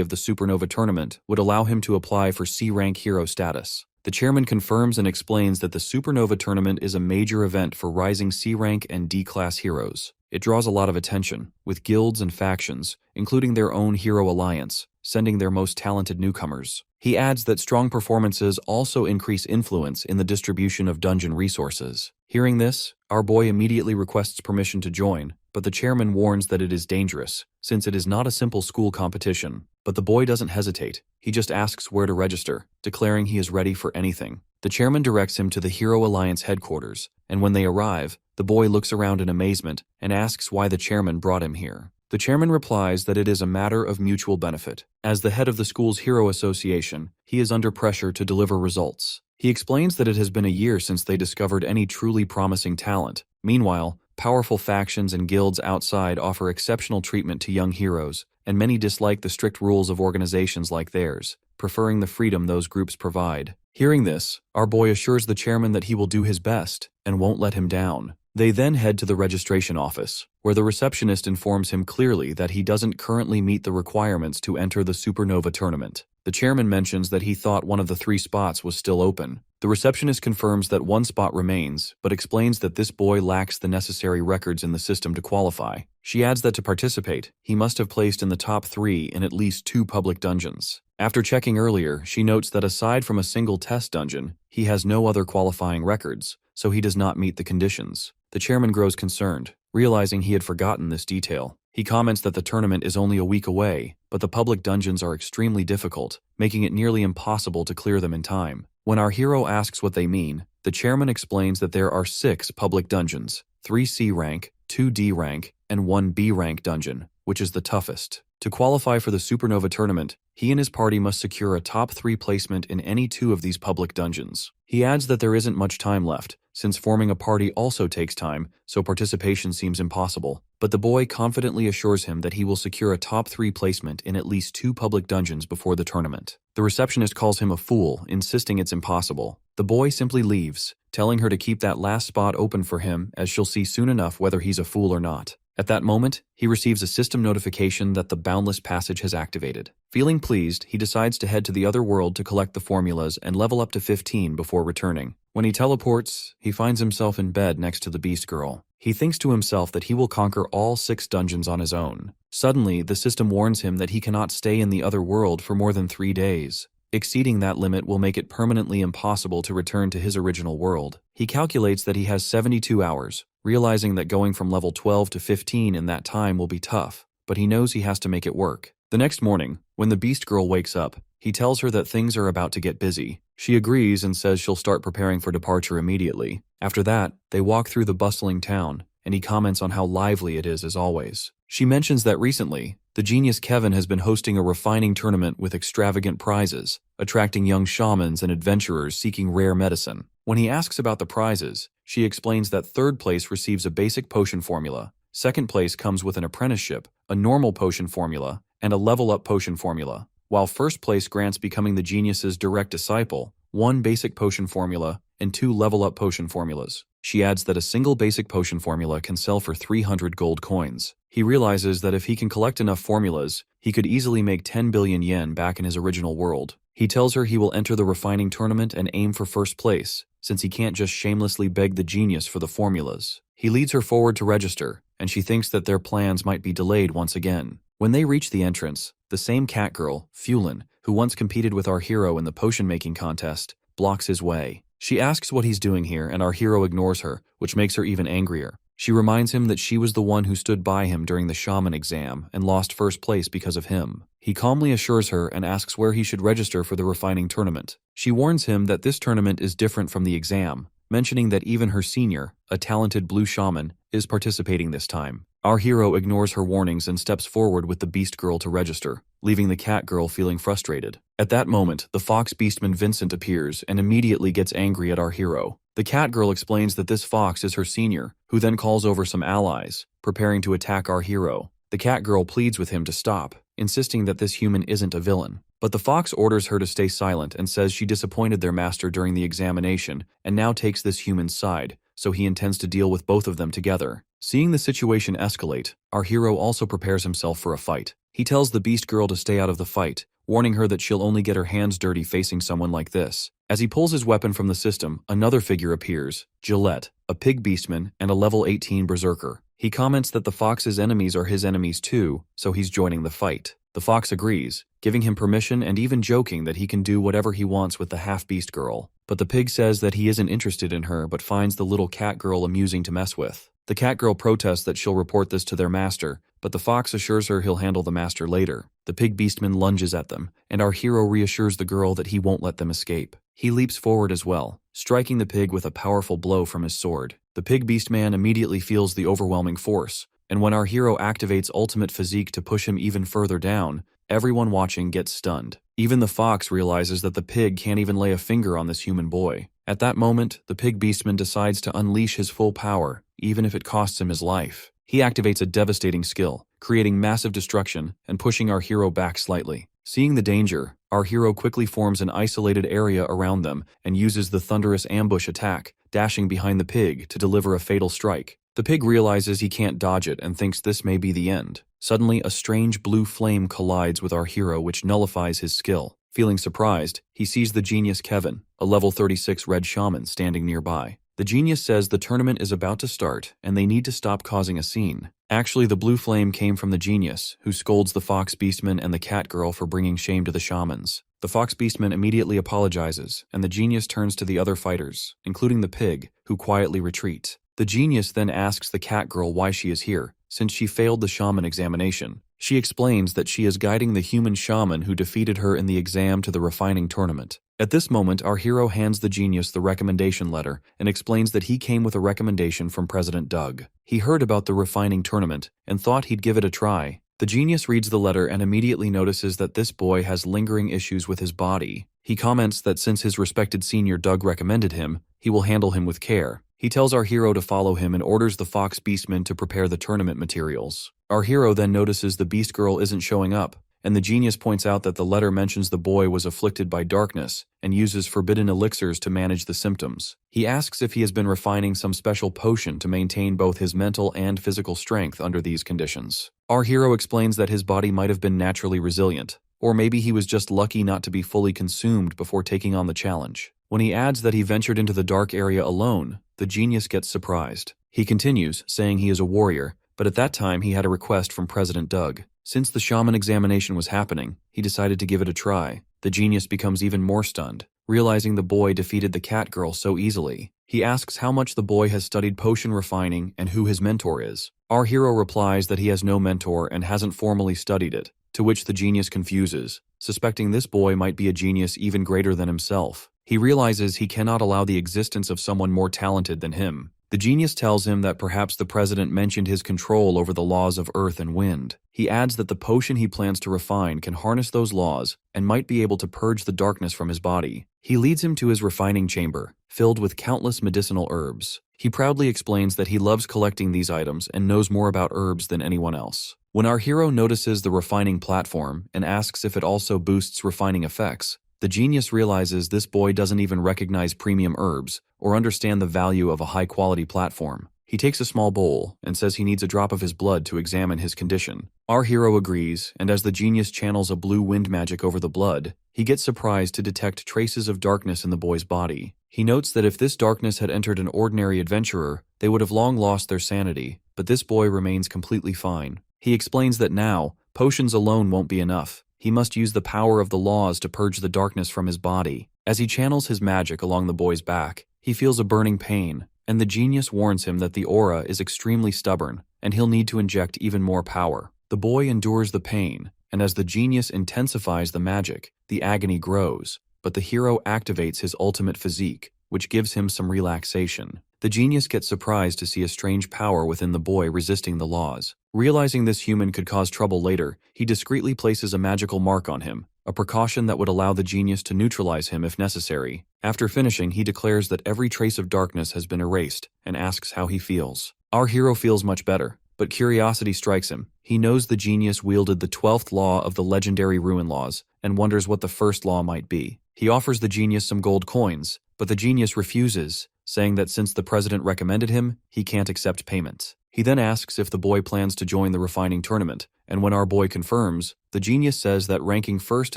Speaker 1: of the Supernova tournament would allow him to apply for C-rank hero status. The chairman confirms and explains that the Supernova tournament is a major event for rising C-rank and D-class heroes. It draws a lot of attention, with guilds and factions, including their own hero alliance, sending their most talented newcomers. He adds that strong performances also increase influence in the distribution of dungeon resources. Hearing this, our boy immediately requests permission to join, but the chairman warns that it is dangerous, since it is not a simple school competition. But the boy doesn't hesitate. He just asks where to register, declaring he is ready for anything. The chairman directs him to the Hero Alliance headquarters, and when they arrive, the boy looks around in amazement and asks why the chairman brought him here. The chairman replies that it is a matter of mutual benefit. As the head of the school's Hero Association, he is under pressure to deliver results. He explains that it has been a year since they discovered any truly promising talent. Meanwhile, powerful factions and guilds outside offer exceptional treatment to young heroes, and many dislike the strict rules of organizations like theirs, preferring the freedom those groups provide. Hearing this, our boy assures the chairman that he will do his best and won't let him down. They then head to the registration office, where the receptionist informs him clearly that he doesn't currently meet the requirements to enter the Supernova tournament. The chairman mentions that he thought one of the 3 spots was still open. The receptionist confirms that 1 spot remains, but explains that this boy lacks the necessary records in the system to qualify. She adds that to participate, he must have placed in the top 3 in at least 2 public dungeons. After checking earlier, she notes that aside from a single test dungeon, he has no other qualifying records, so he does not meet the conditions. The chairman grows concerned, realizing he had forgotten this detail. He comments that the tournament is only a week away, but the public dungeons are extremely difficult, making it nearly impossible to clear them in time. When our hero asks what they mean, the chairman explains that there are 6 public dungeons, 3 C rank, 2 D rank, and 1 B rank dungeon, which is the toughest. To qualify for the Supernova tournament, he and his party must secure a top 3 placement in any 2 of these public dungeons. He adds that there isn't much time left, since forming a party also takes time, so participation seems impossible. But the boy confidently assures him that he will secure a top 3 placement in at least 2 public dungeons before the tournament. The receptionist calls him a fool, insisting it's impossible. The boy simply leaves, telling her to keep that last spot open for him, as she'll see soon enough whether he's a fool or not. At that moment, he receives a system notification that the Boundless Passage has activated. Feeling pleased, he decides to head to the other world to collect the formulas and level up to 15 before returning. When he teleports, he finds himself in bed next to the Beast Girl. He thinks to himself that he will conquer all 6 dungeons on his own. Suddenly, the system warns him that he cannot stay in the other world for more than 3 days. Exceeding that limit will make it permanently impossible to return to his original world. He calculates that he has 72 hours, realizing that going from level 12 to 15 in that time will be tough, but he knows he has to make it work. The next morning, when the Beast Girl wakes up, he tells her that things are about to get busy. She agrees and says she'll start preparing for departure immediately. After that, they walk through the bustling town, and he comments on how lively it is as always. She mentions that recently, the genius Kevin has been hosting a refining tournament with extravagant prizes, attracting young shamans and adventurers seeking rare medicine. When he asks about the prizes, she explains that third place receives a basic potion formula, second place comes with an apprenticeship, a normal potion formula, and a level-up potion formula, while first place grants becoming the genius's direct disciple, 1 basic potion formula, and 2 level-up potion formulas. She adds that a single basic potion formula can sell for 300 gold coins. He realizes that if he can collect enough formulas, he could easily make 10 billion yen back in his original world. He tells her he will enter the refining tournament and aim for first place, since he can't just shamelessly beg the genius for the formulas. He leads her forward to register, and she thinks that their plans might be delayed once again. When they reach the entrance, the same cat girl, Fulin, who once competed with our hero in the potion-making contest, blocks his way. She asks what he's doing here, and our hero ignores her, which makes her even angrier. She reminds him that she was the one who stood by him during the Shaman exam and lost first place because of him. He calmly assures her and asks where he should register for the refining tournament. She warns him that this tournament is different from the exam, mentioning that even her senior, a talented blue shaman, is participating this time. Our hero ignores her warnings and steps forward with the beast girl to register, leaving the cat girl feeling frustrated. At that moment, the Fox Beastman Vincent appears and immediately gets angry at our hero. The cat girl explains that this fox is her senior, who then calls over some allies, preparing to attack our hero. The cat girl pleads with him to stop, insisting that this human isn't a villain. But the fox orders her to stay silent and says she disappointed their master during the examination and now takes this human's side, so he intends to deal with both of them together. Seeing the situation escalate, our hero also prepares himself for a fight. He tells the beast girl to stay out of the fight, warning her that she'll only get her hands dirty facing someone like this. As he pulls his weapon from the system, another figure appears, Gillette, a pig beastman and a level 18 berserker. He comments that the fox's enemies are his enemies too, so he's joining the fight. The fox agrees, giving him permission and even joking that he can do whatever he wants with the half-beast girl. But the pig says that he isn't interested in her but finds the little cat girl amusing to mess with. The cat girl protests that she'll report this to their master, but the fox assures her he'll handle the master later. The pig beastman lunges at them, and our hero reassures the girl that he won't let them escape. He leaps forward as well, striking the pig with a powerful blow from his sword. The pig beastman immediately feels the overwhelming force, and when our hero activates ultimate physique to push him even further down, everyone watching gets stunned. Even the fox realizes that the pig can't even lay a finger on this human boy. At that moment, the pig beastman decides to unleash his full power, even if it costs him his life. He activates a devastating skill, creating massive destruction and pushing our hero back slightly. Seeing the danger, our hero quickly forms an isolated area around them and uses the thunderous ambush attack, dashing behind the pig to deliver a fatal strike. The pig realizes he can't dodge it and thinks this may be the end. Suddenly, a strange blue flame collides with our hero, which nullifies his skill. Feeling surprised, he sees the genius Kevin, a level 36 red shaman, standing nearby. The genius says the tournament is about to start and they need to stop causing a scene. Actually, the blue flame came from the genius, who scolds the Fox Beastman and the cat girl for bringing shame to the shamans. The Fox Beastman immediately apologizes, and the genius turns to the other fighters, including the pig, who quietly retreat. The genius then asks the cat girl why she is here, since she failed the shaman examination. She explains that she is guiding the human shaman who defeated her in the exam to the refining tournament. At this moment, our hero hands the genius the recommendation letter and explains that he came with a recommendation from President Doug. He heard about the refining tournament and thought he'd give it a try. The genius reads the letter and immediately notices that this boy has lingering issues with his body. He comments that since his respected senior Doug recommended him, he will handle him with care. He tells our hero to follow him and orders the Fox Beastmen to prepare the tournament materials. Our hero then notices the beast girl isn't showing up, and the genius points out that the letter mentions the boy was afflicted by darkness and uses forbidden elixirs to manage the symptoms. He asks if he has been refining some special potion to maintain both his mental and physical strength under these conditions. Our hero explains that his body might have been naturally resilient, or maybe he was just lucky not to be fully consumed before taking on the challenge. When he adds that he ventured into the dark area alone, the genius gets surprised. He continues, saying he is a warrior, but at that time he had a request from President Doug. Since the shaman examination was happening, he decided to give it a try. The genius becomes even more stunned, realizing the boy defeated the cat girl so easily. He asks how much the boy has studied potion refining and who his mentor is. Our hero replies that he has no mentor and hasn't formally studied it, to which the genius confuses, suspecting this boy might be a genius even greater than himself. He realizes he cannot allow the existence of someone more talented than him. The genius tells him that perhaps the president mentioned his control over the laws of earth and wind. He adds that the potion he plans to refine can harness those laws and might be able to purge the darkness from his body. He leads him to his refining chamber, filled with countless medicinal herbs. He proudly explains that he loves collecting these items and knows more about herbs than anyone else. When our hero notices the refining platform and asks if it also boosts refining effects, the genius realizes this boy doesn't even recognize premium herbs or understand the value of a high-quality platform. He takes a small bowl and says he needs a drop of his blood to examine his condition. Our hero agrees, and as the genius channels a blue wind magic over the blood, he gets surprised to detect traces of darkness in the boy's body. He notes that if this darkness had entered an ordinary adventurer, they would have long lost their sanity, but this boy remains completely fine. He explains that now, potions alone won't be enough. He must use the power of the laws to purge the darkness from his body. As he channels his magic along the boy's back, he feels a burning pain, and the genius warns him that the aura is extremely stubborn, and he'll need to inject even more power. The boy endures the pain, and as the genius intensifies the magic, the agony grows, but the hero activates his ultimate physique, which gives him some relaxation. The genius gets surprised to see a strange power within the boy resisting the laws. Realizing this human could cause trouble later, he discreetly places a magical mark on him, a precaution that would allow the genius to neutralize him if necessary. After finishing, he declares that every trace of darkness has been erased and asks how he feels. Our hero feels much better, but curiosity strikes him. He knows the genius wielded the 12th law of the legendary ruin laws and wonders what the first law might be. He offers the genius some gold coins, but the genius refuses, saying that since the president recommended him, he can't accept payment. He then asks if the boy plans to join the refining tournament, and when our boy confirms, the genius says that ranking first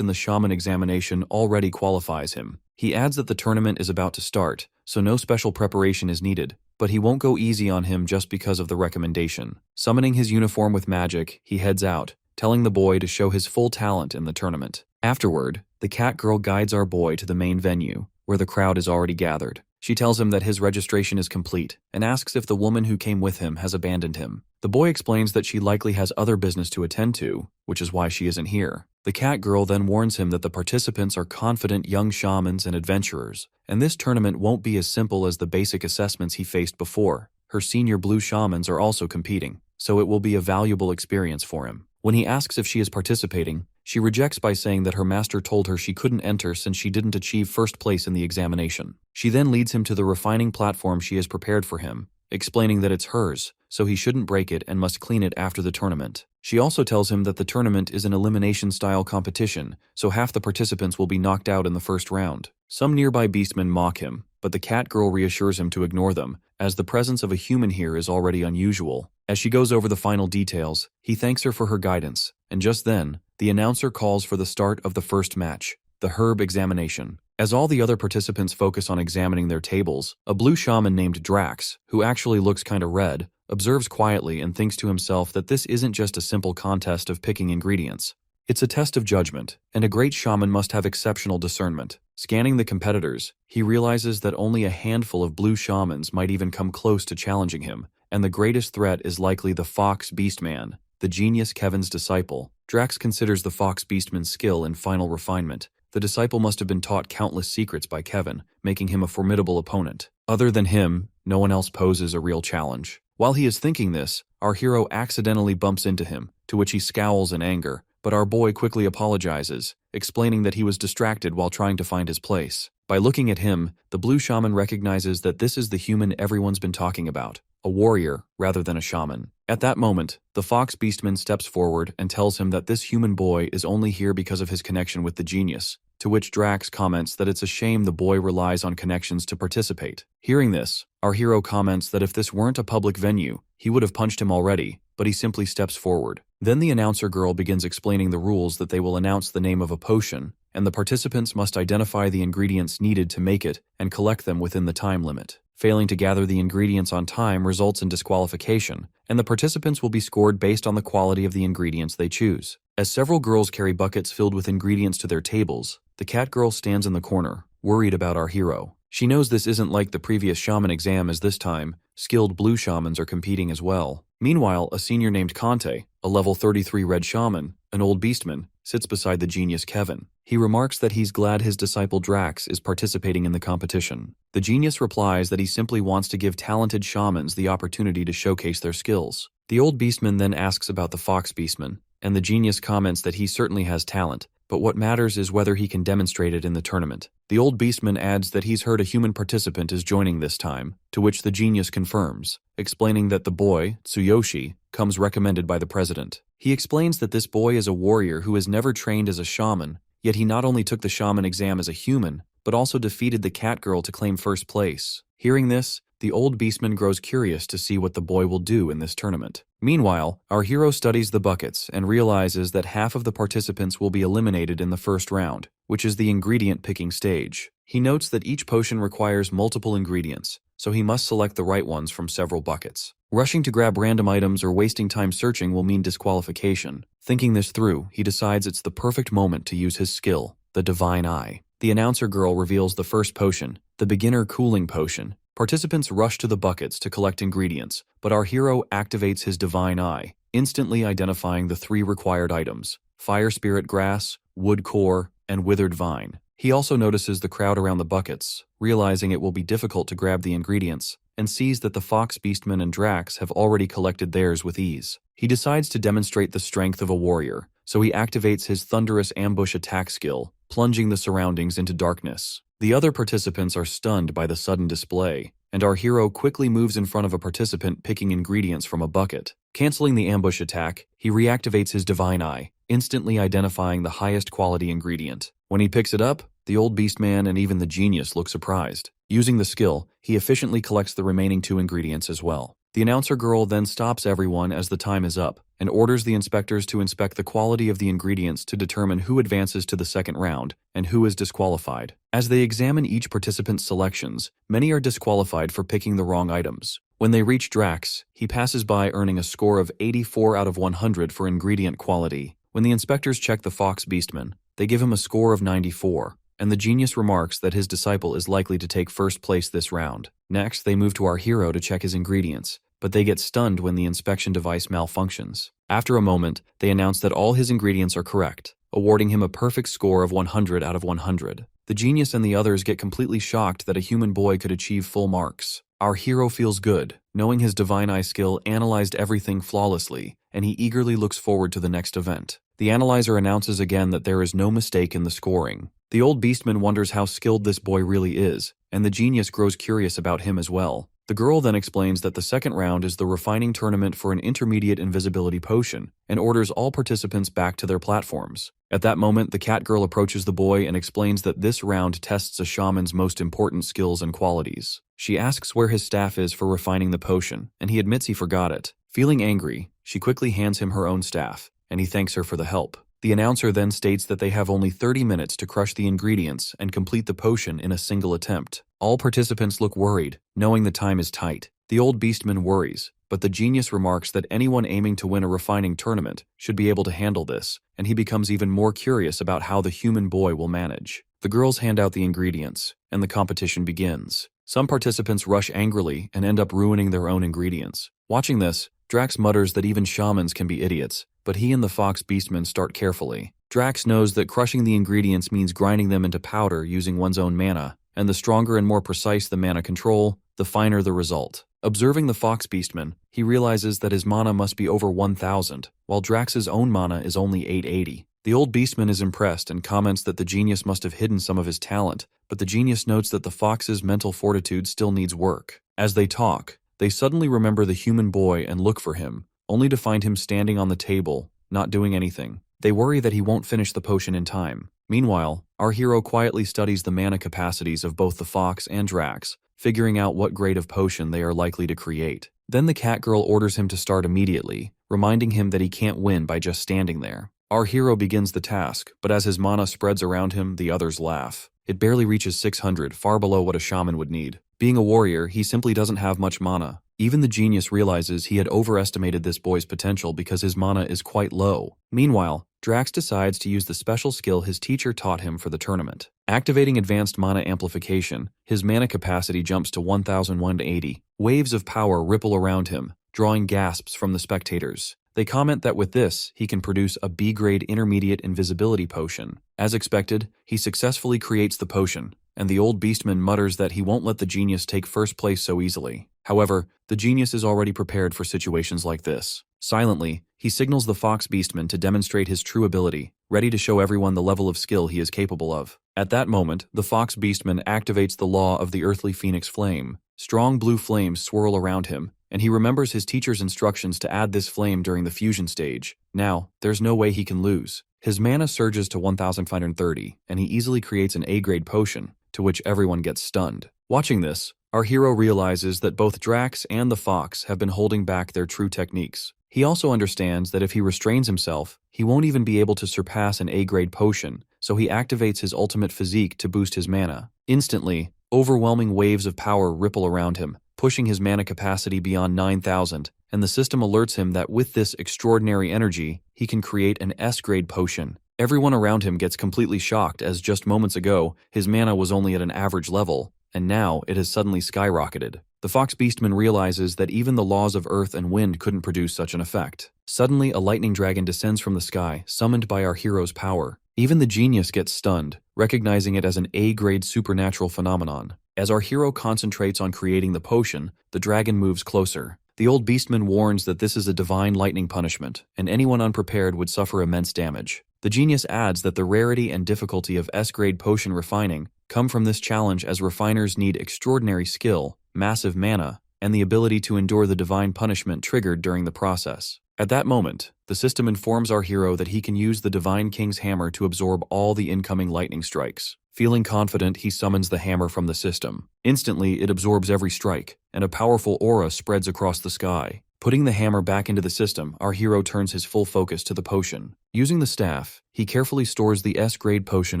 Speaker 1: in the Shaman examination already qualifies him. He adds that the tournament is about to start, so no special preparation is needed, but he won't go easy on him just because of the recommendation. Summoning his uniform with magic, he heads out, telling the boy to show his full talent in the tournament. Afterward, the cat girl guides our boy to the main venue, where the crowd is already gathered. She tells him that his registration is complete and asks if the woman who came with him has abandoned him. The boy explains that she likely has other business to attend to, which is why she isn't here. The cat girl then warns him that the participants are confident young shamans and adventurers, and this tournament won't be as simple as the basic assessments he faced before. Her senior blue shamans are also competing, so it will be a valuable experience for him. When he asks if she is participating, she rejects by saying that her master told her she couldn't enter since she didn't achieve first place in the examination. She then leads him to the refining platform she has prepared for him, explaining that it's hers, so he shouldn't break it and must clean it after the tournament. She also tells him that the tournament is an elimination-style competition, so half the participants will be knocked out in the first round. Some nearby beastmen mock him, but the cat girl reassures him to ignore them, as the presence of a human here is already unusual. As she goes over the final details, he thanks her for her guidance, and just then, the announcer calls for the start of the first match, the herb examination. As all the other participants focus on examining their tables, a blue shaman named Drax, who actually looks kinda red, observes quietly and thinks to himself that this isn't just a simple contest of picking ingredients. It's a test of judgment, and a great shaman must have exceptional discernment. Scanning the competitors, he realizes that only a handful of blue shamans might even come close to challenging him, and the greatest threat is likely the Fox Beastman, the genius Kevin's disciple. Drax considers the Fox Beastman's skill in final refinement. The disciple must have been taught countless secrets by Kevin, making him a formidable opponent. Other than him, no one else poses a real challenge. While he is thinking this, our hero accidentally bumps into him, to which he scowls in anger, but our boy quickly apologizes, explaining that he was distracted while trying to find his place. By looking at him, the blue shaman recognizes that this is the human everyone's been talking about, a warrior rather than a shaman. At that moment, the Fox Beastman steps forward and tells him that this human boy is only here because of his connection with the genius, to which Drax comments that it's a shame the boy relies on connections to participate. Hearing this, our hero comments that if this weren't a public venue, he would have punched him already, but he simply steps forward. Then the announcer girl begins explaining the rules that they will announce the name of a potion, and the participants must identify the ingredients needed to make it and collect them within the time limit. Failing to gather the ingredients on time results in disqualification, and the participants will be scored based on the quality of the ingredients they choose. As several girls carry buckets filled with ingredients to their tables, the cat girl stands in the corner, worried about our hero. She knows this isn't like the previous shaman exam, as this time, skilled blue shamans are competing as well. Meanwhile, a senior named Conte, a level 33 red shaman, an old beastman, sits beside the genius Kevin. He remarks that he's glad his disciple Drax is participating in the competition. The genius replies that he simply wants to give talented shamans the opportunity to showcase their skills. The old beastman then asks about the Fox Beastmen, and the genius comments that he certainly has talent, but what matters is whether he can demonstrate it in the tournament. The old beastman adds that he's heard a human participant is joining this time, to which the genius confirms, explaining that the boy, Tsuyoshi, comes recommended by the president. He explains that this boy is a warrior who has never trained as a shaman, yet he not only took the shaman exam as a human, but also defeated the cat girl to claim first place. Hearing this, the old beastman grows curious to see what the boy will do in this tournament. Meanwhile, our hero studies the buckets and realizes that half of the participants will be eliminated in the first round, which is the ingredient picking stage. He notes that each potion requires multiple ingredients, so he must select the right ones from several buckets. Rushing to grab random items or wasting time searching will mean disqualification. Thinking this through, he decides it's the perfect moment to use his skill, the Divine Eye. The announcer girl reveals the first potion, the Beginner Cooling Potion. Participants rush to the buckets to collect ingredients, but our hero activates his Divine Eye, instantly identifying the 3 required items: Fire Spirit Grass, Wood Core, and Withered Vine. He also notices the crowd around the buckets, realizing it will be difficult to grab the ingredients, and sees that the Fox Beastmen and Drax have already collected theirs with ease. He decides to demonstrate the strength of a warrior, so he activates his Thunderous Ambush attack skill, plunging the surroundings into darkness. The other participants are stunned by the sudden display, and our hero quickly moves in front of a participant picking ingredients from a bucket. Canceling the ambush attack, he reactivates his Divine Eye, instantly identifying the highest quality ingredient. When he picks it up, the old beastman and even the genius look surprised. Using the skill, he efficiently collects the remaining 2 ingredients as well. The announcer girl then stops everyone as the time is up, and orders the inspectors to inspect the quality of the ingredients to determine who advances to the second round and who is disqualified. As they examine each participant's selections, many are disqualified for picking the wrong items. When they reach Drax, he passes by earning a score of 84 out of 100 for ingredient quality. When the inspectors check the Fox Beastmen, they give him a score of 94, and the genius remarks that his disciple is likely to take first place this round. Next, they move to our hero to check his ingredients, but they get stunned when the inspection device malfunctions. After a moment, they announce that all his ingredients are correct, awarding him a perfect score of 100 out of 100. The genius and the others get completely shocked that a human boy could achieve full marks. Our hero feels good, knowing his Divine Eye skill analyzed everything flawlessly, and he eagerly looks forward to the next event. The analyzer announces again that there is no mistake in the scoring. The old beastman wonders how skilled this boy really is, and the genius grows curious about him as well. The girl then explains that the second round is the refining tournament for an intermediate invisibility potion, and orders all participants back to their platforms. At that moment, the cat girl approaches the boy and explains that this round tests a shaman's most important skills and qualities. She asks where his staff is for refining the potion, and he admits he forgot it. Feeling angry, she quickly hands him her own staff, and he thanks her for the help. The announcer then states that they have only 30 minutes to crush the ingredients and complete the potion in a single attempt. All participants look worried, knowing the time is tight. The old beastman worries, but the genius remarks that anyone aiming to win a refining tournament should be able to handle this, and he becomes even more curious about how the human boy will manage. The girls hand out the ingredients, and the competition begins. Some participants rush angrily and end up ruining their own ingredients. Watching this, Drax mutters that even shamans can be idiots, but he and the Fox Beastmen start carefully. Drax knows that crushing the ingredients means grinding them into powder using one's own mana, and the stronger and more precise the mana control, the finer the result. Observing the Fox Beastman, he realizes that his mana must be over 1,000, while Drax's own mana is only 880. The old beastman is impressed and comments that the genius must have hidden some of his talent, but the genius notes that the fox's mental fortitude still needs work. As they talk, they suddenly remember the human boy and look for him, only to find him standing on the table, not doing anything. They worry that he won't finish the potion in time. Meanwhile, our hero quietly studies the mana capacities of both the fox and Drax, figuring out what grade of potion they are likely to create. Then the cat girl orders him to start immediately, reminding him that he can't win by just standing there. Our hero begins the task, but as his mana spreads around him, the others laugh. It barely reaches 600, far below what a shaman would need. Being a warrior, he simply doesn't have much mana. Even the genius realizes he had overestimated this boy's potential because his mana is quite low. Meanwhile, Drax decides to use the special skill his teacher taught him for the tournament. Activating advanced mana amplification, his mana capacity jumps to 1,180. Waves of power ripple around him, drawing gasps from the spectators. They comment that with this, he can produce a B-grade intermediate invisibility potion. As expected, he successfully creates the potion, and the old beastman mutters that he won't let the genius take first place so easily. However, the genius is already prepared for situations like this. Silently, he signals the Fox Beastmen to demonstrate his true ability, ready to show everyone the level of skill he is capable of. At that moment, the Fox Beastman activates the law of the earthly phoenix flame. Strong blue flames swirl around him, and he remembers his teacher's instructions to add this flame during the fusion stage. Now, there's no way he can lose. His mana surges to 1,530, and he easily creates an A-grade potion, to which everyone gets stunned. Watching this, our hero realizes that both Drax and the Fox have been holding back their true techniques. He also understands that if he restrains himself, he won't even be able to surpass an A-grade potion, so he activates his ultimate physique to boost his mana. Instantly, overwhelming waves of power ripple around him, pushing his mana capacity beyond 9,000, and the system alerts him that with this extraordinary energy, he can create an S-grade potion. Everyone around him gets completely shocked as just moments ago, his mana was only at an average level, and now it has suddenly skyrocketed. The Fox Beastman realizes that even the laws of earth and wind couldn't produce such an effect. Suddenly, a lightning dragon descends from the sky, summoned by our hero's power. Even the genius gets stunned, recognizing it as an A-grade supernatural phenomenon. As our hero concentrates on creating the potion, the dragon moves closer. The old beastman warns that this is a divine lightning punishment, and anyone unprepared would suffer immense damage. The genius adds that the rarity and difficulty of S-grade potion refining come from this challenge, as refiners need extraordinary skill, massive mana, and the ability to endure the divine punishment triggered during the process. At that moment, the system informs our hero that he can use the Divine King's hammer to absorb all the incoming lightning strikes. Feeling confident, he summons the hammer from the system. Instantly, it absorbs every strike, and a powerful aura spreads across the sky. Putting the hammer back into the system, our hero turns his full focus to the potion. Using the staff, he carefully stores the S-grade potion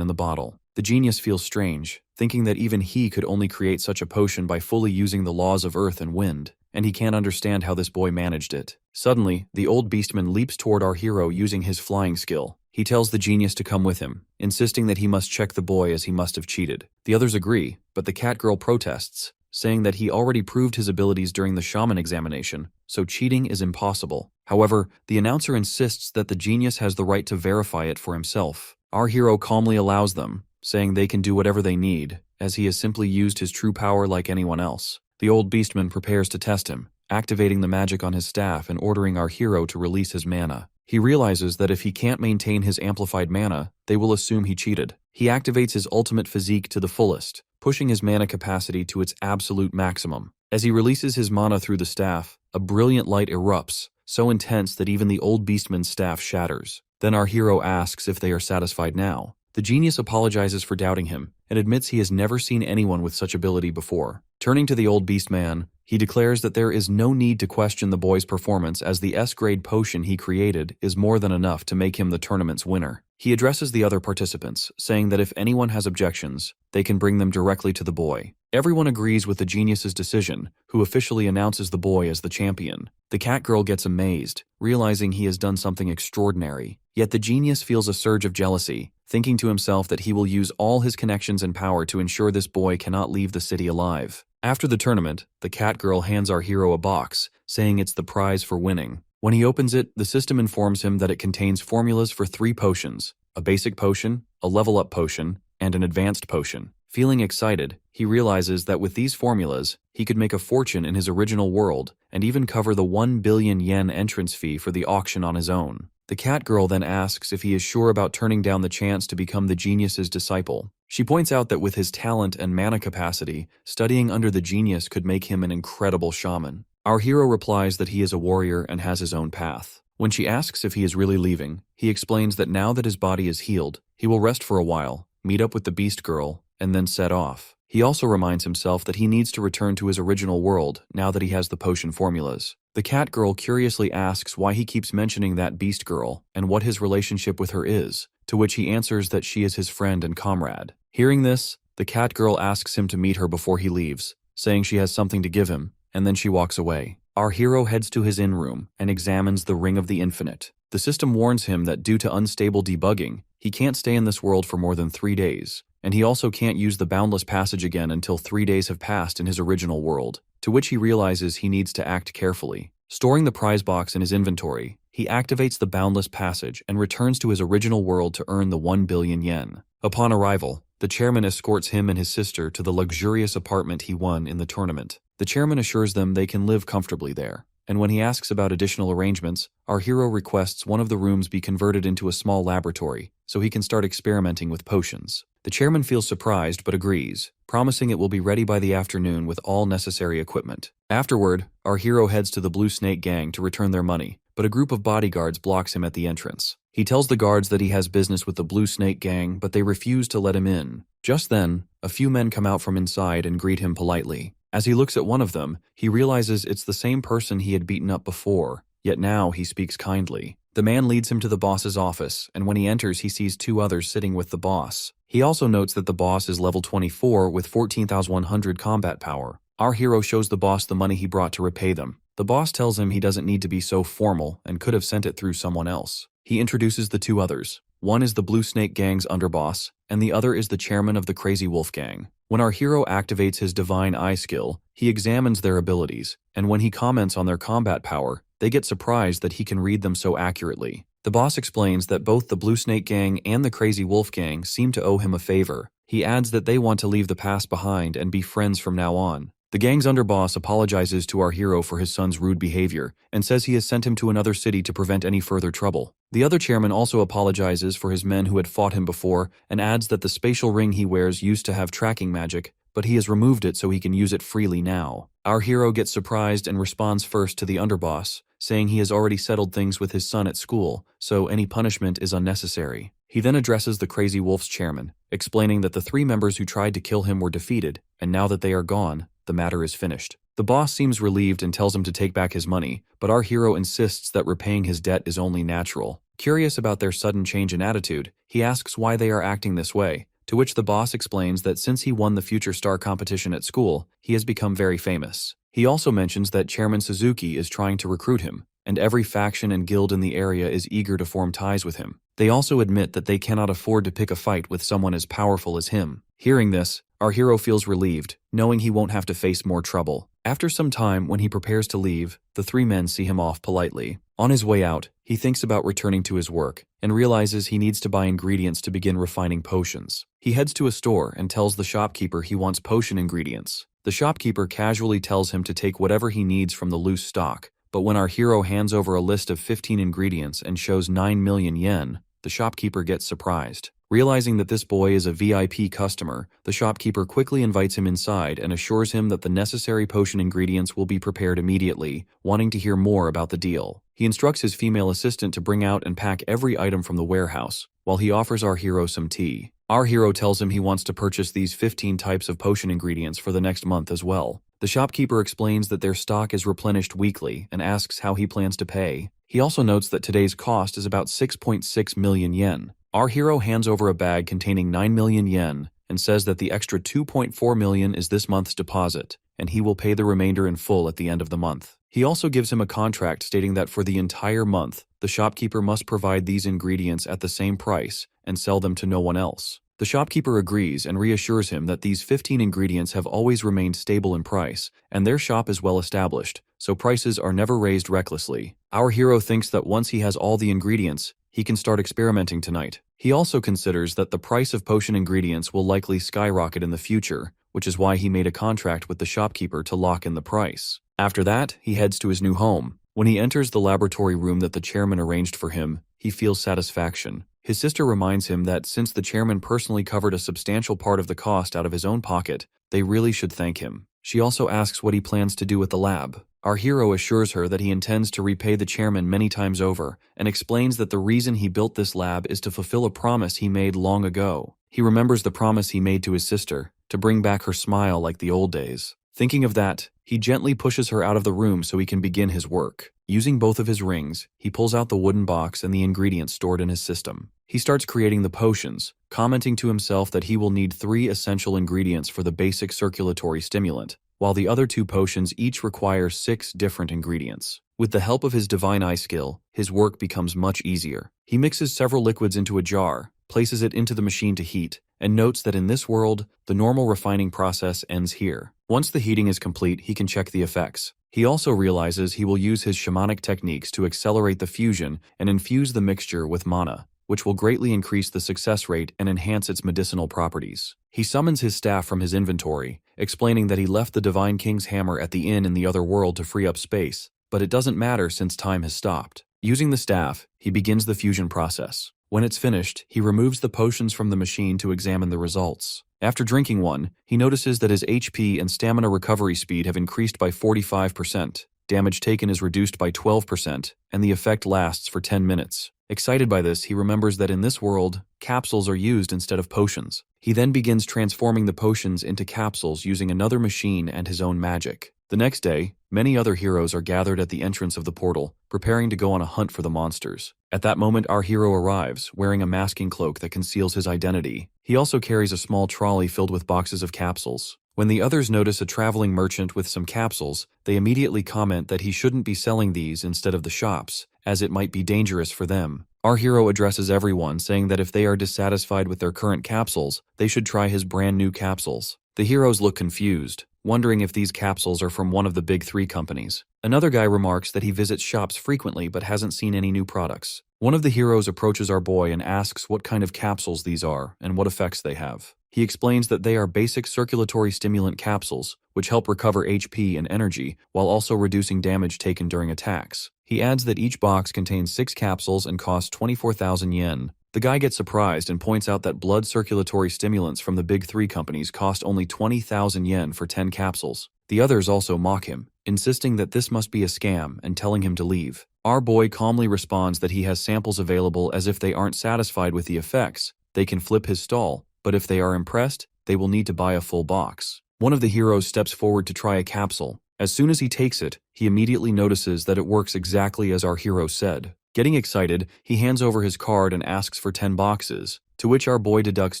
Speaker 1: in the bottle. The genius feels strange, thinking that even he could only create such a potion by fully using the laws of earth and wind, and he can't understand how this boy managed it. Suddenly, the old beastman leaps toward our hero using his flying skill. He tells the genius to come with him, insisting that he must check the boy as he must have cheated. The others agree, but the cat girl protests, saying that he already proved his abilities during the Shaman examination, so cheating is impossible. However, the announcer insists that the genius has the right to verify it for himself. Our hero calmly allows them, saying they can do whatever they need, as he has simply used his true power like anyone else. The old beastman prepares to test him, activating the magic on his staff and ordering our hero to release his mana. He realizes that if he can't maintain his amplified mana, they will assume he cheated. He activates his ultimate physique to the fullest, pushing his mana capacity to its absolute maximum. As he releases his mana through the staff, a brilliant light erupts, so intense that even the old beastman's staff shatters. Then our hero asks if they are satisfied now. The genius apologizes for doubting him, and admits he has never seen anyone with such ability before. Turning to the old beastman, he declares that there is no need to question the boy's performance, as the S-grade potion he created is more than enough to make him the tournament's winner. He addresses the other participants, saying that if anyone has objections, they can bring them directly to the boy. Everyone agrees with the genius's decision, who officially announces the boy as the champion. The cat girl gets amazed, realizing he has done something extraordinary. Yet the genius feels a surge of jealousy, thinking to himself that he will use all his connections and power to ensure this boy cannot leave the city alive. After the tournament, the cat girl hands our hero a box, saying it's the prize for winning. When he opens it, the system informs him that it contains formulas for 3 potions: a basic potion, a level-up potion, and an advanced potion. Feeling excited, he realizes that with these formulas, he could make a fortune in his original world and even cover the 1 billion yen entrance fee for the auction on his own. The cat girl then asks if he is sure about turning down the chance to become the genius's disciple. She points out that with his talent and mana capacity, studying under the genius could make him an incredible shaman. Our hero replies that he is a warrior and has his own path. When she asks if he is really leaving, he explains that now that his body is healed, he will rest for a while, meet up with the beast girl, and then set off. He also reminds himself that he needs to return to his original world now that he has the potion formulas. The cat girl curiously asks why he keeps mentioning that beast girl and what his relationship with her is, to which he answers that she is his friend and comrade. Hearing this, the cat girl asks him to meet her before he leaves, saying she has something to give him, and then she walks away. Our hero heads to his in-room and examines the Ring of the Infinite. The system warns him that due to unstable debugging, he can't stay in this world for more than 3 days, and he also can't use the Boundless Passage again until 3 days have passed in his original world, to which he realizes he needs to act carefully. Storing the prize box in his inventory, he activates the Boundless Passage and returns to his original world to earn the 1 billion yen. Upon arrival, the chairman escorts him and his sister to the luxurious apartment he won in the tournament. The chairman assures them they can live comfortably there, and when he asks about additional arrangements, our hero requests one of the rooms be converted into a small laboratory so he can start experimenting with potions. The chairman feels surprised but agrees, promising it will be ready by the afternoon with all necessary equipment. Afterward, our hero heads to the Blue Snake Gang to return their money, but a group of bodyguards blocks him at the entrance. He tells the guards that he has business with the Blue Snake Gang, but they refuse to let him in. Just then, a few men come out from inside and greet him politely. As he looks at one of them, he realizes it's the same person he had beaten up before, yet now he speaks kindly. The man leads him to the boss's office, and when he enters he sees two others sitting with the boss. He also notes that the boss is level 24 with 14,100 combat power. Our hero shows the boss the money he brought to repay them. The boss tells him he doesn't need to be so formal and could have sent it through someone else. He introduces the two others. One is the Blue Snake Gang's underboss, and the other is the chairman of the Crazy Wolf Gang. When our hero activates his Divine Eye skill, he examines their abilities, and when he comments on their combat power, they get surprised that he can read them so accurately. The boss explains that both the Blue Snake Gang and the Crazy Wolf Gang seem to owe him a favor. He adds that they want to leave the past behind and be friends from now on. The gang's underboss apologizes to our hero for his son's rude behavior and says he has sent him to another city to prevent any further trouble. The other chairman also apologizes for his men who had fought him before and adds that the spatial ring he wears used to have tracking magic, but he has removed it so he can use it freely now. Our hero gets surprised and responds first to the underboss, saying he has already settled things with his son at school, so any punishment is unnecessary. He then addresses the Crazy Wolf's chairman, explaining that the three members who tried to kill him were defeated, and now that they are gone, the matter is finished. The boss seems relieved and tells him to take back his money, but our hero insists that repaying his debt is only natural. Curious about their sudden change in attitude, he asks why they are acting this way, to which the boss explains that since he won the Future Star competition at school, he has become very famous. He also mentions that Chairman Suzuki is trying to recruit him, and every faction and guild in the area is eager to form ties with him. They also admit that they cannot afford to pick a fight with someone as powerful as him. Hearing this, our hero feels relieved, knowing he won't have to face more trouble. After some time, when he prepares to leave, the three men see him off politely. On his way out, he thinks about returning to his work, and realizes he needs to buy ingredients to begin refining potions. He heads to a store and tells the shopkeeper he wants potion ingredients. The shopkeeper casually tells him to take whatever he needs from the loose stock, but when our hero hands over a list of 15 ingredients and shows 9 million yen, the shopkeeper gets surprised. Realizing that this boy is a VIP customer, the shopkeeper quickly invites him inside and assures him that the necessary potion ingredients will be prepared immediately, wanting to hear more about the deal. He instructs his female assistant to bring out and pack every item from the warehouse, while he offers our hero some tea. Our hero tells him he wants to purchase these 15 types of potion ingredients for the next month as well. The shopkeeper explains that their stock is replenished weekly and asks how he plans to pay. He also notes that today's cost is about 6.6 million yen. Our hero hands over a bag containing 9 million yen and says that the extra 2.4 million is this month's deposit, and he will pay the remainder in full at the end of the month. He also gives him a contract stating that for the entire month, the shopkeeper must provide these ingredients at the same price and sell them to no one else. The shopkeeper agrees and reassures him that these 15 ingredients have always remained stable in price, and their shop is well established, so prices are never raised recklessly. Our hero thinks that once he has all the ingredients, he can start experimenting tonight. He also considers that the price of potion ingredients will likely skyrocket in the future, which is why he made a contract with the shopkeeper to lock in the price. After that, he heads to his new home. When he enters the laboratory room that the chairman arranged for him, he feels satisfaction. His sister reminds him that since the chairman personally covered a substantial part of the cost out of his own pocket, they really should thank him. She also asks what he plans to do with the lab. Our hero assures her that he intends to repay the chairman many times over, and explains that the reason he built this lab is to fulfill a promise he made long ago. He remembers the promise he made to his sister, to bring back her smile like the old days. Thinking of that, he gently pushes her out of the room so he can begin his work. Using both of his rings, he pulls out the wooden box and the ingredients stored in his system. He starts creating the potions, commenting to himself that he will need 3 essential ingredients for the basic circulatory stimulant, while the other 2 potions each require 6 different ingredients. With the help of his Divine Eye skill, his work becomes much easier. He mixes several liquids into a jar, places it into the machine to heat, and notes that in this world, the normal refining process ends here. Once the heating is complete, he can check the effects. He also realizes he will use his shamanic techniques to accelerate the fusion and infuse the mixture with mana, which will greatly increase the success rate and enhance its medicinal properties. He summons his staff from his inventory, explaining that he left the Divine King's hammer at the inn in the other world to free up space, but it doesn't matter since time has stopped. Using the staff, he begins the fusion process. When it's finished, he removes the potions from the machine to examine the results. After drinking one, he notices that his HP and stamina recovery speed have increased by 45%, damage taken is reduced by 12%, and the effect lasts for 10 minutes. Excited by this, he remembers that in this world, capsules are used instead of potions. He then begins transforming the potions into capsules using another machine and his own magic. The next day, many other heroes are gathered at the entrance of the portal, preparing to go on a hunt for the monsters. At that moment, our hero arrives, wearing a masking cloak that conceals his identity. He also carries a small trolley filled with boxes of capsules. When the others notice a traveling merchant with some capsules, they immediately comment that he shouldn't be selling these instead of the shops, as it might be dangerous for them. Our hero addresses everyone, saying that if they are dissatisfied with their current capsules, they should try his brand new capsules. The heroes look confused, wondering if these capsules are from one of the big three companies. Another guy remarks that he visits shops frequently but hasn't seen any new products. One of the heroes approaches our boy and asks what kind of capsules these are and what effects they have. He explains that they are basic circulatory stimulant capsules, which help recover HP and energy while also reducing damage taken during attacks. He adds that each box contains 6 capsules and costs 24,000 yen. The guy gets surprised and points out that blood circulatory stimulants from the big three companies cost only 20,000 yen for 10 capsules. The others also mock him, insisting that this must be a scam and telling him to leave. Our boy calmly responds that he has samples available, as if they aren't satisfied with the effects, they can flip his stall, but if they are impressed, they will need to buy a full box. One of the heroes steps forward to try a capsule. As soon as he takes it, he immediately notices that it works exactly as our hero said. Getting excited, he hands over his card and asks for 10 boxes, to which our boy deducts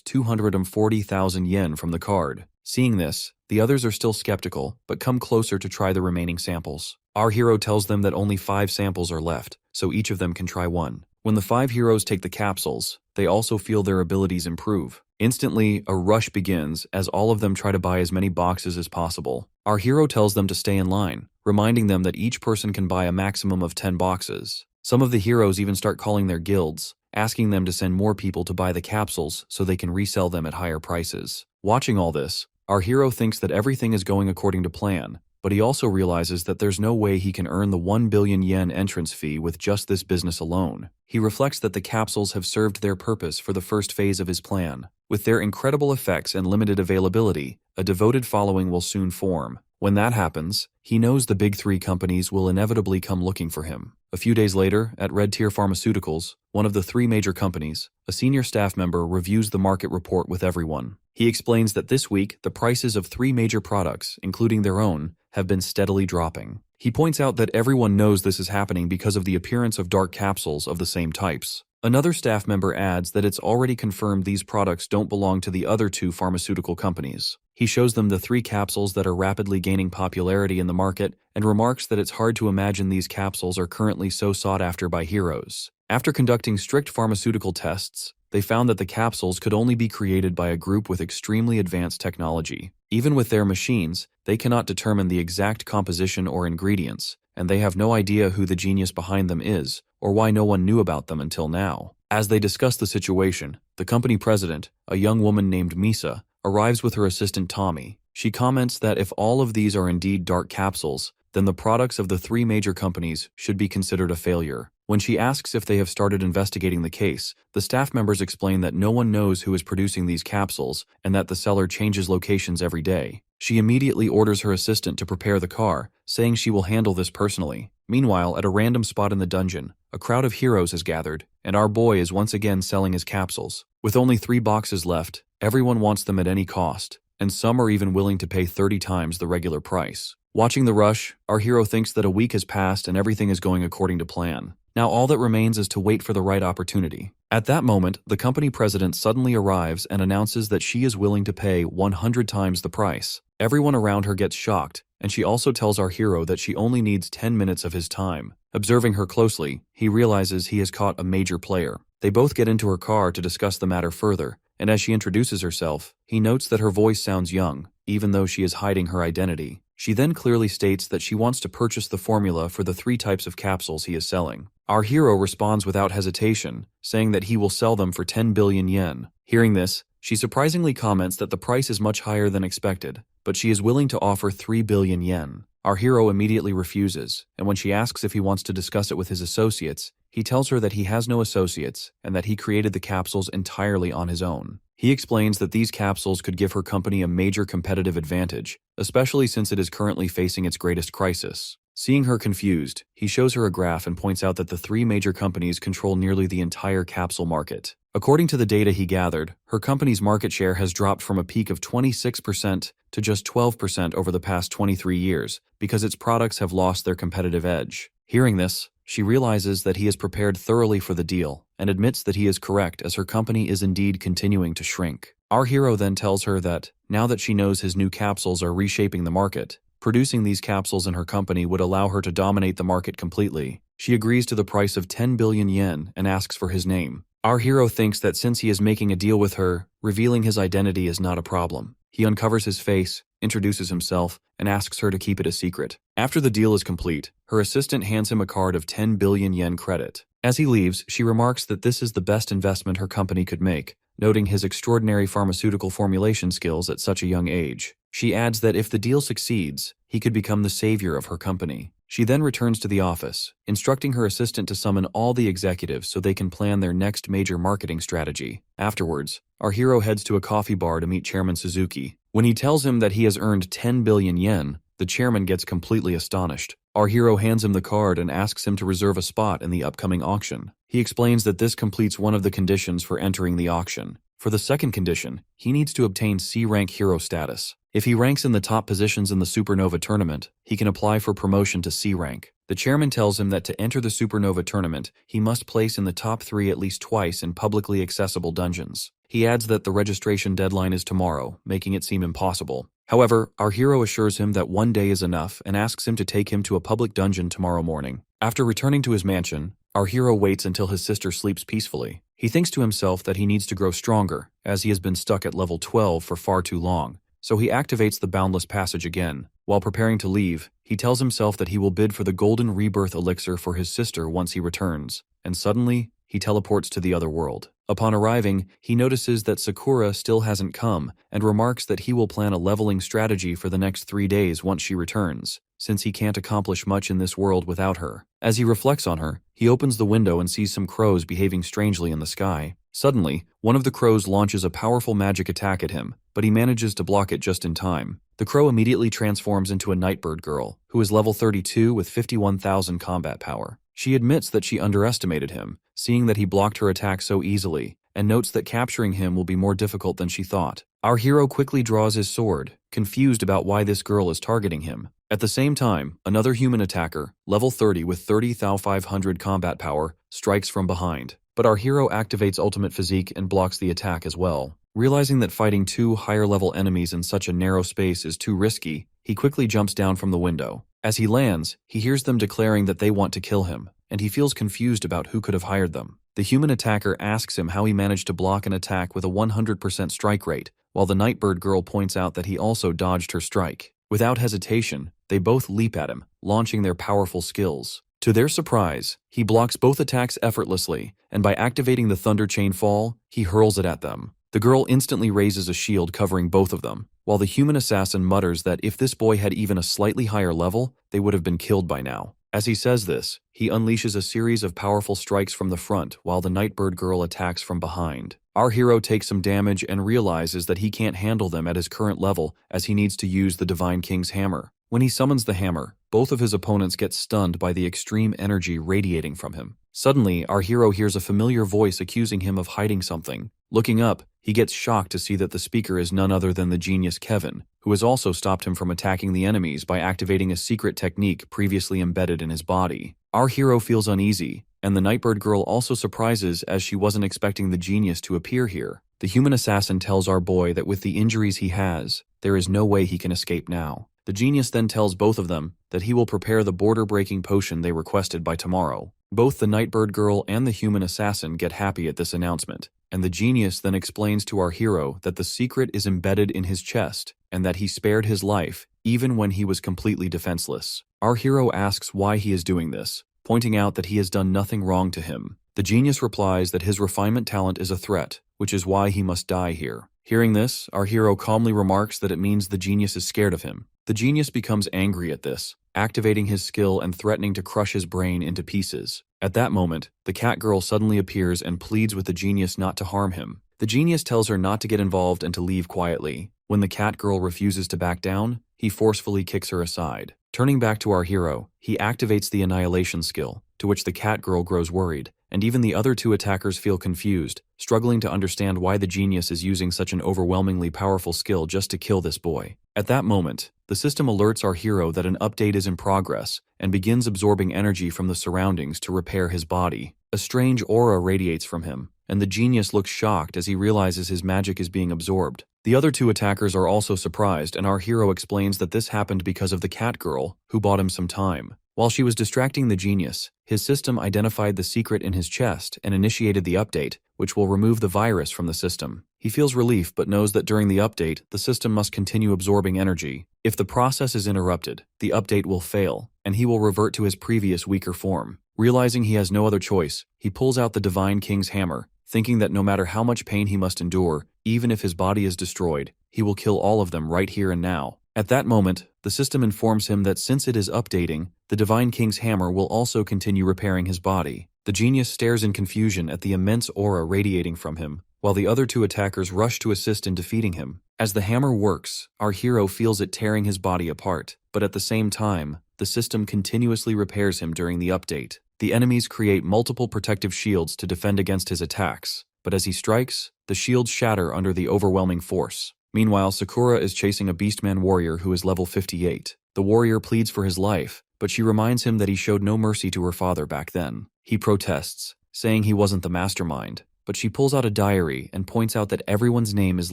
Speaker 1: 240,000 yen from the card. Seeing this, the others are still skeptical, but come closer to try the remaining samples. Our hero tells them that only 5 samples are left, so each of them can try one. When the 5 heroes take the capsules, they also feel their abilities improve. Instantly, a rush begins as all of them try to buy as many boxes as possible. Our hero tells them to stay in line, reminding them that each person can buy a maximum of 10 boxes. Some of the heroes even start calling their guilds, asking them to send more people to buy the capsules so they can resell them at higher prices. Watching all this, our hero thinks that everything is going according to plan, but he also realizes that there's no way he can earn the 1 billion yen entrance fee with just this business alone. He reflects that the capsules have served their purpose for the first phase of his plan. With their incredible effects and limited availability, a devoted following will soon form. When that happens, he knows the big three companies will inevitably come looking for him. A few days later, at Red Tier Pharmaceuticals, one of the 3 major companies, a senior staff member reviews the market report with everyone. He explains that this week, the prices of 3 major products, including their own, have been steadily dropping. He points out that everyone knows this is happening because of the appearance of dark capsules of the same types. Another staff member adds that it's already confirmed these products don't belong to the other 2 pharmaceutical companies. He shows them the 3 capsules that are rapidly gaining popularity in the market and remarks that it's hard to imagine these capsules are currently so sought after by heroes. After conducting strict pharmaceutical tests, they found that the capsules could only be created by a group with extremely advanced technology. Even with their machines, they cannot determine the exact composition or ingredients, and they have no idea who the genius behind them is, or why no one knew about them until now. As they discuss the situation, the company president, a young woman named Misa, arrives with her assistant Tommy. She comments that if all of these are indeed dark capsules, then the products of the 3 major companies should be considered a failure. When she asks if they have started investigating the case, the staff members explain that no one knows who is producing these capsules and that the seller changes locations every day. She immediately orders her assistant to prepare the car, saying she will handle this personally. Meanwhile, at a random spot in the dungeon, a crowd of heroes has gathered, and our boy is once again selling his capsules. With only 3 boxes left, everyone wants them at any cost, and some are even willing to pay 30 times the regular price. Watching the rush, our hero thinks that a week has passed and everything is going according to plan. Now all that remains is to wait for the right opportunity. At that moment, the company president suddenly arrives and announces that she is willing to pay 100 times the price. Everyone around her gets shocked, and she also tells our hero that she only needs 10 minutes of his time. Observing her closely, he realizes he has caught a major player. They both get into her car to discuss the matter further, and as she introduces herself, he notes that her voice sounds young, even though she is hiding her identity. She then clearly states that she wants to purchase the formula for the 3 types of capsules he is selling. Our hero responds without hesitation, saying that he will sell them for 10 billion yen. Hearing this, she surprisingly comments that the price is much higher than expected, but she is willing to offer 3 billion yen. Our hero immediately refuses, and when she asks if he wants to discuss it with his associates, he tells her that he has no associates and that he created the capsules entirely on his own. He explains that these capsules could give her company a major competitive advantage, especially since it is currently facing its greatest crisis. Seeing her confused, he shows her a graph and points out that the 3 major companies control nearly the entire capsule market. According to the data he gathered, her company's market share has dropped from a peak of 26% to just 12% over the past 23 years because its products have lost their competitive edge. Hearing this, she realizes that he has prepared thoroughly for the deal and admits that he is correct as her company is indeed continuing to shrink. Our hero then tells her that, now that she knows his new capsules are reshaping the market, producing these capsules in her company would allow her to dominate the market completely. She agrees to the price of 10 billion yen and asks for his name. Our hero thinks that since he is making a deal with her, revealing his identity is not a problem. He uncovers his face, introduces himself, and asks her to keep it a secret. After the deal is complete, her assistant hands him a card of 10 billion yen credit. As he leaves, she remarks that this is the best investment her company could make, noting his extraordinary pharmaceutical formulation skills at such a young age. She adds that if the deal succeeds, he could become the savior of her company. She then returns to the office, instructing her assistant to summon all the executives so they can plan their next major marketing strategy. Afterwards, our hero heads to a coffee bar to meet Chairman Suzuki. When he tells him that he has earned 10 billion yen, the chairman gets completely astonished. Our hero hands him the card and asks him to reserve a spot in the upcoming auction. He explains that this completes one of the conditions for entering the auction. For the second condition, he needs to obtain C-rank hero status. If he ranks in the top positions in the Supernova tournament, he can apply for promotion to C rank. The chairman tells him that to enter the Supernova tournament, he must place in the top 3 at least twice in publicly accessible dungeons. He adds that the registration deadline is tomorrow, making it seem impossible. However, our hero assures him that one day is enough and asks him to take him to a public dungeon tomorrow morning. After returning to his mansion, our hero waits until his sister sleeps peacefully. He thinks to himself that he needs to grow stronger, as he has been stuck at level 12 for far too long. So he activates the Boundless Passage again. While preparing to leave, he tells himself that he will bid for the Golden Rebirth Elixir for his sister once he returns, and suddenly, he teleports to the other world. Upon arriving, he notices that Sakura still hasn't come and remarks that he will plan a leveling strategy for the next 3 days once she returns, since he can't accomplish much in this world without her. As he reflects on her, he opens the window and sees some crows behaving strangely in the sky. Suddenly, one of the crows launches a powerful magic attack at him, but he manages to block it just in time. The crow immediately transforms into a nightbird girl, who is level 32 with 51,000 combat power. She admits that she underestimated him, seeing that he blocked her attack so easily, and notes that capturing him will be more difficult than she thought. Our hero quickly draws his sword, confused about why this girl is targeting him. At the same time, another human attacker, level 30 with 30,500 combat power, strikes from behind. But our hero activates Ultimate Physique and blocks the attack as well. Realizing that fighting 2 higher-level enemies in such a narrow space is too risky, he quickly jumps down from the window. As he lands, he hears them declaring that they want to kill him, and he feels confused about who could have hired them. The human attacker asks him how he managed to block an attack with a 100% strike rate, while the Nightbird girl points out that he also dodged her strike. Without hesitation, they both leap at him, launching their powerful skills. To their surprise, he blocks both attacks effortlessly, and by activating the Thunder Chain Fall, he hurls it at them. The girl instantly raises a shield covering both of them, while the human assassin mutters that if this boy had even a slightly higher level, they would have been killed by now. As he says this, he unleashes a series of powerful strikes from the front while the Nightbird girl attacks from behind. Our hero takes some damage and realizes that he can't handle them at his current level as he needs to use the Divine King's hammer. When he summons the hammer, both of his opponents get stunned by the extreme energy radiating from him. Suddenly, our hero hears a familiar voice accusing him of hiding something. Looking up, he gets shocked to see that the speaker is none other than the genius Kevin, who has also stopped him from attacking the enemies by activating a secret technique previously embedded in his body. Our hero feels uneasy, and the Nightbird girl also surprises as she wasn't expecting the genius to appear here. The human assassin tells our boy that with the injuries he has, there is no way he can escape now. The genius then tells both of them that he will prepare the border-breaking potion they requested by tomorrow. Both the Nightbird girl and the human assassin get happy at this announcement, and the genius then explains to our hero that the secret is embedded in his chest and that he spared his life even when he was completely defenseless. Our hero asks why he is doing this, pointing out that he has done nothing wrong to him. The genius replies that his refinement talent is a threat, which is why he must die here. Hearing this, our hero calmly remarks that it means the genius is scared of him. The genius becomes angry at this, activating his skill and threatening to crush his brain into pieces. At that moment, the cat girl suddenly appears and pleads with the genius not to harm him. The genius tells her not to get involved and to leave quietly. When the cat girl refuses to back down, he forcefully kicks her aside. Turning back to our hero, he activates the annihilation skill, to which the cat girl grows worried, and even the other two attackers feel confused, struggling to understand why the genius is using such an overwhelmingly powerful skill just to kill this boy. At that moment, the system alerts our hero that an update is in progress and begins absorbing energy from the surroundings to repair his body. A strange aura radiates from him, and the genius looks shocked as he realizes his magic is being absorbed. The other two attackers are also surprised, and our hero explains that this happened because of the cat girl, who bought him some time. While she was distracting the genius, his system identified the secret in his chest and initiated the update, which will remove the virus from the system. He feels relief but knows that during the update, the system must continue absorbing energy. If the process is interrupted, the update will fail, and he will revert to his previous weaker form. Realizing he has no other choice, he pulls out the Divine King's hammer, thinking that no matter how much pain he must endure, even if his body is destroyed, he will kill all of them right here and now. At that moment, the system informs him that since it is updating, the Divine King's hammer will also continue repairing his body. The genius stares in confusion at the immense aura radiating from him, while the other two attackers rush to assist in defeating him. As the hammer works, our hero feels it tearing his body apart, but at the same time, the system continuously repairs him during the update. The enemies create multiple protective shields to defend against his attacks, but as he strikes, the shields shatter under the overwhelming force. Meanwhile, Sakura is chasing a Beastman warrior who is level 58. The warrior pleads for his life, but she reminds him that he showed no mercy to her father back then. He protests, saying he wasn't the mastermind, but she pulls out a diary and points out that everyone's name is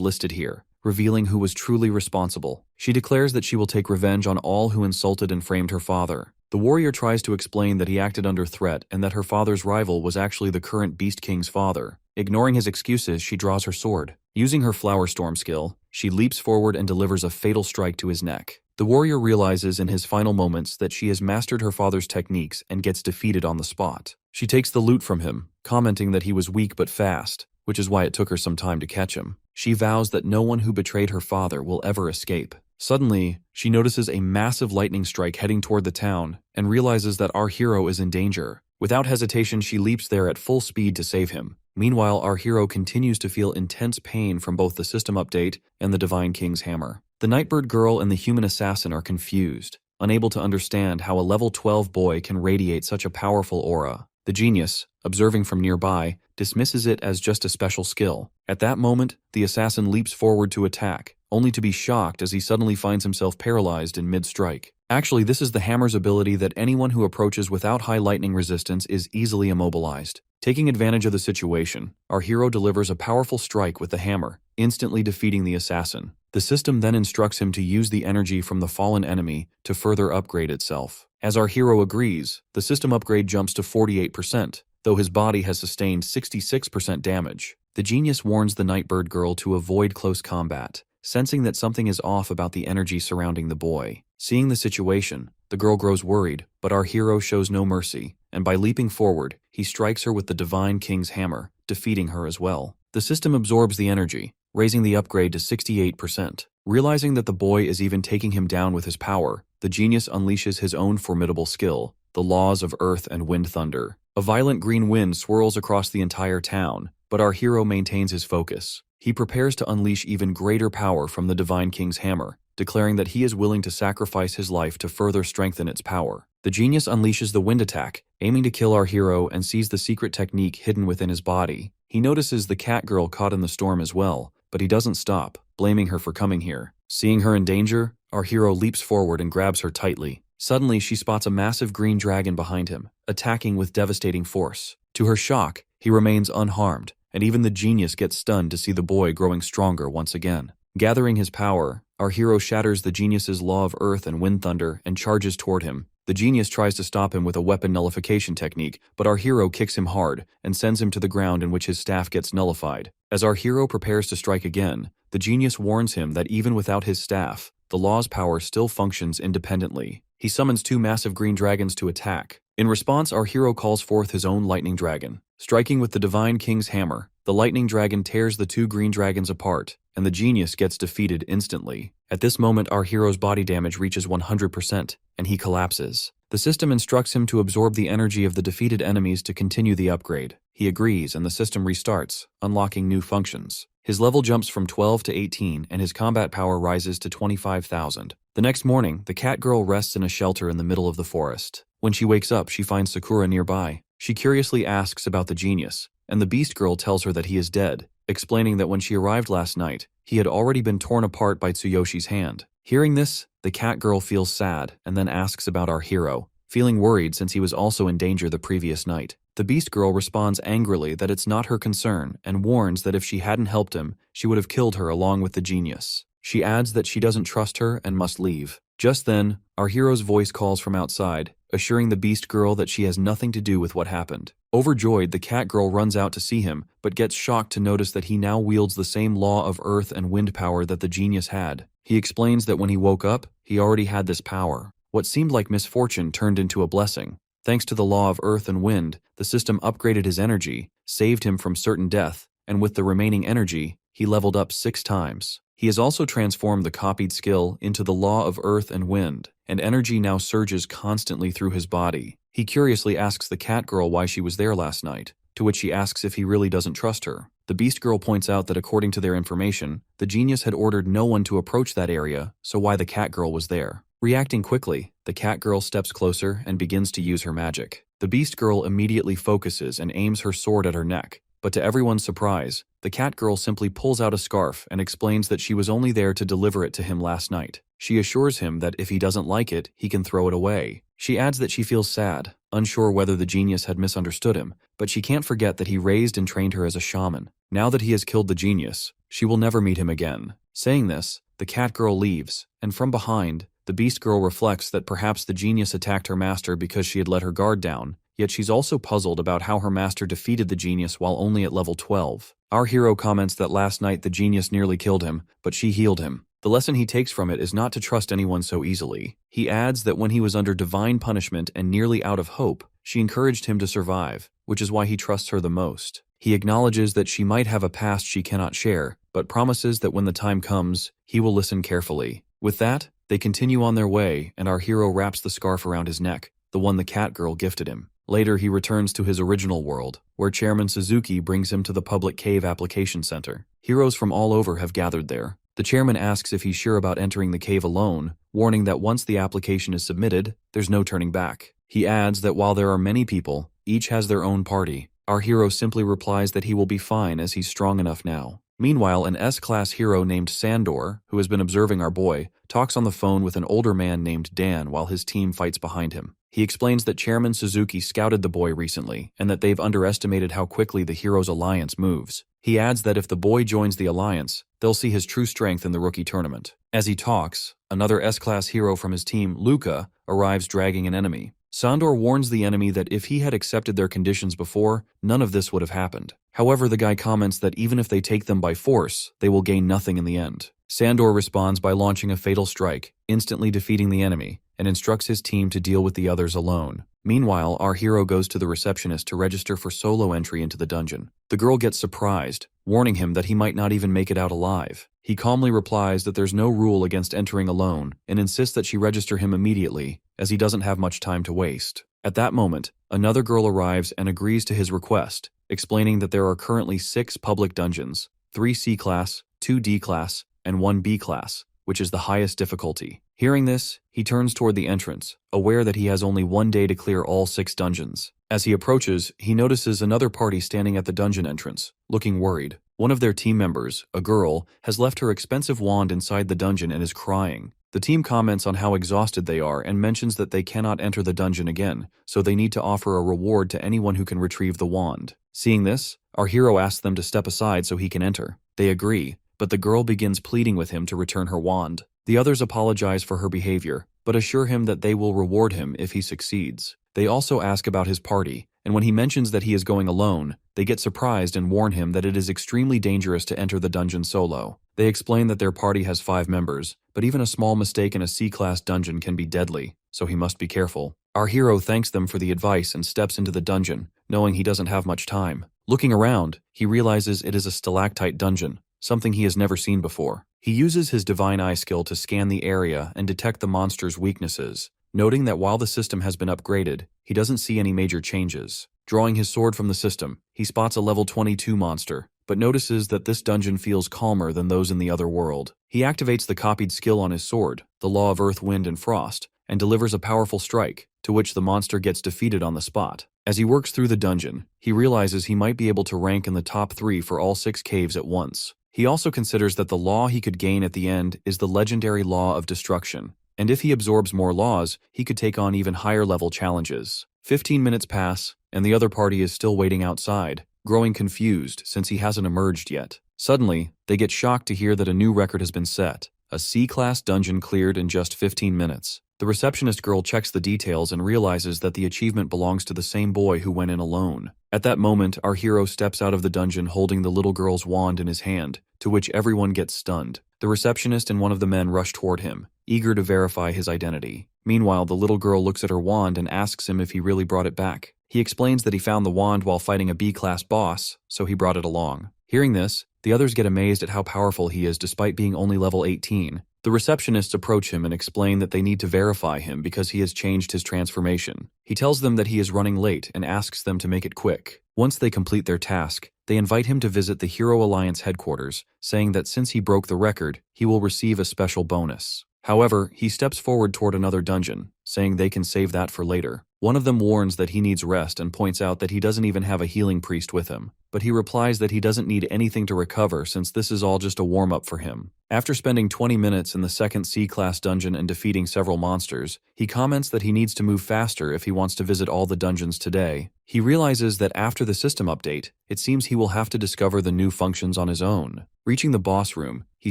Speaker 1: listed here, revealing who was truly responsible. She declares that she will take revenge on all who insulted and framed her father. The warrior tries to explain that he acted under threat and that her father's rival was actually the current Beast King's father. Ignoring his excuses, she draws her sword. Using her Flower Storm skill, she leaps forward and delivers a fatal strike to his neck. The warrior realizes in his final moments that she has mastered her father's techniques and gets defeated on the spot. She takes the loot from him, commenting that he was weak but fast, which is why it took her some time to catch him. She vows that no one who betrayed her father will ever escape. Suddenly, she notices a massive lightning strike heading toward the town and realizes that our hero is in danger. Without hesitation, she leaps there at full speed to save him. Meanwhile, our hero continues to feel intense pain from both the system update and the Divine King's hammer. The Nightbird girl and the human assassin are confused, unable to understand how a level 12 boy can radiate such a powerful aura. The genius, observing from nearby, dismisses it as just a special skill. At that moment, the assassin leaps forward to attack, only to be shocked as he suddenly finds himself paralyzed in mid-strike. Actually, this is the hammer's ability that anyone who approaches without high lightning resistance is easily immobilized. Taking advantage of the situation, our hero delivers a powerful strike with the hammer, instantly defeating the assassin. The system then instructs him to use the energy from the fallen enemy to further upgrade itself. As our hero agrees, the system upgrade jumps to 48%, though his body has sustained 66% damage. The genius warns the Nightbird girl to avoid close combat, sensing that something is off about the energy surrounding the boy. Seeing the situation, the girl grows worried, but our hero shows no mercy, and by leaping forward, he strikes her with the Divine King's hammer, defeating her as well. The system absorbs the energy, raising the upgrade to 68%. Realizing that the boy is even taking him down with his power, the genius unleashes his own formidable skill, the laws of earth and wind thunder. A violent green wind swirls across the entire town, but our hero maintains his focus. He prepares to unleash even greater power from the Divine King's hammer, declaring that he is willing to sacrifice his life to further strengthen its power. The genius unleashes the wind attack, aiming to kill our hero and sees the secret technique hidden within his body. He notices the cat girl caught in the storm as well, but he doesn't stop, blaming her for coming here. Seeing her in danger, our hero leaps forward and grabs her tightly. Suddenly, she spots a massive green dragon behind him, attacking with devastating force. To her shock, he remains unharmed, and even the genius gets stunned to see the boy growing stronger once again. Gathering his power, our hero shatters the genius's law of earth and wind thunder and charges toward him. The genius tries to stop him with a weapon nullification technique, but our hero kicks him hard and sends him to the ground, in which his staff gets nullified. As our hero prepares to strike again, the genius warns him that even without his staff, the law's power still functions independently. He summons 2 massive green dragons to attack. In response, our hero calls forth his own lightning dragon. Striking with the Divine King's hammer, the lightning dragon tears the 2 green dragons apart, and the genius gets defeated instantly. At this moment, our hero's body damage reaches 100%, and he collapses. The system instructs him to absorb the energy of the defeated enemies to continue the upgrade. He agrees, and the system restarts, unlocking new functions. His level jumps from 12 to 18, and his combat power rises to 25,000. The next morning, the cat girl rests in a shelter in the middle of the forest. When she wakes up, she finds Sakura nearby. She curiously asks about the genius, and the beast girl tells her that he is dead, explaining that when she arrived last night, he had already been torn apart by Tsuyoshi's hand. Hearing this, the cat girl feels sad and then asks about our hero, feeling worried since he was also in danger the previous night. The beast girl responds angrily that it's not her concern and warns that if she hadn't helped him, she would have killed her along with the genius. She adds that she doesn't trust her and must leave. Just then, our hero's voice calls from outside, assuring the beast girl that she has nothing to do with what happened. Overjoyed, the cat girl runs out to see him, but gets shocked to notice that he now wields the same law of earth and wind power that the genius had. He explains that when he woke up, he already had this power. What seemed like misfortune turned into a blessing. Thanks to the law of earth and wind, the system upgraded his energy, saved him from certain death, and with the remaining energy, he leveled up 6 times. He has also transformed the copied skill into the law of earth and wind, and energy now surges constantly through his body. He curiously asks the cat girl why she was there last night, to which she asks if he really doesn't trust her. The beast girl points out that according to their information, the genius had ordered no one to approach that area, so why the cat girl was there. Reacting quickly, the cat girl steps closer and begins to use her magic. The beast girl immediately focuses and aims her sword at her neck, but to everyone's surprise, the cat girl simply pulls out a scarf and explains that she was only there to deliver it to him last night. She assures him that if he doesn't like it, he can throw it away. She adds that she feels sad, unsure whether the genius had misunderstood him, but she can't forget that he raised and trained her as a shaman. Now that he has killed the genius, she will never meet him again. Saying this, the cat girl leaves, and from behind, the beast girl reflects that perhaps the genius attacked her master because she had let her guard down, yet she's also puzzled about how her master defeated the genius while only at level 12. Our hero comments that last night the genius nearly killed him, but she healed him. The lesson he takes from it is not to trust anyone so easily. He adds that when he was under divine punishment and nearly out of hope, she encouraged him to survive, which is why he trusts her the most. He acknowledges that she might have a past she cannot share, but promises that when the time comes, he will listen carefully. With that, they continue on their way, and our hero wraps the scarf around his neck, the one the cat girl gifted him. Later, he returns to his original world, where Chairman Suzuki brings him to the public cave application center. Heroes from all over have gathered there. The chairman asks if he's sure about entering the cave alone, warning that once the application is submitted, there's no turning back. He adds that while there are many people, each has their own party. Our hero simply replies that he will be fine as he's strong enough now. Meanwhile, an S-class hero named Sandor, who has been observing our boy, talks on the phone with an older man named Dan while his team fights behind him. He explains that Chairman Suzuki scouted the boy recently, and that they've underestimated how quickly the hero's alliance moves. He adds that if the boy joins the alliance, they'll see his true strength in the rookie tournament. As he talks, another S-class hero from his team, Luca, arrives dragging an enemy. Sandor warns the enemy that if he had accepted their conditions before, none of this would have happened. However, the guy comments that even if they take them by force, they will gain nothing in the end. Sandor responds by launching a fatal strike, instantly defeating the enemy, and instructs his team to deal with the others alone. Meanwhile, our hero goes to the receptionist to register for solo entry into the dungeon. The girl gets surprised, warning him that he might not even make it out alive. He calmly replies that there's no rule against entering alone and insists that she register him immediately, as he doesn't have much time to waste. At that moment, another girl arrives and agrees to his request, explaining that there are currently 6 public dungeons, 3 C-class, 2 D-class, and 1 B-class, which is the highest difficulty. Hearing this, he turns toward the entrance, aware that he has only 1 day to clear all 6 dungeons. As he approaches, he notices another party standing at the dungeon entrance, looking worried. One of their team members, a girl, has left her expensive wand inside the dungeon and is crying. The team comments on how exhausted they are and mentions that they cannot enter the dungeon again, so they need to offer a reward to anyone who can retrieve the wand. Seeing this, our hero asks them to step aside so he can enter. They agree, but the girl begins pleading with him to return her wand. The others apologize for her behavior, but assure him that they will reward him if he succeeds. They also ask about his party, and when he mentions that he is going alone, they get surprised and warn him that it is extremely dangerous to enter the dungeon solo. They explain that their party has 5 members, but even a small mistake in a C-class dungeon can be deadly, so he must be careful. Our hero thanks them for the advice and steps into the dungeon, knowing he doesn't have much time. Looking around, he realizes it is a stalactite dungeon, something he has never seen before. He uses his divine eye skill to scan the area and detect the monster's weaknesses, noting that while the system has been upgraded, he doesn't see any major changes. Drawing his sword from the system, he spots a level 22 monster, but notices that this dungeon feels calmer than those in the other world. He activates the copied skill on his sword, the Law of Earth, Wind, and Frost, and delivers a powerful strike, to which the monster gets defeated on the spot. As he works through the dungeon, he realizes he might be able to rank in the top 3 for all 6 caves at once. He also considers that the law he could gain at the end is the legendary Law of Destruction, and if he absorbs more laws, he could take on even higher level challenges. 15 minutes pass, and the other party is still waiting outside, growing confused since he hasn't emerged yet. Suddenly, they get shocked to hear that a new record has been set. A C-class dungeon cleared in just 15 minutes. The receptionist girl checks the details and realizes that the achievement belongs to the same boy who went in alone. At that moment, our hero steps out of the dungeon holding the little girl's wand in his hand, to which everyone gets stunned. The receptionist and one of the men rush toward him, eager to verify his identity. Meanwhile, the little girl looks at her wand and asks him if he really brought it back. He explains that he found the wand while fighting a B-class boss, so he brought it along. Hearing this, the others get amazed at how powerful he is despite being only level 18. The receptionists approach him and explain that they need to verify him because he has changed his transformation. He tells them that he is running late and asks them to make it quick. Once they complete their task, they invite him to visit the Hero Alliance headquarters, saying that since he broke the record, he will receive a special bonus. However, he steps forward toward another dungeon, saying they can save that for later. One of them warns that he needs rest and points out that he doesn't even have a healing priest with him, but he replies that he doesn't need anything to recover since this is all just a warm-up for him. After spending 20 minutes in the second C-class dungeon and defeating several monsters, he comments that he needs to move faster if he wants to visit all the dungeons today. He realizes that after the system update, it seems he will have to discover the new functions on his own. Reaching the boss room, he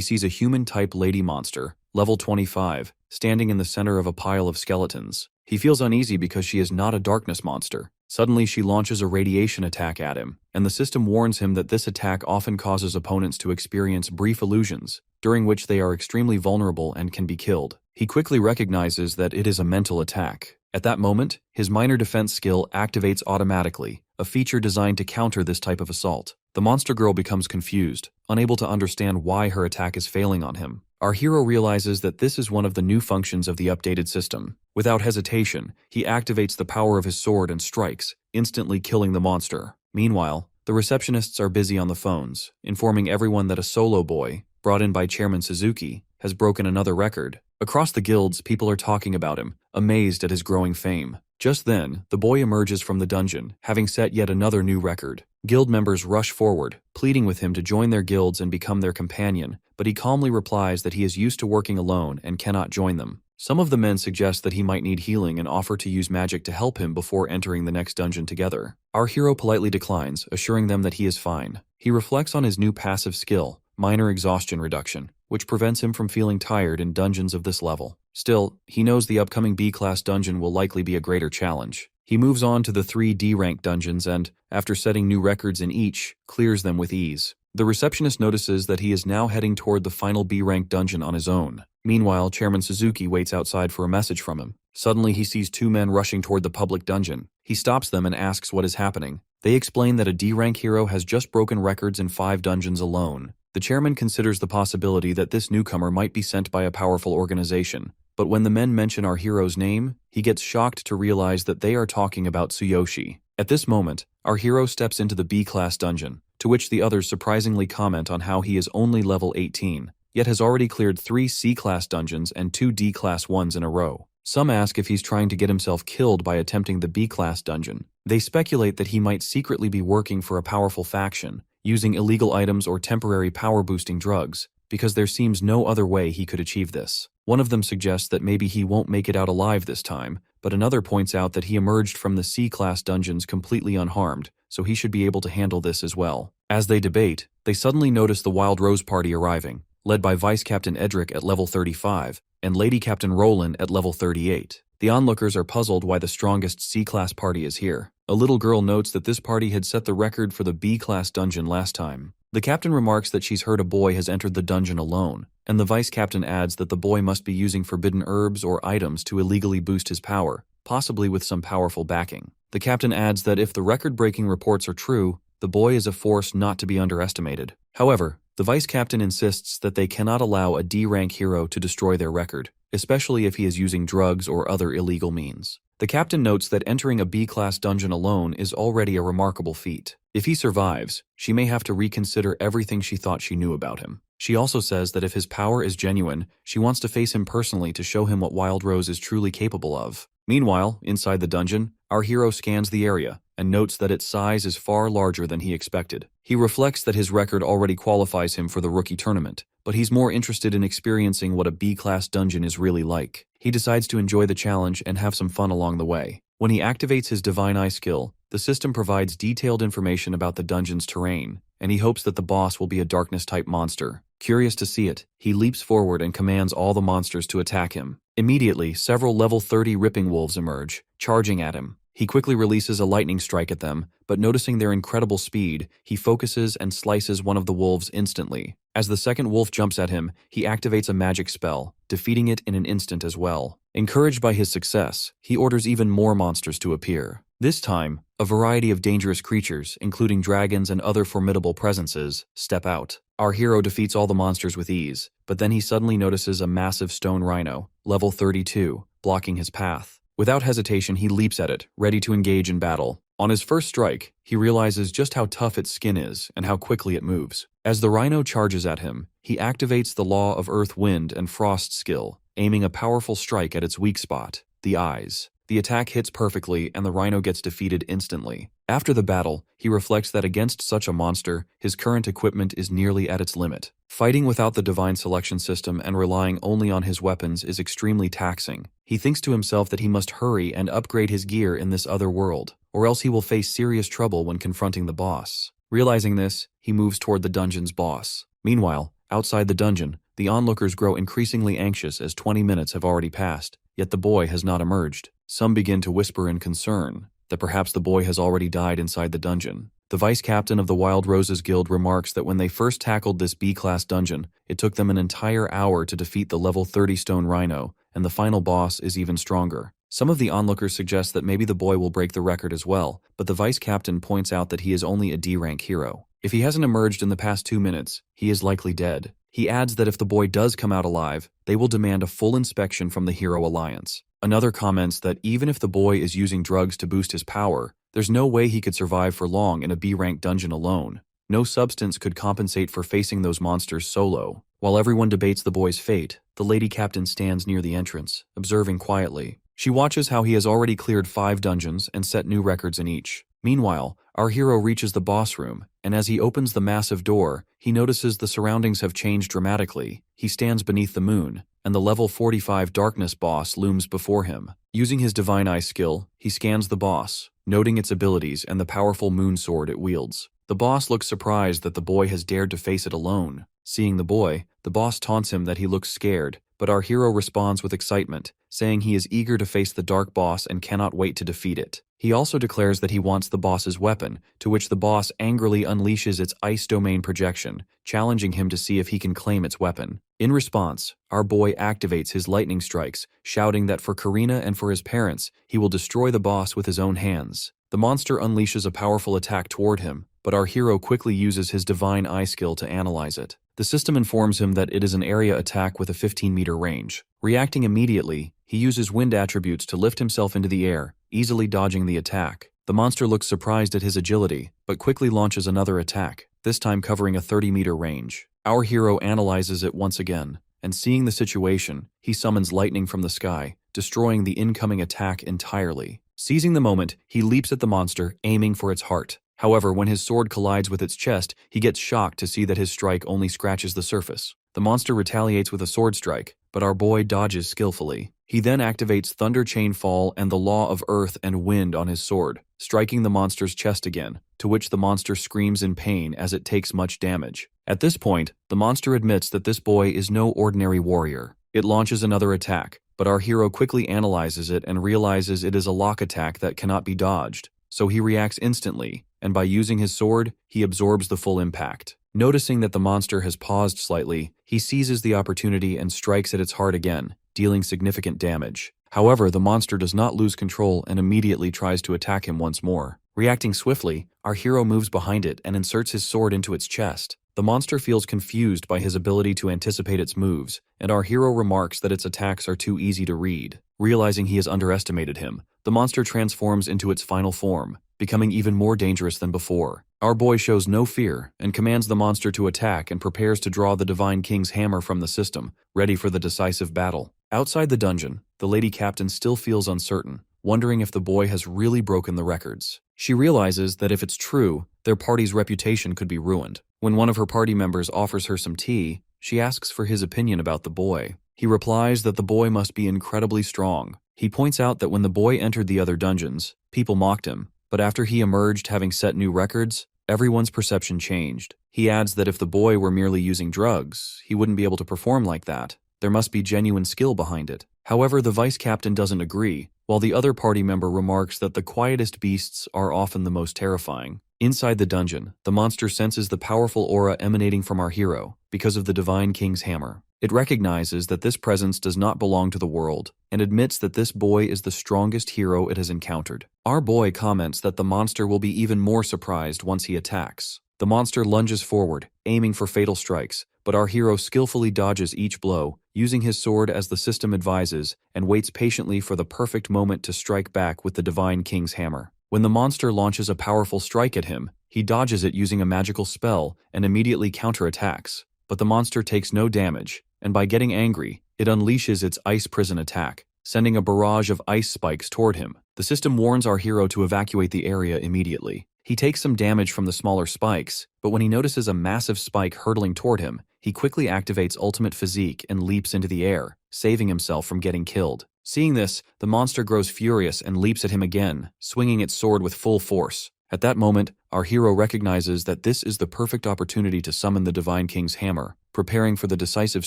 Speaker 1: sees a human-type lady monster, level 25, standing in the center of a pile of skeletons. He feels uneasy because she is not a darkness monster. Suddenly, she launches a radiation attack at him, and the system warns him that this attack often causes opponents to experience brief illusions, during which they are extremely vulnerable and can be killed. He quickly recognizes that it is a mental attack. At that moment, his minor defense skill activates automatically, a feature designed to counter this type of assault. The monster girl becomes confused, unable to understand why her attack is failing on him. Our hero realizes that this is one of the new functions of the updated system. Without hesitation, he activates the power of his sword and strikes, instantly killing the monster. Meanwhile, the receptionists are busy on the phones, informing everyone that a solo boy, brought in by Chairman Suzuki, has broken another record. Across the guilds, people are talking about him, amazed at his growing fame. Just then, the boy emerges from the dungeon, having set yet another new record. Guild members rush forward, pleading with him to join their guilds and become their companion, but he calmly replies that he is used to working alone and cannot join them. Some of the men suggest that he might need healing and offer to use magic to help him before entering the next dungeon together. Our hero politely declines, assuring them that he is fine. He reflects on his new passive skill, minor exhaustion reduction, which prevents him from feeling tired in dungeons of this level. Still, he knows the upcoming B-class dungeon will likely be a greater challenge. He moves on to the 3 D-rank dungeons and, after setting new records in each, clears them with ease. The receptionist notices that he is now heading toward the final B-rank dungeon on his own. Meanwhile, Chairman Suzuki waits outside for a message from him. Suddenly, he sees 2 men rushing toward the public dungeon. He stops them and asks what is happening. They explain that a D-rank hero has just broken records in 5 dungeons alone. The chairman considers the possibility that this newcomer might be sent by a powerful organization, but when the men mention our hero's name, he gets shocked to realize that they are talking about Tsuyoshi. At this moment, our hero steps into the B-class dungeon, to which the others surprisingly comment on how he is only level 18, yet has already cleared 3 C-class dungeons and 2 D-class ones in a row. Some ask if he's trying to get himself killed by attempting the B-class dungeon. They speculate that he might secretly be working for a powerful faction, using illegal items or temporary power-boosting drugs, because there seems no other way he could achieve this. One of them suggests that maybe he won't make it out alive this time, but another points out that he emerged from the C-class dungeons completely unharmed, so he should be able to handle this as well. As they debate, they suddenly notice the Wild Rose party arriving, led by Vice Captain Edric at level 35 and Lady Captain Roland at level 38. The onlookers are puzzled why the strongest C-class party is here. A little girl notes that this party had set the record for the B-class dungeon last time. The captain remarks that she's heard a boy has entered the dungeon alone, and the vice captain adds that the boy must be using forbidden herbs or items to illegally boost his power, possibly with some powerful backing. The captain adds that if the record-breaking reports are true, the boy is a force not to be underestimated. However, the vice captain insists that they cannot allow a D-rank hero to destroy their record, especially if he is using drugs or other illegal means. The captain notes that entering a B-class dungeon alone is already a remarkable feat. If he survives, she may have to reconsider everything she thought she knew about him. She also says that if his power is genuine, she wants to face him personally to show him what Wild Rose is truly capable of. Meanwhile, inside the dungeon, our hero scans the area and notes that its size is far larger than he expected. He reflects that his record already qualifies him for the rookie tournament, but he's more interested in experiencing what a B-class dungeon is really like. He decides to enjoy the challenge and have some fun along the way. When he activates his Divine Eye skill, the system provides detailed information about the dungeon's terrain, and he hopes that the boss will be a darkness-type monster. Curious to see it, he leaps forward and commands all the monsters to attack him. Immediately, several level 30 ripping wolves emerge, charging at him. He quickly releases a lightning strike at them, but noticing their incredible speed, he focuses and slices one of the wolves instantly. As the second wolf jumps at him, he activates a magic spell, defeating it in an instant as well. Encouraged by his success, he orders even more monsters to appear. This time, a variety of dangerous creatures, including dragons and other formidable presences, step out. Our hero defeats all the monsters with ease, but then he suddenly notices a massive stone rhino, level 32, blocking his path. Without hesitation, he leaps at it, ready to engage in battle. On his first strike, he realizes just how tough its skin is and how quickly it moves. As the rhino charges at him, he activates the Law of Earth, Wind, and Frost skill, aiming a powerful strike at its weak spot, the eyes. The attack hits perfectly and the rhino gets defeated instantly. After the battle, he reflects that against such a monster, his current equipment is nearly at its limit. Fighting without the divine selection system and relying only on his weapons is extremely taxing. He thinks to himself that he must hurry and upgrade his gear in this other world, or else he will face serious trouble when confronting the boss. Realizing this, he moves toward the dungeon's boss. Meanwhile, outside the dungeon, the onlookers grow increasingly anxious as 20 minutes have already passed, yet the boy has not emerged. Some begin to whisper in concern that perhaps the boy has already died inside the dungeon. The vice captain of the Wild Roses Guild remarks that when they first tackled this B-class dungeon, it took them an entire hour to defeat the level 30 stone rhino, and the final boss is even stronger. Some of the onlookers suggest that maybe the boy will break the record as well, but the vice captain points out that he is only a D-rank hero. If he hasn't emerged in the past 2 minutes, he is likely dead. He adds that if the boy does come out alive, they will demand a full inspection from the Hero Alliance. Another comments that even if the boy is using drugs to boost his power, there's no way he could survive for long in a B-rank dungeon alone. No substance could compensate for facing those monsters solo. While everyone debates the boy's fate, the lady captain stands near the entrance, observing quietly. She watches how he has already cleared 5 dungeons and set new records in each. Meanwhile, our hero reaches the boss room, and as he opens the massive door, he notices the surroundings have changed dramatically. He stands beneath the moon, and the level 45 darkness boss looms before him. Using his Divine Eye skill, he scans the boss, noting its abilities and the powerful moon sword it wields. The boss looks surprised that the boy has dared to face it alone. Seeing the boy, the boss taunts him that he looks scared, but our hero responds with excitement, saying he is eager to face the dark boss and cannot wait to defeat it. He also declares that he wants the boss's weapon, to which the boss angrily unleashes its ice domain projection, challenging him to see if he can claim its weapon. In response, our boy activates his lightning strikes, shouting that for Karina and for his parents, he will destroy the boss with his own hands. The monster unleashes a powerful attack toward him, but our hero quickly uses his Divine Eye skill to analyze it. The system informs him that it is an area attack with a 15-meter range. Reacting immediately, he uses wind attributes to lift himself into the air, easily dodging the attack. The monster looks surprised at his agility, but quickly launches another attack, this time covering a 30-meter range. Our hero analyzes it once again, and seeing the situation, he summons lightning from the sky, destroying the incoming attack entirely. Seizing the moment, he leaps at the monster, aiming for its heart. However, when his sword collides with its chest, he gets shocked to see that his strike only scratches the surface. The monster retaliates with a sword strike, but our boy dodges skillfully. He then activates Thunder Chain Fall and the Law of Earth and Wind on his sword, striking the monster's chest again, to which the monster screams in pain as it takes much damage. At this point, the monster admits that this boy is no ordinary warrior. It launches another attack, but our hero quickly analyzes it and realizes it is a lock attack that cannot be dodged, so he reacts instantly, and by using his sword, he absorbs the full impact. Noticing that the monster has paused slightly, he seizes the opportunity and strikes at its heart again, dealing significant damage. However, the monster does not lose control and immediately tries to attack him once more. Reacting swiftly, our hero moves behind it and inserts his sword into its chest. The monster feels confused by his ability to anticipate its moves, and our hero remarks that its attacks are too easy to read. Realizing he has underestimated him, the monster transforms into its final form, becoming even more dangerous than before. Our boy shows no fear and commands the monster to attack and prepares to draw the Divine King's hammer from the system, ready for the decisive battle. Outside the dungeon, the lady captain still feels uncertain, wondering if the boy has really broken the records. She realizes that if it's true, their party's reputation could be ruined. When one of her party members offers her some tea, she asks for his opinion about the boy. He replies that the boy must be incredibly strong. He points out that when the boy entered the other dungeons, people mocked him, but after he emerged having set new records, everyone's perception changed. He adds that if the boy were merely using drugs, he wouldn't be able to perform like that. There must be genuine skill behind it. However, the vice captain doesn't agree, while the other party member remarks that the quietest beasts are often the most terrifying. Inside the dungeon, the monster senses the powerful aura emanating from our hero because of the Divine King's hammer. It recognizes that this presence does not belong to the world and admits that this boy is the strongest hero it has encountered. Our boy comments that the monster will be even more surprised once he attacks. The monster lunges forward, aiming for fatal strikes, but our hero skillfully dodges each blow, using his sword as the system advises, and waits patiently for the perfect moment to strike back with the Divine King's hammer. When the monster launches a powerful strike at him, he dodges it using a magical spell and immediately counterattacks. But the monster takes no damage, and by getting angry, it unleashes its ice prison attack, sending a barrage of ice spikes toward him. The system warns our hero to evacuate the area immediately. He takes some damage from the smaller spikes, but when he notices a massive spike hurtling toward him, he quickly activates Ultimate Physique and leaps into the air, saving himself from getting killed. Seeing this, the monster grows furious and leaps at him again, swinging its sword with full force. At that moment, our hero recognizes that this is the perfect opportunity to summon the Divine King's hammer, preparing for the decisive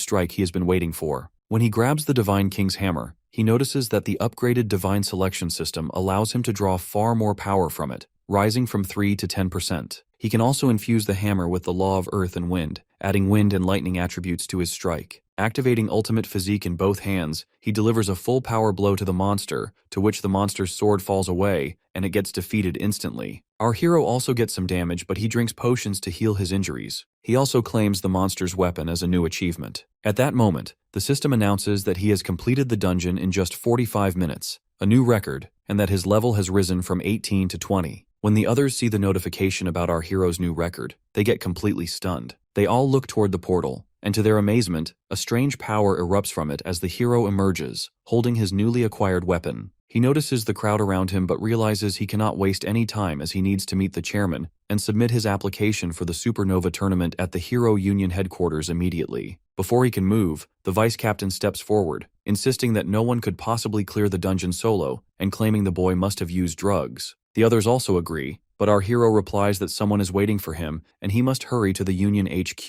Speaker 1: strike he has been waiting for. When he grabs the Divine King's hammer, he notices that the upgraded Divine Selection system allows him to draw far more power from it, rising from 3 to 10%. He can also infuse the hammer with the Law of Earth and Wind, adding wind and lightning attributes to his strike. Activating Ultimate Physique in both hands, he delivers a full power blow to the monster, to which the monster's sword falls away, and it gets defeated instantly. Our hero also gets some damage, but he drinks potions to heal his injuries. He also claims the monster's weapon as a new achievement. At that moment, the system announces that he has completed the dungeon in just 45 minutes, a new record, and that his level has risen from 18 to 20. When the others see the notification about our hero's new record, they get completely stunned. They all look toward the portal, and to their amazement, a strange power erupts from it as the hero emerges, holding his newly acquired weapon. He notices the crowd around him but realizes he cannot waste any time as he needs to meet the chairman and submit his application for the Supernova tournament at the Hero Union headquarters immediately. Before he can move, the vice captain steps forward, insisting that no one could possibly clear the dungeon solo and claiming the boy must have used drugs. The others also agree, but our hero replies that someone is waiting for him and he must hurry to the Union HQ.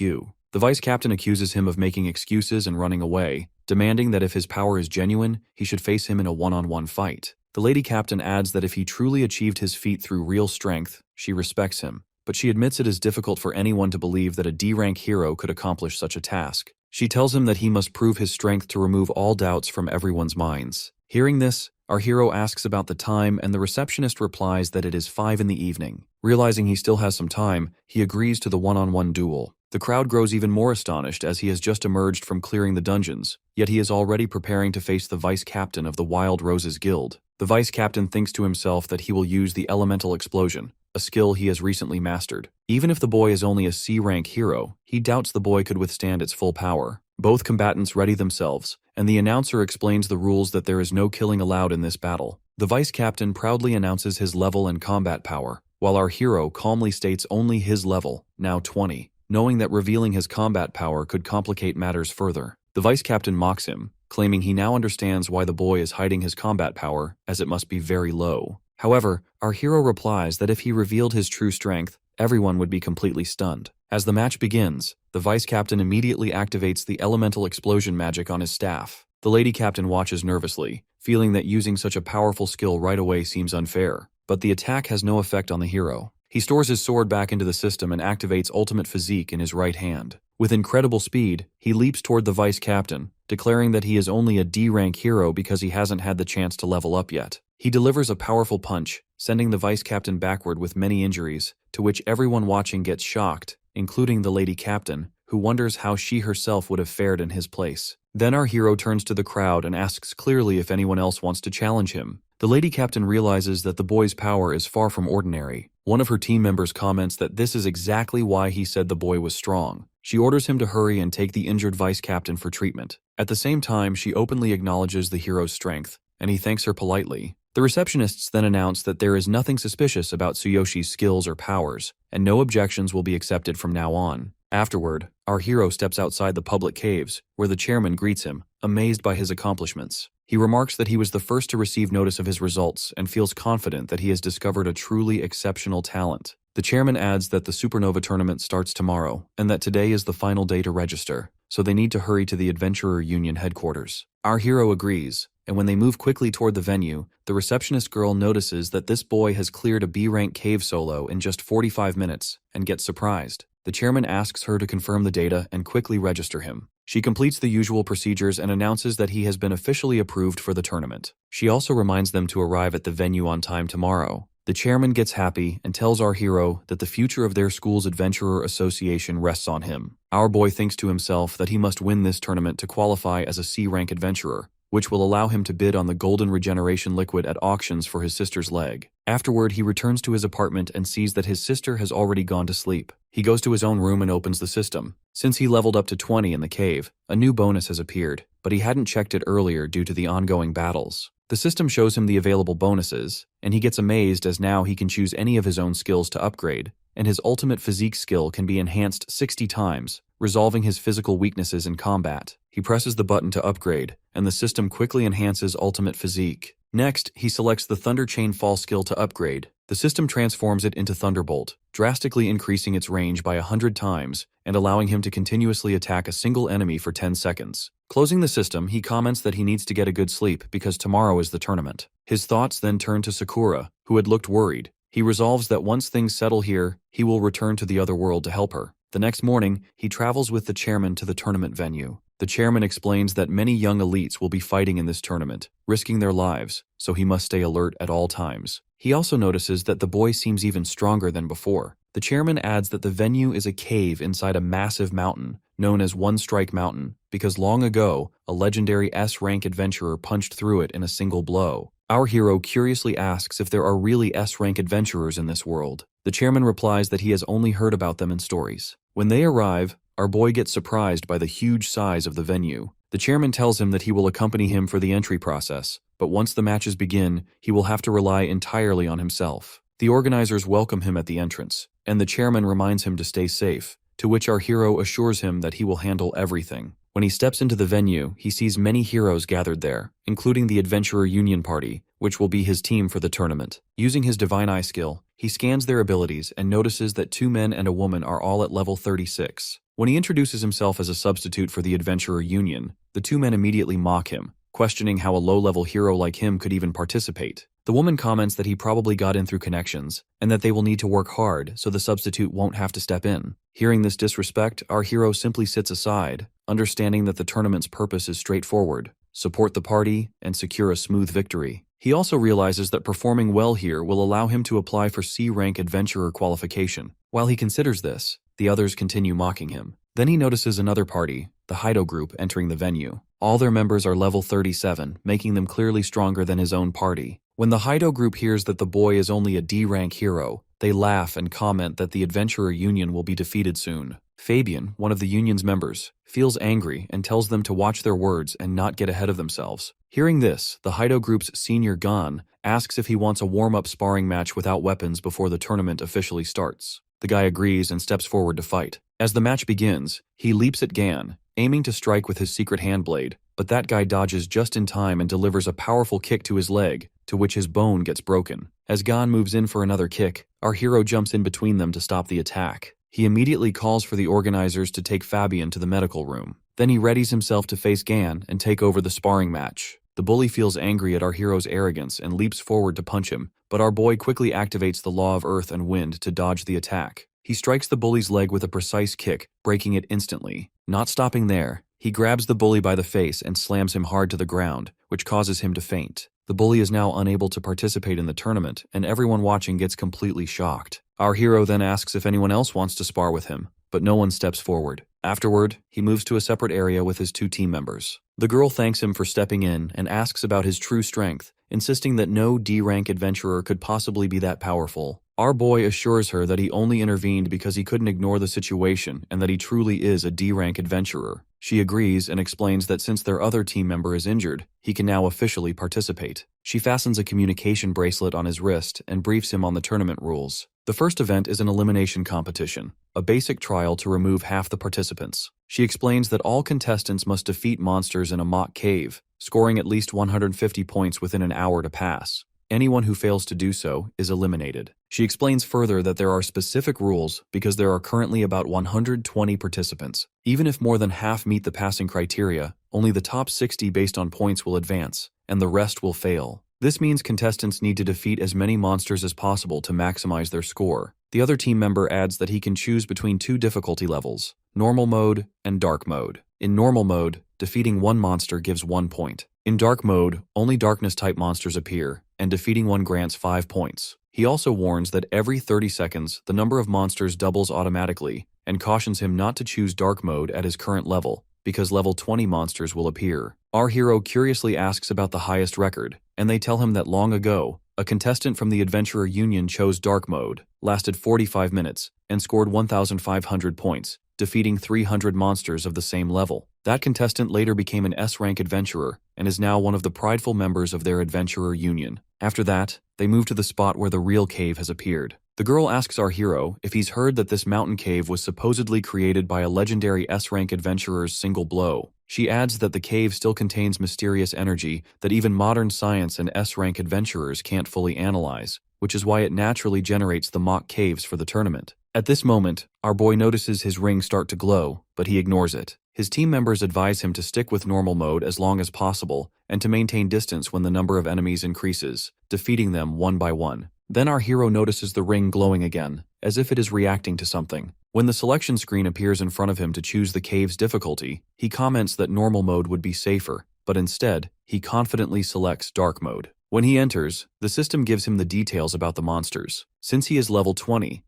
Speaker 1: The vice captain accuses him of making excuses and running away, demanding that if his power is genuine, he should face him in a one-on-one fight. The lady captain adds that if he truly achieved his feat through real strength, she respects him, but she admits it is difficult for anyone to believe that a D-rank hero could accomplish such a task. She tells him that he must prove his strength to remove all doubts from everyone's minds. Hearing this, our hero asks about the time and the receptionist replies that it is 5 in the evening. Realizing he still has some time, he agrees to the one-on-one duel. The crowd grows even more astonished as he has just emerged from clearing the dungeons, yet he is already preparing to face the vice captain of the Wild Roses Guild. The vice captain thinks to himself that he will use the elemental explosion, a skill he has recently mastered. Even if the boy is only a C-rank hero, he doubts the boy could withstand its full power. Both combatants ready themselves, and the announcer explains the rules that there is no killing allowed in this battle. The vice captain proudly announces his level and combat power, while our hero calmly states only his level, now 20. Knowing that revealing his combat power could complicate matters further. The vice captain mocks him, claiming he now understands why the boy is hiding his combat power, as it must be very low. However, our hero replies that if he revealed his true strength, everyone would be completely stunned. As the match begins, the vice captain immediately activates the elemental explosion magic on his staff. The lady captain watches nervously, feeling that using such a powerful skill right away seems unfair. But the attack has no effect on the hero. He stores his sword back into the system and activates ultimate physique in his right hand. With incredible speed, he leaps toward the vice captain, declaring that he is only a D-rank hero because he hasn't had the chance to level up yet. He delivers a powerful punch, sending the vice captain backward with many injuries, to which everyone watching gets shocked, including the lady captain, who wonders how she herself would have fared in his place. Then our hero turns to the crowd and asks clearly if anyone else wants to challenge him. The lady captain realizes that the boy's power is far from ordinary. One of her team members comments that this is exactly why he said the boy was strong. She orders him to hurry and take the injured vice captain for treatment. At the same time, she openly acknowledges the hero's strength, and he thanks her politely. The receptionists then announce that there is nothing suspicious about Tsuyoshi's skills or powers, and no objections will be accepted from now on. Afterward, our hero steps outside the public caves, where the chairman greets him, amazed by his accomplishments. He remarks that he was the first to receive notice of his results and feels confident that he has discovered a truly exceptional talent. The chairman adds that the Supernova tournament starts tomorrow, and that today is the final day to register, so they need to hurry to the Adventurer Union headquarters. Our hero agrees, and when they move quickly toward the venue, the receptionist girl notices that this boy has cleared a B-rank cave solo in just 45 minutes, and gets surprised. The chairman asks her to confirm the data and quickly register him. She completes the usual procedures and announces that he has been officially approved for the tournament. She also reminds them to arrive at the venue on time tomorrow. The chairman gets happy and tells our hero that the future of their school's Adventurer Association rests on him. Our boy thinks to himself that he must win this tournament to qualify as a C-rank adventurer, which will allow him to bid on the golden regeneration liquid at auctions for his sister's leg. Afterward, he returns to his apartment and sees that his sister has already gone to sleep. He goes to his own room and opens the system. Since he leveled up to 20 in the cave, a new bonus has appeared, but he hadn't checked it earlier due to the ongoing battles. The system shows him the available bonuses, and he gets amazed as now he can choose any of his own skills to upgrade, and his ultimate physique skill can be enhanced 60 times, resolving his physical weaknesses in combat. He presses the button to upgrade, and the system quickly enhances ultimate physique. Next, he selects the Thunder Chain Fall skill to upgrade. The system transforms it into Thunderbolt, drastically increasing its range by 100 times and allowing him to continuously attack a single enemy for 10 seconds. Closing the system, he comments that he needs to get a good sleep because tomorrow is the tournament. His thoughts then turn to Sakura, who had looked worried. He resolves that once things settle here, he will return to the other world to help her. The next morning, he travels with the chairman to the tournament venue. The chairman explains that many young elites will be fighting in this tournament, risking their lives, so he must stay alert at all times. He also notices that the boy seems even stronger than before. The chairman adds that the venue is a cave inside a massive mountain, known as One Strike Mountain, because long ago, a legendary S-rank adventurer punched through it in a single blow. Our hero curiously asks if there are really S-rank adventurers in this world. The chairman replies that he has only heard about them in stories. When they arrive, our boy gets surprised by the huge size of the venue. The chairman tells him that he will accompany him for the entry process, but once the matches begin, he will have to rely entirely on himself. The organizers welcome him at the entrance, and the chairman reminds him to stay safe, to which our hero assures him that he will handle everything. When he steps into the venue, he sees many heroes gathered there, including the Adventurer Union Party, which will be his team for the tournament. Using his Divine Eye skill, he scans their abilities and notices that 2 men and a woman are all at level 36. When he introduces himself as a substitute for the Adventurer Union, the 2 men immediately mock him, questioning how a low-level hero like him could even participate. The woman comments that he probably got in through connections, and that they will need to work hard so the substitute won't have to step in. Hearing this disrespect, our hero simply sits aside, understanding that the tournament's purpose is straightforward: support the party and secure a smooth victory. He also realizes that performing well here will allow him to apply for C-rank adventurer qualification. While he considers this, the others continue mocking him. Then he notices another party, the Hido group, entering the venue. All their members are level 37, making them clearly stronger than his own party. When the Hido group hears that the boy is only a D-rank hero, they laugh and comment that the Adventurer Union will be defeated soon. Fabian, one of the union's members, feels angry and tells them to watch their words and not get ahead of themselves. Hearing this, the Hido group's senior Gon asks if he wants a warm-up sparring match without weapons before the tournament officially starts. The guy agrees and steps forward to fight. As the match begins, he leaps at Gan, aiming to strike with his secret hand blade, but that guy dodges just in time and delivers a powerful kick to his leg, to which his bone gets broken. As Gon moves in for another kick, our hero jumps in between them to stop the attack. He immediately calls for the organizers to take Fabian to the medical room. Then he readies himself to face Gan and take over the sparring match. The bully feels angry at our hero's arrogance and leaps forward to punch him, but our boy quickly activates the law of earth and wind to dodge the attack. He strikes the bully's leg with a precise kick, breaking it instantly. Not stopping there, he grabs the bully by the face and slams him hard to the ground, which causes him to faint. The bully is now unable to participate in the tournament, and everyone watching gets completely shocked. Our hero then asks if anyone else wants to spar with him, but no one steps forward. Afterward, he moves to a separate area with his 2 team members. The girl thanks him for stepping in and asks about his true strength, insisting that no D-rank adventurer could possibly be that powerful. Our boy assures her that he only intervened because he couldn't ignore the situation and that he truly is a D-rank adventurer. She agrees and explains that since their other team member is injured, he can now officially participate. She fastens a communication bracelet on his wrist and briefs him on the tournament rules. The first event is an elimination competition, a basic trial to remove half the participants. She explains that all contestants must defeat monsters in a mock cave, scoring at least 150 points within an hour to pass. Anyone who fails to do so is eliminated. She explains further that there are specific rules because there are currently about 120 participants. Even if more than half meet the passing criteria, only the top 60 based on points will advance, and the rest will fail. This means contestants need to defeat as many monsters as possible to maximize their score. The other team member adds that he can choose between 2 difficulty levels, normal mode and dark mode. In normal mode, defeating 1 monster gives 1 point. In dark mode, only darkness-type monsters appear, and defeating one grants 5 points. He also warns that every 30 seconds, the number of monsters doubles automatically, and cautions him not to choose dark mode at his current level, because level 20 monsters will appear. Our hero curiously asks about the highest record, and they tell him that long ago, a contestant from the Adventurer Union chose dark mode, lasted 45 minutes, and scored 1,500 points, defeating 300 monsters of the same level. That contestant later became an S-rank adventurer, and is now one of the prideful members of their Adventurer Union. After that, they move to the spot where the real cave has appeared. The girl asks our hero if he's heard that this mountain cave was supposedly created by a legendary S-rank adventurer's single blow. She adds that the cave still contains mysterious energy that even modern science and S-rank adventurers can't fully analyze, which is why it naturally generates the mock caves for the tournament. At this moment, our boy notices his ring start to glow, but he ignores it. His team members advise him to stick with normal mode as long as possible and to maintain distance when the number of enemies increases, defeating them one by one. Then our hero notices the ring glowing again, as if it is reacting to something. When the selection screen appears in front of him to choose the cave's difficulty, he comments that normal mode would be safer, but instead, he confidently selects dark mode. When he enters, the system gives him the details about the monsters. Since he is level 20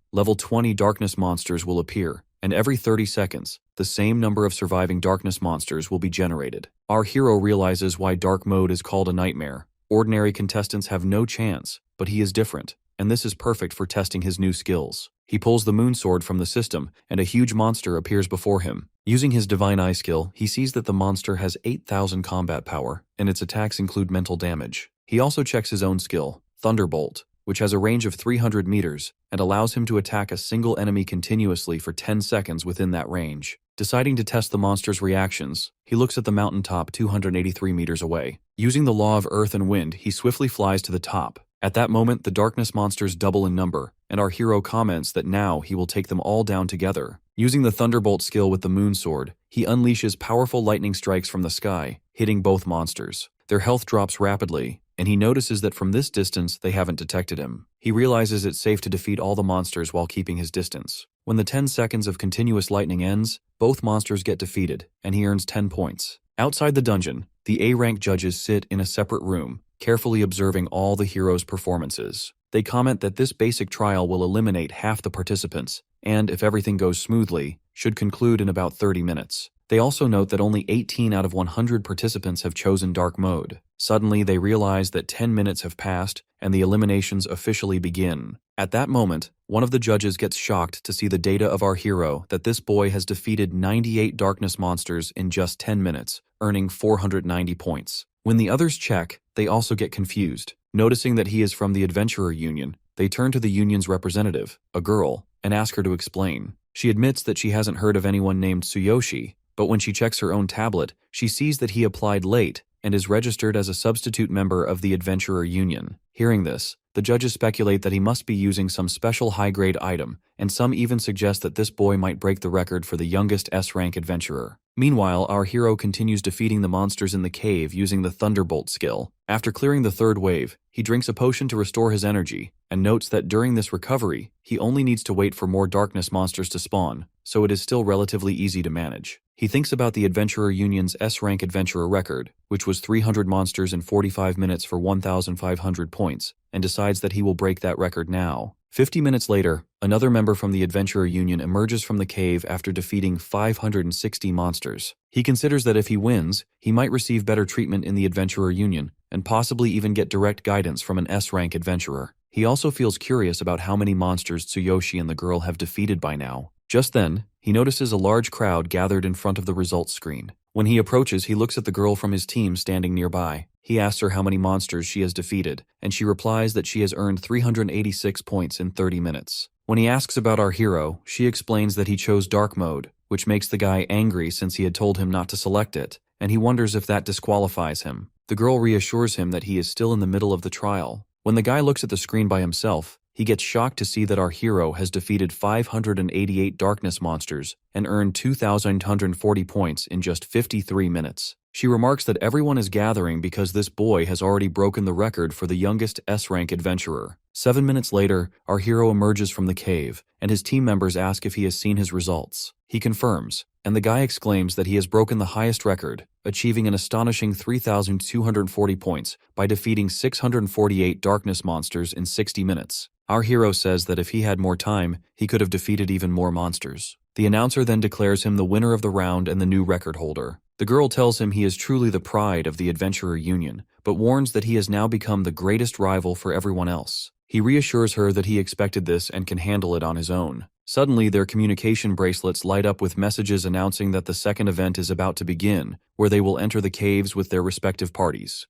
Speaker 1: darkness monsters will appear, and every 30 seconds, the same number of surviving darkness monsters will be generated. Our hero realizes why dark mode is called a nightmare. Ordinary contestants have no chance, but he is different, and this is perfect for testing his new skills. He pulls the moon sword from the system, and a huge monster appears before him. Using his divine eye skill, he sees that the monster has 8,000 combat power, and its attacks include mental damage. He also checks his own skill, Thunderbolt, which has a range of 300 meters and allows him to attack a single enemy continuously for 10 seconds within that range. Deciding to test the monster's reactions, he looks at the mountaintop 283 meters away. Using the law of earth and wind, he swiftly flies to the top. At that moment, the darkness monsters double in number, and our hero comments that now he will take them all down together. Using the Thunderbolt skill with the moon sword, he unleashes powerful lightning strikes from the sky, hitting both monsters. Their health drops rapidly, and he notices that from this distance they haven't detected him. He realizes it's safe to defeat all the monsters while keeping his distance. When the 10 seconds of continuous lightning ends, both monsters get defeated, and he earns 10 points. Outside the dungeon, the A-rank judges sit in a separate room, carefully observing all the heroes' performances. They comment that this basic trial will eliminate half the participants, and if everything goes smoothly, should conclude in about 30 minutes. They also note that only 18 out of 100 participants have chosen dark mode. Suddenly, they realize that 10 minutes have passed and the eliminations officially begin. At that moment, one of the judges gets shocked to see the data of our hero that this boy has defeated 98 darkness monsters in just 10 minutes, earning 490 points. When the others check, they also get confused. Noticing that he is from the Adventurer Union, they turn to the union's representative, a girl, and ask her to explain. She admits that she hasn't heard of anyone named Tsuyoshi, but when she checks her own tablet, she sees that he applied late and is registered as a substitute member of the Adventurer Union. Hearing this, the judges speculate that he must be using some special high-grade item, and some even suggest that this boy might break the record for the youngest S-rank adventurer. Meanwhile, our hero continues defeating the monsters in the cave using the Thunderbolt skill. After clearing the third wave, he drinks a potion to restore his energy, and notes that during this recovery, he only needs to wait for more darkness monsters to spawn, so it is still relatively easy to manage. He thinks about the Adventurer Union's S-rank adventurer record, which was 300 monsters in 45 minutes for 1,500 points, and decides that he will break that record now. 50 minutes later, another member from the Adventurer Union emerges from the cave after defeating 560 monsters. He considers that if he wins, he might receive better treatment in the Adventurer Union, and possibly even get direct guidance from an S-rank adventurer. He also feels curious about how many monsters Tsuyoshi and the girl have defeated by now. Just then, he notices a large crowd gathered in front of the results screen. When he approaches, he looks at the girl from his team standing nearby. He asks her how many monsters she has defeated, and she replies that she has earned 386 points in 30 minutes. When he asks about our hero, she explains that he chose dark mode, which makes the guy angry since he had told him not to select it, and he wonders if that disqualifies him. The girl reassures him that he is still in the middle of the trial. When the guy looks at the screen by himself, he gets shocked to see that our hero has defeated 588 darkness monsters and earned 2,140 points in just 53 minutes. She remarks that everyone is gathering because this boy has already broken the record for the youngest S-rank adventurer. 7 minutes later, our hero emerges from the cave, and his team members ask if he has seen his results. He confirms, and the guy exclaims that he has broken the highest record, achieving an astonishing 3,240 points by defeating 648 darkness monsters in 60 minutes. Our hero says that if he had more time, he could have defeated even more monsters. The announcer then declares him the winner of the round and the new record holder. The girl tells him he is truly the pride of the Adventurer Union, but warns that he has now become the greatest rival for everyone else. He reassures her that he expected this and can handle it on his own. Suddenly, their communication bracelets light up with messages announcing that the second event is about to begin, where they will enter the caves with their respective parties.